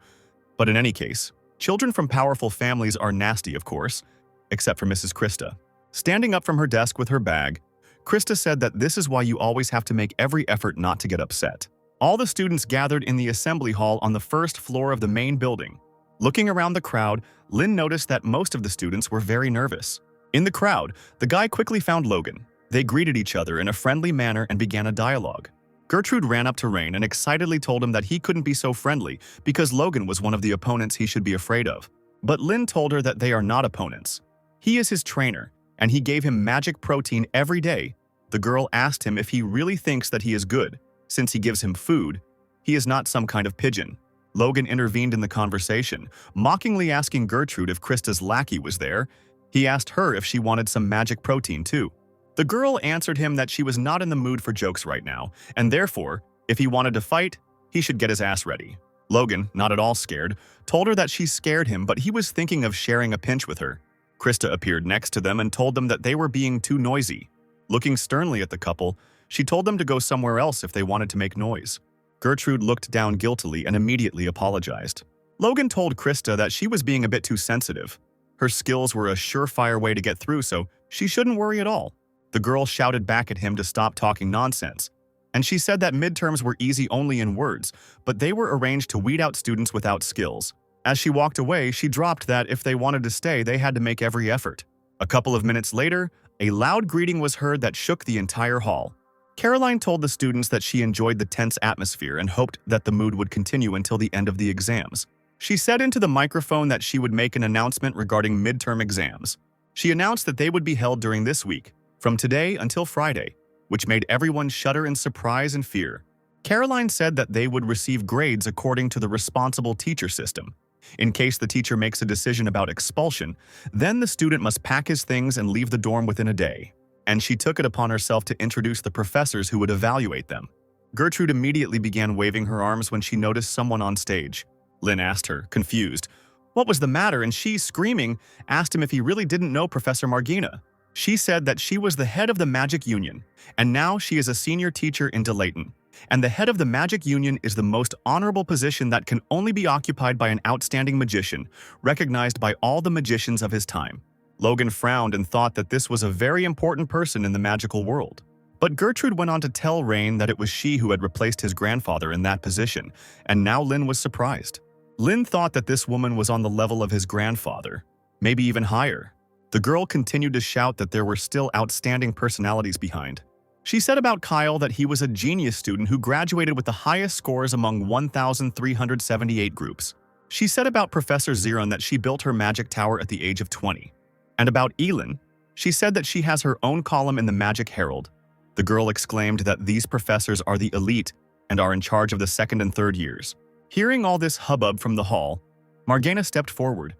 But in any case, children from powerful families are nasty, of course, except for Mrs. Krista. Standing up from her desk with her bag, Krista said that this is why you always have to make every effort not to get upset. All the students gathered in the assembly hall on the first floor of the main building. Looking around the crowd, Lynn noticed that most of the students were very nervous. In the crowd, the guy quickly found Logan. They greeted each other in a friendly manner and began a dialogue. Gertrude ran up to Rain and excitedly told him that he couldn't be so friendly because Logan was one of the opponents he should be afraid of. But Lynn told her that they are not opponents. He is his trainer, and he gave him magic protein every day. The girl asked him if he really thinks that he is good. Since he gives him food, he is not some kind of pigeon. Logan intervened in the conversation, mockingly asking Gertrude if Krista's lackey was there. He asked her if she wanted some magic protein too. The girl answered him that she was not in the mood for jokes right now, and therefore, if he wanted to fight, he should get his ass ready. Logan, not at all scared, told her that she scared him, but he was thinking of sharing a pinch with her. Krista appeared next to them and told them that they were being too noisy. Looking sternly at the couple, she told them to go somewhere else if they wanted to make noise. Gertrude looked down guiltily and immediately apologized. Logan told Krista that she was being a bit too sensitive. Her skills were a surefire way to get through, so she shouldn't worry at all. The girl shouted back at him to stop talking nonsense, and she said that midterms were easy only in words, but they were arranged to weed out students without skills. As she walked away, she dropped that if they wanted to stay, they had to make every effort. A couple of minutes later, a loud greeting was heard that shook the entire hall. Caroline told the students that she enjoyed the tense atmosphere and hoped that the mood would continue until the end of the exams. She said into the microphone that she would make an announcement regarding midterm exams. She announced that they would be held during this week, from today until Friday, which made everyone shudder in surprise and fear. Caroline said that they would receive grades according to the responsible teacher system. In case the teacher makes a decision about expulsion, then the student must pack his things and leave the dorm within a day. And she took it upon herself to introduce the professors who would evaluate them. Gertrude immediately began waving her arms when she noticed someone on stage. Lynn asked her, confused, what was the matter, and she, screaming, asked him if he really didn't know Professor Margina. She said that she was the head of the Magic Union, and now she is a senior teacher in Delayton. And the head of the Magic Union is the most honorable position that can only be occupied by an outstanding magician, recognized by all the magicians of his time. Logan frowned and thought that this was a very important person in the magical world. But Gertrude went on to tell Rain that it was she who had replaced his grandfather in that position, and now Lynn was surprised. Lynn thought that this woman was on the level of his grandfather, maybe even higher. The girl continued to shout that there were still outstanding personalities behind. She said about Kyle that he was a genius student who graduated with the highest scores among 1,378 groups. She said about Professor Zeron that she built her magic tower at the age of 20. And about Elin, she said that she has her own column in the Magic Herald. The girl exclaimed that these professors are the elite and are in charge of the second and third years. Hearing all this hubbub from the hall, Margana stepped forward,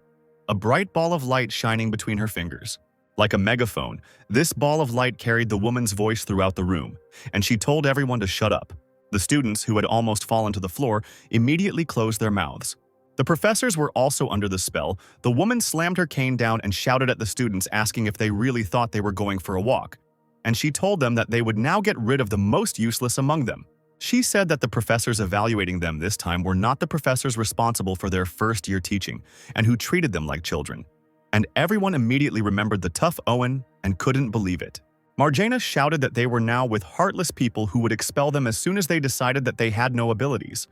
a bright ball of light shining between her fingers. Like a megaphone, this ball of light carried the woman's voice throughout the room, and she told everyone to shut up. The students, who had almost fallen to the floor, immediately closed their mouths. The professors were also under the spell. The woman slammed her cane down and shouted at the students, asking if they really thought they were going for a walk. And she told them that they would now get rid of the most useless among them. She said that the professors evaluating them this time were not the professors responsible for their first-year teaching and who treated them like children. And everyone immediately remembered the tough Owen and couldn't believe it. Margana shouted that they were now with heartless people who would expel them as soon as they decided that they had no abilities.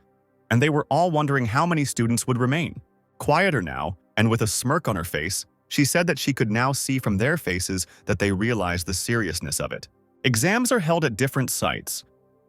And they were all wondering how many students would remain. Quieter now, and with a smirk on her face, she said that she could now see from their faces that they realized the seriousness of it. Exams are held at different sites.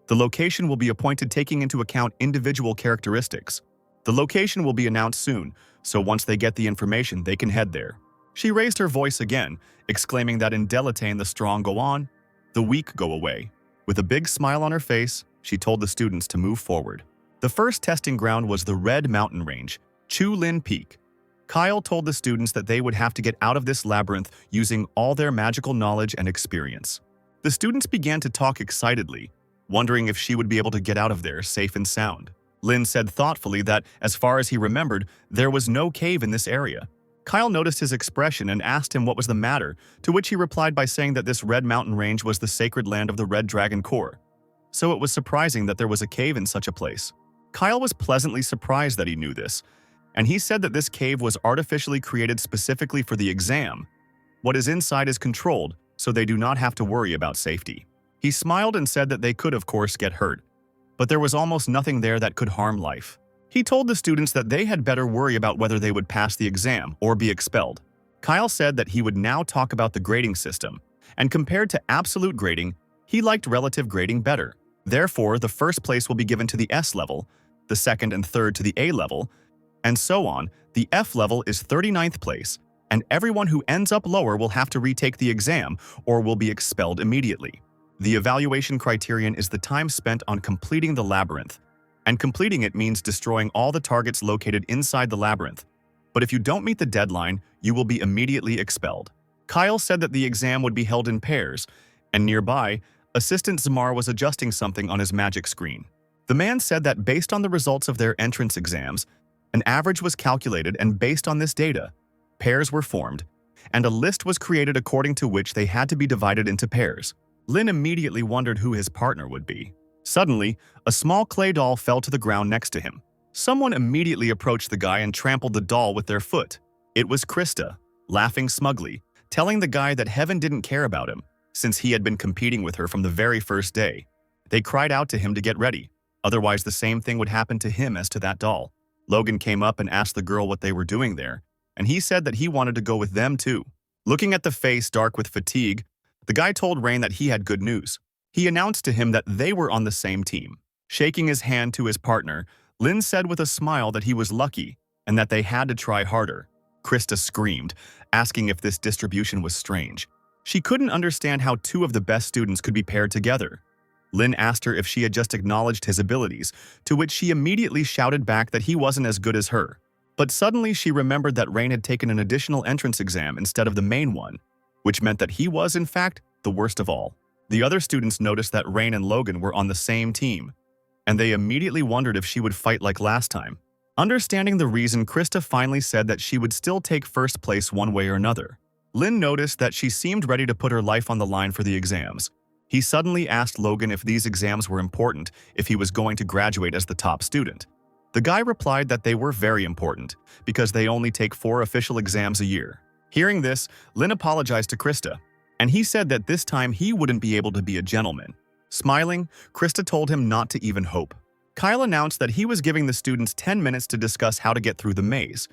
The location will be appointed taking into account individual characteristics. The location will be announced soon, so once they get the information, they can head there. She raised her voice again, exclaiming that in Delatane the strong go on, the weak go away. With a big smile on her face, she told the students to move forward. The first testing ground was the Red Mountain Range, Chu Lin Peak. Kyle told the students that they would have to get out of this labyrinth using all their magical knowledge and experience. The students began to talk excitedly. wondering if she would be able to get out of there safe and sound. Lin said thoughtfully that, as far as he remembered, there was no cave in this area. Kyle noticed his expression and asked him what was the matter, to which he replied by saying that this red mountain range was the sacred land of the Red Dragon Core. So it was surprising that there was a cave in such a place. Kyle was pleasantly surprised that he knew this, and he said that this cave was artificially created specifically for the exam. What is inside is controlled, so they do not have to worry about safety. He smiled and said that they could, of course, get hurt, but there was almost nothing there that could harm life. He told the students that they had better worry about whether they would pass the exam or be expelled. Kyle said that he would now talk about the grading system, and compared to absolute grading, he liked relative grading better. Therefore, the first place will be given to the S level, the second and third to the A level, and so on. The F level is 39th place, and everyone who ends up lower will have to retake the exam or will be expelled immediately. The evaluation criterion is the time spent on completing the labyrinth, and completing it means destroying all the targets located inside the labyrinth. But if you don't meet the deadline, you will be immediately expelled. Kyle said that the exam would be held in pairs, and nearby, Assistant Zamar was adjusting something on his magic screen. The man said that based on the results of their entrance exams, an average was calculated, and based on this data, pairs were formed, and a list was created according to which they had to be divided into pairs. Lin immediately wondered who his partner would be. Suddenly, a small clay doll fell to the ground next to him. Someone immediately approached the guy and trampled the doll with their foot. It was Krista, laughing smugly, telling the guy that heaven didn't care about him, since he had been competing with her from the very first day. They cried out to him to get ready, otherwise the same thing would happen to him as to that doll. Logan came up and asked the girl what they were doing there, and he said that he wanted to go with them too. Looking at the face dark with fatigue, the guy told Rain that he had good news. He announced to him that they were on the same team. Shaking his hand to his partner, Lin said with a smile that he was lucky and that they had to try harder. Krista screamed, asking if this distribution was strange. She couldn't understand how two of the best students could be paired together. Lin asked her if she had just acknowledged his abilities, to which she immediately shouted back that he wasn't as good as her. But suddenly she remembered that Rain had taken an additional entrance exam instead of the main one, which meant that he was, in fact, the worst of all. The other students noticed that Rain and Logan were on the same team, and they immediately wondered if she would fight like last time. Understanding the reason, Krista finally said that she would still take first place one way or another. Lin noticed that she seemed ready to put her life on the line for the exams. He suddenly asked Logan if these exams were important, if he was going to graduate as the top student. The guy replied that they were very important, because they only take 4 official exams a year. Hearing this, Lin apologized to Krista, and he said that this time he wouldn't be able to be a gentleman. Smiling, Krista told him not to even hope. Kyle announced that he was giving the students 10 minutes to discuss how to get through the maze,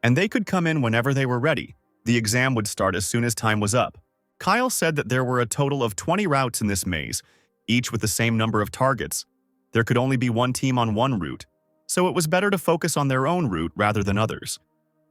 and they could come in whenever they were ready. The exam would start as soon as time was up. Kyle said that there were a total of 20 routes in this maze, each with the same number of targets. There could only be one team on one route, so it was better to focus on their own route rather than others.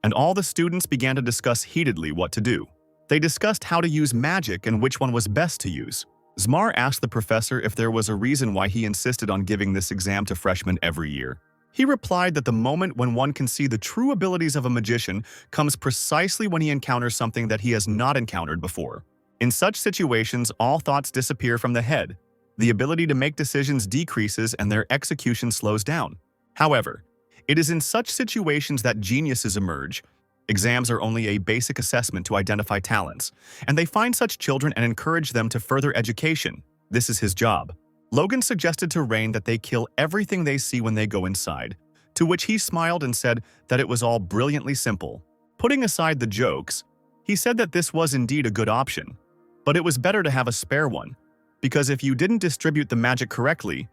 And all the students began to discuss heatedly what to do. They discussed how to use magic and which one was best to use. Zmar asked the professor if there was a reason why he insisted on giving this exam to freshmen every year. He replied that the moment when one can see the true abilities of a magician comes precisely when he encounters something that he has not encountered before. In such situations, all thoughts disappear from the head. The ability to make decisions decreases and their execution slows down. However, it is in such situations that geniuses emerge. Exams are only a basic assessment to identify talents, and they find such children and encourage them to further education. This is his job. Logan suggested to Rain that they kill everything they see when they go inside, to which he smiled and said that it was all brilliantly simple. Putting aside the jokes, he said that this was indeed a good option, but it was better to have a spare one, because if you didn't distribute the magic correctly,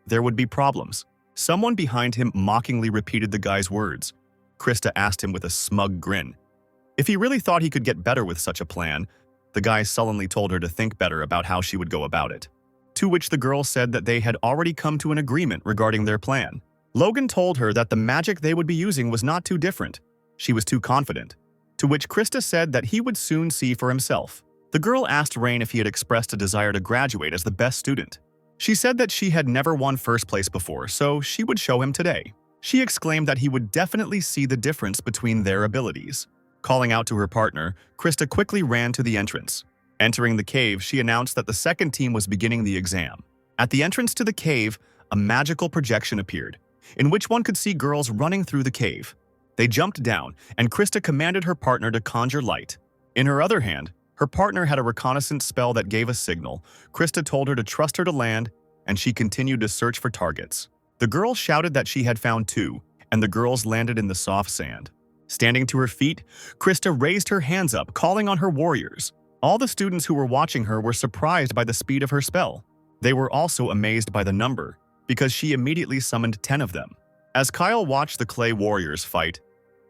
there would be problems. Someone behind him mockingly repeated the guy's words. Krista asked him with a smug grin. If he really thought he could get better with such a plan, the guy sullenly told her to think better about how she would go about it. To which the girl said that they had already come to an agreement regarding their plan. Logan told her that the magic they would be using was not too different. She was too confident. To which Krista said that he would soon see for himself. The girl asked Rain if he had expressed a desire to graduate as the best student. She said that she had never won first place before, so she would show him today. She exclaimed that he would definitely see the difference between their abilities. Calling out to her partner, Krista quickly ran to the entrance. Entering the cave, she announced that the second team was beginning the exam. At the entrance to the cave, a magical projection appeared, in which one could see girls running through the cave. They jumped down, and Krista commanded her partner to conjure light. In her other hand, her partner had a reconnaissance spell that gave a signal. Krista told her to trust her to land, and she continued to search for targets. The girl shouted that she had found two, and the girls landed in the soft sand. Standing to her feet, Krista raised her hands up, calling on her warriors. All the students who were watching her were surprised by the speed of her spell. They were also amazed by the number, because she immediately summoned 10 of them. As Kyle watched the clay warriors fight,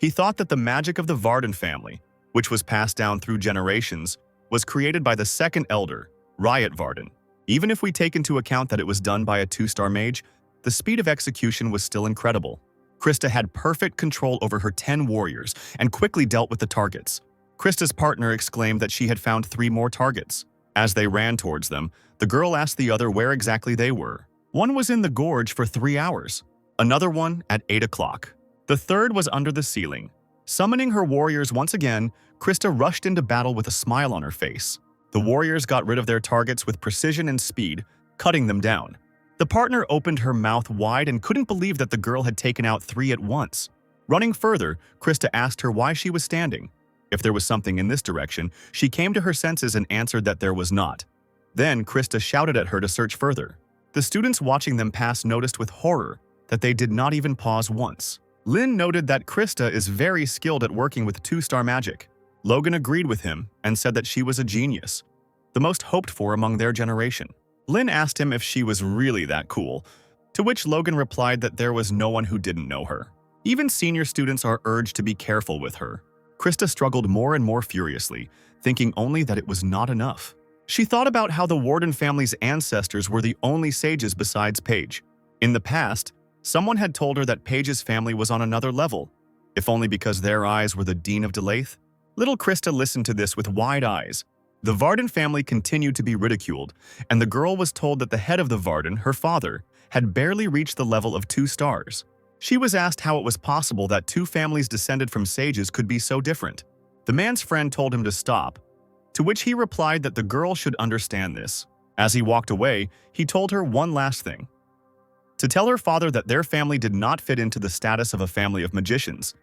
he thought that the magic of the Varden family, which was passed down through generations, was created by the second elder, Riot Varden. Even if we take into account that it was done by a 2-star mage, the speed of execution was still incredible. Krista had perfect control over her 10 warriors and quickly dealt with the targets. Krista's partner exclaimed that she had found 3 more targets. As they ran towards them, the girl asked the other where exactly they were. One was in the gorge for 3 hours, another one at 8 o'clock. The third was under the ceiling. Summoning her warriors once again, Krista rushed into battle with a smile on her face. The warriors got rid of their targets with precision and speed, cutting them down. The partner opened her mouth wide and couldn't believe that the girl had taken out 3 at once. Running further, Krista asked her why she was standing. If there was something in this direction, she came to her senses and answered that there was not. Then Krista shouted at her to search further. The students watching them pass noticed with horror that they did not even pause once. Lynn noted that Krista is very skilled at working with 2-star magic. Logan agreed with him and said that she was a genius, the most hoped for among their generation. Lynn asked him if she was really that cool, to which Logan replied that there was no one who didn't know her. Even senior students are urged to be careful with her. Krista struggled more and more furiously, thinking only that it was not enough. She thought about how the Warden family's ancestors were the only sages besides Paige. In the past, someone had told her that Paige's family was on another level, if only because their eyes were the Dean of Delaith. Little Krista listened to this with wide eyes. The Varden family continued to be ridiculed, and the girl was told that the head of the Varden, her father, had barely reached the level of 2 stars. She was asked how it was possible that 2 families descended from sages could be so different. The man's friend told him to stop, to which he replied that the girl should understand this. As he walked away, he told her one last thing: to tell her father that their family did not fit into the status of a family of magicians.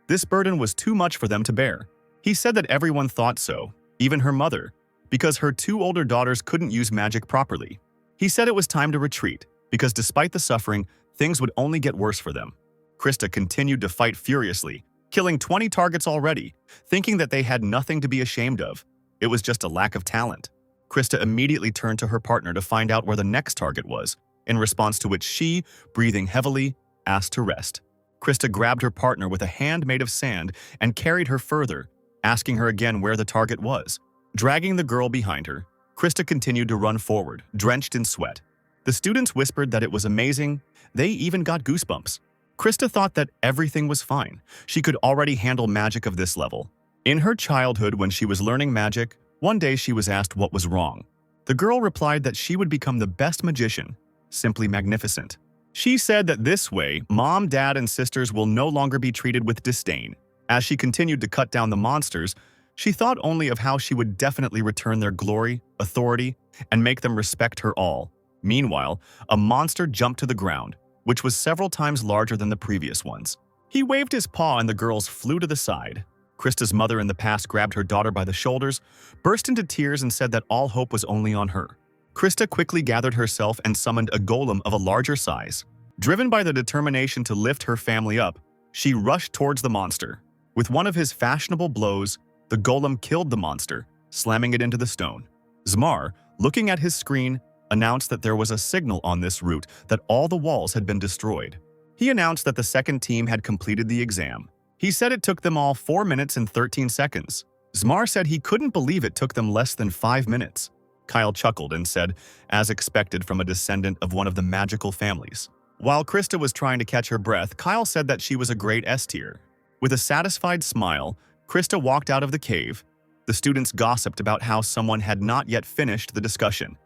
This burden was too much for them to bear. He said that everyone thought so, even her mother, because her 2 older daughters couldn't use magic properly. He said it was time to retreat, because despite the suffering, things would only get worse for them. Krista continued to fight furiously, killing 20 targets already, thinking that they had nothing to be ashamed of. It was just a lack of talent. Krista immediately turned to her partner to find out where the next target was, in response to which she, breathing heavily, asked to rest. Krista grabbed her partner with a hand made of sand and carried her further, asking her again where the target was. Dragging the girl behind her, Krista continued to run forward, drenched in sweat. The students whispered that it was amazing. They even got goosebumps. Krista thought that everything was fine. She could already handle magic of this level. In her childhood, when she was learning magic, one day she was asked what was wrong. The girl replied that she would become the best magician, simply magnificent. She said that this way, mom, dad, and sisters will no longer be treated with disdain. As she continued to cut down the monsters, she thought only of how she would definitely return their glory, authority, and make them respect her all. Meanwhile, a monster jumped to the ground, which was several times larger than the previous ones. He waved his paw and the girls flew to the side. Krista's mother in the past grabbed her daughter by the shoulders, burst into tears, and said that all hope was only on her. Krista quickly gathered herself and summoned a golem of a larger size. Driven by the determination to lift her family up, she rushed towards the monster. With one of his fashionable blows, the golem killed the monster, slamming it into the stone. Zmar, looking at his screen, announced that there was a signal on this route that all the walls had been destroyed. He announced that the second team had completed the exam. He said it took them all 4 minutes and 13 seconds. Zmar said he couldn't believe it took them less than 5 minutes. Kyle chuckled and said, as expected from a descendant of one of the magical families. While Krista was trying to catch her breath, Kyle said that she was a great S tier. With a satisfied smile, Krista walked out of the cave. The students gossiped about how someone had not yet finished the discussion,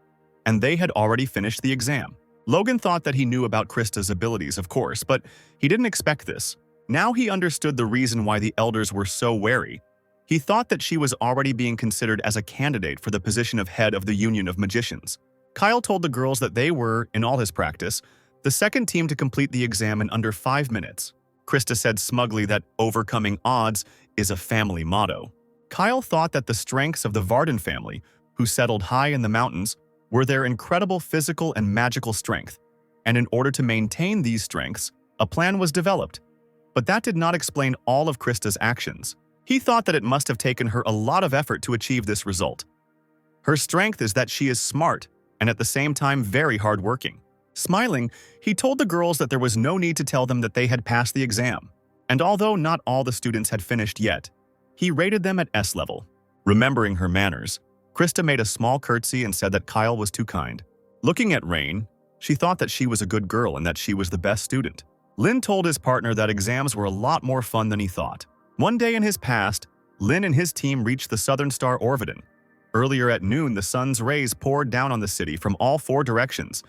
and they had already finished the exam. Logan thought that he knew about Krista's abilities, of course, but he didn't expect this. Now he understood the reason why the elders were so wary. He thought that she was already being considered as a candidate for the position of head of the Union of Magicians. Kyle told the girls that they were, in all his practice, the second team to complete the exam in under 5 minutes. Krista said smugly that overcoming odds is a family motto. Kyle thought that the strengths of the Varden family, who settled high in the mountains, were their incredible physical and magical strength, and in order to maintain these strengths, a plan was developed. But that did not explain all of Krista's actions. He thought that it must have taken her a lot of effort to achieve this result. Her strength is that she is smart and at the same time very hardworking. Smiling, he told the girls that there was no need to tell them that they had passed the exam, and although not all the students had finished yet, he rated them at S level. Remembering her manners, Krista made a small curtsy and said that Kyle was too kind. Looking at Rain, she thought that she was a good girl and that she was the best student. Lin told his partner that exams were a lot more fun than he thought. One day in his past, Lin and his team reached the southern star Orvidon. Earlier at noon, the sun's rays poured down on the city from all 4 directions.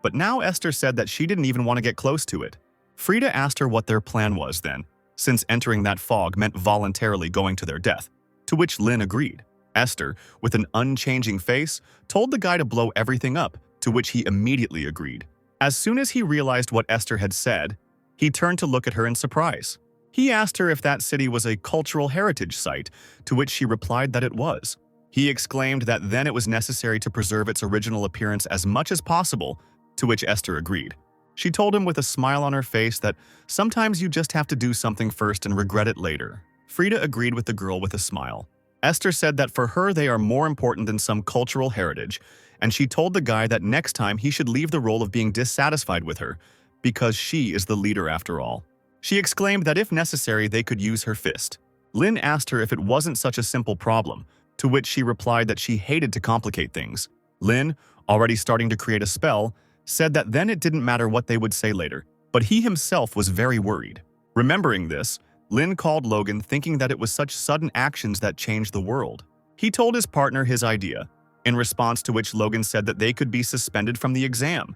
But now Esther said that she didn't even want to get close to it. Frida asked her what their plan was then, since entering that fog meant voluntarily going to their death, to which Lin agreed. Esther, with an unchanging face, told the guy to blow everything up, to which he immediately agreed. As soon as he realized what Esther had said, he turned to look at her in surprise. He asked her if that city was a cultural heritage site, to which she replied that it was. He exclaimed that then it was necessary to preserve its original appearance as much as possible, to which Esther agreed. She told him with a smile on her face that sometimes you just have to do something first and regret it later. Frida agreed with the girl with a smile. Esther said that for her they are more important than some cultural heritage, and she told the guy that next time he should leave the role of being dissatisfied with her, because she is the leader after all. She exclaimed that if necessary they could use her fist. Lin asked her if it wasn't such a simple problem, to which she replied that she hated to complicate things. Lin, already starting to create a spell, said that then it didn't matter what they would say later, but he himself was very worried. Remembering this, Lin called Logan thinking that it was such sudden actions that changed the world. He told his partner his idea, in response to which Logan said that they could be suspended from the exam,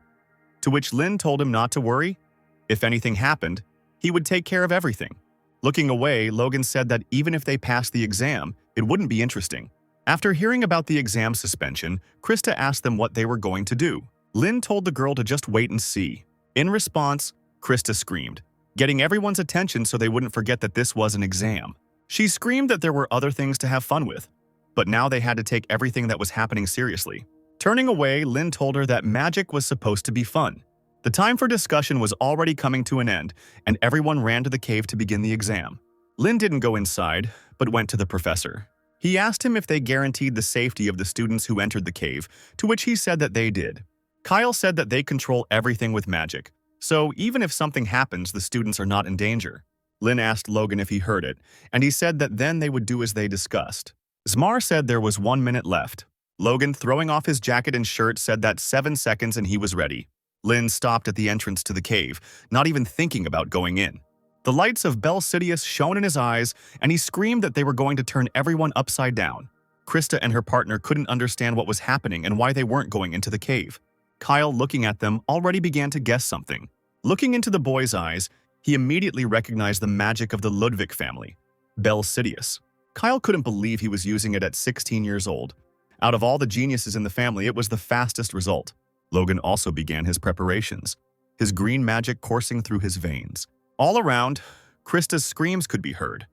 to which Lin told him not to worry. If anything happened, he would take care of everything. Looking away, Logan said that even if they passed the exam, it wouldn't be interesting. After hearing about the exam suspension, Krista asked them what they were going to do. Lin told the girl to just wait and see. In response, Krista screamed, getting everyone's attention so they wouldn't forget that this was an exam. She screamed that there were other things to have fun with, but now they had to take everything that was happening seriously. Turning away, Lin told her that magic was supposed to be fun. The time for discussion was already coming to an end, and everyone ran to the cave to begin the exam. Lin didn't go inside, but went to the professor. He asked him if they guaranteed the safety of the students who entered the cave, to which he said that they did. Kyle said that they control everything with magic, so even if something happens, the students are not in danger. Lin asked Logan if he heard it, and he said that then they would do as they discussed. Zmar said there was 1 minute left. Logan, throwing off his jacket and shirt, said that 7 seconds and he was ready. Lin stopped at the entrance to the cave, not even thinking about going in. The lights of Bel Sidious shone in his eyes, and he screamed that they were going to turn everyone upside down. Krista and her partner couldn't understand what was happening and why they weren't going into the cave. Kyle, looking at them, already began to guess something. Looking into the boy's eyes, he immediately recognized the magic of the Ludwig family, Bel Sidious. Kyle couldn't believe he was using it at 16 years old. Out of all the geniuses in the family, it was the fastest result. Logan also began his preparations, his green magic coursing through his veins. All around, Krista's screams could be heard,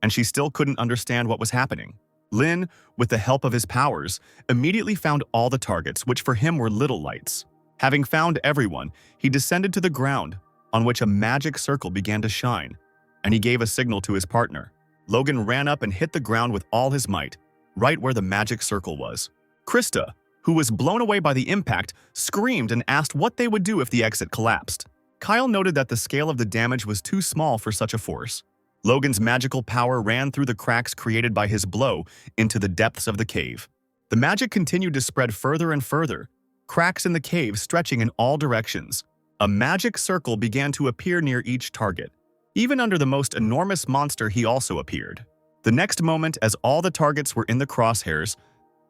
and she still couldn't understand what was happening. Lin, with the help of his powers, immediately found all the targets, which for him were little lights. Having found everyone, he descended to the ground, on which a magic circle began to shine, and he gave a signal to his partner. Logan ran up and hit the ground with all his might, right where the magic circle was. Krista, who was blown away by the impact, screamed and asked what they would do if the exit collapsed. Kyle noted that the scale of the damage was too small for such a force. Logan's magical power ran through the cracks created by his blow into the depths of the cave. The magic continued to spread further and further, cracks in the cave stretching in all directions. A magic circle began to appear near each target. Even under the most enormous monster, he also appeared. The next moment, as all the targets were in the crosshairs,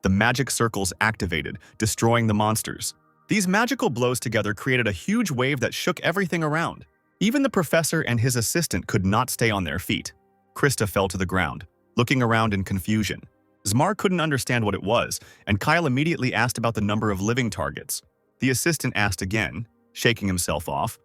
the magic circles activated, destroying the monsters. These magical blows together created a huge wave that shook everything around. Even the professor and his assistant could not stay on their feet. Krista fell to the ground, looking around in confusion. Zmar couldn't understand what it was, and Kyle immediately asked about the number of living targets. The assistant asked again, shaking himself off.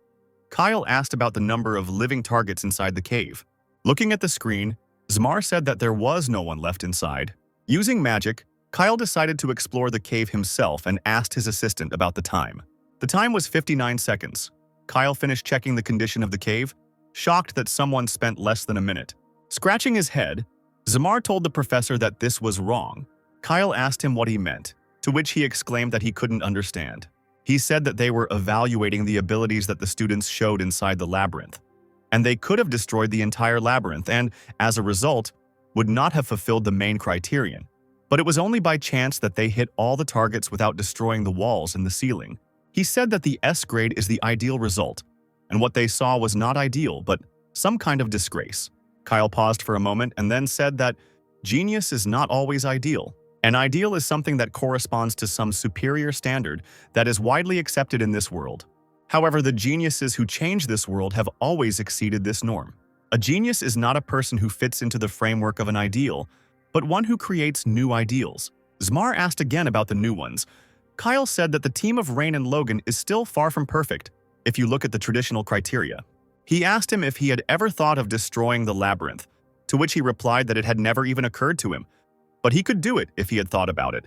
Kyle asked about the number of living targets inside the cave. Looking at the screen, Zmar said that there was no one left inside. Using magic, Kyle decided to explore the cave himself and asked his assistant about the time. The time was 59 seconds. Kyle finished checking the condition of the cave, shocked that someone spent less than a minute. Scratching his head, Zmar told the professor that this was wrong. Kyle asked him what he meant, to which he exclaimed that he couldn't understand. He said that they were evaluating the abilities that the students showed inside the labyrinth, and they could have destroyed the entire labyrinth and, as a result, would not have fulfilled the main criterion. But it was only by chance that they hit all the targets without destroying the walls and the ceiling. He said that the S grade is the ideal result, and what they saw was not ideal, but some kind of disgrace. Kyle paused for a moment and then said that genius is not always ideal. An ideal is something that corresponds to some superior standard that is widely accepted in this world. However, the geniuses who change this world have always exceeded this norm. A genius is not a person who fits into the framework of an ideal, but one who creates new ideals. Zmar asked again about the new ones. Kyle said that the team of Rain and Logan is still far from perfect if you look at the traditional criteria. He asked him if he had ever thought of destroying the labyrinth, to which he replied that it had never even occurred to him, but he could do it if he had thought about it.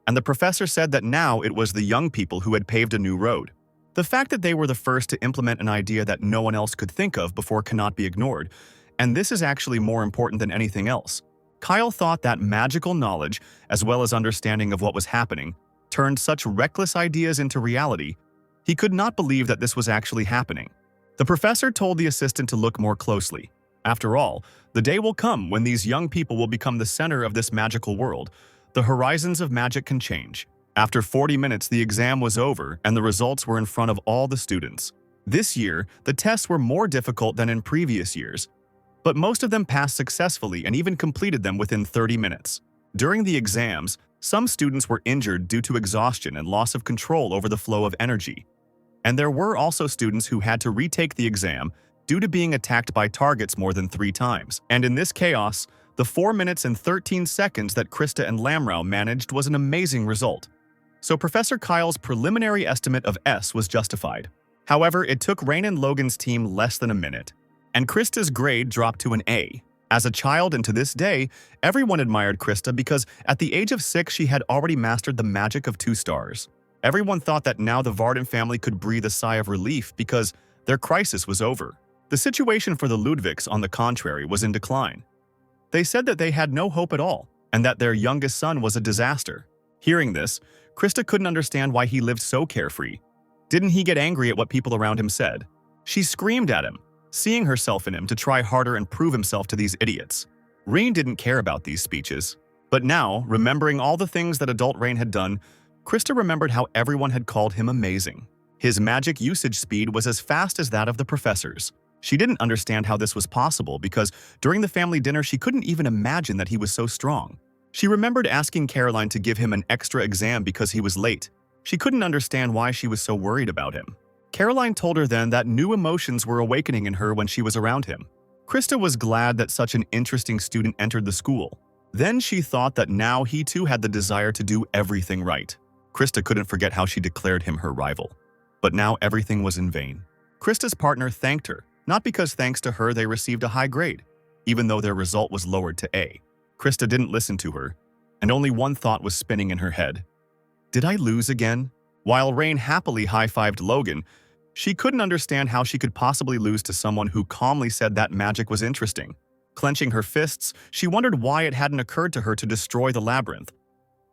And the professor said that now it was the young people who had paved a new road. The fact that they were the first to implement an idea that no one else could think of before cannot be ignored, and this is actually more important than anything else. Kyle thought that magical knowledge, as well as understanding of what was happening, turned such reckless ideas into reality. He could not believe that this was actually happening. The professor told the assistant to look more closely. After all, the day will come when these young people will become the center of this magical world. The horizons of magic can change. After 40 minutes, the exam was over and the results were in front of all the students. This year, the tests were more difficult than in previous years, but most of them passed successfully and even completed them within 30 minutes. During the exams, some students were injured due to exhaustion and loss of control over the flow of energy. And there were also students who had to retake the exam due to being attacked by targets more than 3 times. And in this chaos, the 4 minutes and 13 seconds that Krista and Lamrau managed was an amazing result. So Professor Kyle's preliminary estimate of S was justified. However, it took Rain and Logan's team less than a minute, and Krista's grade dropped to an A. As a child and to this day, everyone admired Krista because at the age of 6 she had already mastered the magic of 2 stars. Everyone thought that now the Varden family could breathe a sigh of relief because their crisis was over. The situation for the Ludvigs, on the contrary, was in decline. They said that they had no hope at all, and that their youngest son was a disaster. Hearing this, Krista couldn't understand why he lived so carefree. Didn't he get angry at what people around him said? She screamed at him, seeing herself in him to try harder and prove himself to these idiots. Rain didn't care about these speeches. But now, remembering all the things that adult Rain had done, Krista remembered how everyone had called him amazing. His magic usage speed was as fast as that of the professors. She didn't understand how this was possible because during the family dinner she couldn't even imagine that he was so strong. She remembered asking Caroline to give him an extra exam because he was late. She couldn't understand why she was so worried about him. Caroline told her then that new emotions were awakening in her when she was around him. Krista was glad that such an interesting student entered the school. Then she thought that now he too had the desire to do everything right. Krista couldn't forget how she declared him her rival. But now everything was in vain. Krista's partner thanked her, not because thanks to her they received a high grade, even though their result was lowered to A. Krista didn't listen to her, and only one thought was spinning in her head. Did I lose again? While Rain happily high-fived Logan, she couldn't understand how she could possibly lose to someone who calmly said that magic was interesting. Clenching her fists, she wondered why it hadn't occurred to her to destroy the labyrinth.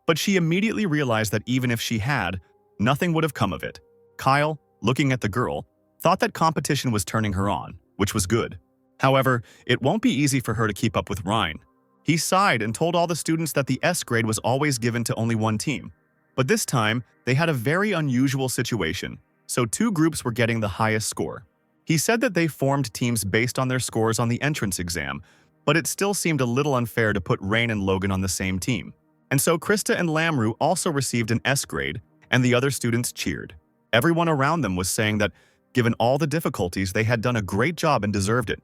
But she immediately realized that even if she had, nothing would have come of it. Kyle, looking at the girl, thought that competition was turning her on, which was good. However, it won't be easy for her to keep up with Ryan. He sighed and told all the students that the S grade was always given to only one team. But this time, they had a very unusual situation, so 2 groups were getting the highest score. He said that they formed teams based on their scores on the entrance exam, but it still seemed a little unfair to put Rain and Logan on the same team. And so Krista and Lamrau also received an S grade, and the other students cheered. Everyone around them was saying that, given all the difficulties, they had done a great job and deserved it.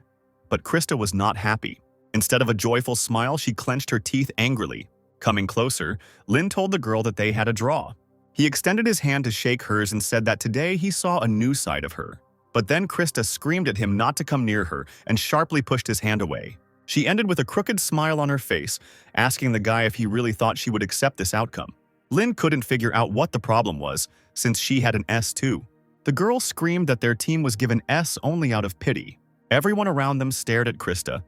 But Krista was not happy. Instead of a joyful smile, she clenched her teeth angrily. Coming closer, Lin told the girl that they had a draw. He extended his hand to shake hers and said that today he saw a new side of her. But then Krista screamed at him not to come near her and sharply pushed his hand away. She ended with a crooked smile on her face, asking the guy if he really thought she would accept this outcome. Lin couldn't figure out what the problem was, since she had an S too. The girl screamed that their team was given S only out of pity. Everyone around them stared at Krista,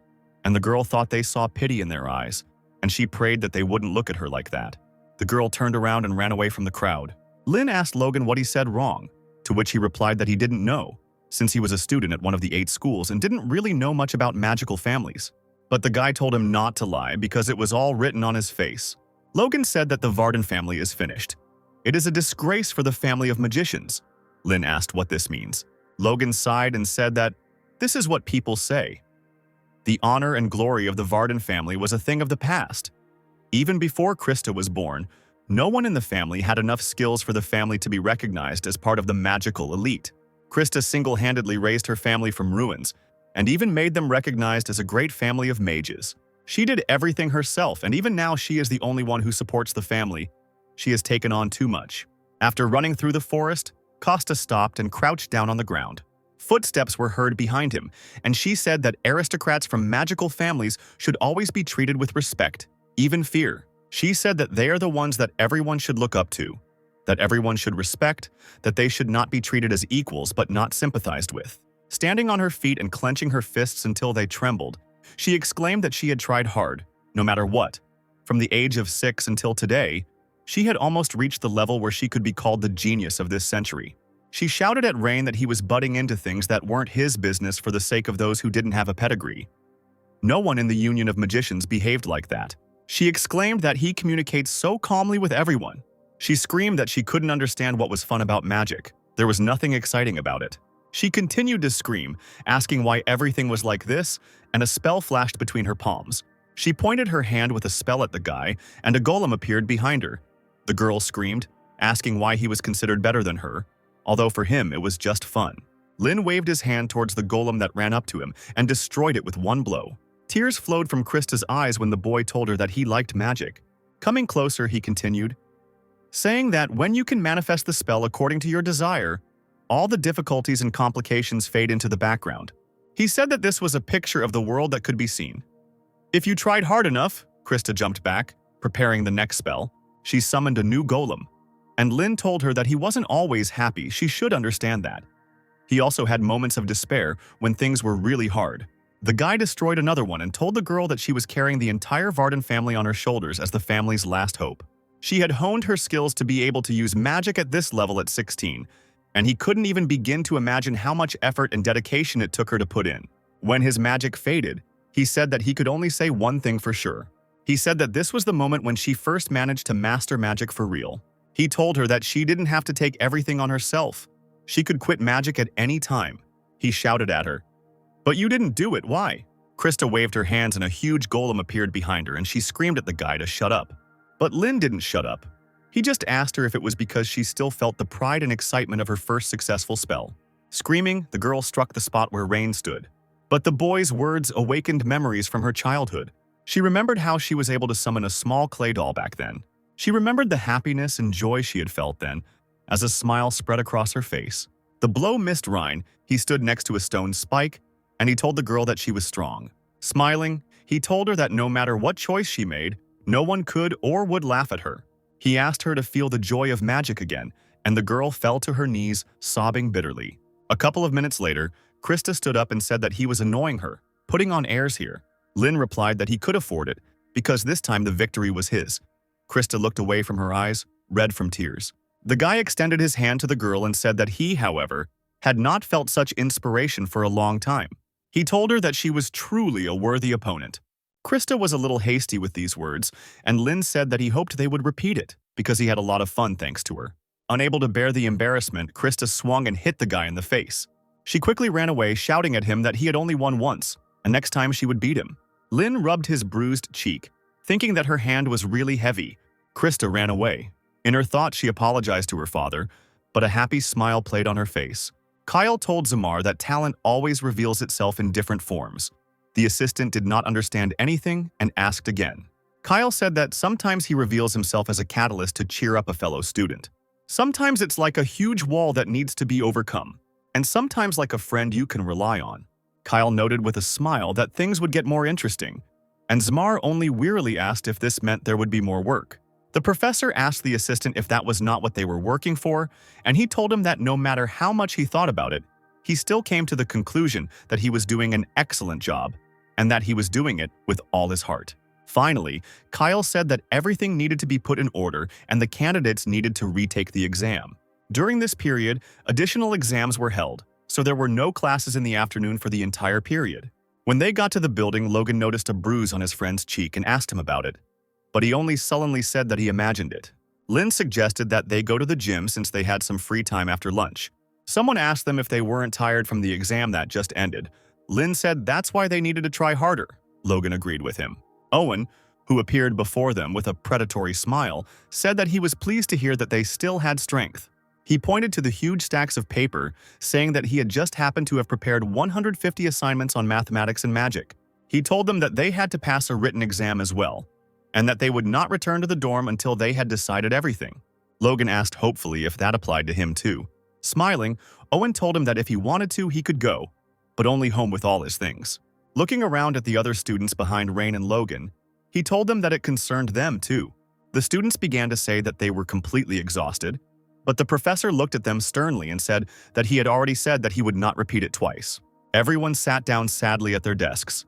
and the girl thought they saw pity in their eyes, and she prayed that they wouldn't look at her like that. The girl turned around and ran away from the crowd. Lin asked Logan what he said wrong, to which he replied that he didn't know, since he was a student at one of the 8 schools and didn't really know much about magical families. But the guy told him not to lie because it was all written on his face. Logan said that the Varden family is finished. It is a disgrace for the family of magicians. Lin asked what this means. Logan sighed and said that, "This is what people say." The honor and glory of the Varden family was a thing of the past. Even before Krista was born, no one in the family had enough skills for the family to be recognized as part of the magical elite. Krista single-handedly raised her family from ruins, and even made them recognized as a great family of mages. She did everything herself, and even now she is the only one who supports the family. She has taken on too much. After running through the forest, Costa stopped and crouched down on the ground. Footsteps were heard behind him, and she said that aristocrats from magical families should always be treated with respect, even fear. She said that they are the ones that everyone should look up to, that everyone should respect, that they should not be treated as equals but not sympathized with. Standing on her feet and clenching her fists until they trembled, she exclaimed that she had tried hard, no matter what. From the age of 6 until today, she had almost reached the level where she could be called the genius of this century. She shouted at Rain that he was butting into things that weren't his business for the sake of those who didn't have a pedigree. No one in the Union of Magicians behaved like that. She exclaimed that he communicates so calmly with everyone. She screamed that she couldn't understand what was fun about magic. There was nothing exciting about it. She continued to scream, asking why everything was like this, and a spell flashed between her palms. She pointed her hand with a spell at the guy, and a golem appeared behind her. The girl screamed, asking why he was considered better than her, although for him it was just fun. Lin waved his hand towards the golem that ran up to him and destroyed it with one blow. Tears flowed from Krista's eyes when the boy told her that he liked magic. Coming closer, he continued, saying that when you can manifest the spell according to your desire, all the difficulties and complications fade into the background. He said that this was a picture of the world that could be seen. If you tried hard enough, Krista jumped back, preparing the next spell. She summoned a new golem, and Lin told her that he wasn't always happy. She should understand that. He also had moments of despair when things were really hard. The guy destroyed another one and told the girl that she was carrying the entire Varden family on her shoulders as the family's last hope. She had honed her skills to be able to use magic at this level at 16, and he couldn't even begin to imagine how much effort and dedication it took her to put in. When his magic faded, he said that he could only say one thing for sure. He said that this was the moment when she first managed to master magic for real. He told her that she didn't have to take everything on herself. She could quit magic at any time. He shouted at her, "But you didn't do it, why?" Krista waved her hands and a huge golem appeared behind her, and she screamed at the guy to shut up. But Lin didn't shut up. He just asked her if it was because she still felt the pride and excitement of her first successful spell. Screaming, the girl struck the spot where Rain stood. But the boy's words awakened memories from her childhood. She remembered how she was able to summon a small clay doll back then. She remembered the happiness and joy she had felt then, as a smile spread across her face. The blow missed Ryan. He stood next to a stone spike, and he told the girl that she was strong. Smiling, he told her that no matter what choice she made, no one could or would laugh at her. He asked her to feel the joy of magic again, and the girl fell to her knees, sobbing bitterly. A couple of minutes later, Krista stood up and said that he was annoying her, putting on airs here. Lin replied that he could afford it, because this time the victory was his. Krista looked away from her eyes, red from tears. The guy extended his hand to the girl and said that he, however, had not felt such inspiration for a long time. He told her that she was truly a worthy opponent. Krista was a little hasty with these words, and Lin said that he hoped they would repeat it, because he had a lot of fun thanks to her. Unable to bear the embarrassment, Krista swung and hit the guy in the face. She quickly ran away, shouting at him that he had only won once, and next time she would beat him. Lin rubbed his bruised cheek, thinking that her hand was really heavy. Krista ran away. In her thought, she apologized to her father, but a happy smile played on her face. Kyle told Zamar that talent always reveals itself in different forms. The assistant did not understand anything and asked again. Kyle said that sometimes he reveals himself as a catalyst to cheer up a fellow student. Sometimes it's like a huge wall that needs to be overcome, and sometimes like a friend you can rely on. Kyle noted with a smile that things would get more interesting, and Zmar only wearily asked if this meant there would be more work. The professor asked the assistant if that was not what they were working for, and he told him that no matter how much he thought about it, he still came to the conclusion that he was doing an excellent job, and that he was doing it with all his heart. Finally, Kyle said that everything needed to be put in order and the candidates needed to retake the exam. During this period, additional exams were held, so there were no classes in the afternoon for the entire period. When they got to the building, Logan noticed a bruise on his friend's cheek and asked him about it, but he only sullenly said that he imagined it. Lynn suggested that they go to the gym since they had some free time after lunch. Someone asked them if they weren't tired from the exam that just ended. Lynn said that's why they needed to try harder. Logan agreed with him. Owen, who appeared before them with a predatory smile, said that he was pleased to hear that they still had strength. He pointed to the huge stacks of paper, saying that he had just happened to have prepared 150 assignments on mathematics and magic. He told them that they had to pass a written exam as well, and that they would not return to the dorm until they had decided everything. Logan asked hopefully if that applied to him too. Smiling, Owen told him that if he wanted to, he could go, but only home with all his things. Looking around at the other students behind Rain and Logan, he told them that it concerned them too. The students began to say that they were completely exhausted, but the professor looked at them sternly and said that he had already said that he would not repeat it twice. Everyone sat down sadly at their desks.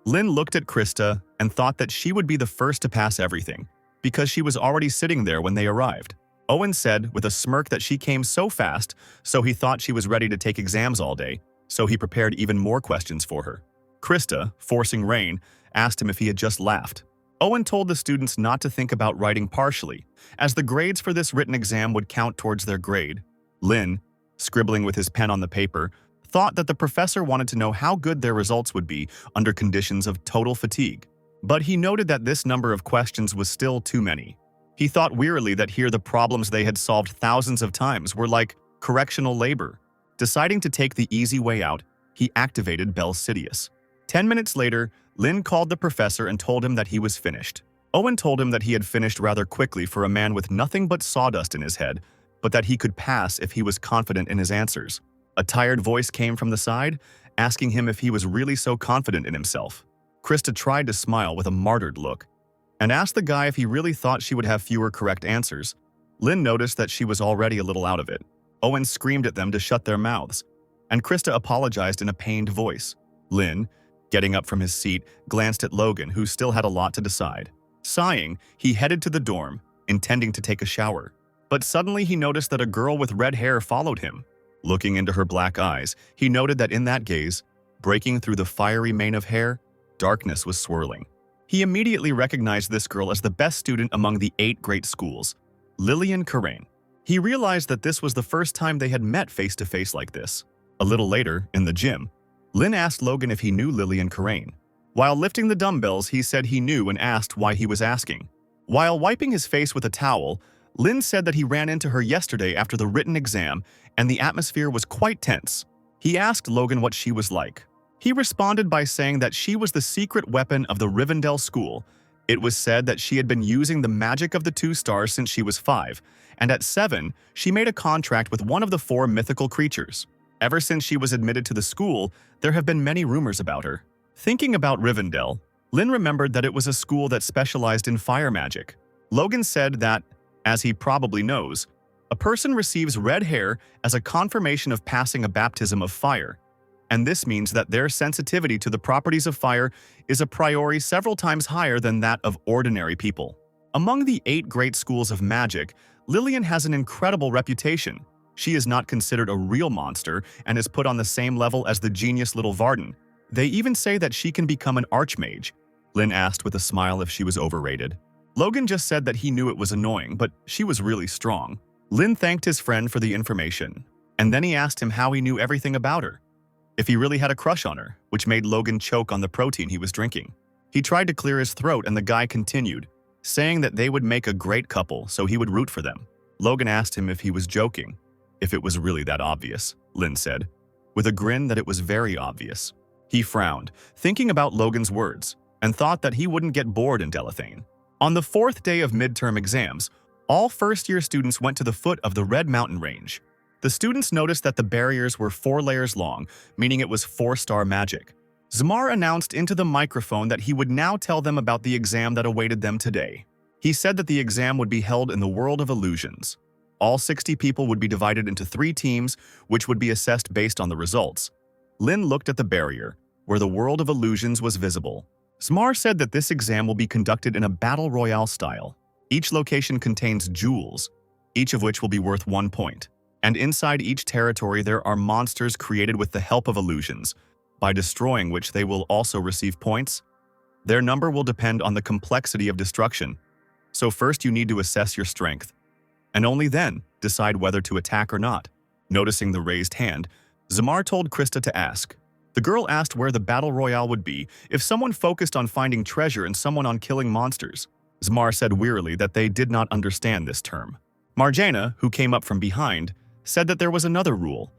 Lynn looked at Krista and thought that she would be the first to pass everything, because she was already sitting there when they arrived. Owen said with a smirk that she came so fast, so he thought she was ready to take exams all day, so he prepared even more questions for her. Krista, forcing Rain, asked him if he had just laughed. Owen told the students not to think about writing partially, as the grades for this written exam would count towards their grade. Lynn, scribbling with his pen on the paper, thought that the professor wanted to know how good their results would be under conditions of total fatigue. But he noted that this number of questions was still too many. He thought wearily that here the problems they had solved thousands of times were like correctional labor. Deciding to take the easy way out, he activated Bell Sidious. 10 minutes later, Lynn called the professor and told him that he was finished. Owen told him that he had finished rather quickly for a man with nothing but sawdust in his head, but that he could pass if he was confident in his answers. A tired voice came from the side, asking him if he was really so confident in himself. Krista tried to smile with a martyred look, and asked the guy if he really thought she would have fewer correct answers. Lynn noticed that she was already a little out of it. Owen screamed at them to shut their mouths, and Krista apologized in a pained voice. Lynn, getting up from his seat, glanced at Logan, who still had a lot to decide. Sighing, he headed to the dorm, intending to take a shower. But suddenly he noticed that a girl with red hair followed him. Looking into her black eyes, he noted that in that gaze, breaking through the fiery mane of hair, darkness was swirling. He immediately recognized this girl as the best student among the 8 great schools, Lillian Karain. He realized that this was the first time they had met face-to-face like this. A little later, in the gym, Lynn asked Logan if he knew Lillian Karain. While lifting the dumbbells, he said he knew and asked why he was asking. While wiping his face with a towel, Lynn said that he ran into her yesterday after the written exam and the atmosphere was quite tense. He asked Logan what she was like. He responded by saying that she was the secret weapon of the Rivendell School. It was said that she had been using the magic of the 2 stars since she was 5, and at 7, she made a contract with one of the 4 mythical creatures. Ever since she was admitted to the school, there have been many rumors about her. Thinking about Rivendell, Lynn remembered that it was a school that specialized in fire magic. Logan said that, as he probably knows, a person receives red hair as a confirmation of passing a baptism of fire, and this means that their sensitivity to the properties of fire is a priori several times higher than that of ordinary people. Among the 8 great schools of magic, Lillian has an incredible reputation. She is not considered a real monster and is put on the same level as the genius little Varden. They even say that she can become an archmage. Lynn asked with a smile if she was overrated. Logan just said that he knew it was annoying, but she was really strong. Lynn thanked his friend for the information, and then he asked him how he knew everything about her. If he really had a crush on her, which made Logan choke on the protein he was drinking. He tried to clear his throat and the guy continued, saying that they would make a great couple so he would root for them. Logan asked him if he was joking. If it was really that obvious, Lynn said, with a grin that it was very obvious. He frowned, thinking about Logan's words. and thought that he wouldn't get bored in Delathane. On the fourth day of midterm exams, all first-year students went to the foot of the Red Mountain Range. The students noticed that the barriers were 4 layers long, meaning it was 4-star magic. Zamar announced into the microphone that he would now tell them about the exam that awaited them today. He said that the exam would be held in the world of illusions. All 60 people would be divided into 3 teams, which would be assessed based on the results. Lin looked at the barrier, where the world of illusions was visible. Zamar said that this exam will be conducted in a battle royale style. Each location contains jewels, each of which will be worth 1 point. And inside each territory there are monsters created with the help of illusions, by destroying which they will also receive points. Their number will depend on the complexity of destruction. So first you need to assess your strength, and only then decide whether to attack or not. Noticing the raised hand, Zamar told Krista to ask. The girl asked where the battle royale would be if someone focused on finding treasure and someone on killing monsters. Zamar said wearily that they did not understand this term. Marjana, who came up from behind, said that there was another rule.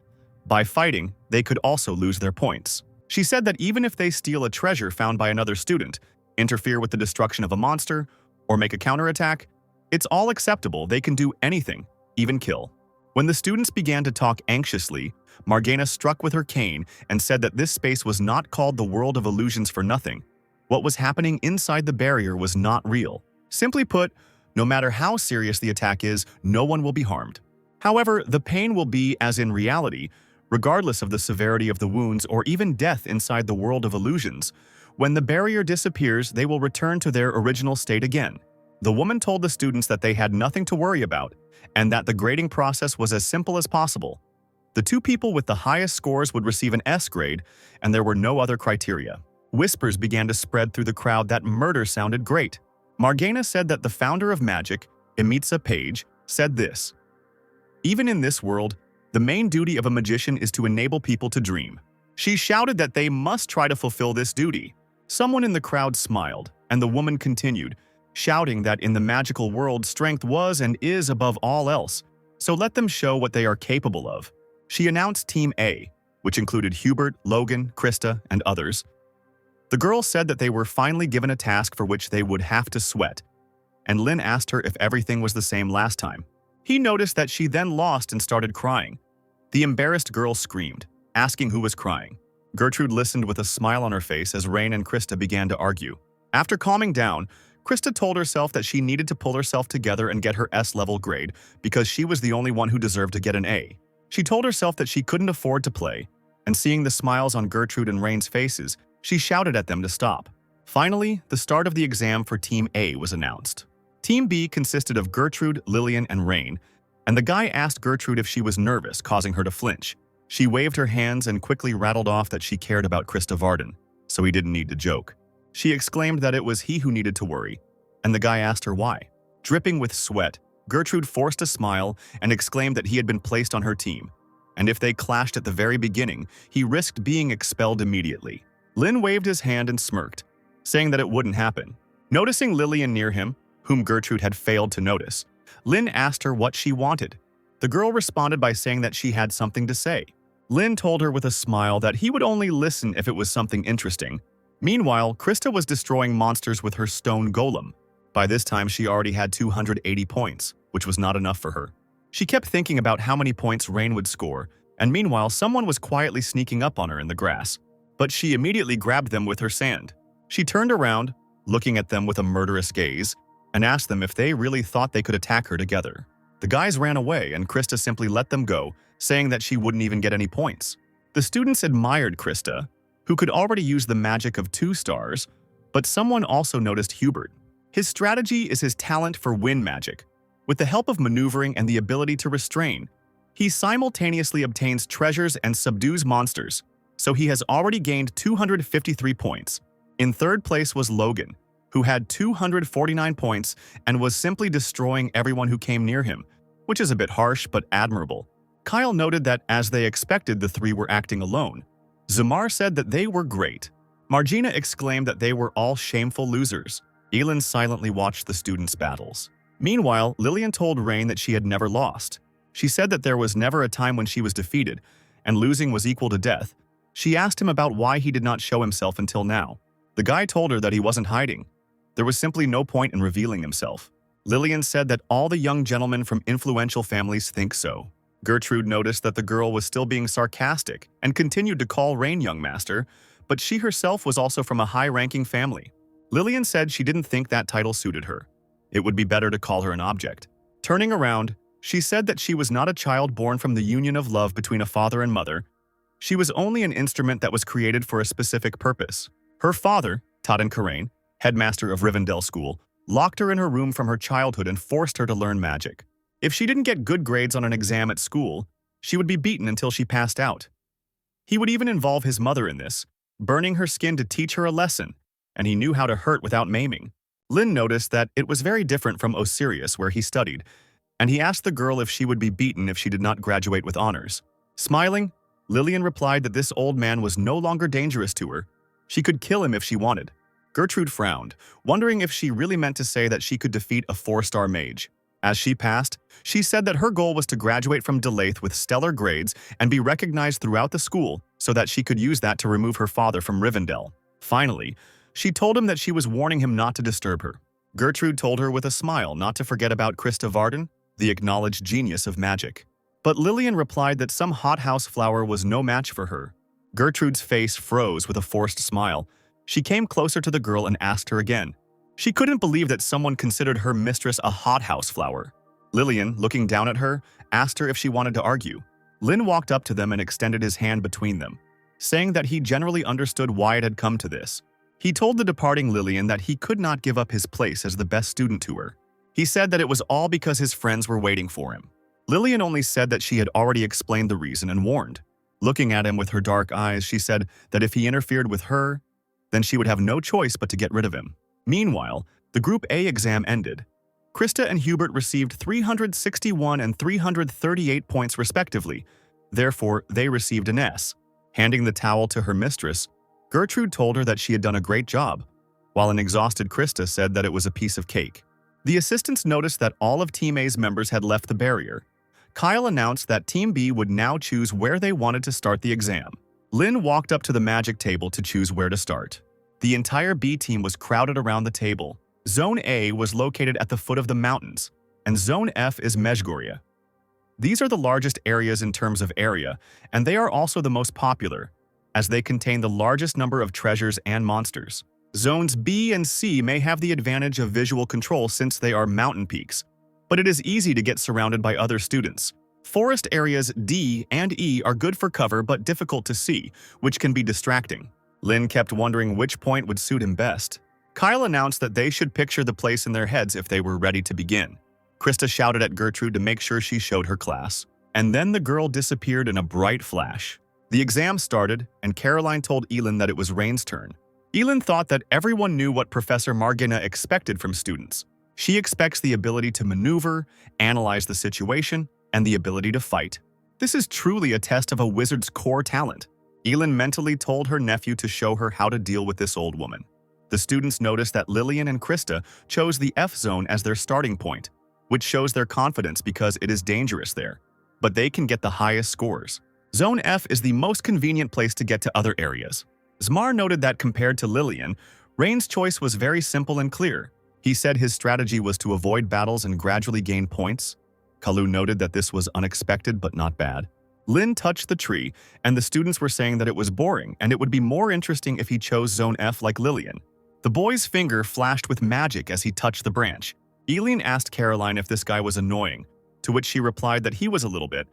By fighting, they could also lose their points. She said that even if they steal a treasure found by another student, interfere with the destruction of a monster, or make a counterattack, it's all acceptable. They can do anything, even kill. When the students began to talk anxiously, Marjana struck with her cane and said that this space was not called the world of illusions for nothing. What was happening inside the barrier was not real. Simply put, no matter how serious the attack is, no one will be harmed. However, the pain will be as in reality, regardless of the severity of the wounds or even death inside the world of illusions. When the barrier disappears, they will return to their original state again. The woman told the students that they had nothing to worry about and that the grading process was as simple as possible. The 2 people with the highest scores would receive an S grade, and there were no other criteria. Whispers began to spread through the crowd that murder sounded great. Marjana said that the founder of magic, Imitsa Page, said this. Even in this world, the main duty of a magician is to enable people to dream. She shouted that they must try to fulfill this duty. Someone in the crowd smiled, and the woman continued, shouting that in the magical world strength was and is above all else, so let them show what they are capable of. She announced Team A, which included Hubert, Logan, Krista, and others. The girls said that they were finally given a task for which they would have to sweat, and Lin asked her if everything was the same last time. He noticed that she then lost and started crying. The embarrassed girl screamed, asking who was crying. Gertrude listened with a smile on her face as Rain and Krista began to argue. After calming down, Krista told herself that she needed to pull herself together and get her S-level grade because she was the only one who deserved to get an A. She told herself that she couldn't afford to play, and seeing the smiles on Gertrude and Rain's faces, she shouted at them to stop. Finally, the start of the exam for Team A was announced. Team B consisted of Gertrude, Lillian, and Rain, and the guy asked Gertrude if she was nervous, causing her to flinch. She waved her hands and quickly rattled off that she cared about Krista Varden, so he didn't need to joke. She exclaimed that it was he who needed to worry, and the guy asked her why. Dripping with sweat, Gertrude forced a smile and exclaimed that he had been placed on her team, and if they clashed at the very beginning, he risked being expelled immediately. Lin waved his hand and smirked, saying that it wouldn't happen. Noticing Lillian near him, whom Gertrude had failed to notice, Lin asked her what she wanted. The girl responded by saying that she had something to say. Lin told her with a smile that he would only listen if it was something interesting. Meanwhile, Krista was destroying monsters with her stone golem. By this time, she already had 280 points, which was not enough for her. She kept thinking about how many points Rain would score, and meanwhile, someone was quietly sneaking up on her in the grass. But she immediately grabbed them with her sand. She turned around, looking at them with a murderous gaze, and asked them if they really thought they could attack her together. The guys ran away, and Krista simply let them go, saying that she wouldn't even get any points. The students admired Krista, who could already use the magic of 2 stars, but someone also noticed Hubert. His strategy is his talent for wind magic. With the help of maneuvering and the ability to restrain, he simultaneously obtains treasures and subdues monsters, so he has already gained 253 points. In third place was Logan, who had 249 points and was simply destroying everyone who came near him, which is a bit harsh but admirable. Kyle noted that as they expected, the 3 were acting alone. Zamar said that they were great. Margina exclaimed that they were all shameful losers. Elin silently watched the students' battles. Meanwhile, Lillian told Rain that she had never lost. She said that there was never a time when she was defeated, and losing was equal to death. She asked him about why he did not show himself until now. The guy told her that he wasn't hiding. There was simply no point in revealing himself. Lillian said that all the young gentlemen from influential families think so. Gertrude noticed that the girl was still being sarcastic and continued to call Rain young master, but she herself was also from a high-ranking family. Lillian said she didn't think that title suited her. It would be better to call her an object. Turning around, she said that she was not a child born from the union of love between a father and mother. She was only an instrument that was created for a specific purpose. Her father, Totten Karain, headmaster of Rivendell School, locked her in her room from her childhood and forced her to learn magic. If she didn't get good grades on an exam at school, she would be beaten until she passed out. He would even involve his mother in this, burning her skin to teach her a lesson, and he knew how to hurt without maiming. Lin noticed that it was very different from Osirius, where he studied, and he asked the girl if she would be beaten if she did not graduate with honors. Smiling, Lillian replied that this old man was no longer dangerous to her. She could kill him if she wanted. Gertrude frowned, wondering if she really meant to say that she could defeat a 4-star mage. As she passed, she said that her goal was to graduate from Delaith with stellar grades and be recognized throughout the school so that she could use that to remove her father from Rivendell. Finally, she told him that she was warning him not to disturb her. Gertrude told her with a smile not to forget about Krista Varden, the acknowledged genius of magic. But Lillian replied that some hothouse flower was no match for her. Gertrude's face froze with a forced smile. She came closer to the girl and asked her again. She couldn't believe that someone considered her mistress a hothouse flower. Lillian, looking down at her, asked her if she wanted to argue. Lin walked up to them and extended his hand between them, saying that he generally understood why it had come to this. He told the departing Lillian that he could not give up his place as the best student to her. He said that it was all because his friends were waiting for him. Lillian only said that she had already explained the reason and warned. Looking at him with her dark eyes, she said that if he interfered with her, then she would have no choice but to get rid of him. Meanwhile, the Group A exam ended. Krista and Hubert received 361 and 338 points respectively. Therefore, they received an S. Handing the towel to her mistress, Gertrude told her that she had done a great job, while an exhausted Krista said that it was a piece of cake. The assistants noticed that all of Team A's members had left the barrier. Kyle announced that Team B would now choose where they wanted to start the exam. Lin walked up to the magic table to choose where to start. The entire B team was crowded around the table. Zone A was located at the foot of the mountains, and Zone F is Mejgoria. These are the largest areas in terms of area, and they are also the most popular, as they contain the largest number of treasures and monsters. Zones B and C may have the advantage of visual control since they are mountain peaks, but it is easy to get surrounded by other students. Forest areas D and E are good for cover but difficult to see, which can be distracting. Lin kept wondering which point would suit him best. Kyle announced that they should picture the place in their heads if they were ready to begin. Krista shouted at Gertrude to make sure she showed her class. And then the girl disappeared in a bright flash. The exam started, and Caroline told Elin that it was Rain's turn. Elin thought that everyone knew what Professor Margina expected from students. She expects the ability to maneuver, analyze the situation, and the ability to fight. This is truly a test of a wizard's core talent. Elin mentally told her nephew to show her how to deal with this old woman. The students noticed that Lillian and Krista chose the F zone as their starting point, which shows their confidence because it is dangerous there. But they can get the highest scores. Zone F is the most convenient place to get to other areas. Zmar noted that compared to Lillian, Rain's choice was very simple and clear. He said his strategy was to avoid battles and gradually gain points. Kalu noted that this was unexpected but not bad. Lin touched the tree, and the students were saying that it was boring and it would be more interesting if he chose Zone F like Lillian. The boy's finger flashed with magic as he touched the branch. Eileen asked Caroline if this guy was annoying, to which she replied that he was a little bit,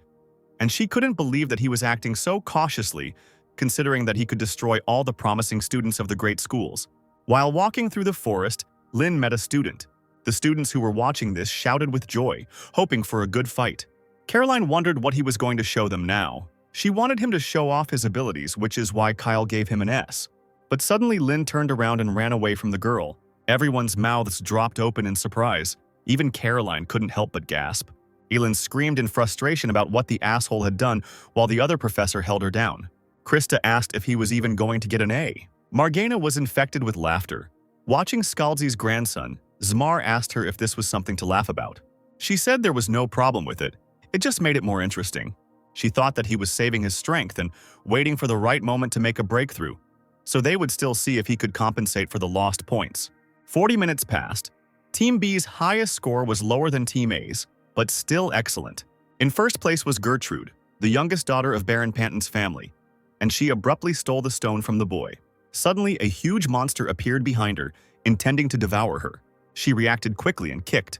and she couldn't believe that he was acting so cautiously, considering that he could destroy all the promising students of the great schools. While walking through the forest, Lin met a student. The students who were watching this shouted with joy, hoping for a good fight. Caroline wondered what he was going to show them now. She wanted him to show off his abilities, which is why Kyle gave him an S. But suddenly Lin turned around and ran away from the girl. Everyone's mouths dropped open in surprise. Even Caroline couldn't help but gasp. Elin screamed in frustration about what the asshole had done while the other professor held her down. Krista asked if he was even going to get an A. Margana was infected with laughter. Watching Scalzi's grandson, Zmar asked her if this was something to laugh about. She said there was no problem with it. It just made it more interesting. She thought that he was saving his strength and waiting for the right moment to make a breakthrough. so they would still see if he could compensate for the lost points. 40 minutes passed. Team B's highest score was lower than Team A's, but still excellent. In first place was Gertrude, the youngest daughter of Baron Panton's family, and she abruptly stole the stone from the boy. Suddenly, a huge monster appeared behind her, intending to devour her. She reacted quickly and kicked.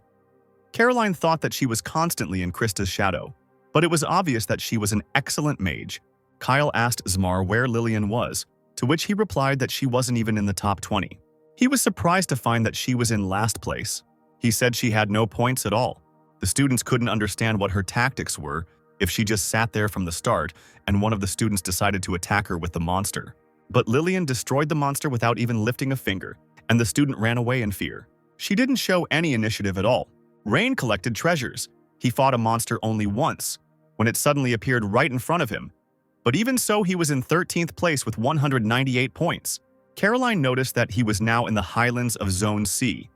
Caroline thought that she was constantly in Krista's shadow, but it was obvious that she was an excellent mage. Kyle asked Zmar where Lillian was, to which he replied that she wasn't even in the top 20. He was surprised to find that she was in last place. He said she had no points at all. The students couldn't understand what her tactics were if she just sat there from the start and one of the students decided to attack her with the monster. But Lillian destroyed the monster without even lifting a finger, and the student ran away in fear. She didn't show any initiative at all. Rain collected treasures. He fought a monster only once, when it suddenly appeared right in front of him. But even so, he was in 13th place with 198 points. Caroline noticed that he was now in the highlands of Zone C.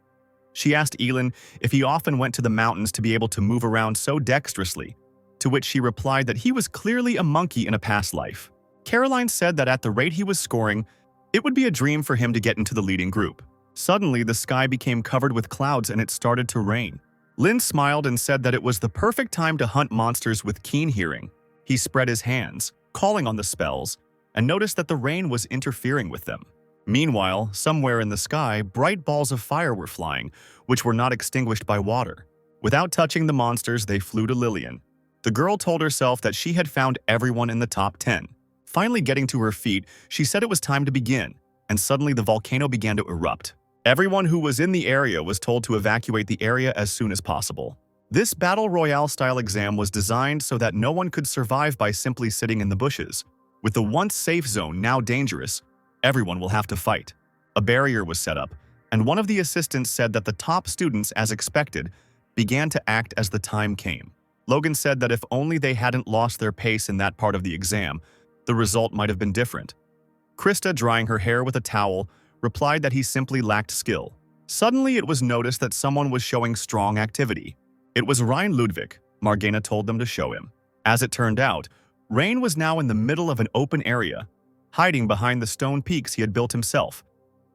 She asked Elin if he often went to the mountains to be able to move around so dexterously, to which she replied that he was clearly a monkey in a past life. Caroline said that at the rate he was scoring, it would be a dream for him to get into the leading group. Suddenly, the sky became covered with clouds and it started to rain. Lin smiled and said that it was the perfect time to hunt monsters with keen hearing. He spread his hands, calling on the spells, and noticed that the rain was interfering with them. Meanwhile, somewhere in the sky, bright balls of fire were flying, which were not extinguished by water. Without touching the monsters, they flew to Lillian. The girl told herself that she had found everyone in the top 10. Finally getting to her feet, she said it was time to begin, and suddenly the volcano began to erupt. Everyone who was in the area was told to evacuate the area as soon as possible. This Battle Royale-style exam was designed so that no one could survive by simply sitting in the bushes. With the once safe zone now dangerous, everyone will have to fight. A barrier was set up, and one of the assistants said that the top students, as expected, began to act as the time came. Logan said that if only they hadn't lost their pace in that part of the exam, the result might have been different. Krista, drying her hair with a towel, replied that he simply lacked skill. Suddenly, it was noticed that someone was showing strong activity. It was Ryan Ludwig, Margena told them to show him. As it turned out, Rain was now in the middle of an open area, hiding behind the stone peaks he had built himself,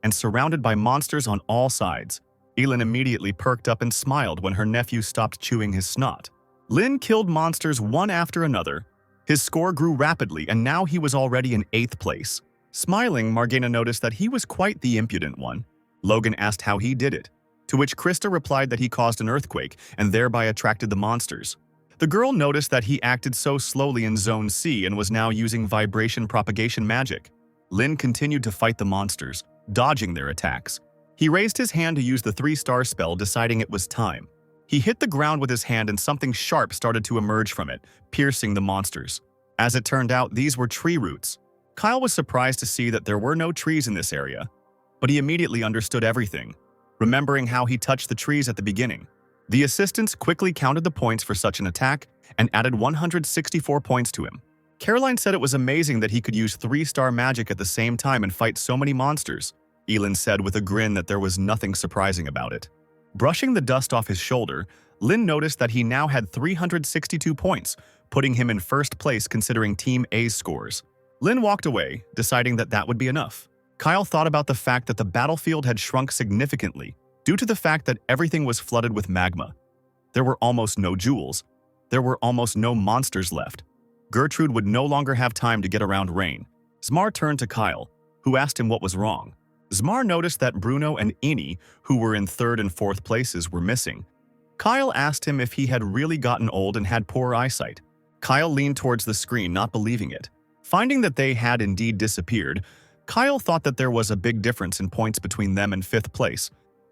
and surrounded by monsters on all sides. Elin immediately perked up and smiled when her nephew stopped chewing his snot. Lin killed monsters one after another. His score grew rapidly, and now he was already in 8th place. Smiling, Margena noticed that he was quite the impudent one. Logan asked how he did it, to which Krista replied that he caused an earthquake and thereby attracted the monsters. The girl noticed that he acted so slowly in Zone C and was now using vibration propagation magic. Lin continued to fight the monsters, dodging their attacks. He raised his hand to use the 3-star spell, deciding it was time. He hit the ground with his hand and something sharp started to emerge from it, piercing the monsters. As it turned out, these were tree roots. Kyle was surprised to see that there were no trees in this area, but he immediately understood everything, remembering how he touched the trees at the beginning. The assistants quickly counted the points for such an attack and added 164 points to him. Caroline said it was amazing that he could use 3-star magic at the same time and fight so many monsters. Elin said with a grin that there was nothing surprising about it. Brushing the dust off his shoulder, Lin noticed that he now had 362 points, putting him in first place considering Team A's scores. Lin walked away, deciding that that would be enough. Kyle thought about the fact that the battlefield had shrunk significantly due to the fact that everything was flooded with magma. There were almost no jewels. There were almost no monsters left. Gertrude would no longer have time to get around Rain. Zmar turned to Kyle, who asked him what was wrong. Zmar noticed that Bruno and Ini, who were in 3rd and 4th places, were missing. Kyle asked him if he had really gotten old and had poor eyesight. Kyle leaned towards the screen, not believing it. Finding that they had indeed disappeared, Kyle thought that there was a big difference in points between them and 5th place,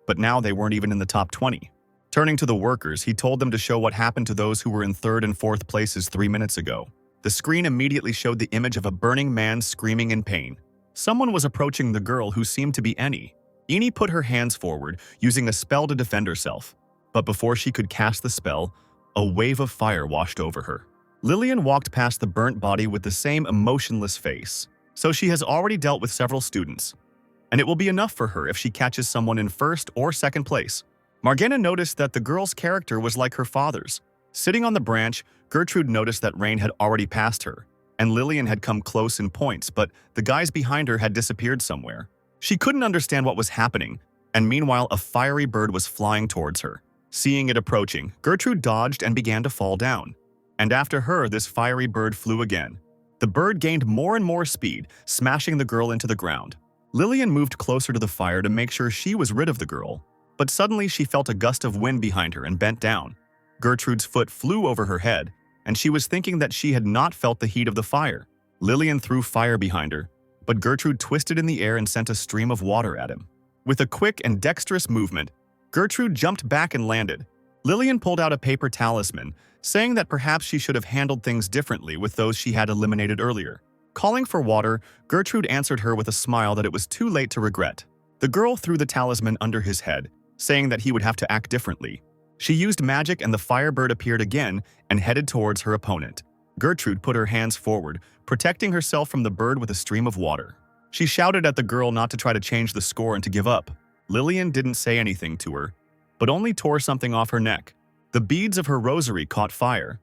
but now they weren't even in the top 20. Turning to the workers, he told them to show what happened to those who were in 3rd and 4th places 3 minutes ago. The screen immediately showed the image of a burning man screaming in pain. Someone was approaching the girl, who seemed to be Eni. Eni put her hands forward, using a spell to defend herself. But before she could cast the spell, a wave of fire washed over her. Lillian walked past the burnt body with the same emotionless face. So she has already dealt with several students, and it will be enough for her if she catches someone in 1st or 2nd place. Margena noticed that the girl's character was like her father's. Sitting on the branch, Gertrude noticed that Rain had already passed her. and Lillian had come close in points, but the guys behind her had disappeared somewhere. She couldn't understand what was happening, and meanwhile a fiery bird was flying towards her. Seeing it approaching, Gertrude dodged and began to fall down. And after her, this fiery bird flew again. The bird gained more and more speed, smashing the girl into the ground. Lillian moved closer to the fire to make sure she was rid of the girl, but suddenly she felt a gust of wind behind her and bent down. Gertrude's foot flew over her head, and she was thinking that she had not felt the heat of the fire. Lillian threw fire behind her, but Gertrude twisted in the air and sent a stream of water at him. With a quick and dexterous movement, Gertrude jumped back and landed. Lillian pulled out a paper talisman, saying that perhaps she should have handled things differently with those she had eliminated earlier. Calling for water, Gertrude answered her with a smile that it was too late to regret. The girl threw the talisman under his head, saying that he would have to act differently. She used magic and the firebird appeared again and headed towards her opponent. Gertrude put her hands forward, protecting herself from the bird with a stream of water. She shouted at the girl not to try to change the score and to give up. Lillian didn't say anything to her, but only tore something off her neck. The beads of her rosary caught fire.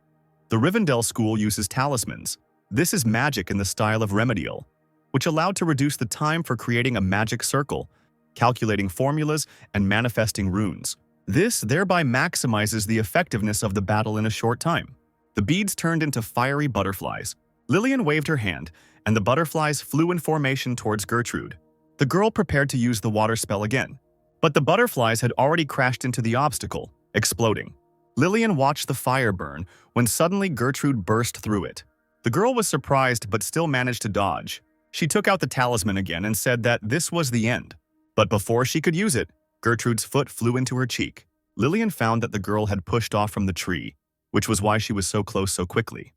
The Rivendell school uses talismans. This is magic in the style of remedial, which allowed to reduce the time for creating a magic circle, calculating formulas, and manifesting runes. This thereby maximizes the effectiveness of the battle in a short time. The beads turned into fiery butterflies. Lillian waved her hand, and the butterflies flew in formation towards Gertrude. The girl prepared to use the water spell again, but the butterflies had already crashed into the obstacle, exploding. Lillian watched the fire burn when suddenly Gertrude burst through it. The girl was surprised but still managed to dodge. She took out the talisman again and said that this was the end. But before she could use it, Gertrude's foot flew into her cheek. Lillian found that the girl had pushed off from the tree, which was why she was so close so quickly.